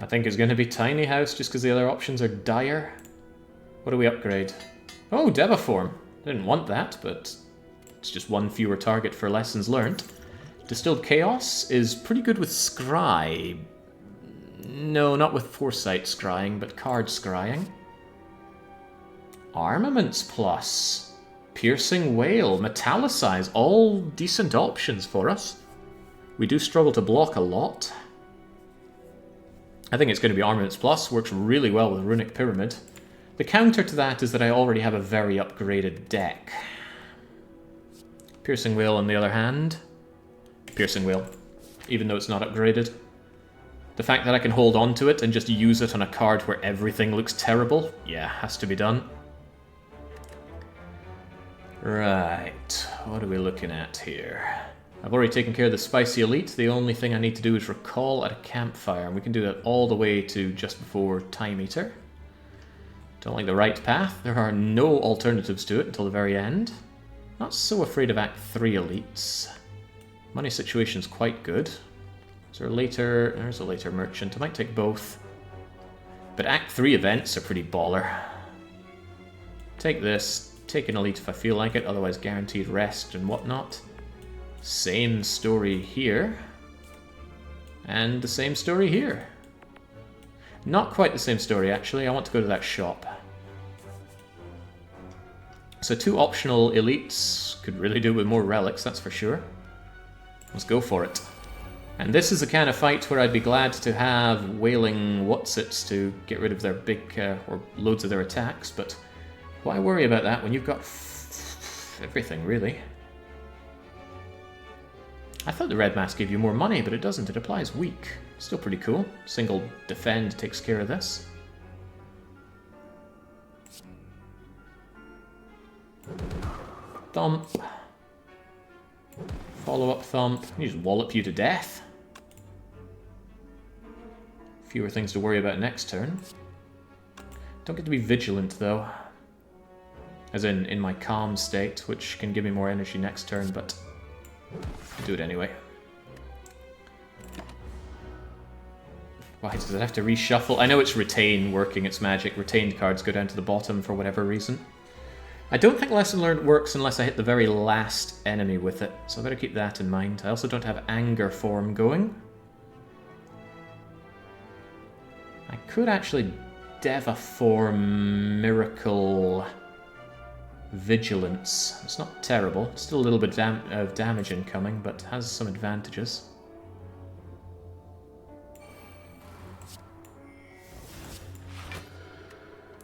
I think it's going to be Tiny House just because the other options are dire. What do we upgrade? Oh, Deviform. Didn't want that, but it's just 1 fewer target for lessons learned. Distilled Chaos is pretty good with Scry. No, not with Foresight Scrying, but card Scrying. Armaments Plus. Piercing Whale, Metallicize, all decent options for us. We do struggle to block a lot. I think it's going to be Armaments Plus, works really well with Runic Pyramid. The counter to that is that I already have a very upgraded deck. Piercing Whale on the other hand. Piercing Whale, even though it's not upgraded. The fact that I can hold on to it and just use it on a card where everything looks terrible, yeah, has to be done. Right, what are we looking at here? I've already taken care of the spicy elite. The only thing I need to do is recall at a campfire, and we can do that all the way to just before Time Eater. Don't like the right path. There are no alternatives to it until the very end. Not so afraid of Act 3 elites. Money situation's quite good. Is there a later... There's a later merchant. I might take both. But Act 3 events are pretty baller. Take this. Take an elite if I feel like it, otherwise guaranteed rest and whatnot. Same story here. And the same story here. Not quite the same story, actually. I want to go to that shop. So 2 optional elites. Could really do with more relics, that's for sure. Let's go for it. And this is the kind of fight where I'd be glad to have wailing whatsits to get rid of their big, or loads of their attacks, but why worry about that when you've got everything, really? I thought the red mask gave you more money, but it doesn't. It applies weak. Still pretty cool. Single defend takes care of this. Thump. Follow-up thump. You just wallop you to death. Fewer things to worry about next turn. Don't get to be vigilant, though. As in my calm state, which can give me more energy next turn, but I'll do it anyway. Why does it have to reshuffle? I know it's retain working its magic. Retained cards go down to the bottom for whatever reason. I don't think Lesson Learned works unless I hit the very last enemy with it, so I better keep that in mind. I also don't have Anger form going. I could actually Deva form Miracle Vigilance. It's not terrible. Still a little bit of damage incoming, but has some advantages.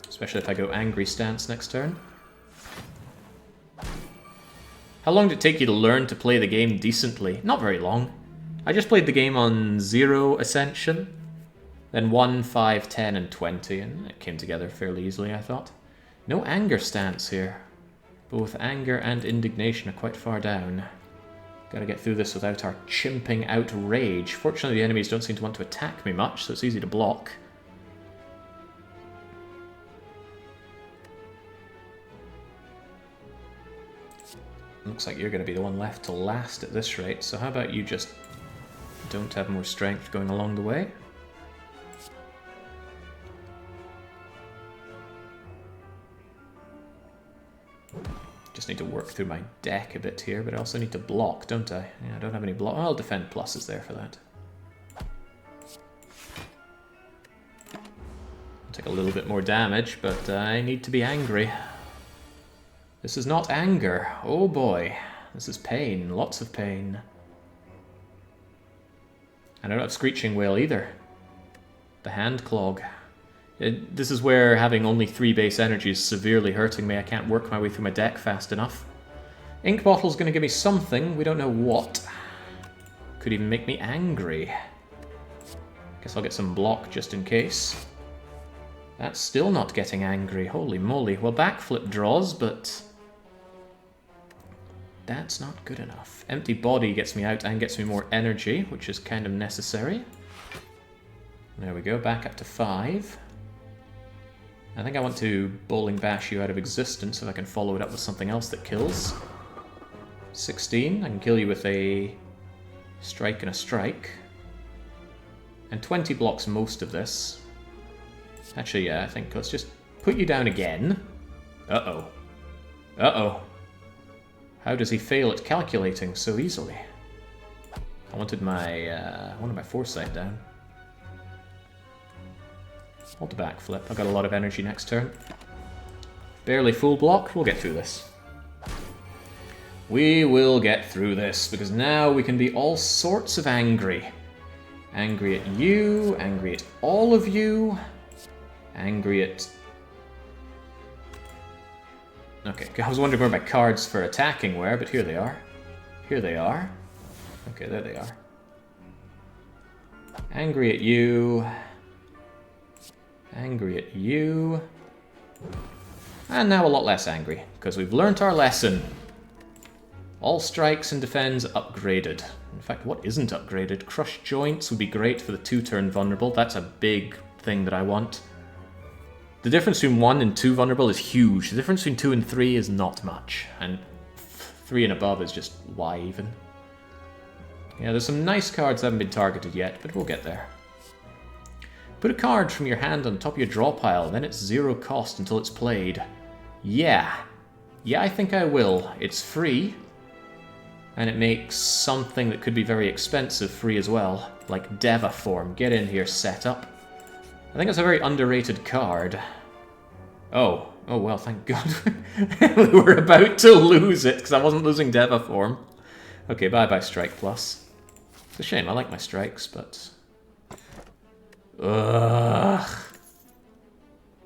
Especially if I go Angry Stance next turn. How long did it take you to learn to play the game decently? Not very long. I just played the game on 0 Ascension, then 1, 5, 10, and 20, and it came together fairly easily, I thought. No Anger Stance here. Both Anger and Indignation are quite far down. Gotta get through this without our chimping out Rage. Fortunately, the enemies don't seem to want to attack me much, so it's easy to block. Looks like you're going to be the one left to last at this rate, so how about you just don't have more strength going along the way? Just need to work through my deck a bit here, but I also need to block, don't I? Yeah, I don't have any block. I'll defend pluses there for that. I'll take a little bit more damage, but I need to be angry. This is not anger. Oh boy. This is pain. Lots of pain. I don't have Screeching Wail either. The Hand Clog. This is where having only 3 base energy is severely hurting me. I can't work my way through my deck fast enough. Ink Bottle's going to give me something. We don't know what. Could even make me angry. Guess I'll get some block just in case. That's still not getting angry. Holy moly. Well, Backflip draws, but that's not good enough. Empty Body gets me out and gets me more energy, which is kind of necessary. There we go, back up to 5. I think I want to Bowling Bash you out of existence if I can follow it up with something else that kills. 16, I can kill you with a strike and a strike. And 20 blocks most of this. Actually, yeah, I think let's just put you down again. Uh-oh. Uh-oh. How does he fail at calculating so easily? I wanted my foresight down. Hold the backflip. I've got a lot of energy next turn. Barely full block. We'll get through this. We will get through this, because now we can be all sorts of angry. Angry at you, angry at all of you, angry at... Okay, I was wondering where my cards for attacking were, but here they are. Here they are. Okay, there they are. Angry at you. Angry at you. And now a lot less angry, because we've learnt our lesson. All strikes and defends upgraded. In fact, what isn't upgraded? Crushed joints would be great for the 2-turn vulnerable. That's a big thing that I want. The difference between 1 and 2 vulnerable is huge. The difference between 2 and 3 is not much. And 3 and above is just why even. Yeah, there's some nice cards that haven't been targeted yet, but we'll get there. Put a card from your hand on top of your draw pile, then it's 0 cost until it's played. Yeah. Yeah, I think I will. It's free. And it makes something that could be very expensive free as well. Like Deva Form. Get in here, setup. I think it's a very underrated card. Oh. Oh, well, thank God. We were about to lose it, because I wasn't losing Deva Form. Okay, bye-bye Strike Plus. It's a shame, I like my strikes, but... Ugh.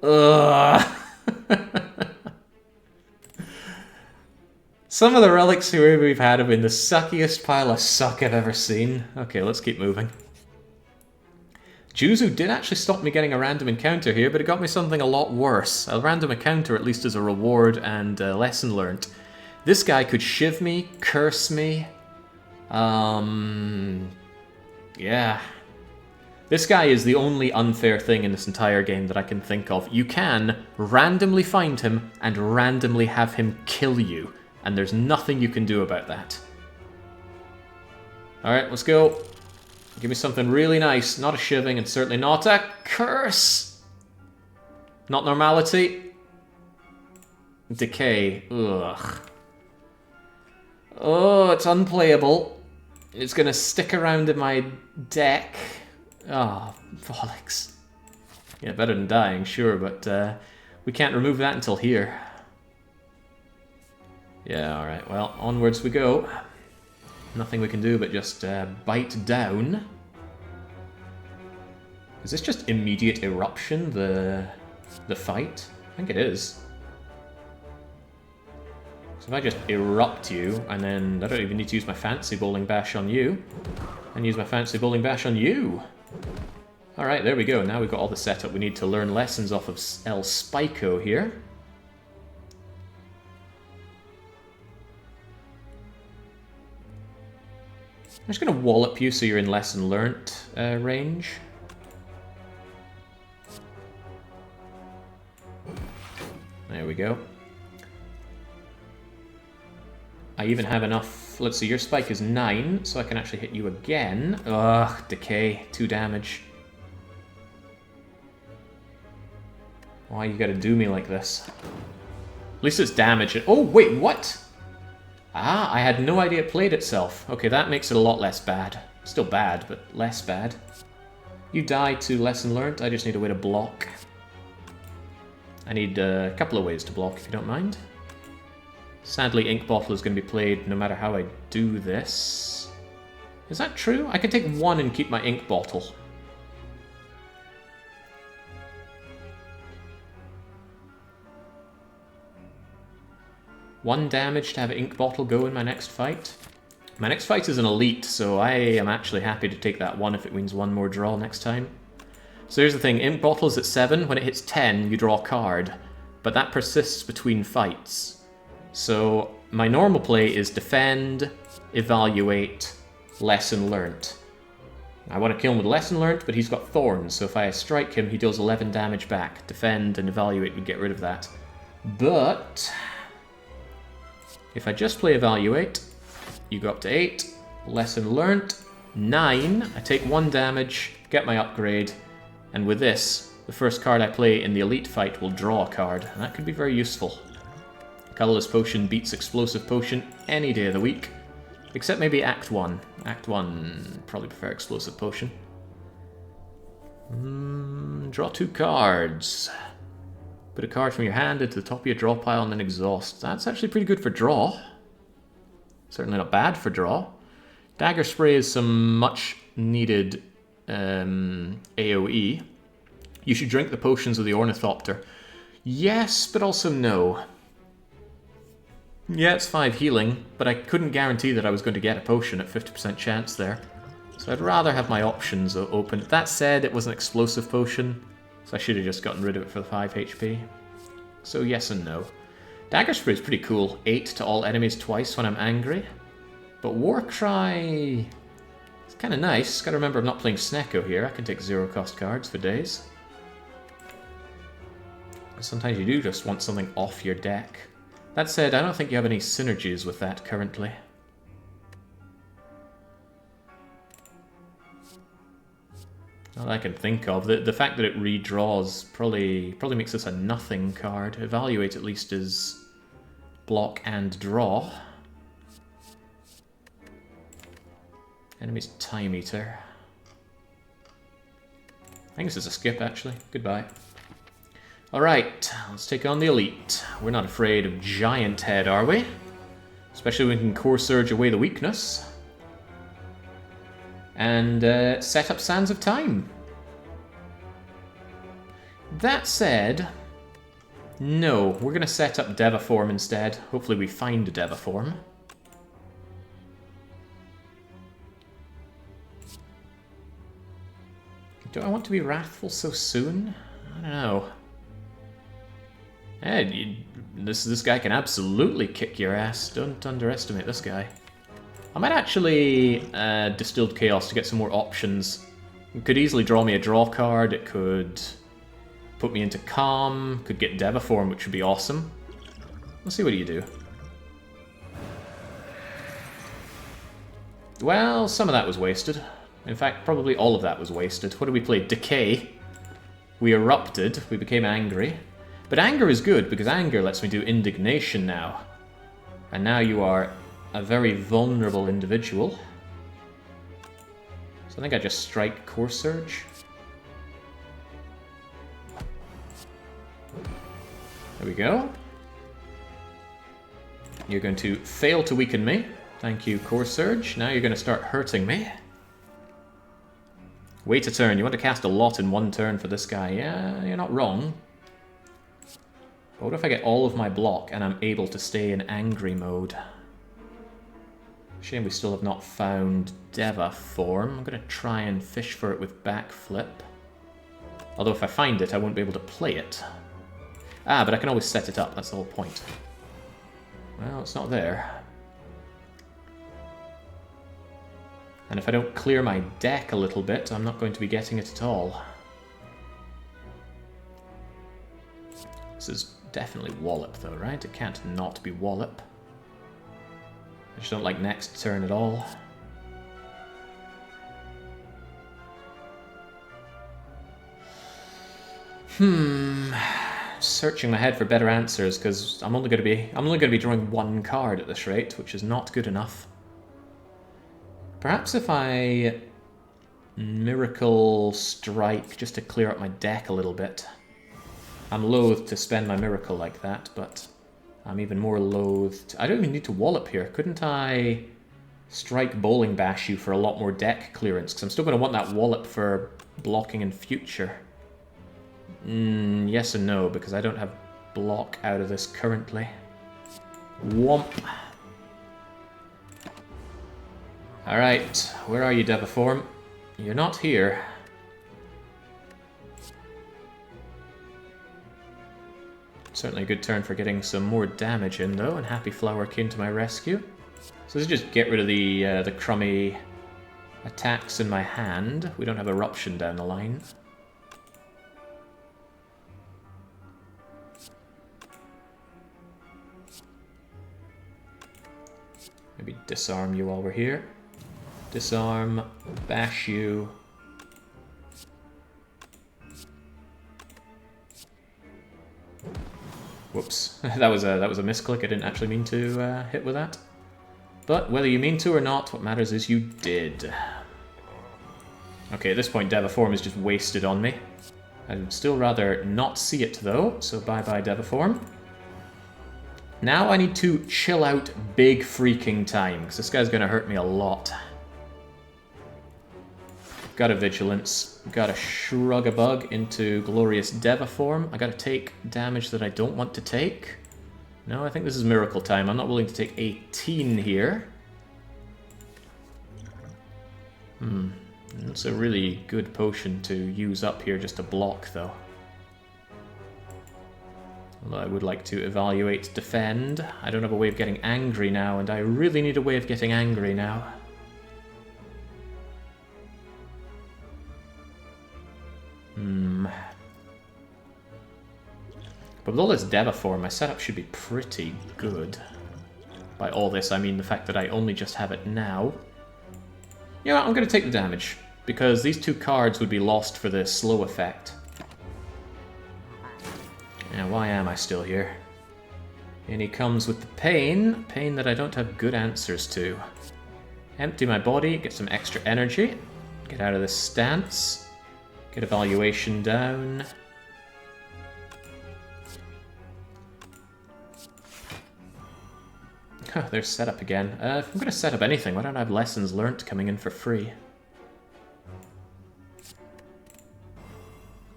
Ugh. Some of the relics here we've had have been the suckiest pile of suck I've ever seen. Okay, let's keep moving. Juzu did actually stop me getting a random encounter here, but it got me something a lot worse. A random encounter, at least as a reward and a lesson learnt. This guy could shiv me, curse me. Yeah. This guy is the only unfair thing in this entire game that I can think of. You can randomly find him and randomly have him kill you. And there's nothing you can do about that. Alright, let's go. Give me something really nice. Not a shiving and certainly not a curse. Not normality. Decay. Ugh. Oh, it's unplayable. It's going to stick around in my deck. Oh, bollocks. Yeah, better than dying, sure, but we can't remove that until here. Yeah, alright, well, onwards we go. Nothing we can do but just bite down. Is this just immediate eruption, the fight? I think it is. So if I just erupt you, and then I don't even need to use my fancy bowling bash on you, and use my fancy bowling bash on you. Alright, there we go. Now we've got all the setup we need to learn lessons off of El Spiko here. I'm just going to wallop you so you're in lesson learnt range. There we go. I even have enough... Let's see, your spike is 9, so I can actually hit you again. Ugh, decay, 2 damage. Why you gotta do me like this? At least it's damage. Oh, wait, what? Ah, I had no idea it played itself. Okay, that makes it a lot less bad. Still bad, but less bad. You die to lesson learnt. I just need a way to block. I need a couple of ways to block, if you don't mind. Sadly, Ink Bottle is going to be played no matter how I do this. Is that true? I can take 1 and keep my Ink Bottle. One damage to have Ink Bottle go in my next fight. My next fight is an elite, so I am actually happy to take that 1 if it means 1 more draw next time. So here's the thing, Ink Bottle is at 7, when it hits 10 you draw a card, but that persists between fights. So my normal play is defend, evaluate, lesson learnt. I want to kill him with lesson learnt, but he's got thorns, so if I strike him he deals 11 damage back. Defend and evaluate would get rid of that. But if I just play evaluate, you go up to 8, lesson learnt, 9, I take 1 damage, get my upgrade, and with this, the first card I play in the elite fight will draw a card, and that could be very useful. Colourless Potion beats Explosive Potion any day of the week, except maybe Act 1. Act 1, probably prefer Explosive Potion. Draw 2 cards. Put a card from your hand into the top of your draw pile and then exhaust. That's actually pretty good for draw. Certainly not bad for draw. Dagger Spray is some much needed AoE. You should drink the potions of the Ornithopter. Yes, but also no. Yeah, it's 5 healing, but I couldn't guarantee that I was going to get a potion at 50% chance there. So I'd rather have my options open. That said, it was an explosive potion, so I should have just gotten rid of it for the 5 HP. So yes and no. Dagger Spray is pretty cool. 8 to all enemies twice when I'm angry. But Warcry... it's kind of nice. Gotta remember I'm not playing Snecko here. I can take 0-cost cards for days. Sometimes you do just want something off your deck. That said, I don't think you have any synergies with that currently. Not that I can think of. The fact that it redraws probably makes this a nothing card. Evaluate at least is block and draw. Enemy's Time Eater. I think this is a skip, actually. Goodbye. Alright, let's take on the Elite. We're not afraid of Giant Head, are we? Especially when we can Core Surge away the weakness. And set up Sands of Time. That said, no, we're going to set up Devaform instead. Hopefully we find a Devaform. Do I want to be wrathful so soon? I don't know. This guy can absolutely kick your ass. Don't underestimate this guy. I might actually Distilled Chaos to get some more options. It could easily draw me a draw card. It could put me into Calm. Could get Devaform, which would be awesome. Let's see what you do. Well, some of that was wasted. In fact, probably all of that was wasted. What did we play? Decay. We erupted. We became angry. But anger is good, because anger lets me do indignation now. And now you are a very vulnerable individual. So I think I just strike Core Surge. There we go. You're going to fail to weaken me. Thank you, Core Surge. Now you're going to start hurting me. Wait a turn. You want to cast a lot in one turn for this guy. Yeah, you're not wrong. But what if I get all of my block and I'm able to stay in angry mode? Shame we still have not found Devaform. I'm going to try and fish for it with Backflip. Although if I find it, I won't be able to play it. Ah, but I can always set it up. That's the whole point. Well, it's not there. And if I don't clear my deck a little bit, I'm not going to be getting it at all. This is definitely Wallop, though, right? It can't not be Wallop. I just don't like next turn at all. Searching my head for better answers because I'm only going to be drawing one card at this rate, which is not good enough. Perhaps if I Miracle Strike just to clear up my deck a little bit. I'm loath to spend my Miracle like that, but I'm even more loath. I don't even need to Wallop here. Couldn't I strike Bowling Bash you for a lot more deck clearance? Because I'm still going to want that Wallop for blocking in future. Yes and no, because I don't have block out of this currently. Womp. Alright, where are you, Devaform? You're not here. Certainly a good turn for getting some more damage in, though, and Happy Flower came to my rescue. So let's just get rid of the crummy attacks in my hand. We don't have Eruption down the line. Maybe disarm you while we're here. Disarm, bash you. Whoops, that was a misclick. I didn't actually mean to hit with that. But whether you mean to or not, what matters is you did. Okay, at this point, Devaform is just wasted on me. I'd still rather not see it though, so bye-bye Devaform. Now I need to chill out big freaking time, because this guy's going to hurt me a lot. Got a Vigilance, got a Shrug a Bug into Glorious Devaform. I got to take damage that I don't want to take. No, I think this is Miracle time. I'm not willing to take 18 here. It's a really good potion to use up here just to block, though. Although I would like to evaluate defend. I don't have a way of getting angry now, and I really need a way of getting angry now. But with all this Devafor, my setup should be pretty good. By all this, I mean the fact that I only just have it now. Yeah, I'm going to take the damage, because these two cards would be lost for the slow effect. Yeah, why am I still here? And he comes with the pain that I don't have good answers to. Empty my body, get some extra energy, get out of this stance, get evaluation down. Oh, there's setup again. If I'm going to set up anything, why don't I have lessons learnt coming in for free?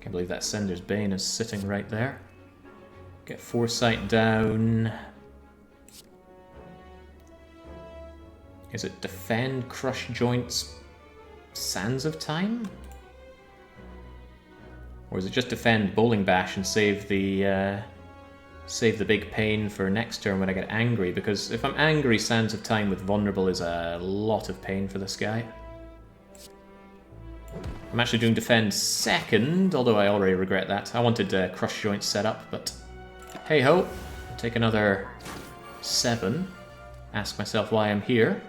Can't believe that Sender's Bane is sitting right there. Get Foresight down. Is it Defend, Crush Joints, Sands of Time? Or is it just Defend, Bowling Bash, and save the big pain for next turn when I get angry? Because if I'm angry, Sands of Time with Vulnerable is a lot of pain for this guy. I'm actually doing Defend second, although I already regret that. I wanted Crush Joints set up, but hey-ho. Take another 7. Ask myself why I'm here.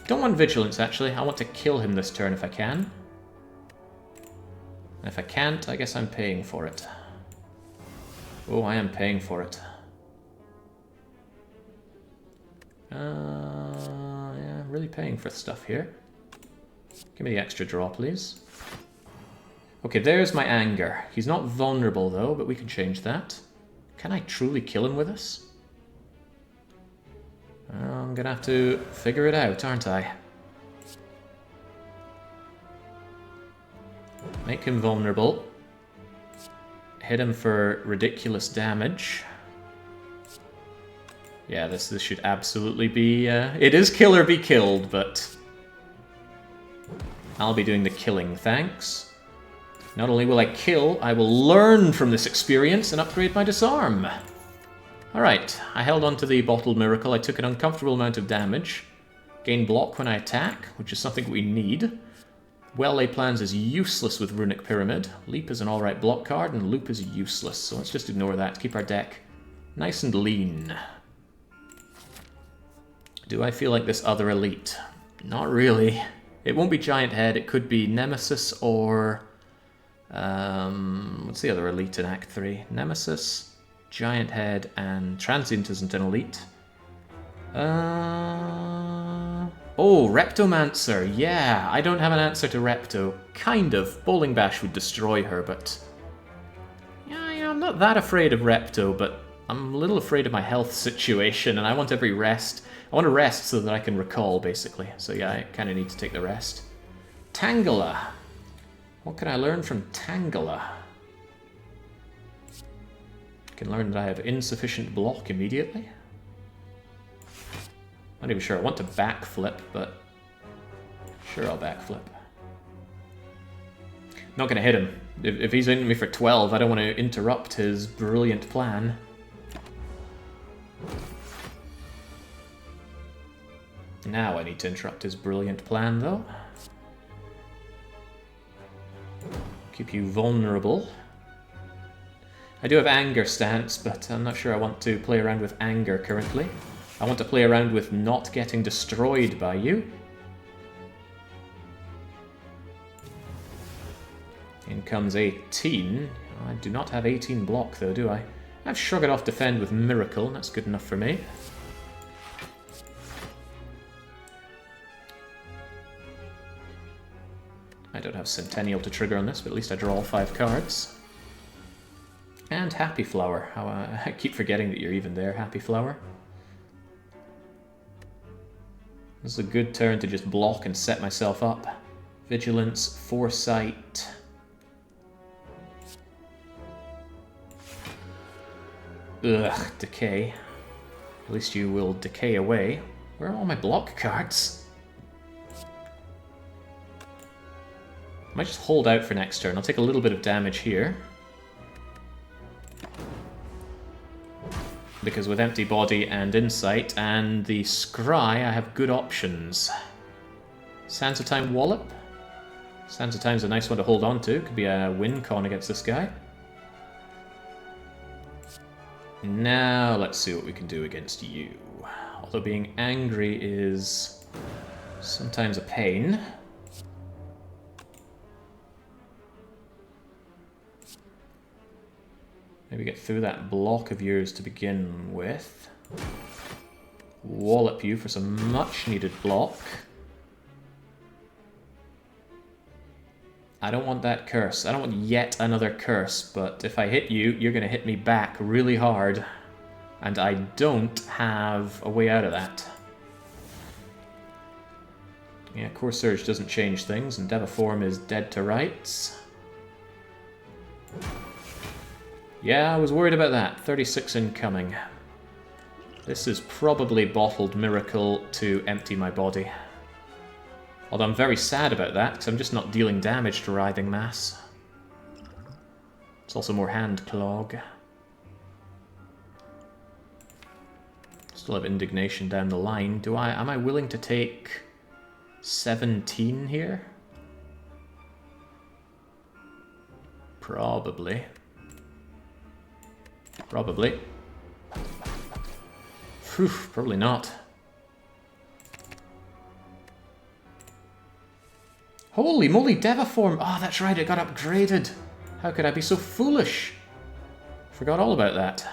Don't want Vigilance, actually. I want to kill him this turn if I can. And if I can't, I guess I'm paying for it. Oh, I am paying for it. Yeah, really paying for stuff here. Give me the extra draw, please. Okay, there's my anger. He's not vulnerable, though, but we can change that. Can I truly kill him with this? I'm gonna have to figure it out, aren't I? Make him vulnerable. Hit him for ridiculous damage. Yeah, this should absolutely be... it is kill or be killed, but... I'll be doing the killing, thanks. Not only will I kill, I will learn from this experience and upgrade my disarm. Alright, I held on to the Bottled Miracle. I took an uncomfortable amount of damage. Gain block when I attack, which is something we need. Well-Laid Plans is useless with Runic Pyramid. Leap is an alright block card, and Loop is useless, so let's just ignore that. Keep our deck nice and lean. Do I feel like this other elite? Not really. It won't be Giant Head, it could be Nemesis or... what's the other elite in Act 3? Nemesis, Giant Head, and Transient isn't an elite. Oh, Reptomancer, yeah, I don't have an answer to Repto. Kind of. Bowling Bash would destroy her, but... Yeah, I'm not that afraid of Repto, but I'm a little afraid of my health situation, and I want every rest. I want to rest so that I can recall, basically. So yeah, I kind of need to take the rest. Tangela. What can I learn from Tangela? I can learn that I have insufficient block immediately. Not even sure I want to backflip, but sure I'll backflip. Not going to hit him. If he's hitting me for 12, I don't want to interrupt his brilliant plan. Now I need to interrupt his brilliant plan, though. Keep you vulnerable. I do have anger stance, but I'm not sure I want to play around with anger currently. I want to play around with not getting destroyed by you. In comes 18. I do not have 18 block though, do I? I have Shrug It Off Defend with Miracle, and that's good enough for me. I don't have Centennial to trigger on this, but at least I draw all 5 cards. And Happy Flower. I keep forgetting that you're even there, Happy Flower. This is a good turn to just block and set myself up. Vigilance, Foresight. Ugh, Decay. At least you will decay away. Where are all my block cards? I might just hold out for next turn. I'll take a little bit of damage here. because with Empty Body and Insight and the Scry, I have good options. Sands of Time Wallop. Sands of Time's a nice one to hold on to. Could be a win con against this guy. Now let's see what we can do against you. Although being angry is sometimes a pain. Maybe get through that block of yours to begin with. Wallop you for some much needed block. I don't want that curse. I don't want yet another curse, but if I hit you, you're going to hit me back really hard. And I don't have a way out of that. Yeah, Core Surge doesn't change things, and Deviform is dead to rights. Yeah, I was worried about that. 36 incoming. This is probably Bottled Miracle to empty my body. Although I'm very sad about that, because I'm just not dealing damage to Writhing Mass. It's also more Hand Clog. Still have Indignation down the line. Am I willing to take 17 here? Probably. Probably. Phew, probably not. Holy moly, Deviform! Oh, that's right, it got upgraded. How could I be so foolish? Forgot all about that.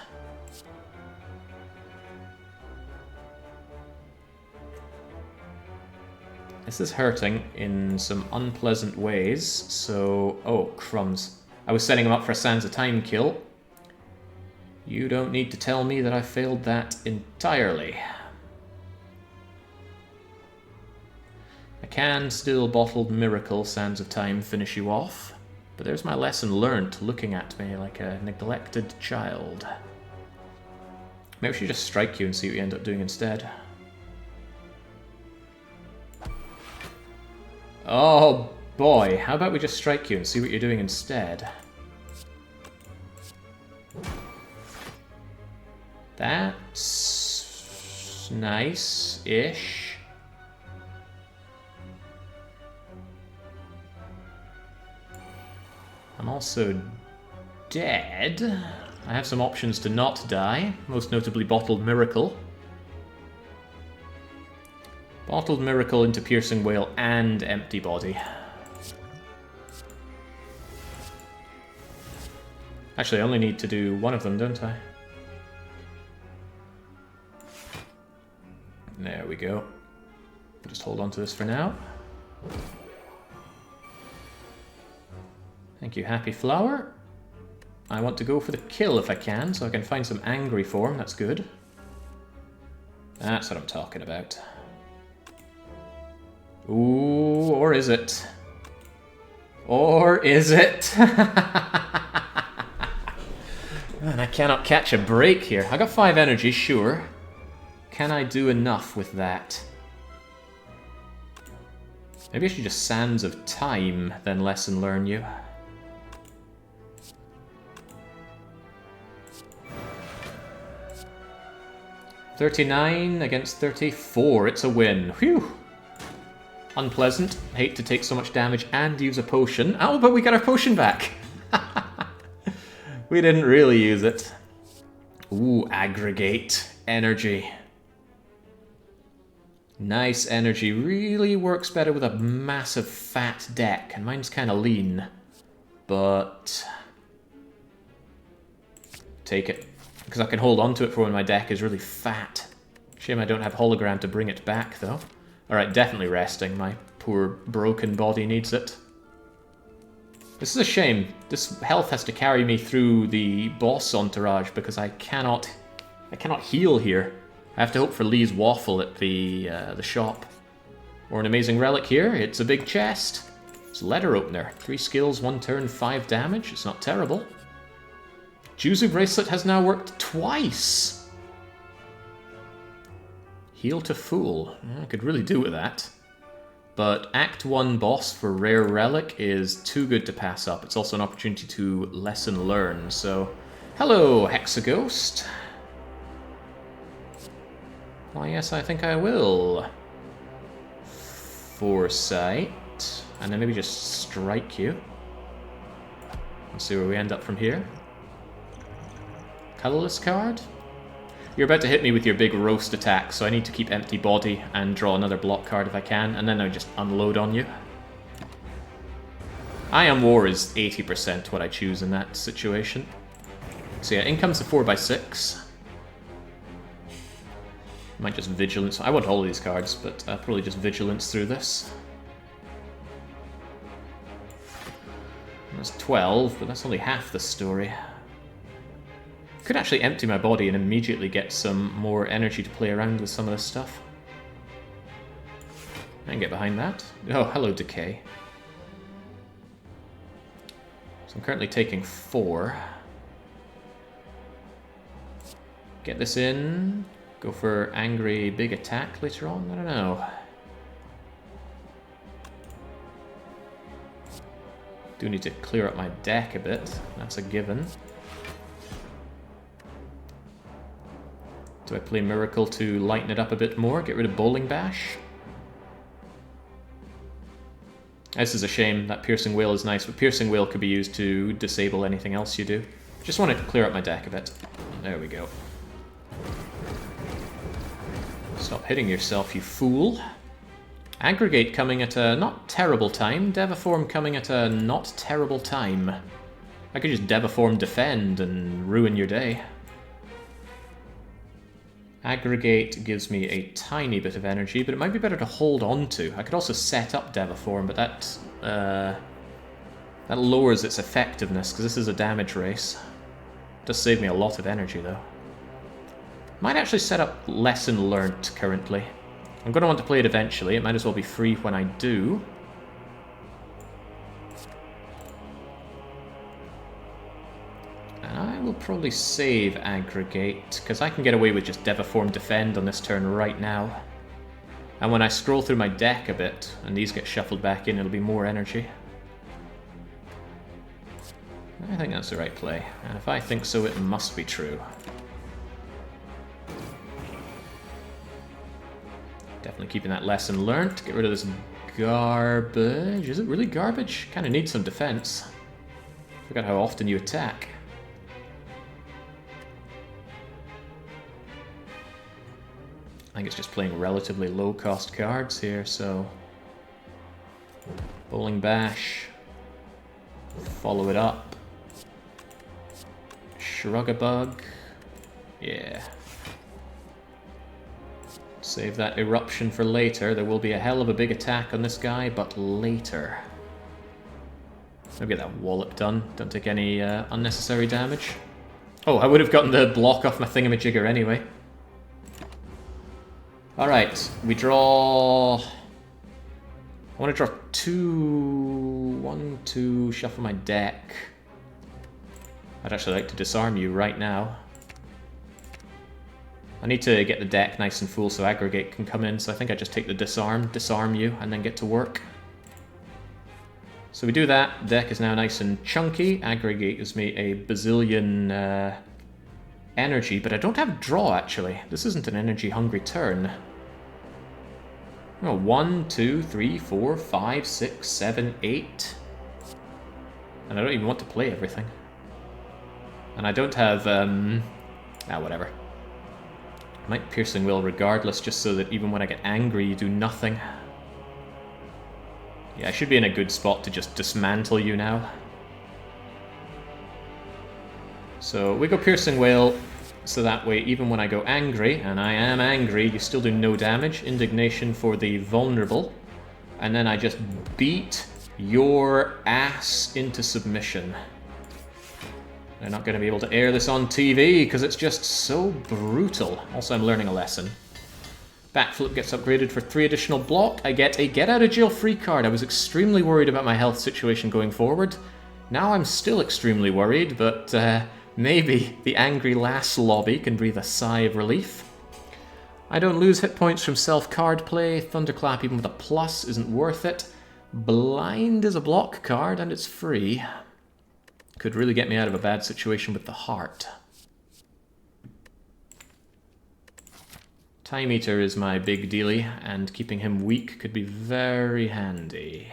This is hurting in some unpleasant ways, so... Oh, crumbs. I was setting him up for a Sands of Time kill. You don't need to tell me that I failed that entirely. I can still Bottled Miracle Sands of Time finish you off, but there's my lesson learnt, looking at me like a neglected child. Maybe we should just strike you and see what you end up doing instead. Oh boy, how about we just strike you and see what you're doing instead? That's nice-ish. I'm also dead. I have some options to not die, most notably Bottled Miracle. Bottled Miracle into Piercing Wail and Empty Body. Actually, I only need to do one of them, don't I? There we go. Just hold on to this for now. Thank you, Happy Flower. I want to go for the kill if I can, so I can find some angry form. That's good. That's what I'm talking about. Ooh, or is it? Or is it? Man, I cannot catch a break here. I got 5 energy, sure. Can I do enough with that? Maybe I should just Sands of Time, then Lesson Learn you. $39 against 34. It's a win. Whew. Unpleasant. Hate to take so much damage and use a potion. Oh, but we got our potion back. We didn't really use it. Ooh, aggregate energy. Nice energy. Really works better with a massive fat deck. And mine's kind of lean. But... take it. Because I can hold on to it for when my deck is really fat. Shame I don't have hologram to bring it back, though. Alright, definitely resting. My poor broken body needs it. This is a shame. This health has to carry me through the boss entourage because I cannot heal here. I have to hope for Lee's waffle at the shop. Or an amazing relic here. It's a big chest. It's a letter opener. 3 skills, 1 turn, 5 damage. It's not terrible. Juzu Bracelet has now worked twice. Heal to Fool. I could really do with that. But Act 1 boss for Rare Relic is too good to pass up. It's also an opportunity to Lesson Learn, so... Hello, Hexaghost. Why, yes, I think I will. Foresight. And then maybe just strike you. Let's see where we end up from here. Colorless card? You're about to hit me with your big roast attack, so I need to keep empty body and draw another block card if I can, and then I just unload on you. I Am War is 80% what I choose in that situation. So yeah, in comes the 4x6. Might just Vigilance. I want all of these cards, but I'll probably just Vigilance through this. That's 12, but that's only half the story. Could actually empty my body and immediately get some more energy to play around with some of this stuff. I can get behind that. Oh, hello, Decay. So I'm currently taking 4. Get this in. Go for angry big attack later on. I don't know. Do need to clear up my deck a bit. That's a given. Do I play Miracle to lighten it up a bit more? Get rid of Bowling Bash? This is a shame. That Piercing Wail is nice, but Piercing Wail could be used to disable anything else you do. Just wanted to clear up my deck a bit. There we go. Stop hitting yourself, you fool. Aggregate coming at a not terrible time. Deviform coming at a not terrible time. I could just Deviform defend and ruin your day. Aggregate gives me a tiny bit of energy, but it might be better to hold on to. I could also set up Deviform, but that lowers its effectiveness, because this is a damage race. It does save me a lot of energy, though. Might actually set up Lesson Learnt currently. I'm going to want to play it eventually. It might as well be free when I do. And I will probably save Aggregate, because I can get away with just Deviform Defend on this turn right now. And when I scroll through my deck a bit, and these get shuffled back in, it'll be more energy. I think that's the right play. And if I think so, it must be true. Definitely keeping that Lesson Learnt. Get rid of this garbage. Is it really garbage? Kind of needs some defense. Forgot how often you attack. I think it's just playing relatively low-cost cards here, so... Bowling Bash. Follow it up. Shrug-a-Bug. Yeah. Save that Eruption for later. There will be a hell of a big attack on this guy, but later. I'll get that Wallop done. Don't take any unnecessary damage. Oh, I would have gotten the block off my thingamajigger anyway. Alright, we draw... I want to draw 2... 1, 2, shuffle my deck. I'd actually like to disarm you right now. I need to get the deck nice and full so Aggregate can come in, so I think I just take the disarm you, and then get to work. So we do that, deck is now nice and chunky, Aggregate gives me a bazillion energy, but I don't have draw actually. This isn't an energy-hungry turn. Oh, 1, 2, 3, 4, 5, 6, 7, 8. And I don't even want to play everything. And I don't have, whatever. I might Piercing Will regardless, just so that even when I get angry, you do nothing. Yeah, I should be in a good spot to just dismantle you now. So we go Piercing Wail, so that way even when I go angry, and I am angry, you still do no damage. Indignation for the vulnerable. And then I just beat your ass into submission. They're not going to be able to air this on TV because it's just so brutal. Also, I'm learning a lesson. Backflip gets upgraded for 3 additional block. I get a get out of jail free card. I was extremely worried about my health situation going forward. Now I'm still extremely worried, but maybe the Angry Lass lobby can breathe a sigh of relief. I don't lose hit points from self-card play. Thunderclap even with a plus isn't worth it. Blind is a block card and it's free. Could really get me out of a bad situation with the heart. Time Eater is my big dealie, and keeping him weak could be very handy.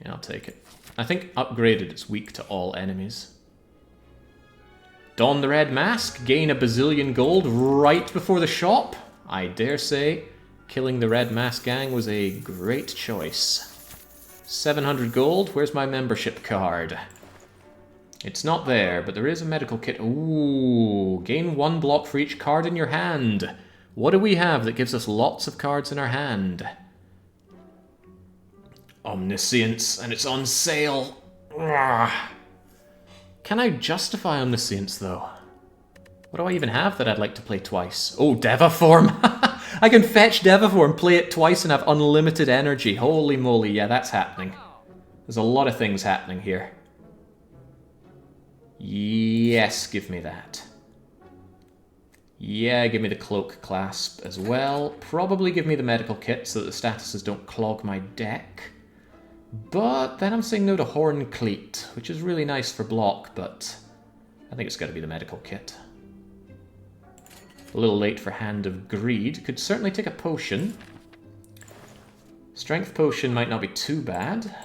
Yeah, I'll take it. I think upgraded it's weak to all enemies. Don the Red Mask, gain a bazillion gold right before the shop. I dare say killing the Red Mask gang was a great choice. 700 gold, where's my membership card? It's not there, but there is a medical kit. Ooh, gain 1 block for each card in your hand. What do we have that gives us lots of cards in our hand? Omniscience, and it's on sale. Ugh. Can I justify Omniscience, though? What do I even have that I'd like to play twice? Oh, Devaform! I can fetch Devaform, play it twice, and have unlimited energy. Holy moly, yeah, that's happening. There's a lot of things happening here. Yes, give me that. Yeah, give me the Cloak Clasp as well. Probably give me the medical kit so that the statuses don't clog my deck. But then I'm saying no to Horn Cleat, which is really nice for block, but I think it's got to be the medical kit. A little late for Hand of Greed. Could certainly take a potion. Strength potion might not be too bad.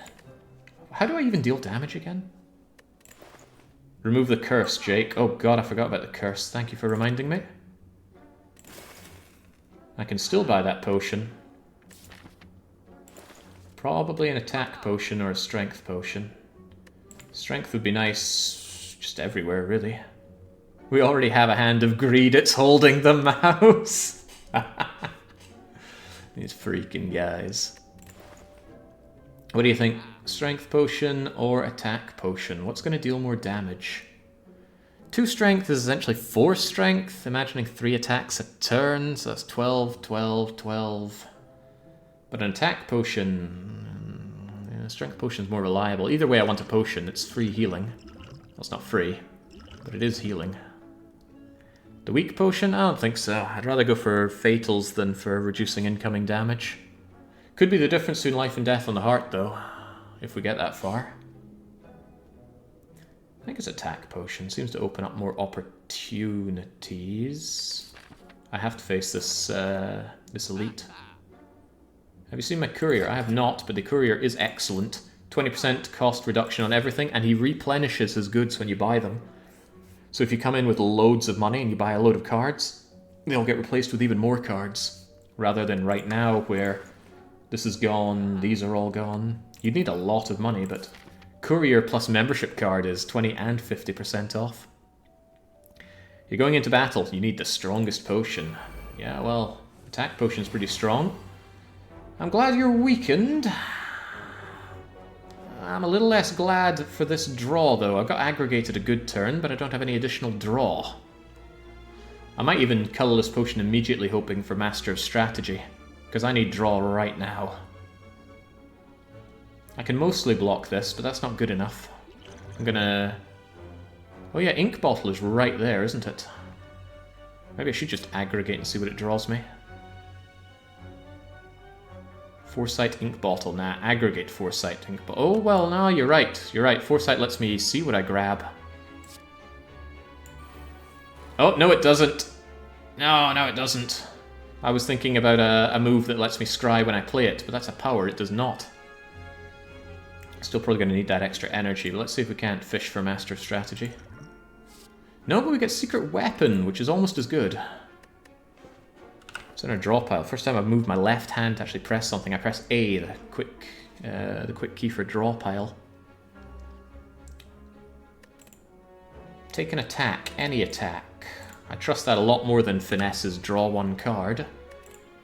How do I even deal damage again? Remove the curse, Jake. Oh god, I forgot about the curse. Thank you for reminding me. I can still buy that potion. Probably an attack potion or a strength potion. Strength would be nice just everywhere, really. We already have a Hand of Greed. It's holding the mouse. These freaking guys. What do you think? Strength potion or attack potion? What's going to deal more damage? 2 strength is essentially 4 strength. Imagining 3 attacks a turn, so that's 12, 12, 12. But an attack potion... yeah, strength potion is more reliable. Either way I want a potion. It's free healing. Well, it's not free, but it is healing. The weak potion? I don't think so. I'd rather go for fatals than for reducing incoming damage. Could be the difference between life and death on the heart, though, if we get that far. I think it's attack potion. Seems to open up more opportunities. I have to face this this elite. Have you seen my courier? I have not, but the courier is excellent. 20% cost reduction on everything, and he replenishes his goods when you buy them. So if you come in with loads of money and you buy a load of cards, they'll get replaced with even more cards. Rather than right now where this is gone, these are all gone. You'd need a lot of money, but courier plus membership card is 20 and 50% off. You're going into battle, you need the strongest potion. Yeah, well, attack potion's pretty strong. I'm glad you're weakened. I'm a little less glad for this draw, though. I've got aggregated a good turn, but I don't have any additional draw. I might even colourless potion immediately, hoping for Master of Strategy, because I need draw right now. I can mostly block this, but that's not good enough. I'm gonna... oh yeah, Ink Bottle is right there, isn't it? Maybe I should just aggregate and see what it draws me. Foresight Ink Bottle. Nah, aggregate Foresight Ink Bottle. Oh, well, no, you're right. You're right. Foresight lets me see what I grab. Oh, no, it doesn't. No, no, it doesn't. I was thinking about a move that lets me scry when I play it, but that's a power. It does not. Still probably going to need that extra energy, but let's see if we can't fish for Master of Strategy. No, but we get Secret Weapon, which is almost as good. It's in our draw pile. First time I've moved my left hand to actually press something. I press A, the quick key for draw pile. Take an attack, any attack. I trust that a lot more than Finesse's draw 1 card.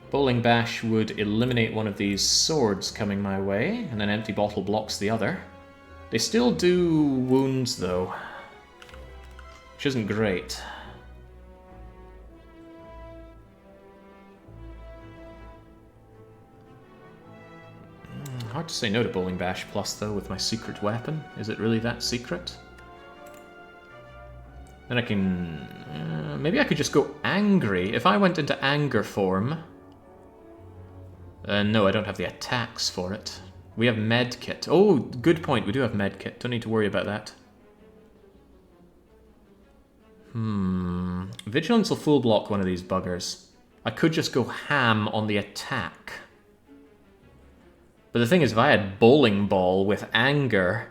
Bowling Bash would eliminate one of these swords coming my way, and then Empty Bottle blocks the other. They still do wounds, though, which isn't great. Hard to say no to Bowling Bash Plus, though, with my secret weapon. Is it really that secret? Then I can... maybe I could just go angry. If I went into anger form... no, I don't have the attacks for it. We have medkit. Oh, good point. We do have medkit. Don't need to worry about that. Vigilance will full block one of these buggers. I could just go ham on the attack. But the thing is, if I had Bowling Ball with Anger,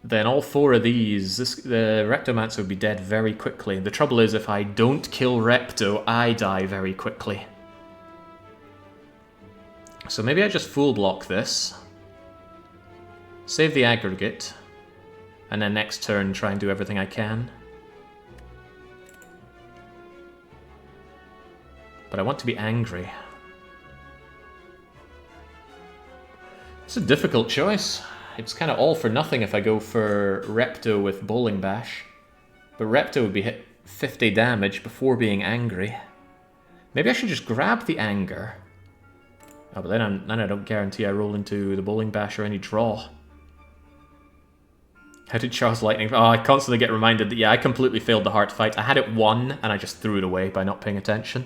then all four of these, the Reptomancer would be dead very quickly. The trouble is, if I don't kill Repto, I die very quickly. So maybe I just full block this. Save the aggregate. And then next turn try and do everything I can. But I want to be angry. It's a difficult choice. It's kind of all for nothing if I go for Repto with Bowling Bash. But Repto would be hit 50 damage before being angry. Maybe I should just grab the anger. Oh, but then I don't guarantee I roll into the Bowling Bash or any draw. How did Charles Lightning... Oh, I constantly get reminded that, yeah, I completely failed the heart fight. I had it won, and I just threw it away by not paying attention.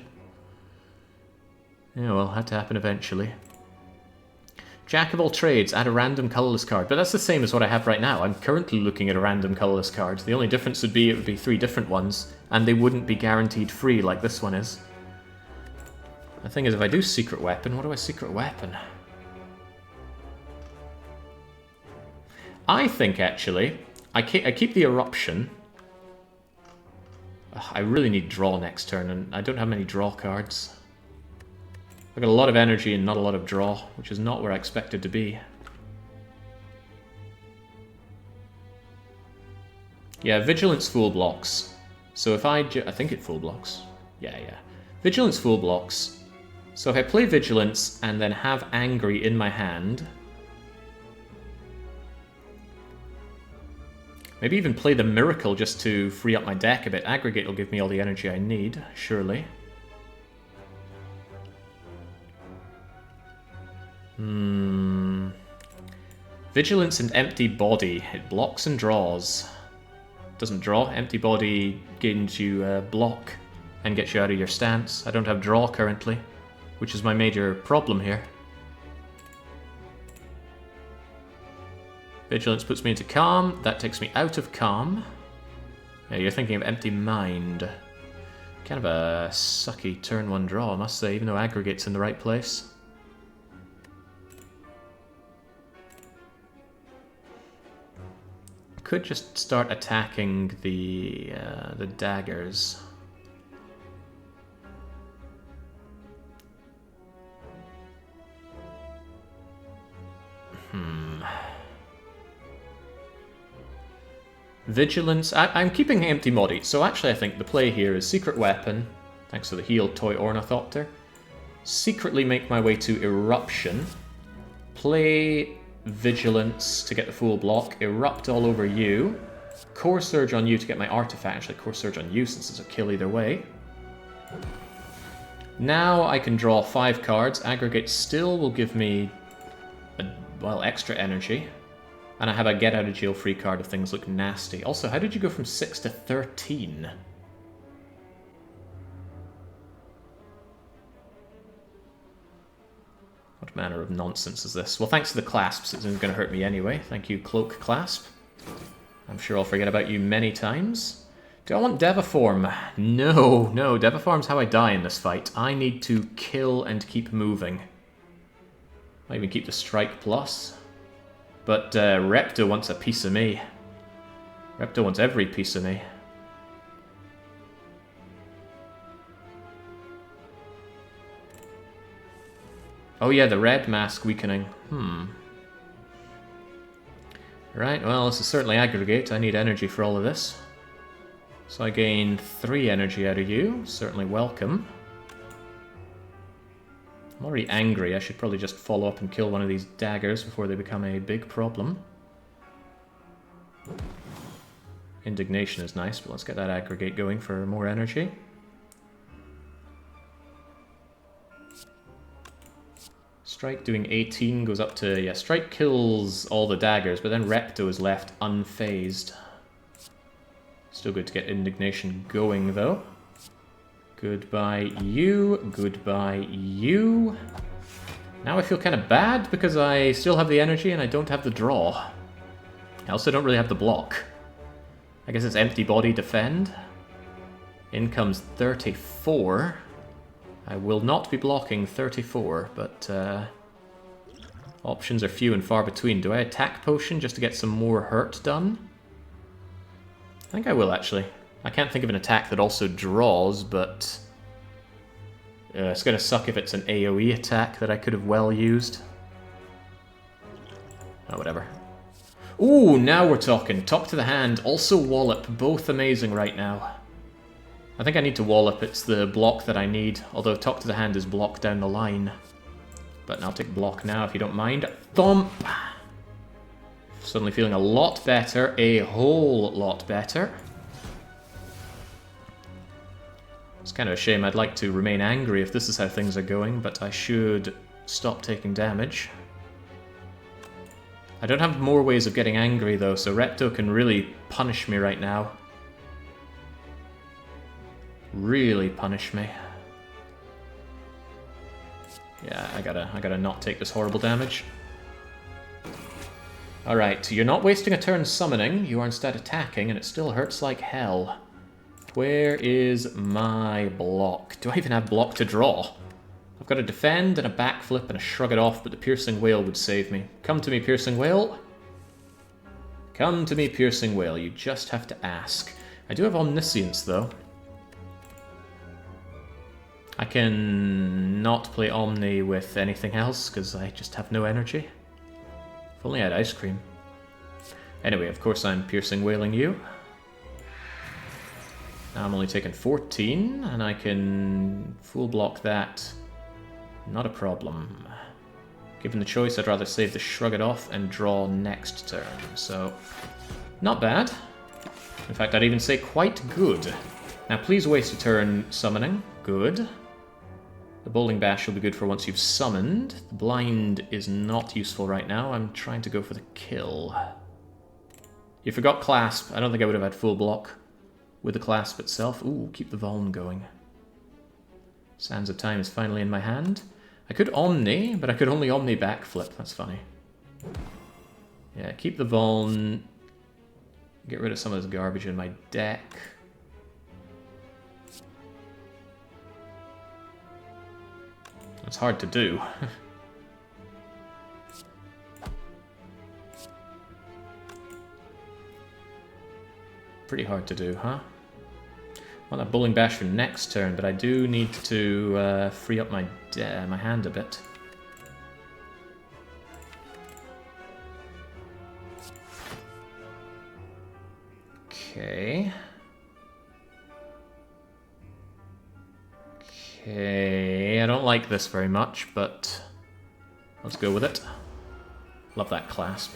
Yeah, well, had to happen eventually. Jack of all trades, add a random colourless card. But that's the same as what I have right now. I'm currently looking at a random colourless card. The only difference would be it would be 3 different ones, and they wouldn't be guaranteed free like this one is. The thing is, if I do Secret Weapon, what do I Secret Weapon? I think, actually, I keep the Eruption. Ugh, I really need draw next turn, and I don't have many draw cards. I've got a lot of energy and not a lot of draw, which is not where I expected to be. Yeah, Vigilance full blocks. So if I think it full blocks. Yeah. Vigilance full blocks. So if I play Vigilance and then have Angry in my hand... Maybe even play the Miracle just to free up my deck a bit. Aggregate will give me all the energy I need, surely. Vigilance and Empty Body. It blocks and draws. Doesn't draw. Empty Body gains you block and gets you out of your stance. I don't have draw currently, which is my major problem here. Vigilance puts me into Calm. That takes me out of Calm. Yeah, you're thinking of Empty Mind. Kind of a sucky turn 1 draw, I must say, even though Aggregate's in the right place. Could just start attacking the daggers. Vigilance. I'm keeping Empty Body, so actually I think the play here is Secret Weapon, thanks to the healed Toy Ornithopter. Secretly make my way to Eruption. Play Vigilance to get the full block. Erupt all over you. Core Surge on you to get my artifact. Actually, Core Surge on you since it's a kill either way. Now I can draw 5 cards. Aggregate still will give me, extra energy. And I have a get out of jail free card if things look nasty. Also, how did you go from 6 to 13? What manner of nonsense is this? Well, thanks to the clasps, it's not going to hurt me anyway. Thank you, Cloak Clasp. I'm sure I'll forget about you many times. Do I want Deviform? No, Deviform's how I die in this fight. I need to kill and keep moving. I even keep the Strike Plus. But Repto wants a piece of me. Repto wants every piece of me. Oh yeah, the red mask weakening. Right, well, this is certainly Aggregate. I need energy for all of this. So I gain 3 energy out of you. Certainly welcome. I'm already angry. I should probably just follow up and kill one of these daggers before they become a big problem. Indignation is nice, but let's get that Aggregate going for more energy. Strike doing 18 goes up to... Yeah, Strike kills all the daggers, but then Repto is left unfazed. Still good to get Indignation going, though. Goodbye, you. Goodbye, you. Now I feel kind of bad because I still have the energy and I don't have the draw. I also don't really have the block. I guess it's Empty Body Defend. In comes 34. I will not be blocking 34, but options are few and far between. Do I attack potion just to get some more hurt done? I think I will, actually. I can't think of an attack that also draws, but it's going to suck if it's an AoE attack that I could have well used. Oh, whatever. Ooh, now we're talking. Top to the hand, also Wallop, both amazing right now. I think I need to Wallop, it's the block that I need, although Top to the hand is block down the line. But I'll take block now if you don't mind. Thump! Suddenly feeling a lot better, a whole lot better. It's kind of a shame, I'd like to remain angry if this is how things are going, but I should stop taking damage. I don't have more ways of getting angry though, so Repto can really punish me right now. Really punish me. Yeah, I gotta not take this horrible damage. Alright, you're not wasting a turn summoning, you are instead attacking, and it still hurts like hell. Where is my block? Do I even have block to draw? I've got a defend and a backflip and a shrug it off, but the piercing wail would save me. Come to me, piercing wail. Come to me, piercing wail. You just have to ask. I do have omniscience, though. I can not play Omni with anything else, because I just have no energy. If only I had ice cream. Anyway, of course I'm piercing wailing you. Now I'm only taking 14, and I can full block that. Not a problem. Given the choice, I'd rather save the shrug it off and draw next turn, so not bad. In fact, I'd even say quite good. Now please waste a turn summoning. Good. The bowling bash will be good for once you've summoned. The blind is not useful right now. I'm trying to go for the kill. You forgot clasp. I don't think I would have had full block with the clasp itself. Ooh, keep the Vuln going. Sands of Time is finally in my hand. I could Omni, but I could only Omni backflip. That's funny. Yeah, keep the Vuln. Get rid of some of this garbage in my deck. It's hard to do. Pretty hard to do, huh? I want that bowling bash for next turn, but I do need to free up my hand a bit. Okay. Okay, I don't like this very much, but let's go with it. Love that clasp.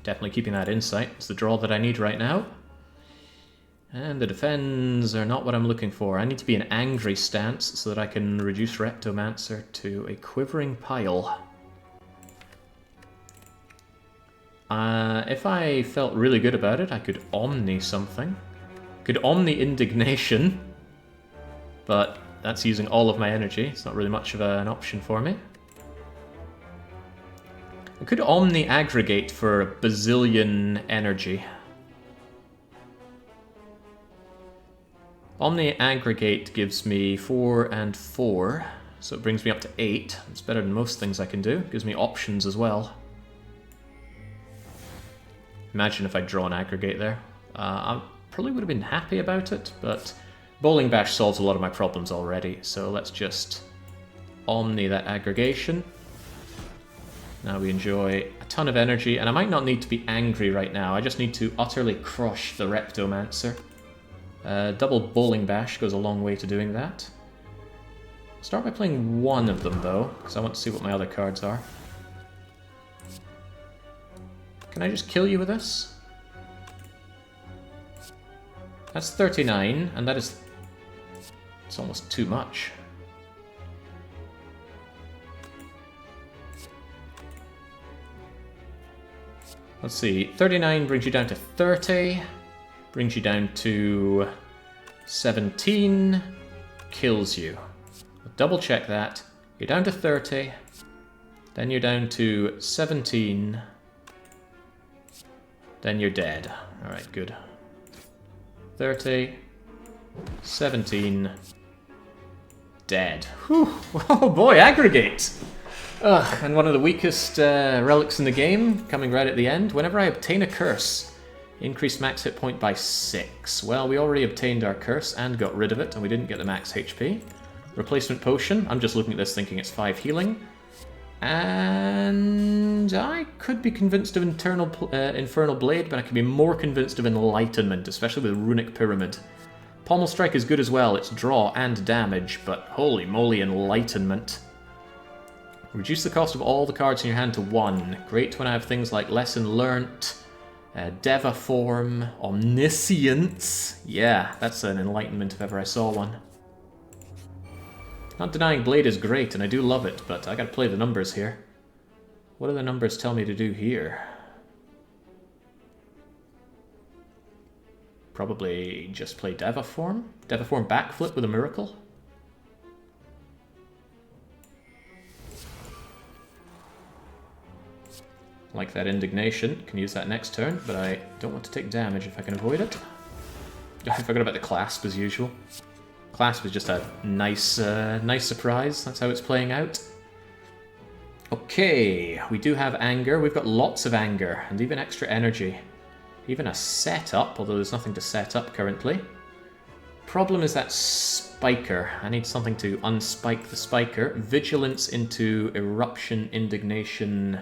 Definitely keeping that insight. It's the draw that I need right now. And the defends are not what I'm looking for. I need to be in angry stance so that I can reduce Reptomancer to a quivering pile. If I felt really good about it, I could Omni something. Could Omni Indignation, but that's using all of my energy. It's not really much of an option for me. I could Omni Aggregate for a bazillion energy. Omni Aggregate gives me 4 and 4, so it brings me up to 8. It's better than most things I can do. It gives me options as well. Imagine if I'd drawn Aggregate there. I probably would have been happy about it, but Bowling Bash solves a lot of my problems already, so let's just Omni that aggregation. Now we enjoy a ton of energy, and I might not need to be angry right now. I just need to utterly crush the Reptomancer. Double Bowling Bash goes a long way to doing that. Start by playing one of them, though, because I want to see what my other cards are. Can I just kill you with this? That's 39, and that is... it's almost too much. Let's see, 39 brings you down to 30, brings you down to 17, kills you. Double check that. You're down to 30, then you're down to 17, then you're dead. Alright, good. 30, 17. Dead. Whew. Oh boy, aggregate! Ugh, and one of the weakest relics in the game, coming right at the end. Whenever I obtain a curse, increased max hit point by 6. Well, we already obtained our curse and got rid of it, and we didn't get the max HP. Replacement potion. I'm just looking at this thinking it's 5 healing. And I could be convinced of Infernal Blade, but I could be more convinced of Enlightenment, especially with Runic Pyramid. Pommel Strike is good as well, it's draw and damage, but holy moly, Enlightenment. Reduce the cost of all the cards in your hand to 1. Great when I have things like Lesson Learnt, Deva Form, Omniscience. Yeah, that's an Enlightenment if ever I saw one. Not denying Blade is great, and I do love it, but I gotta play the numbers here. What do the numbers tell me to do here? Probably just play Deva Form. Deva Form backflip with a miracle. Like that Indignation. Can use that next turn, but I don't want to take damage if I can avoid it. I forgot about the Clasp as usual. Clasp is just a nice, nice surprise. That's how it's playing out. Okay, we do have Anger. We've got lots of Anger, and even extra energy. Even a setup, although there's nothing to set up currently. Problem is that Spiker. I need something to unspike the Spiker. Vigilance into Eruption, Indignation,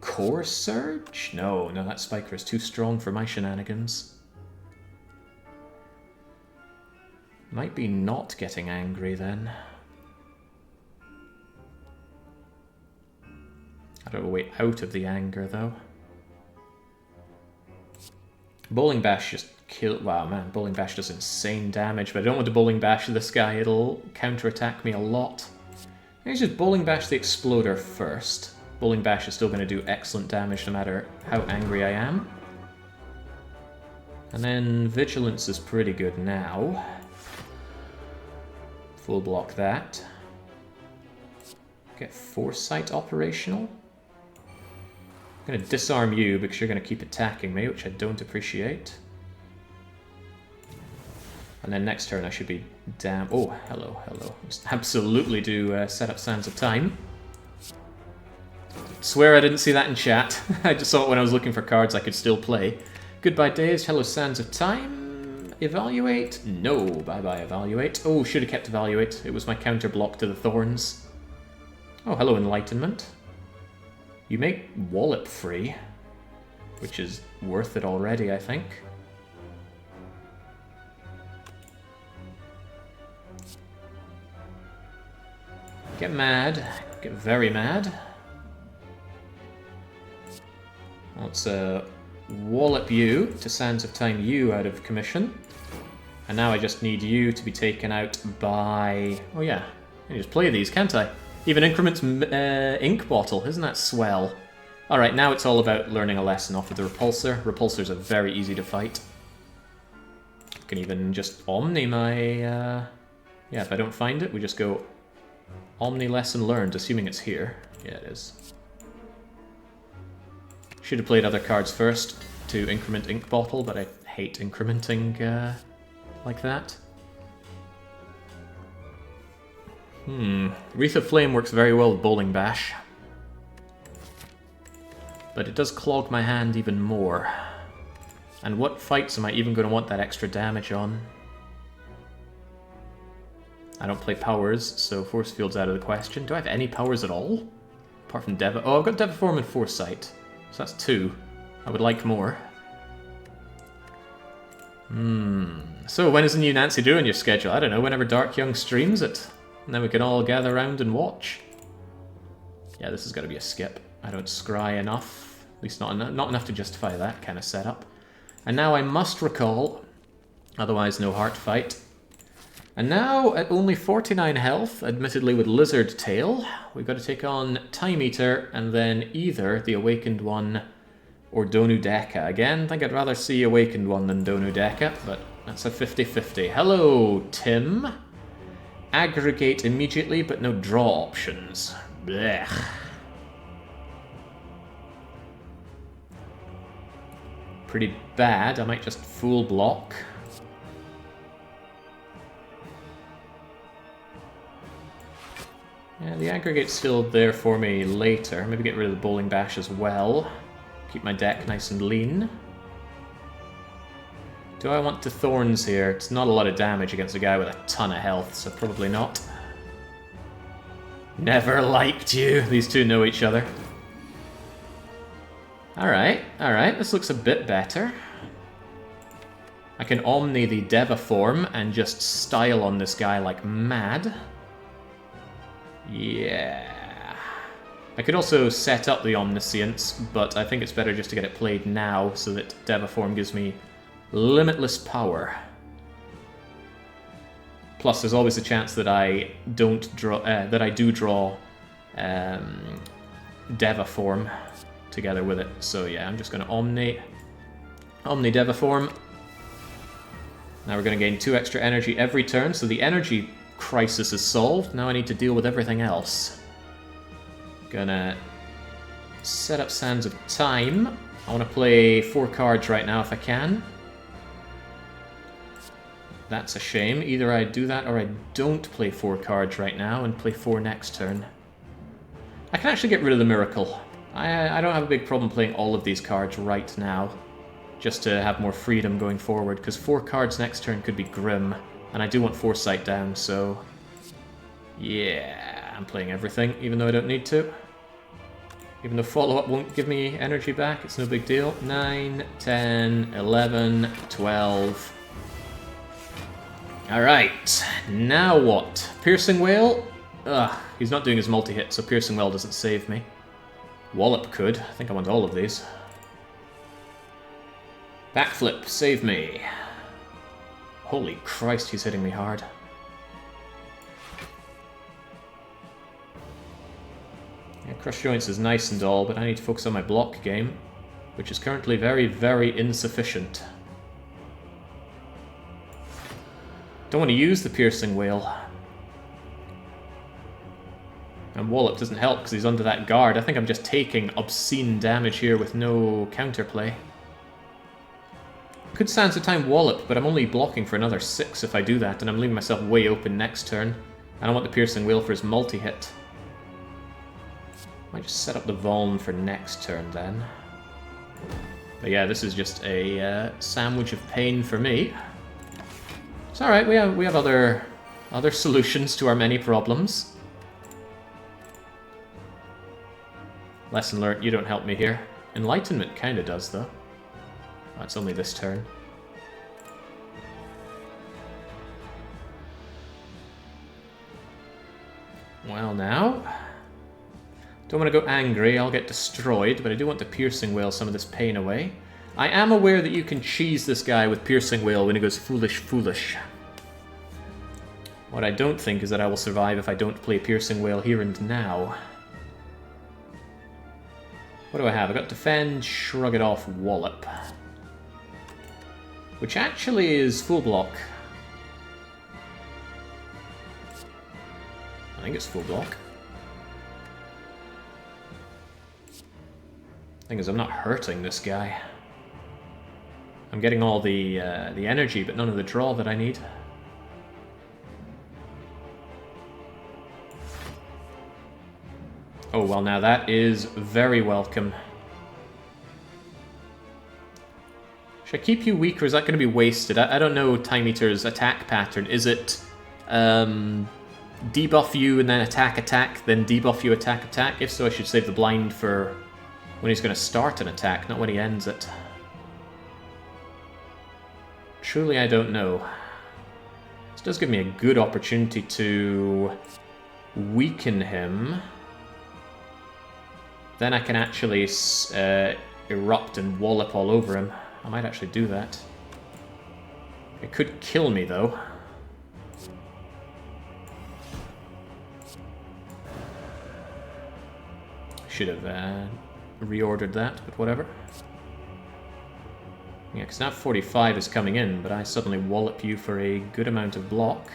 Core Surge? No, that Spiker is too strong for my shenanigans. Might be not getting angry then. I don't have a way out of the anger though. Bowling Bash just kill. Wow, man, Bowling Bash does insane damage, but I don't want to Bowling Bash this guy, it'll counterattack me a lot. Let's just Bowling Bash the Exploder first. Bowling Bash is still going to do excellent damage no matter how angry I am. And then Vigilance is pretty good now. Full block that. Get Foresight operational. I'm going to disarm you because you're going to keep attacking me, which I don't appreciate. And then next turn I should be damn... Oh, hello. Just absolutely do set up Sands of Time. Swear I didn't see that in chat. I just saw it when I was looking for cards I could still play. Goodbye Days, hello Sands of Time. Evaluate? No, bye-bye Evaluate. Oh, should have kept Evaluate. It was my counter block to the Thorns. Oh, hello Enlightenment. You make Wallop free, which is worth it already, I think. Get mad. Get very mad. Let's wallop you to Sands of Time you out of commission. And now I just need you to be taken out by... Oh yeah, I can just play these, can't I? Even increments ink bottle, isn't that swell? Alright, now it's all about learning a lesson off of the Repulsor. Repulsors are very easy to fight. I can even just Omni my... Yeah, if I don't find it, we just go Omni lesson learned, assuming it's here. Yeah, it is. Should have played other cards first to increment ink bottle, but I hate incrementing like that. Wreath of Flame works very well with Bowling Bash. But it does clog my hand even more. And what fights am I even going to want that extra damage on? I don't play powers, so Force Field's out of the question. Do I have any powers at all? Apart from Deva... Oh, I've got Deva Form and Foresight. So that's 2. I would like more. So when is the new Nancy doing your schedule? I don't know, whenever Dark Young streams it. And then we can all gather around and watch. Yeah, this has got to be a skip. I don't scry enough. At least not enough to justify that kind of setup. And now I must recall, otherwise no heart fight. And now, at only 49 health, admittedly with Lizard Tail, we've got to take on Time Eater, and then either the Awakened One or Donu Deka. Again, I think I'd rather see Awakened One than Donu Deka, but that's a 50-50. Hello, Tim. Aggregate immediately, but no draw options. Blech. Pretty bad. I might just full block. Yeah, the aggregate's still there for me later. Maybe get rid of the bowling bash as well. Keep my deck nice and lean. Do I want to Thorns here? It's not a lot of damage against a guy with a ton of health, so probably not. Never liked you. These two know each other. Alright, this looks a bit better. I can Omni the Deva form and just style on this guy like mad. Yeah. I could also set up the Omniscience, but I think it's better just to get it played now so that Deva form gives me limitless power. Plus, there's always a chance that I don't draw, do draw Deva form together with it. So yeah, I'm just going to Omni Deva form. Now we're going to gain 2 extra energy every turn, so the energy crisis is solved. Now I need to deal with everything else. Gonna set up Sands of Time. I want to play 4 cards right now if I can. That's a shame. Either I do that or I don't play 4 cards right now and play 4 next turn. I can actually get rid of the Miracle. I don't have a big problem playing all of these cards right now, just to have more freedom going forward, because 4 cards next turn could be grim, and I do want Foresight down, so yeah, I'm playing everything, even though I don't need to. Even though follow-up won't give me energy back, it's no big deal. 9, 10, 11, 12... Alright, now what? Piercing Wail? Ugh, he's not doing his multi-hit, so Piercing Wail doesn't save me. Wallop could. I think I want all of these. Backflip, save me. Holy Christ, he's hitting me hard. Yeah, Crush Joints is nice and all, but I need to focus on my block game, which is currently very, very insufficient. Don't want to use the Piercing Wail. And Wallop doesn't help because he's under that guard. I think I'm just taking obscene damage here with no counterplay. Could Sands of Time Wallop, but I'm only blocking for another 6 if I do that, and I'm leaving myself way open next turn. And I want the Piercing Wail for his multi-hit. Might just set up the Vuln for next turn then. But yeah, this is just a sandwich of pain for me. It's alright, we have other solutions to our many problems. Lesson learnt, you don't help me here. Enlightenment kinda does, though. Oh, it's only this turn. Well now... Don't want to go angry, I'll get destroyed, but I do want to Piercing Wail some of this pain away. I am aware that you can cheese this guy with Piercing Wail when he goes foolish, foolish. What I don't think is that I will survive if I don't play Piercing Wail here and now. What do I have? I got Defend, Shrug It Off, Wallop. Which actually is full block. I think it's full block. Thing is, I'm not hurting this guy. I'm getting all the energy, but none of the draw that I need. Oh, well now that is very welcome. Should I keep you weak, or is that going to be wasted? I don't know Time Eater's attack pattern. Is it debuff you and then attack, then debuff you, attack? If so, I should save the blind for when he's going to start an attack, not when he ends it. Truly, I don't know. This does give me a good opportunity to weaken him. Then I can actually erupt and wallop all over him. I might actually do that. It could kill me, though. Should have reordered that, but whatever. Yeah, because now 45 is coming in, but I suddenly wallop you for a good amount of block.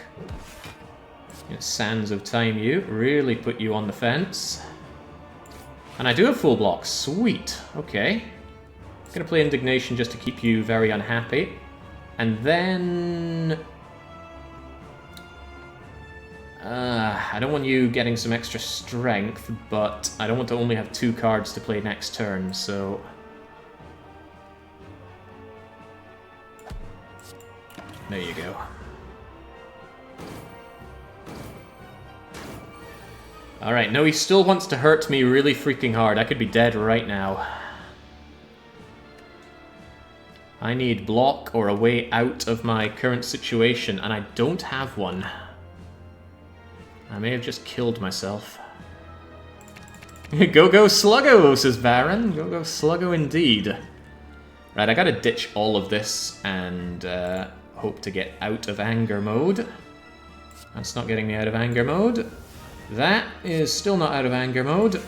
You know, Sands of Time you, really put you on the fence. And I do have full block, sweet, okay. I'm gonna play Indignation just to keep you very unhappy. And then... I don't want you getting some extra strength, but I don't want to only have 2 cards to play next turn, so... There you go. Alright, no, he still wants to hurt me really freaking hard. I could be dead right now. I need block or a way out of my current situation, and I don't have one. I may have just killed myself. Go go Sluggo, says Baron. Go go Sluggo indeed. Right, I gotta ditch all of this and hope to get out of anger mode. That's not getting me out of anger mode. That is still not out of anger mode.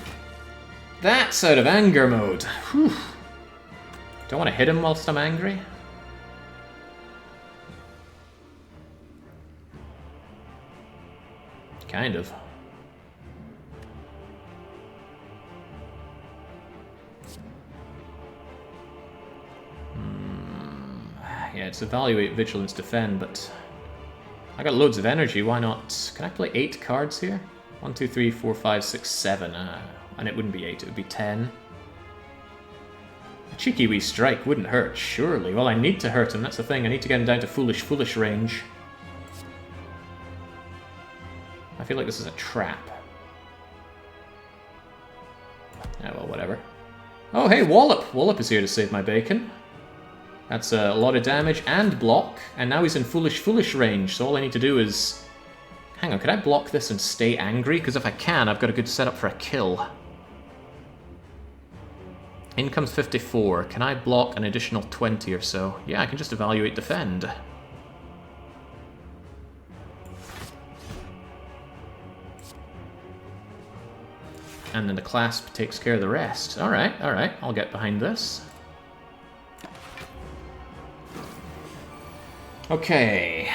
That's out of anger mode. Whew. Don't want to hit him whilst I'm angry. Kind of. Yeah, it's evaluate, vigilance, defend, but I got loads of energy, why not? Can I play 8 cards here? 1, 2, 3, 4, 5, 6, 7. And it wouldn't be 8, it would be 10. A cheeky wee strike wouldn't hurt, surely. Well, I need to hurt him, that's the thing. I need to get him down to foolish range. I feel like this is a trap. Yeah, well, whatever. Oh, hey, Wallop! Wallop is here to save my bacon. That's a lot of damage and block, and now he's in foolish range, so all I need to do is... Hang on, can I block this and stay angry? Because if I can, I've got a good setup for a kill. In comes 54. Can I block an additional 20 or so? Yeah, I can just evaluate defend. And then the clasp takes care of the rest. Alright, I'll get behind this. Okay.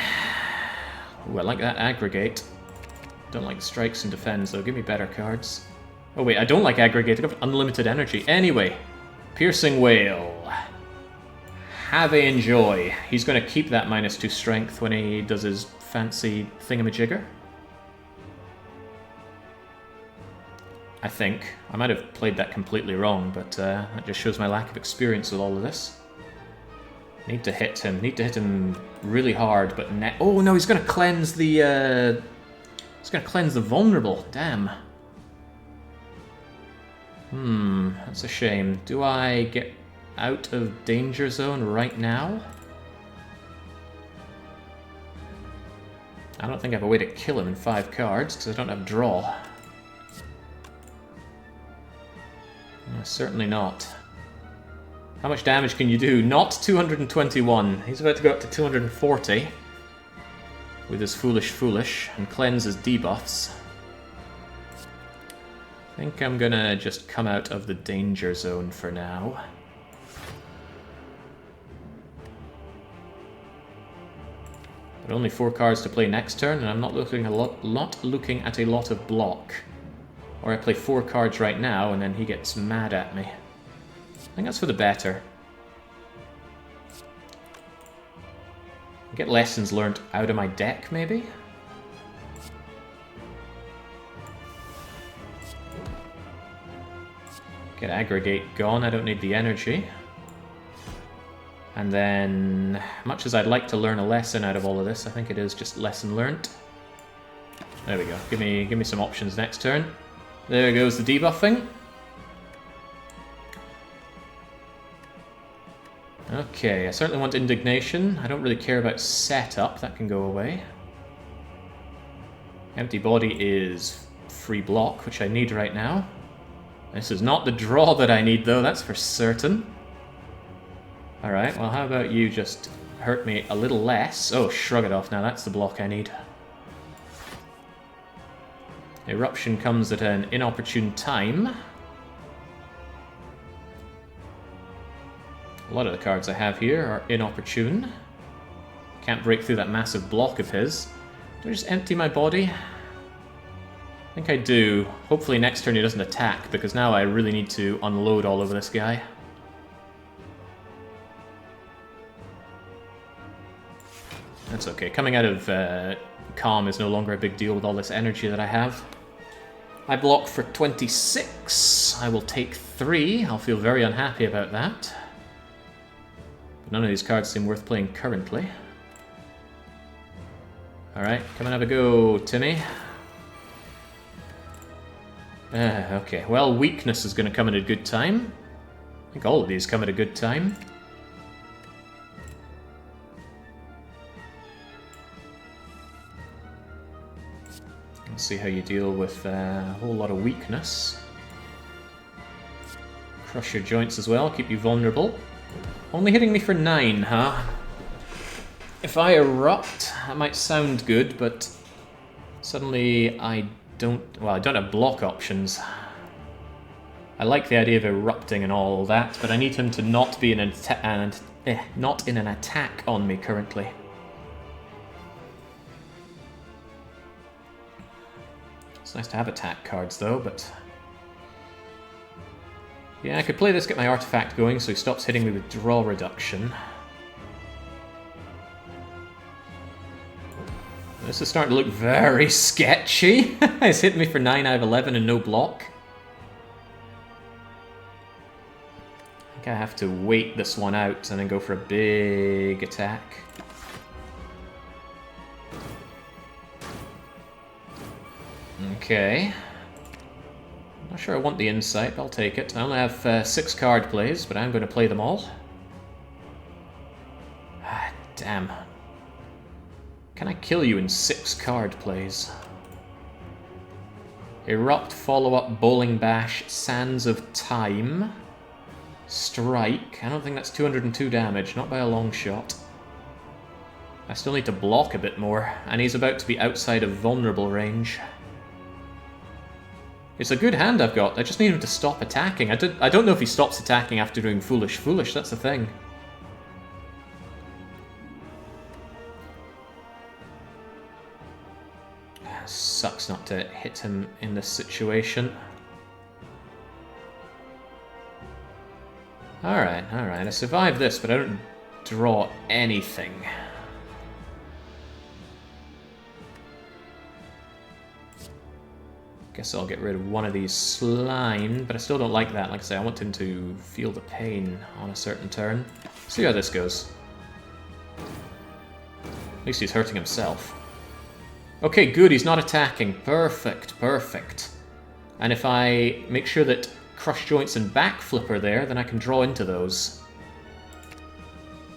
Ooh, I like that aggregate. Don't like the strikes and defends, though. Give me better cards. Oh wait, I don't like aggregate. I got unlimited energy. Anyway, Piercing Whale. Have a enjoy. He's going to keep that -2 strength when he does his fancy thingamajigger. I think. I might have played that completely wrong, but that just shows my lack of experience with all of this. Need to hit him. Need to hit him really hard, but oh no, he's gonna cleanse the. He's gonna cleanse the vulnerable. Damn. That's a shame. Do I get out of danger zone right now? I don't think I have a way to kill him in 5 cards because I don't have draw. No, certainly not. How much damage can you do? Not 221. He's about to go up to 240 with his foolish and cleanse his debuffs. I think I'm gonna just come out of the danger zone for now. But only 4 cards to play next turn, and I'm not looking looking at a lot of block. Or I play 4 cards right now, and then he gets mad at me. I think that's for the better. Get lessons learned out of my deck, maybe? Get aggregate gone, I don't need the energy. And then, much as I'd like to learn a lesson out of all of this, I think it is just lesson learnt. There we go. Give me some options next turn. There goes the debuffing. Okay, I certainly want indignation. I don't really care about setup, that can go away. Empty body is free block, which I need right now. This is not the draw that I need though, that's for certain. Alright, well how about you just hurt me a little less? Oh, shrug it off now, that's the block I need. Eruption comes at an inopportune time. A lot of the cards I have here are inopportune. Can't break through that massive block of his. Do I just empty my body? I think I do. Hopefully next turn he doesn't attack, because now I really need to unload all over this guy. That's okay. Coming out of Calm is no longer a big deal with all this energy that I have. I block for 26. I will take 3. I'll feel very unhappy about that. But none of these cards seem worth playing currently. Alright, come and have a go, Timmy. Okay, well, Weakness is going to come at a good time. I think all of these come at a good time. Let's see how you deal with a whole lot of weakness. Crush your joints as well, keep you vulnerable. Only hitting me for 9, huh? If I erupt, that might sound good, but suddenly I don't have block options. I like the idea of erupting and all that, but I need him to not be in an attack on me currently. It's nice to have attack cards though, but... yeah, I could play this, get my artifact going so he stops hitting me with draw reduction. This is starting to look very sketchy. He's hitting me for 9 out of 11 and no block. I think I have to wait this one out and then go for a big attack. Okay. Not sure I want the insight, but I'll take it. I only have 6 card plays, but I'm going to play them all. Ah, damn. Can I kill you in 6 card plays? Erupt, follow-up, Bowling Bash, Sands of Time, Strike. I don't think that's 202 damage, not by a long shot. I still need to block a bit more, and he's about to be outside of vulnerable range. It's a good hand I've got, I just need him to stop attacking. I don't know if he stops attacking after doing Foolish Foolish, that's the thing. Sucks not to hit him in this situation. Alright, alright, I survived this, but I don't draw anything. Guess I'll get rid of one of these slime, but I still don't like that. Like I say, I want him to feel the pain on a certain turn. See how this goes. At least he's hurting himself. Okay, good, he's not attacking. Perfect, perfect. And if I make sure that Crush Joints and Backflip are there, then I can draw into those.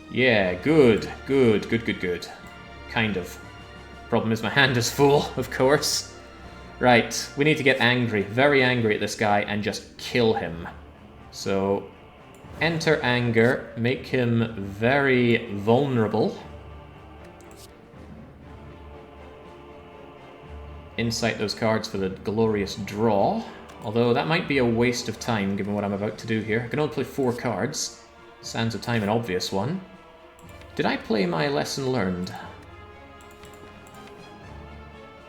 Yeah, good, good, good, good, good. Kind of. Problem is my hand is full, of course. Right, we need to get angry, very angry at this guy, and just kill him. So, enter anger, make him very vulnerable. Insight those cards for the glorious draw. Although that might be a waste of time, given what I'm about to do here. I can only play 4 cards. Sands of Time, an obvious one. Did I play my Lesson Learned?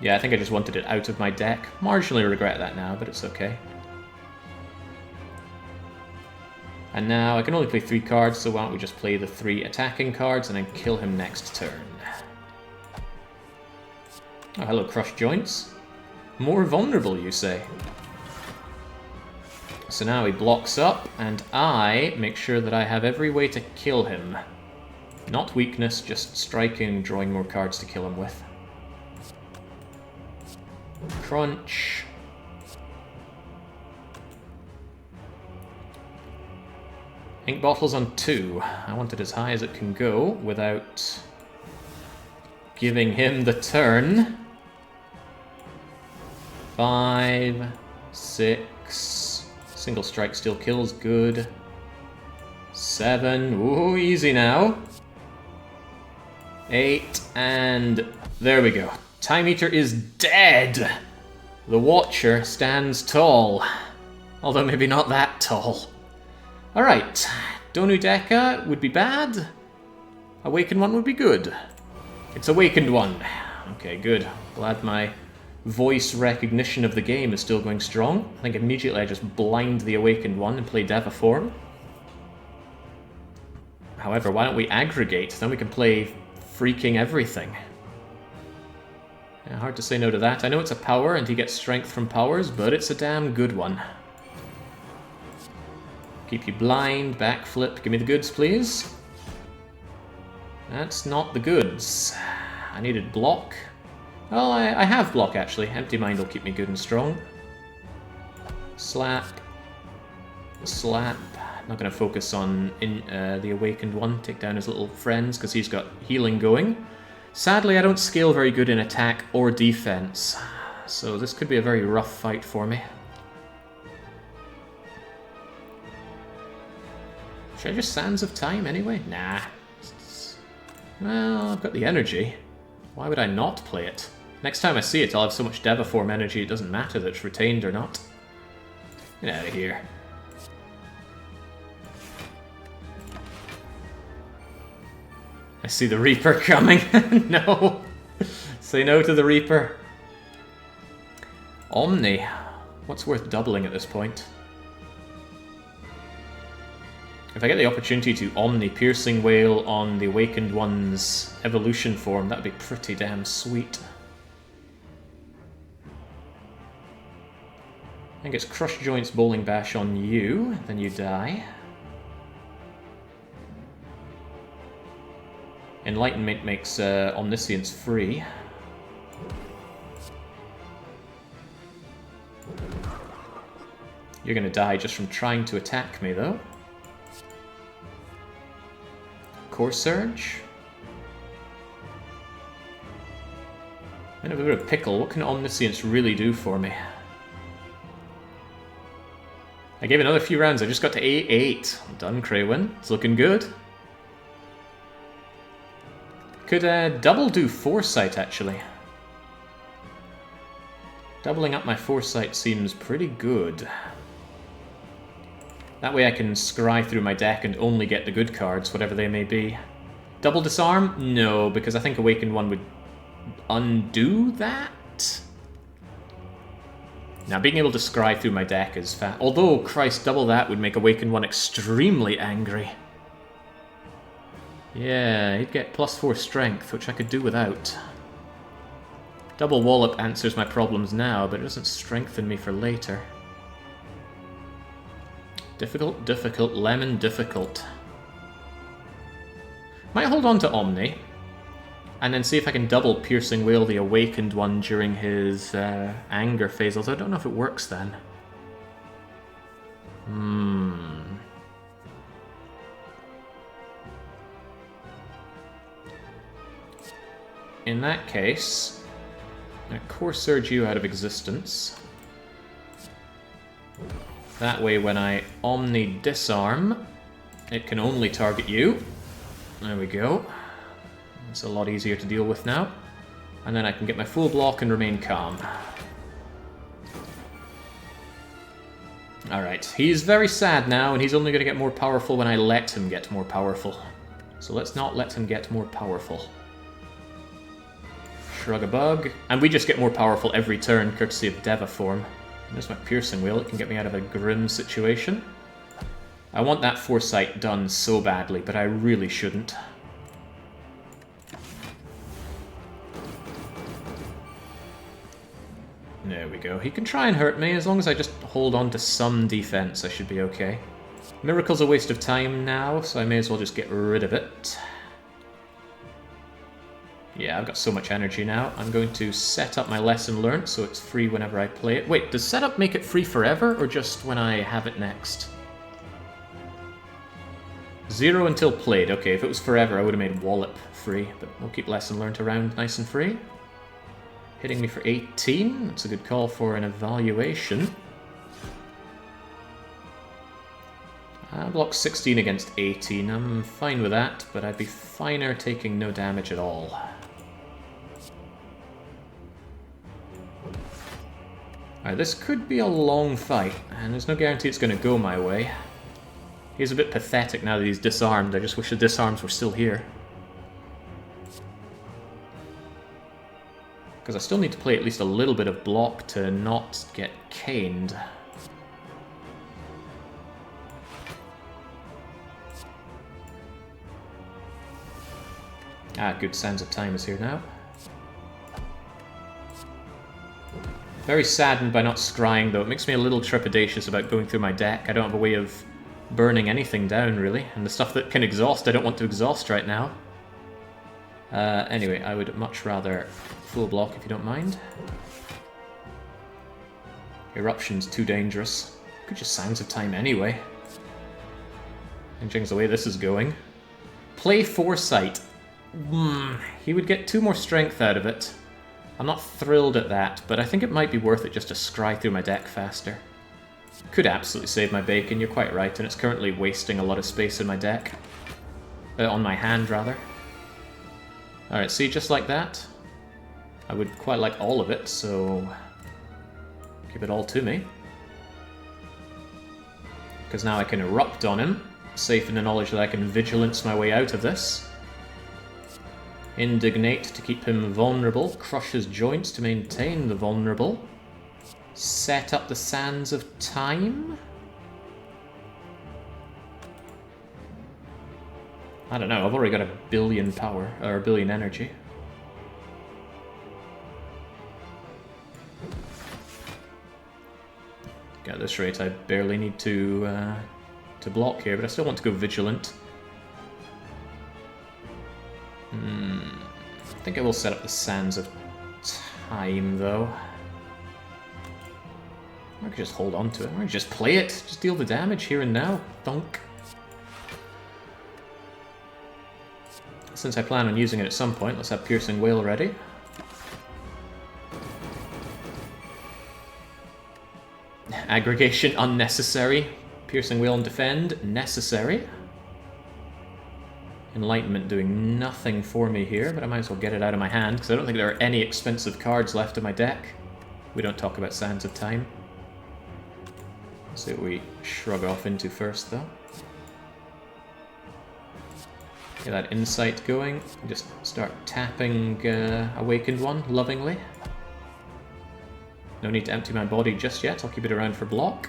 Yeah, I think I just wanted it out of my deck. Marginally regret that now, but it's okay. And now I can only play 3 cards, so why don't we just play the 3 attacking cards and then kill him next turn. Oh, hello, Crush Joints. More vulnerable, you say? So now he blocks up, and I make sure that I have every way to kill him. Not weakness, just striking, drawing more cards to kill him with. Crunch. Ink bottles on 2. I want it as high as it can go without giving him the turn. 5, 6. Single strike still kills, good. 7. Ooh, easy now. 8, and there we go. Time Eater is dead! The Watcher stands tall. Although maybe not that tall. Alright, Donu Deka would be bad. Awakened one would be good. It's Awakened one. Okay, good. Glad my voice recognition of the game is still going strong. I think immediately I just blind the Awakened one and play Devaform. However, why don't we aggregate? Then we can play freaking everything. Yeah, hard to say no to that. I know it's a power and he gets strength from powers, but it's a damn good one. Keep you blind, backflip, give me the goods please. That's not the goods. I needed block. Well, I have block actually. Empty mind will keep me good and strong. Slap. Slap. Not going to focus on the Awakened one. Take down his little friends because he's got healing going. Sadly, I don't scale very good in attack or defense. So this could be a very rough fight for me. Should I just Sands of Time anyway? Nah. Well, I've got the energy. Why would I not play it? Next time I see it, I'll have so much Devaform energy it doesn't matter that it's retained or not. Get out of here. I see the Reaper coming. No. Say no to the Reaper. Omni. What's worth doubling at this point? If I get the opportunity to Omni Piercing Wail on the Awakened One's evolution form, that'd be pretty damn sweet. I think it's Crush Joints Bowling Bash on you, then you die. Enlightenment makes Omniscience free. You're gonna die just from trying to attack me, though. Core Surge. I'm in a bit of a pickle. What can Omniscience really do for me? I gave another few rounds. I just got to A8. I'm done, Craywin. It's looking good. Could double do Foresight, actually. Doubling up my Foresight seems pretty good. That way I can scry through my deck and only get the good cards, whatever they may be. Double Disarm? No, because I think Awakened One would undo that? Now, being able to scry through my deck is fat. Although, Christ, double that would make Awakened One extremely angry. Yeah, he'd get +4 strength, which I could do without. Double Wallop answers my problems now, but it doesn't strengthen me for later. Difficult, difficult, lemon, difficult. Might hold on to Omni, and then see if I can double Piercing Wail the Awakened One during his anger phase, although I don't know if it works then. In that case, I'm gonna Core Surge you out of existence. That way when I Omni Disarm, it can only target you. There we go. It's a lot easier to deal with now. And then I can get my full block and remain calm. Alright, he's very sad now, and he's only going to get more powerful when I let him get more powerful. So let's not let him get more powerful. Shrug a bug. And we just get more powerful every turn, courtesy of Devaform. There's my Piercing Wail, it can get me out of a grim situation. I want that Foresight done so badly, but I really shouldn't. There we go. He can try and hurt me, as long as I just hold on to some defense, I should be okay. Miracle's a waste of time now, so I may as well just get rid of it. Yeah, I've got so much energy now. I'm going to set up my Lesson Learned so it's free whenever I play it. Wait, does setup make it free forever, or just when I have it next? 0 until played. Okay, if it was forever, I would have made Wallop free, but we'll keep Lesson Learned around nice and free. Hitting me for 18. That's a good call for an evaluation. Block 16 against 18. I'm fine with that, but I'd be finer taking no damage at all. Alright, this could be a long fight, and there's no guarantee it's going to go my way. He's a bit pathetic now that he's disarmed. I just wish the disarms were still here. Because I still need to play at least a little bit of block to not get caned. Ah, good. Sands of Time is here now. Very saddened by not scrying, though. It makes me a little trepidatious about going through my deck. I don't have a way of burning anything down, really. And the stuff that can exhaust, I don't want to exhaust right now. Anyway, I would much rather full block, if you don't mind. Eruption's too dangerous. Could just Sands of Time anyway. Judging the way this is going. Play Foresight. He would get 2 more strength out of it. I'm not thrilled at that, but I think it might be worth it just to scry through my deck faster. Could absolutely save my bacon, you're quite right, and it's currently wasting a lot of space in my deck. On my hand, rather. Alright, see, just like that. I would quite like all of it, so give it all to me. Because now I can erupt on him, safe in the knowledge that I can vigilance my way out of this. Indignate to keep him vulnerable, crush his joints to maintain the vulnerable. Set up the Sands of Time? I don't know, I've already got 1 billion power, or 1 billion energy. At this rate, I barely need to block here, but I still want to go vigilant. I think I will set up the Sands of Time, though. I could just hold on to it. I could just play it. Just deal the damage here and now. Thunk. Since I plan on using it at some point, let's have Piercing Wail ready. Aggregation unnecessary. Piercing Wail and Defend necessary. Enlightenment doing nothing for me here, but I might as well get it out of my hand, because I don't think there are any expensive cards left in my deck. We don't talk about Sands of Time. Let's see what we shrug off into first, though. Get that Insight going. Just start tapping Awakened One lovingly. No need to empty my body just yet. I'll keep it around for block.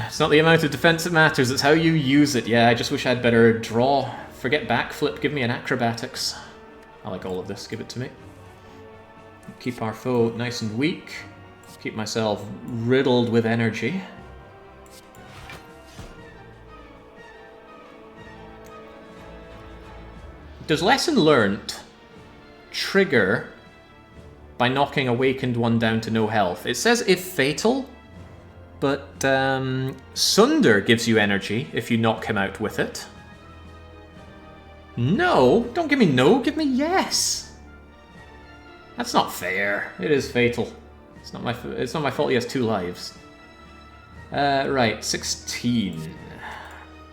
It's not the amount of defense that matters, it's how you use it. Yeah, I just wish I had better draw. Forget backflip, give me an acrobatics. I like all of this, give it to me. Keep our foe nice and weak. Keep myself riddled with energy. Does Lesson Learnt trigger by knocking Awakened One down to no health? It says if fatal, but Sunder gives you energy if you knock him out with it. No, don't give me no, give me yes. That's not fair. It is fatal. It's not my fault he has 2 lives. Right, 16.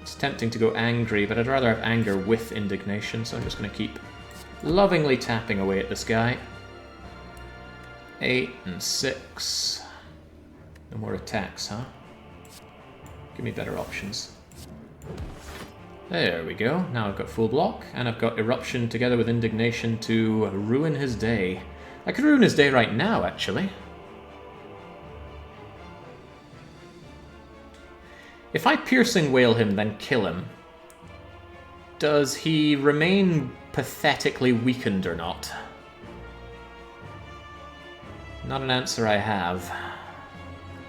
It's tempting to go angry, but I'd rather have anger with indignation, so I'm just going to keep lovingly tapping away at this guy. 8 and 6. No more attacks, huh? Give me better options. There we go. Now I've got full block, and I've got Eruption together with Indignation to ruin his day. I could ruin his day right now, actually. If I Piercing Wail him, then kill him, does he remain pathetically weakened or not? Not an answer I have.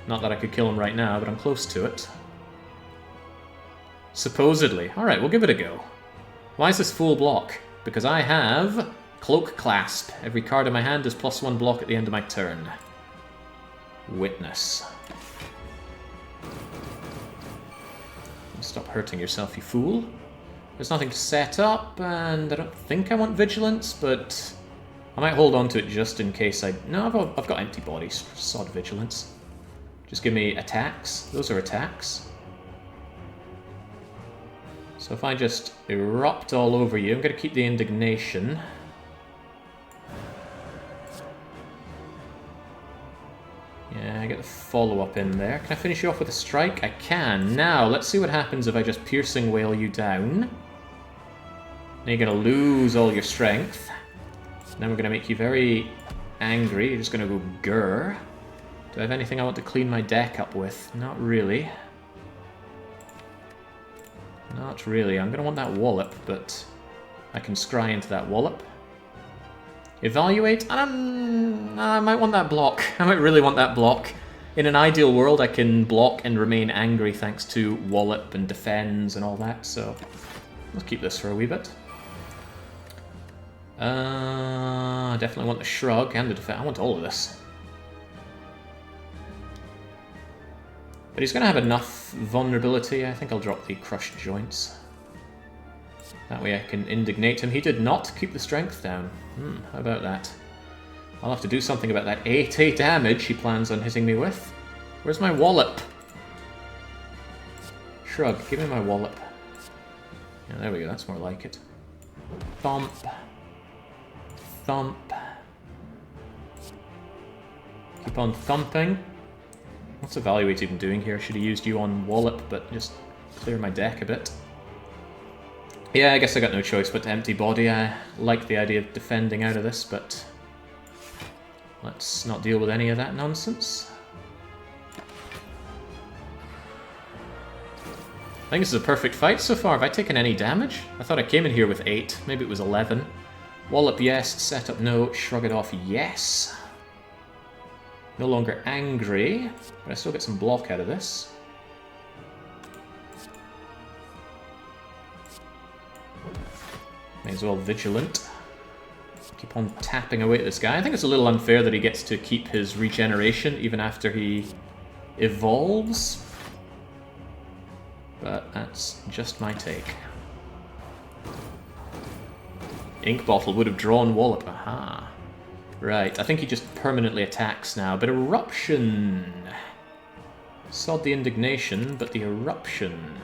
Not that I could kill him right now, but I'm close to it. Supposedly. Alright, we'll give it a go. Why is this full block? Because I have Cloak Clasp. Every card in my hand is +1 block at the end of my turn. Witness. Stop hurting yourself, you fool. There's nothing to set up, and I don't think I want Vigilance, but I might hold on to it just in case I... No, I've got empty bodies. Sod Vigilance. Just give me attacks. Those are attacks. So if I just erupt all over you, I'm going to keep the Indignation. Yeah, I get the follow-up in there. Can I finish you off with a strike? I can. Now, let's see what happens if I just Piercing Wail you down. Now you're going to lose all your strength. Then we're going to make you very angry. You're just going to go grr. Do I have anything I want to clean my deck up with? Not really. Not really. I'm going to want that wallop, but I can scry into that wallop. Evaluate? I might want that block. I might really want that block. In an ideal world, I can block and remain angry thanks to wallop and defends and all that, so let's keep this for a wee bit. I definitely want the shrug and the defense. I want all of this. But he's going to have enough vulnerability. I think I'll drop the crushed joints. That way I can indignate him. He did not keep the strength down. How about that? I'll have to do something about that 80 damage he plans on hitting me with. Where's my wallop? Shrug, give me my wallop. Yeah, there we go, that's more like it. Thump. Thump. Keep on thumping. What's Evaluate even doing here? Should have used you on wallop, but just clear my deck a bit. Yeah, I guess I got no choice but to empty body. I like the idea of defending out of this, but let's not deal with any of that nonsense. I think this is a perfect fight so far. Have I taken any damage? I thought I came in here with 8. Maybe it was 11. Wallop, yes. Setup, no. Shrug it off, yes. No longer angry, but I still get some block out of this. May as well Vigilant. Keep on tapping away at this guy. I think it's a little unfair that he gets to keep his regeneration even after he evolves. But that's just my take. Ink Bottle would have drawn Wallop. Aha. Right, I think he just permanently attacks now. But Eruption. Sod the Indignation, but the Eruption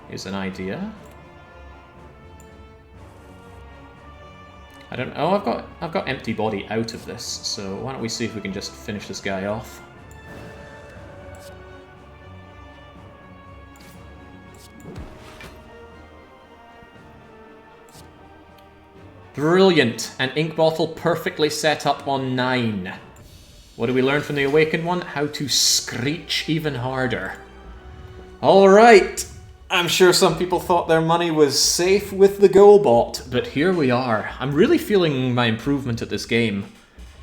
is an idea. I don't. Oh, I've got empty body out of this. So why don't we see if we can just finish this guy off? Brilliant! An ink bottle perfectly set up on 9. What do we learn from the Awakened one? How to screech even harder. Alright! I'm sure some people thought their money was safe with the GoBot, but here we are. I'm really feeling my improvement at this game.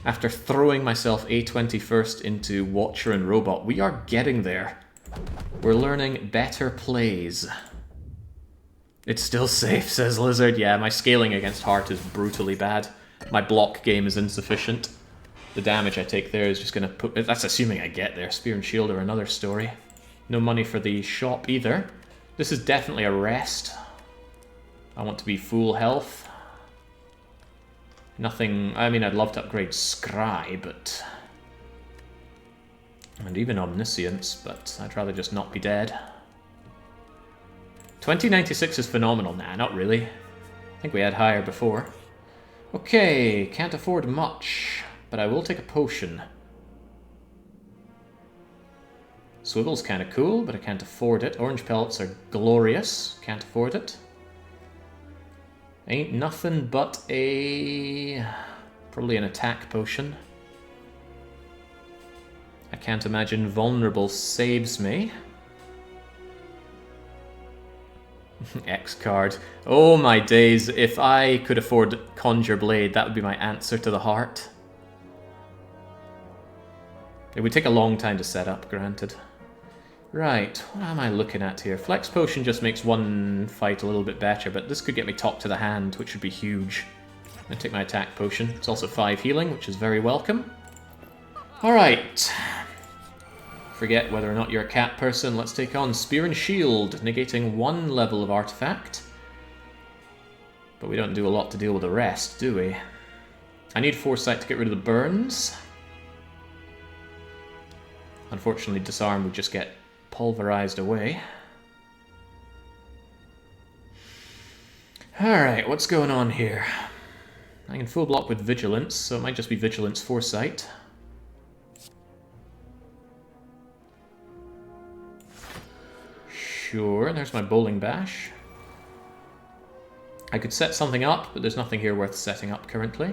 After throwing myself A20 first into Watcher and Robot, we are getting there. We're learning better plays. It's still safe, says Lizard. Yeah, my scaling against Heart is brutally bad. My block game is insufficient. The damage I take there is just going to put... That's assuming I get there. Spear and Shield are another story. No money for the shop either. This is definitely a rest. I want to be full health. Nothing... I mean, I'd love to upgrade Scry, but... And even Omniscience, but I'd rather just not be dead. 2096 is phenomenal. Nah, not really. I think we had higher before. Okay, can't afford much, but I will take a potion. Swivel's kind of cool, but I can't afford it. Orange pellets are glorious. Can't afford it. Ain't nothing but a... probably an attack potion. I can't imagine Vulnerable saves me. X card. Oh my days, if I could afford Conjure Blade, that would be my answer to the Heart. It would take a long time to set up, granted. Right, what am I looking at here? Flex Potion just makes one fight a little bit better, but this could get me top to the hand, which would be huge. I'm going to take my attack potion. It's also 5 healing, which is very welcome. Alright. Forget whether or not you're a cat person. Let's take on Spear and Shield, negating 1 level of artifact. But we don't do a lot to deal with the rest, do we? I need Foresight to get rid of the burns. Unfortunately, Disarm would just get pulverized away. Alright, what's going on here? I can full block with Vigilance, so it might just be Vigilance Foresight. Sure, there's my Bowling Bash. I could set something up, but there's nothing here worth setting up currently.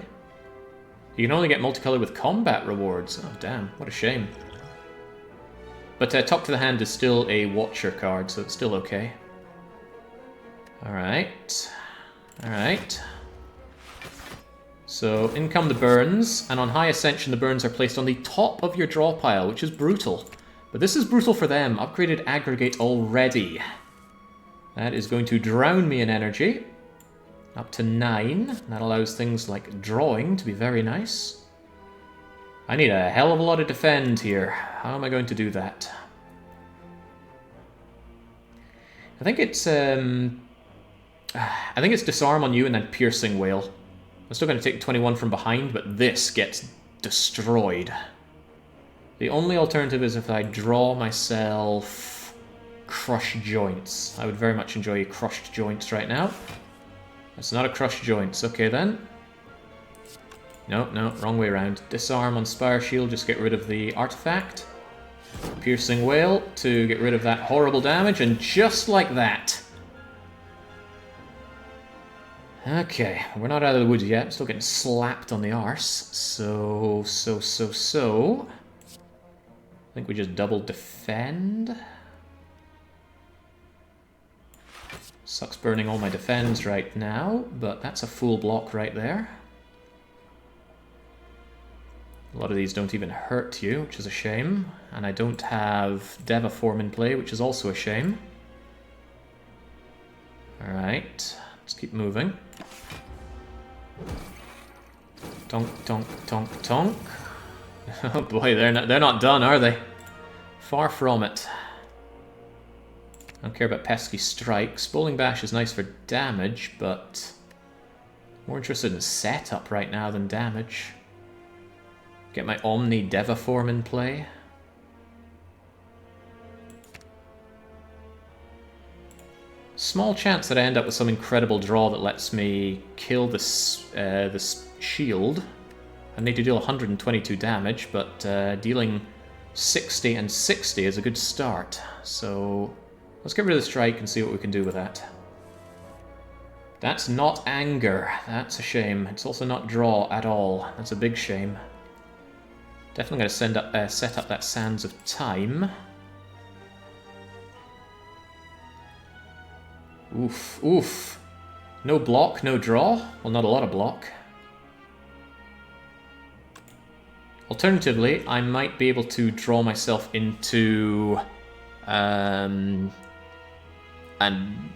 You can only get multicolor with combat rewards. Oh, damn, what a shame. But Talk to the Hand is still a Watcher card, so it's still okay. Alright. Alright. So, in come the burns, and on High Ascension the burns are placed on the top of your draw pile, which is brutal. But this is brutal for them. Upgraded Aggregate already. That is going to drown me in energy. Up to 9. That allows things like drawing to be very nice. I need a hell of a lot of defend here. How am I going to do that? I think it's Disarm on you and then Piercing Wail. I'm still going to take 21 from behind, but this gets destroyed. The only alternative is if I draw myself Crushed Joints. I would very much enjoy Crushed Joints right now. It's not a Crushed Joints. Okay, then. No, wrong way around. Disarm on Spire Shield, just get rid of the artifact. Piercing Wail to get rid of that horrible damage, and just like that. Okay, we're not out of the woods yet. I'm still getting slapped on the arse. So. I think we just double defend. Sucks burning all my defends right now, but that's a full block right there. A lot of these don't even hurt you, which is a shame. And I don't have Devaform in play, which is also a shame. Alright, let's keep moving. Tonk, tonk, tonk, tonk. Oh boy, they're not done, are they? Far from it. I don't care about pesky strikes. Bowling Bash is nice for damage, but more interested in setup right now than damage. Get my Omni Devaform in play. Small chance that I end up with some incredible draw that lets me kill this shield. I need to deal 122 damage, but dealing 60 and 60 is a good start. So let's get rid of the strike and see what we can do with that. That's not anger. That's a shame. It's also not draw at all. That's a big shame. Definitely going to set up that Sands of Time. Oof, oof. No block, no draw. Well, not a lot of block. Alternatively, I might be able to draw myself into an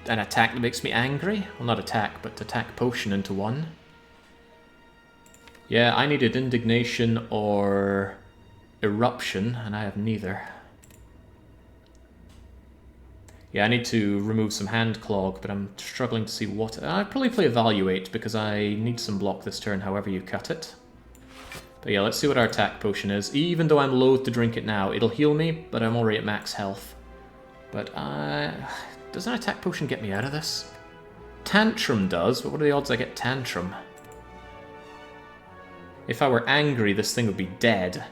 attack that makes me angry. Well, not attack, but attack potion into one. Yeah, I needed Indignation or Eruption, and I have neither. Yeah, I need to remove some hand clog, but I'm struggling to see what... I'd probably play Evaluate, because I need some block this turn, however you cut it. But yeah, let's see what our attack potion is. Even though I'm loath to drink it now, it'll heal me, but I'm already at max health. But does an attack potion get me out of this? Tantrum does, but what are the odds I get Tantrum? If I were angry, this thing would be dead.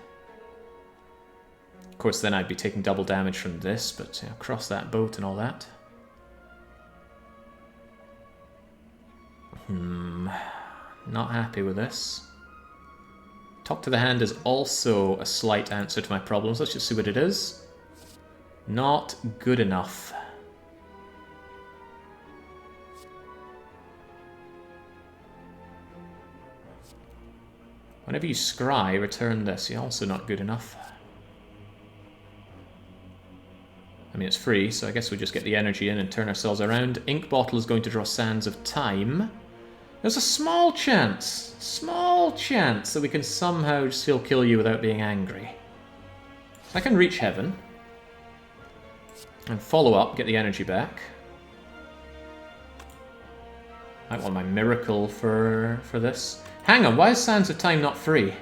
Of course, then I'd be taking double damage from this, but you know, cross that boat and all that. Not happy with this. Talk to the Hand is also a slight answer to my problems. Let's just see what it is. Not good enough. Whenever you scry, return this. You're also not good enough. I mean, it's free, so I guess we just get the energy in and turn ourselves around. Ink Bottle is going to draw Sands of Time. There's a small chance that we can somehow still kill you without being angry. I can reach heaven. And follow up, get the energy back. I want my miracle for this. Hang on, why is Sands of Time not free?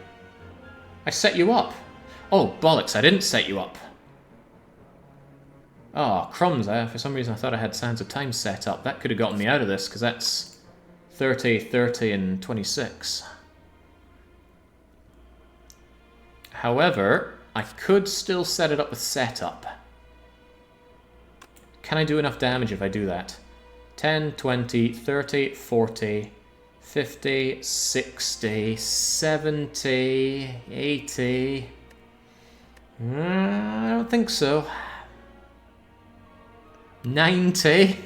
I set you up. Oh, bollocks, I didn't set you up. Oh, crumbs, for some reason I thought I had Sands of Time set up. That could have gotten me out of this, because that's 30, 30, and 26. However, I could still set it up with setup. Can I do enough damage if I do that? 10, 20, 30, 40, 50, 60, 70, 80... I don't think so. 90?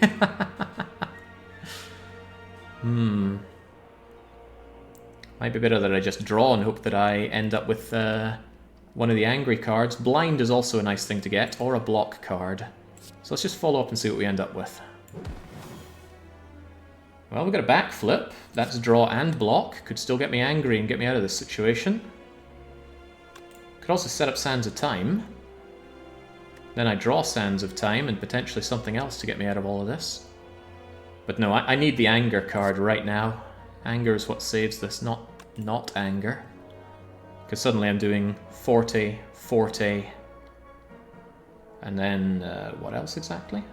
Might be better that I just draw and hope that I end up with one of the angry cards. Blind is also a nice thing to get, or a block card. So let's just follow up and see what we end up with. Well, we've got a backflip. That's draw and block. Could still get me angry and get me out of this situation. Could also set up Sands of Time. Then I draw Sands of Time and potentially something else to get me out of all of this. But no, I need the anger card right now. Anger is what saves this, not anger. Because suddenly I'm doing 40, 40, and then what else exactly?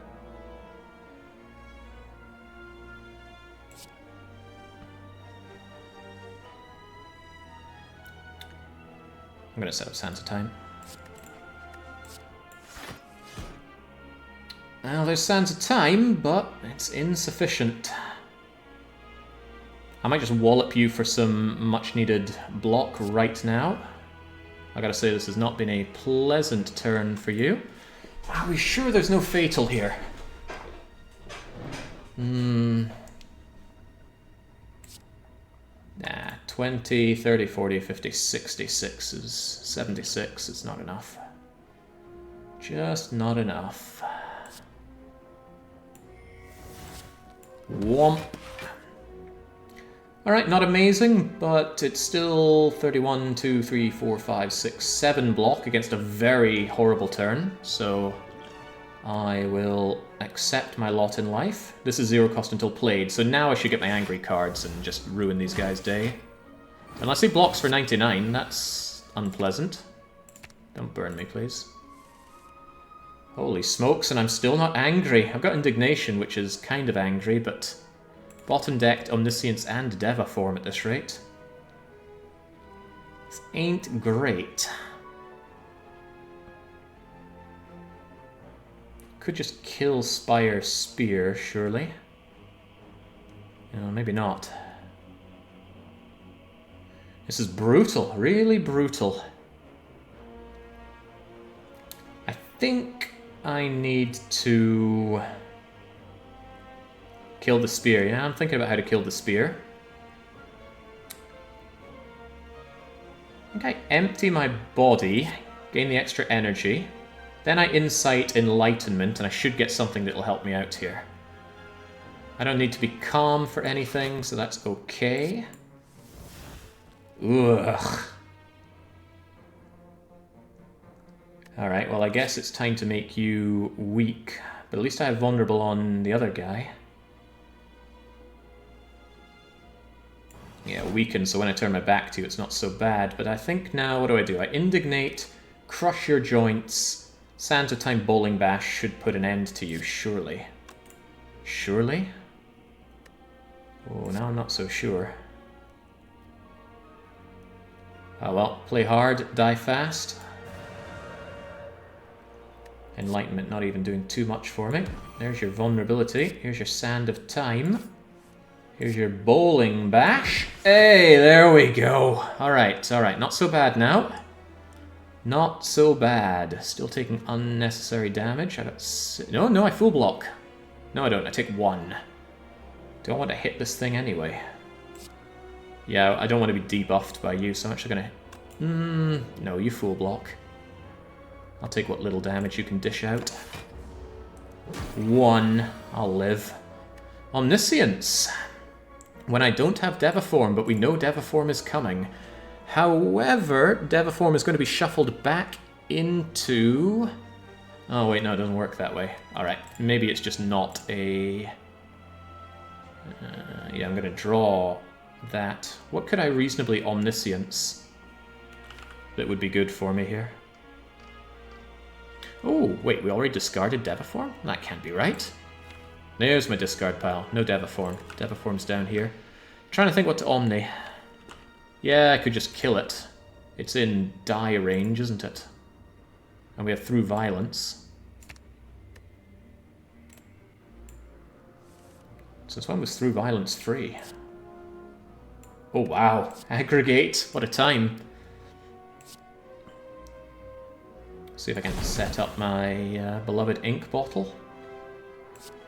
I'm going to set up Sands of Time. Well, there's Sands of Time, but it's insufficient. I might just wallop you for some much-needed block right now. I gotta say, this has not been a pleasant turn for you. Are we sure there's no fatal here? 20, 30, 40, 50, 66 is 76. It's not enough. Just not enough. Womp. Alright, not amazing, but it's still 31, 2, 3, 4, 5, 6, 7 block against a very horrible turn, so I will accept my lot in life. This is 0 cost until played, so now I should get my angry cards and just ruin these guys' day. Unless he blocks for 99, that's unpleasant. Don't burn me, please. Holy smokes, and I'm still not angry. I've got Indignation, which is kind of angry, but bottom decked Omniscience and Deva form at this rate. This ain't great. Could just kill Spire Spear, surely. No, maybe not. This is brutal, really brutal. I think I need to kill the spear. Yeah, I'm thinking about how to kill the spear. I think I empty my body, gain the extra energy, then I Insight Enlightenment, and I should get something that will help me out here. I don't need to be calm for anything, so that's okay. Ugh. Alright, well I guess it's time to make you weak. But at least I have vulnerable on the other guy. Yeah, weaken, so when I turn my back to you it's not so bad. But I think now, what do? I indignate, crush your joints, Sands of Time Bowling Bash should put an end to you, surely. Surely? Oh, now I'm not so sure. Oh well, play hard, die fast. Enlightenment not even doing too much for me. There's your vulnerability. Here's your Sand of Time. Here's your Bowling Bash. Hey, there we go. Alright, alright. Not so bad now. Not so bad. Still taking unnecessary damage. I got no, I full block. No, I don't. I take 1. Do I want to hit this thing anyway? Yeah, I don't want to be debuffed by you, so I'm actually gonna... no, you full block. I'll take what little damage you can dish out. 1. I'll live. Omniscience. When I don't have Devaform, but we know Devaform is coming. However, Devaform is going to be shuffled back into... Oh wait, no, it doesn't work that way. Alright, maybe it's just not a... yeah, I'm going to draw that. What could I reasonably Omniscience that would be good for me here? Oh, wait, we already discarded Devaform? That can't be right. There's my discard pile. No Devaform. Devaform's down here. Trying to think what to Omni. Yeah, I could just kill it. It's in die range, isn't it? And we have Through Violence. Since when was Through Violence free? Oh wow, aggregate, what a time. See if I can set up my beloved ink bottle.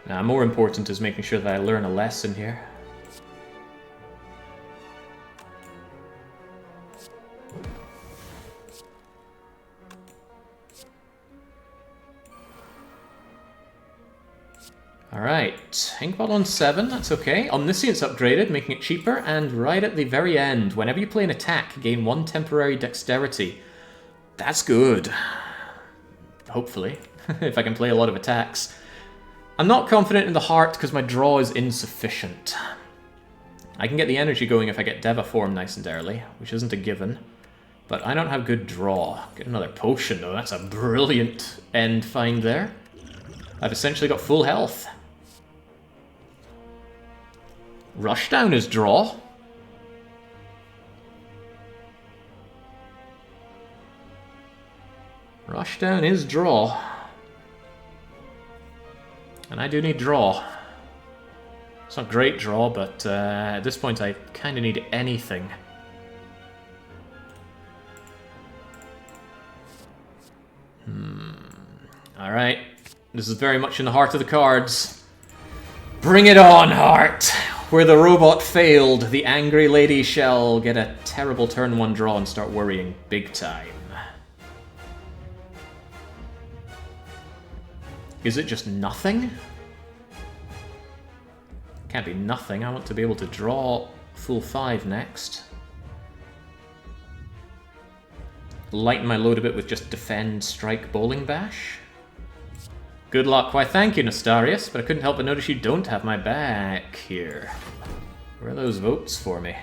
Now, more important is making sure that I learn a lesson here. Alright, ink bottle on 7, that's okay. Omniscience upgraded, making it cheaper, and right at the very end, whenever you play an attack, gain 1 temporary dexterity. That's good. Hopefully, if I can play a lot of attacks. I'm not confident in the heart because my draw is insufficient. I can get the energy going if I get Deva form nice and early, which isn't a given. But I don't have good draw. Get another potion though, that's a brilliant end find there. I've essentially got full health. Rushdown is draw. Rushdown is draw. And I do need draw. It's not great draw, but at this point I kind of need anything. Alright. This is very much in the heart of the cards. Bring it on, heart! Where the robot failed, the angry lady shall get a terrible turn 1 draw and start worrying big time. Is it just nothing? Can't be nothing. I want to be able to draw full 5 next. Lighten my load a bit with just defend, strike, bowling bash. Good luck. Why, thank you, Nastarius, but I couldn't help but notice you don't have my back here. Where are those votes for me?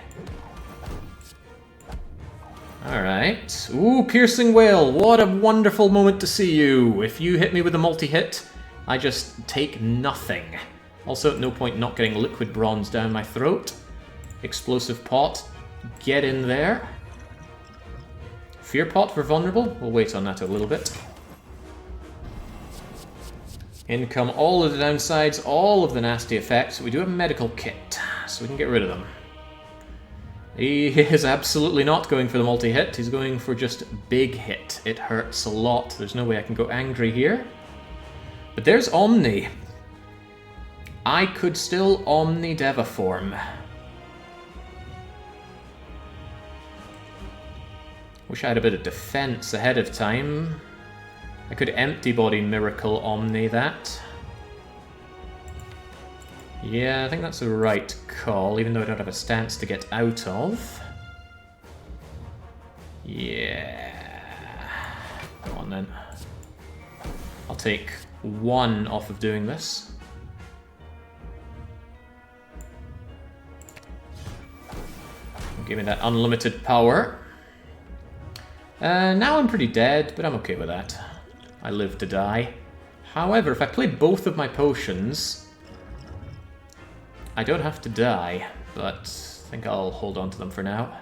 Alright. Ooh, Piercing Wail. What a wonderful moment to see you. If you hit me with a multi-hit, I just take nothing. Also, at no point not getting liquid bronze down my throat. Explosive Pot. Get in there. Fear Pot for vulnerable. We'll wait on that a little bit. In come all of the downsides, all of the nasty effects. We do have a medical kit, so we can get rid of them. He is absolutely not going for the multi-hit. He's going for just big hit. It hurts a lot. There's no way I can go angry here. But there's Omni. I could still Omni Deva form. Wish I had a bit of defense ahead of time. I could empty body Miracle Omni that. Yeah, I think that's the right call, even though I don't have a stance to get out of. Yeah. Go on then. I'll take 1 off of doing this. Give me that unlimited power. Now I'm pretty dead, but I'm okay with that. I live to die. However, if I play both of my potions, I don't have to die, but I think I'll hold on to them for now.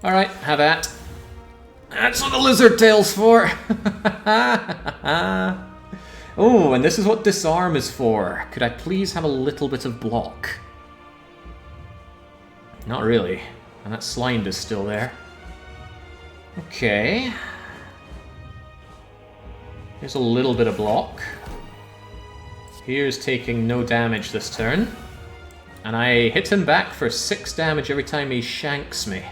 Alright, have at. That's what the lizard tail's for! Oh, and this is what disarm is for. Could I please have a little bit of block? Not really. And that Slimed is still there. Okay. Here's a little bit of block. Here's taking no damage this turn. And I hit him back for 6 damage every time he shanks me.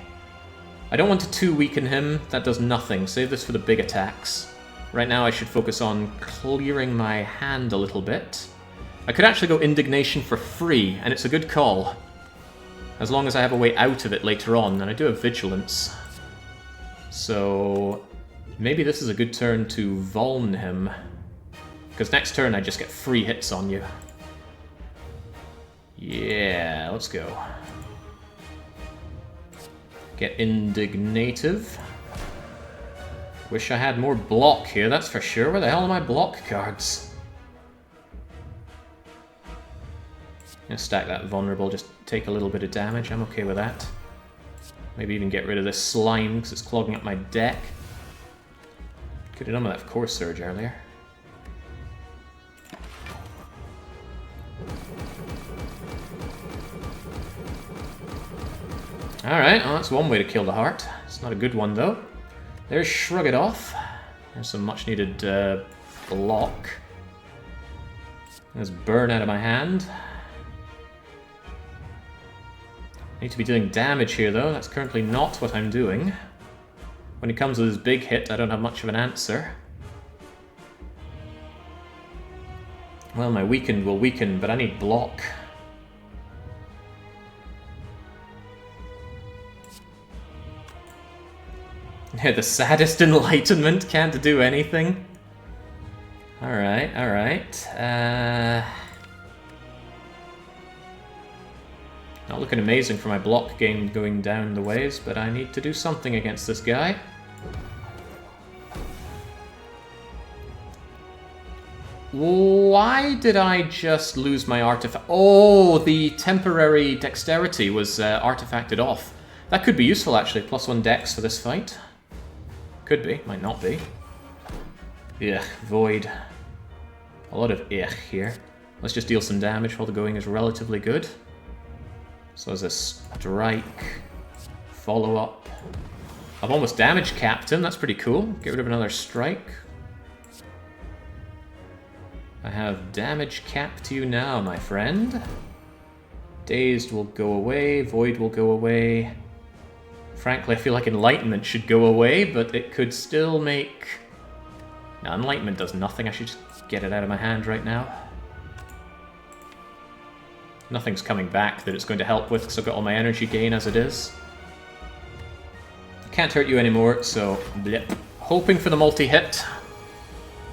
I don't want to too weaken him. That does nothing. Save this for the big attacks. Right now I should focus on clearing my hand a little bit. I could actually go Indignation for free, and it's a good call. As long as I have a way out of it later on, and I do have Vigilance. So maybe this is a good turn to Vuln him. Because next turn I just get free hits on you. Yeah, let's go. Get Indignative. Wish I had more block here, that's for sure. Where the hell are my block cards? Gonna stack that vulnerable, just take a little bit of damage. I'm okay with that. Maybe even get rid of this slime because it's clogging up my deck. Could have done with that Core Surge earlier. Alright, well that's one way to kill the heart. It's not a good one though. There's Shrug It Off. There's some much needed block. There's Burn out of my hand. Need to be doing damage here though, that's currently not what I'm doing. When it comes to this big hit, I don't have much of an answer. Well, my weakened will weaken, but I need block. Yeah, the saddest enlightenment, can't do anything. Alright, alright. Not looking amazing for my block game going down the ways, but I need to do something against this guy. Why did I just lose my artifact? Oh, the temporary dexterity was artifacted off. That could be useful actually, +1 dex for this fight. Could be, might not be. Ugh, void. A lot of ugh here. Let's just deal some damage while the going is relatively good. So as a strike, follow up. I've almost damage capped him, that's pretty cool. Get rid of another strike. I have damage capped you now, my friend. Dazed will go away, void will go away. Frankly, I feel like enlightenment should go away, but it could still make... No, enlightenment does nothing, I should just get it out of my hand right now. Nothing's coming back that it's going to help with, because I've got all my energy gain as it is. Can't hurt you anymore, so blip. Hoping for the multi-hit.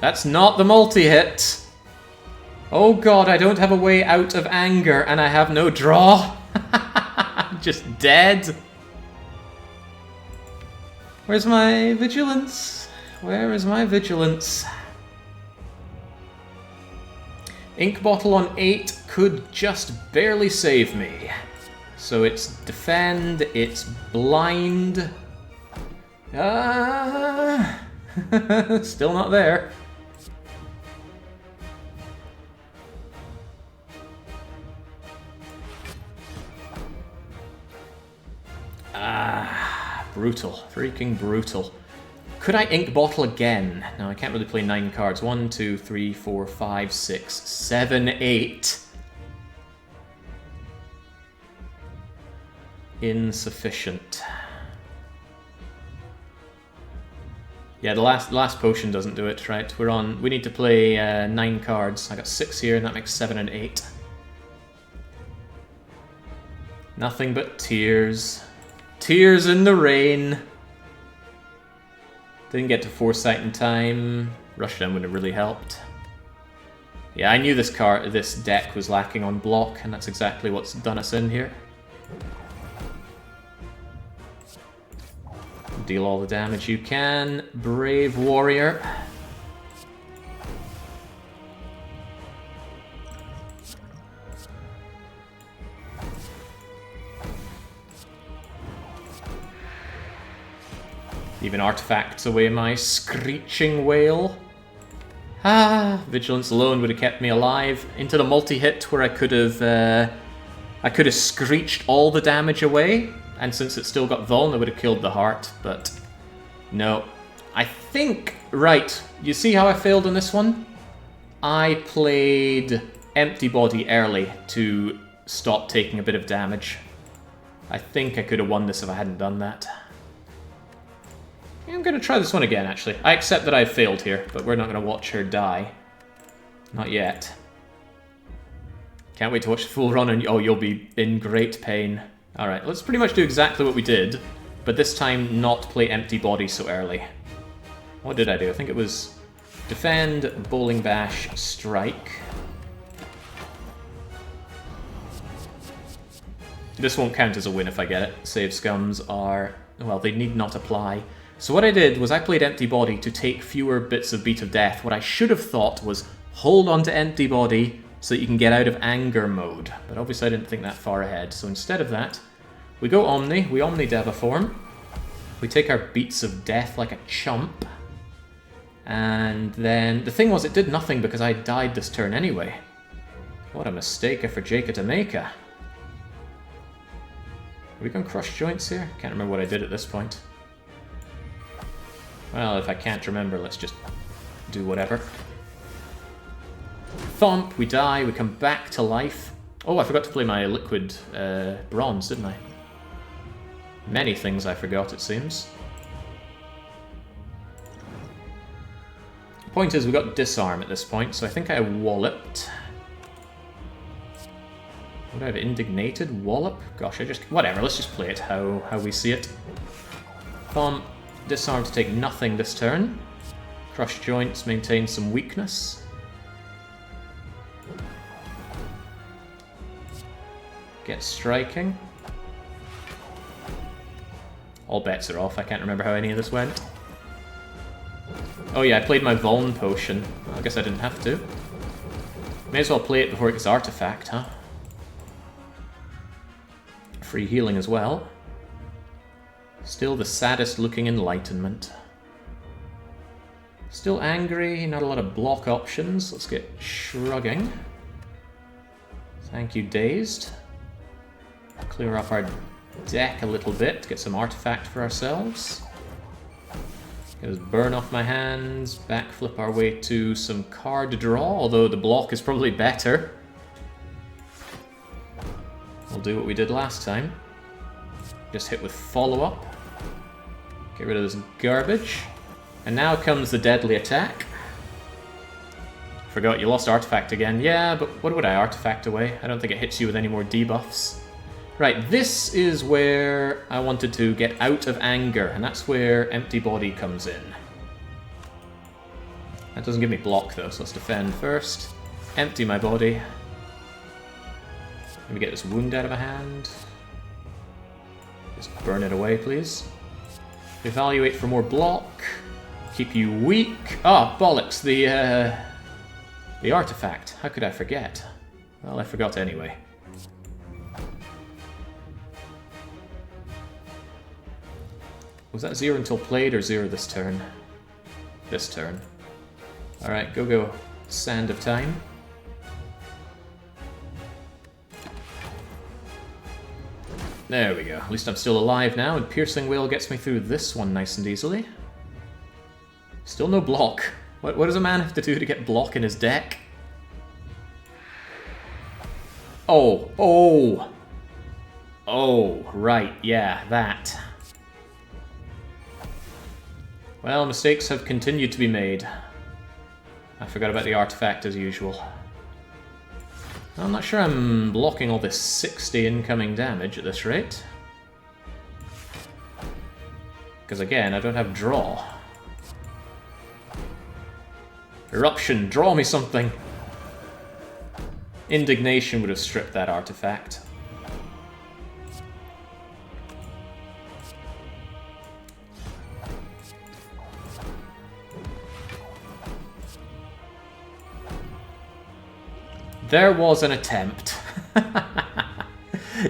That's not the multi-hit! Oh god, I don't have a way out of anger, and I have no draw! I'm just dead! Where's my vigilance? Where is my vigilance? Ink bottle on 8 could just barely save me. So it's defend, it's blind. Still not there. Brutal. Freaking brutal. Could I ink bottle again? No, I can't really play 9 cards. 1, 2, 3, 4, 5, 6, 7, 8. Insufficient. Yeah, the last potion doesn't do it, right? We need to play 9 cards. I got 6 here, and that makes 7 and 8. Nothing but tears. Tears in the rain. Didn't get to Foresight in time. Rushdown would have really helped. Yeah, I knew this deck was lacking on block, and that's exactly what's done us in here. Deal all the damage you can, brave warrior. Even artifacts away my screeching wail. Vigilance alone would have kept me alive. Into the multi-hit where I could have screeched all the damage away. And since it still got Vuln, I would have killed the heart, but no. I think, right, you see how I failed on this one? I played Empty Body early to stop taking a bit of damage. I think I could have won this if I hadn't done that. I'm going to try this one again, actually. I accept that I've failed here, but we're not going to watch her die. Not yet. Can't wait to watch the full run, and oh, you'll be in great pain. Alright, let's pretty much do exactly what we did, but this time not play Empty Body so early. What did I do? I think it was defend, bowling bash, strike. This won't count as a win if I get it. Save scums are... well, they need not apply. So what I did was I played Empty Body to take fewer bits of Beat of Death. What I should have thought was hold on to Empty Body so that you can get out of anger mode. But obviously I didn't think that far ahead. So instead of that, we go Omni, we Omni Devaform. We take our Beats of Death like a chump. And then, the thing was, it did nothing because I died this turn anyway. What a mistake for Jacob to make. Are we going Crush Joints here? Can't remember what I did at this point. Well, if I can't remember, let's just do whatever. Thump, we die, we come back to life. Oh, I forgot to play my liquid bronze, didn't I? Many things I forgot, it seems. Point is, we got disarm at this point, so I think I walloped. Would I have indignated? Wallop? Gosh, whatever, let's just play it how we see it. Thump, disarm to take nothing this turn. Crush joints, maintain some weakness. Get striking. All bets are off, I can't remember how any of this went. Oh yeah, I played my Vuln potion. Well, I guess I didn't have to. May as well play it before it gets artifact, huh? Free healing as well. Still the saddest looking enlightenment. Still angry, not a lot of block options. Let's get shrugging. Thank you, Dazed. Clear up our deck a little bit, get some artifact for ourselves. Get us burn off my hands, backflip our way to some card draw, although the block is probably better. We'll do what we did last time. Just hit with follow-up. Get rid of this garbage. And now comes the deadly attack. Forgot you lost artifact again. Yeah, but what would I artifact away? I don't think it hits you with any more debuffs. Right, this is where I wanted to get out of anger, and that's where Empty Body comes in. That doesn't give me block though, so let's defend first. Empty my body. Let me get this wound out of my hand. Just burn it away, please. Evaluate for more block. Keep you weak. Ah, bollocks, the artifact. How could I forget? Well, I forgot anyway. Was that 0 until played or 0 this turn? This turn. Alright, go. Sand of Time. There we go. At least I'm still alive now, and Piercing Wail gets me through this one nice and easily. Still no block. What does a man have to do to get block in his deck? Oh, right, yeah, that. Well, mistakes have continued to be made. I forgot about the artifact as usual. I'm not sure I'm blocking all this 60 incoming damage at this rate. Because again, I don't have draw. Eruption, draw me something! Indignation would have stripped that artifact. There was an attempt.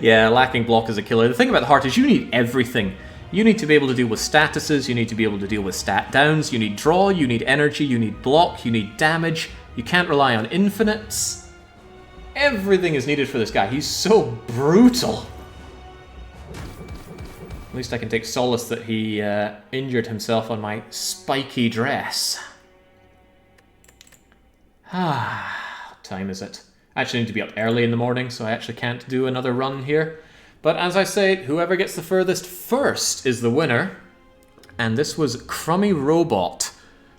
Yeah, lacking block is a killer. The thing about the heart is you need everything. You need to be able to deal with statuses, you need to be able to deal with stat downs, you need draw, you need energy, you need block, you need damage. You can't rely on infinites. Everything is needed for this guy. He's so brutal. At least I can take solace that he injured himself on my spiky dress. What time is it? I actually need to be up early in the morning, so I actually can't do another run here. But as I say, whoever gets the furthest first is the winner. And this was Crummy Robot.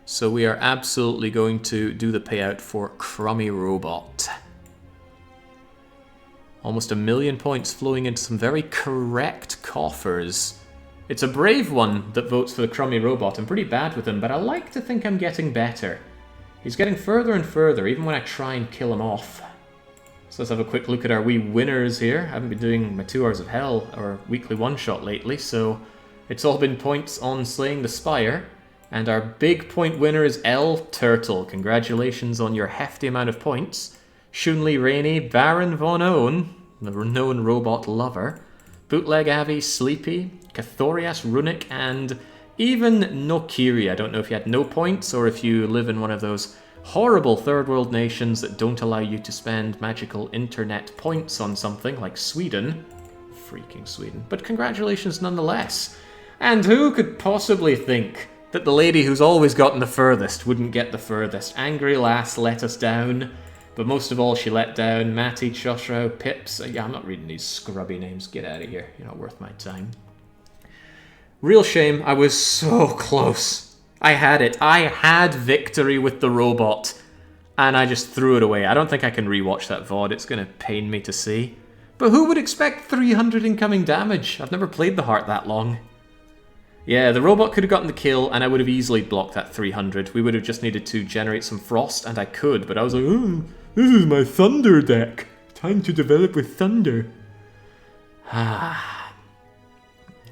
So we are absolutely going to do the payout for Crummy Robot. Almost 1 million points flowing into some very correct coffers. It's a brave one that votes for the Crummy Robot. I'm pretty bad with him, but I like to think I'm getting better. He's getting further and further, even when I try and kill him off. So let's have a quick look at our wee winners here. I haven't been doing my 2 Hours of Hell or weekly one-shot lately, so it's all been points on slaying the Spire. And our big point winner is L Turtle. Congratulations on your hefty amount of points. Shunli Rainey, Baron Von Owen, the renowned robot lover, Bootleg Avi, Sleepy, Cathorias Runic, and even Nokiri. I don't know if you had no points or if you live in one of those horrible third world nations that don't allow you to spend magical internet points on something like Sweden. Freaking Sweden. But congratulations nonetheless. And who could possibly think that the lady who's always gotten the furthest wouldn't get the furthest. Angry Lass let us down, but most of all she let down Matty, Chosrow, Pips. Yeah, I'm not reading these scrubby names. Get out of here. You're not worth my time. Real shame. I was so close. I had it. I had victory with the robot, and I just threw it away. I don't think I can rewatch that VOD. It's going to pain me to see. But who would expect 300 incoming damage? I've never played the heart that long. Yeah, the robot could have gotten the kill, and I would have easily blocked that 300. We would have just needed to generate some frost, and I could, but I was like, oh, this is my thunder deck. Time to develop with thunder. Oh,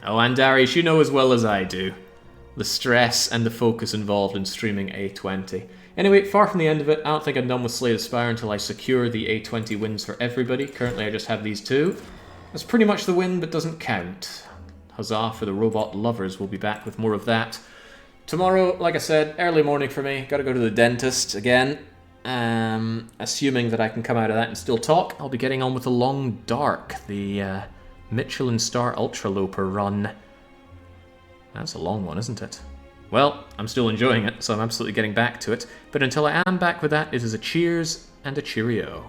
and Darius, you know as well as I do the stress and the focus involved in streaming A20. Anyway, far from the end of it. I don't think I'm done with Slay the Spire until I secure the A20 wins for everybody. Currently, I just have these two. That's pretty much the win, but doesn't count. Huzzah for the robot lovers. We'll be back with more of that tomorrow. Like I said, early morning for me. Got to go to the dentist again. Assuming that I can come out of that and still talk, I'll be getting on with the Long Dark, the Michelin Star Ultra Loper run. That's a long one, isn't it? Well, I'm still enjoying it, so I'm absolutely getting back to it. But until I am back with that, it is a cheers and a cheerio.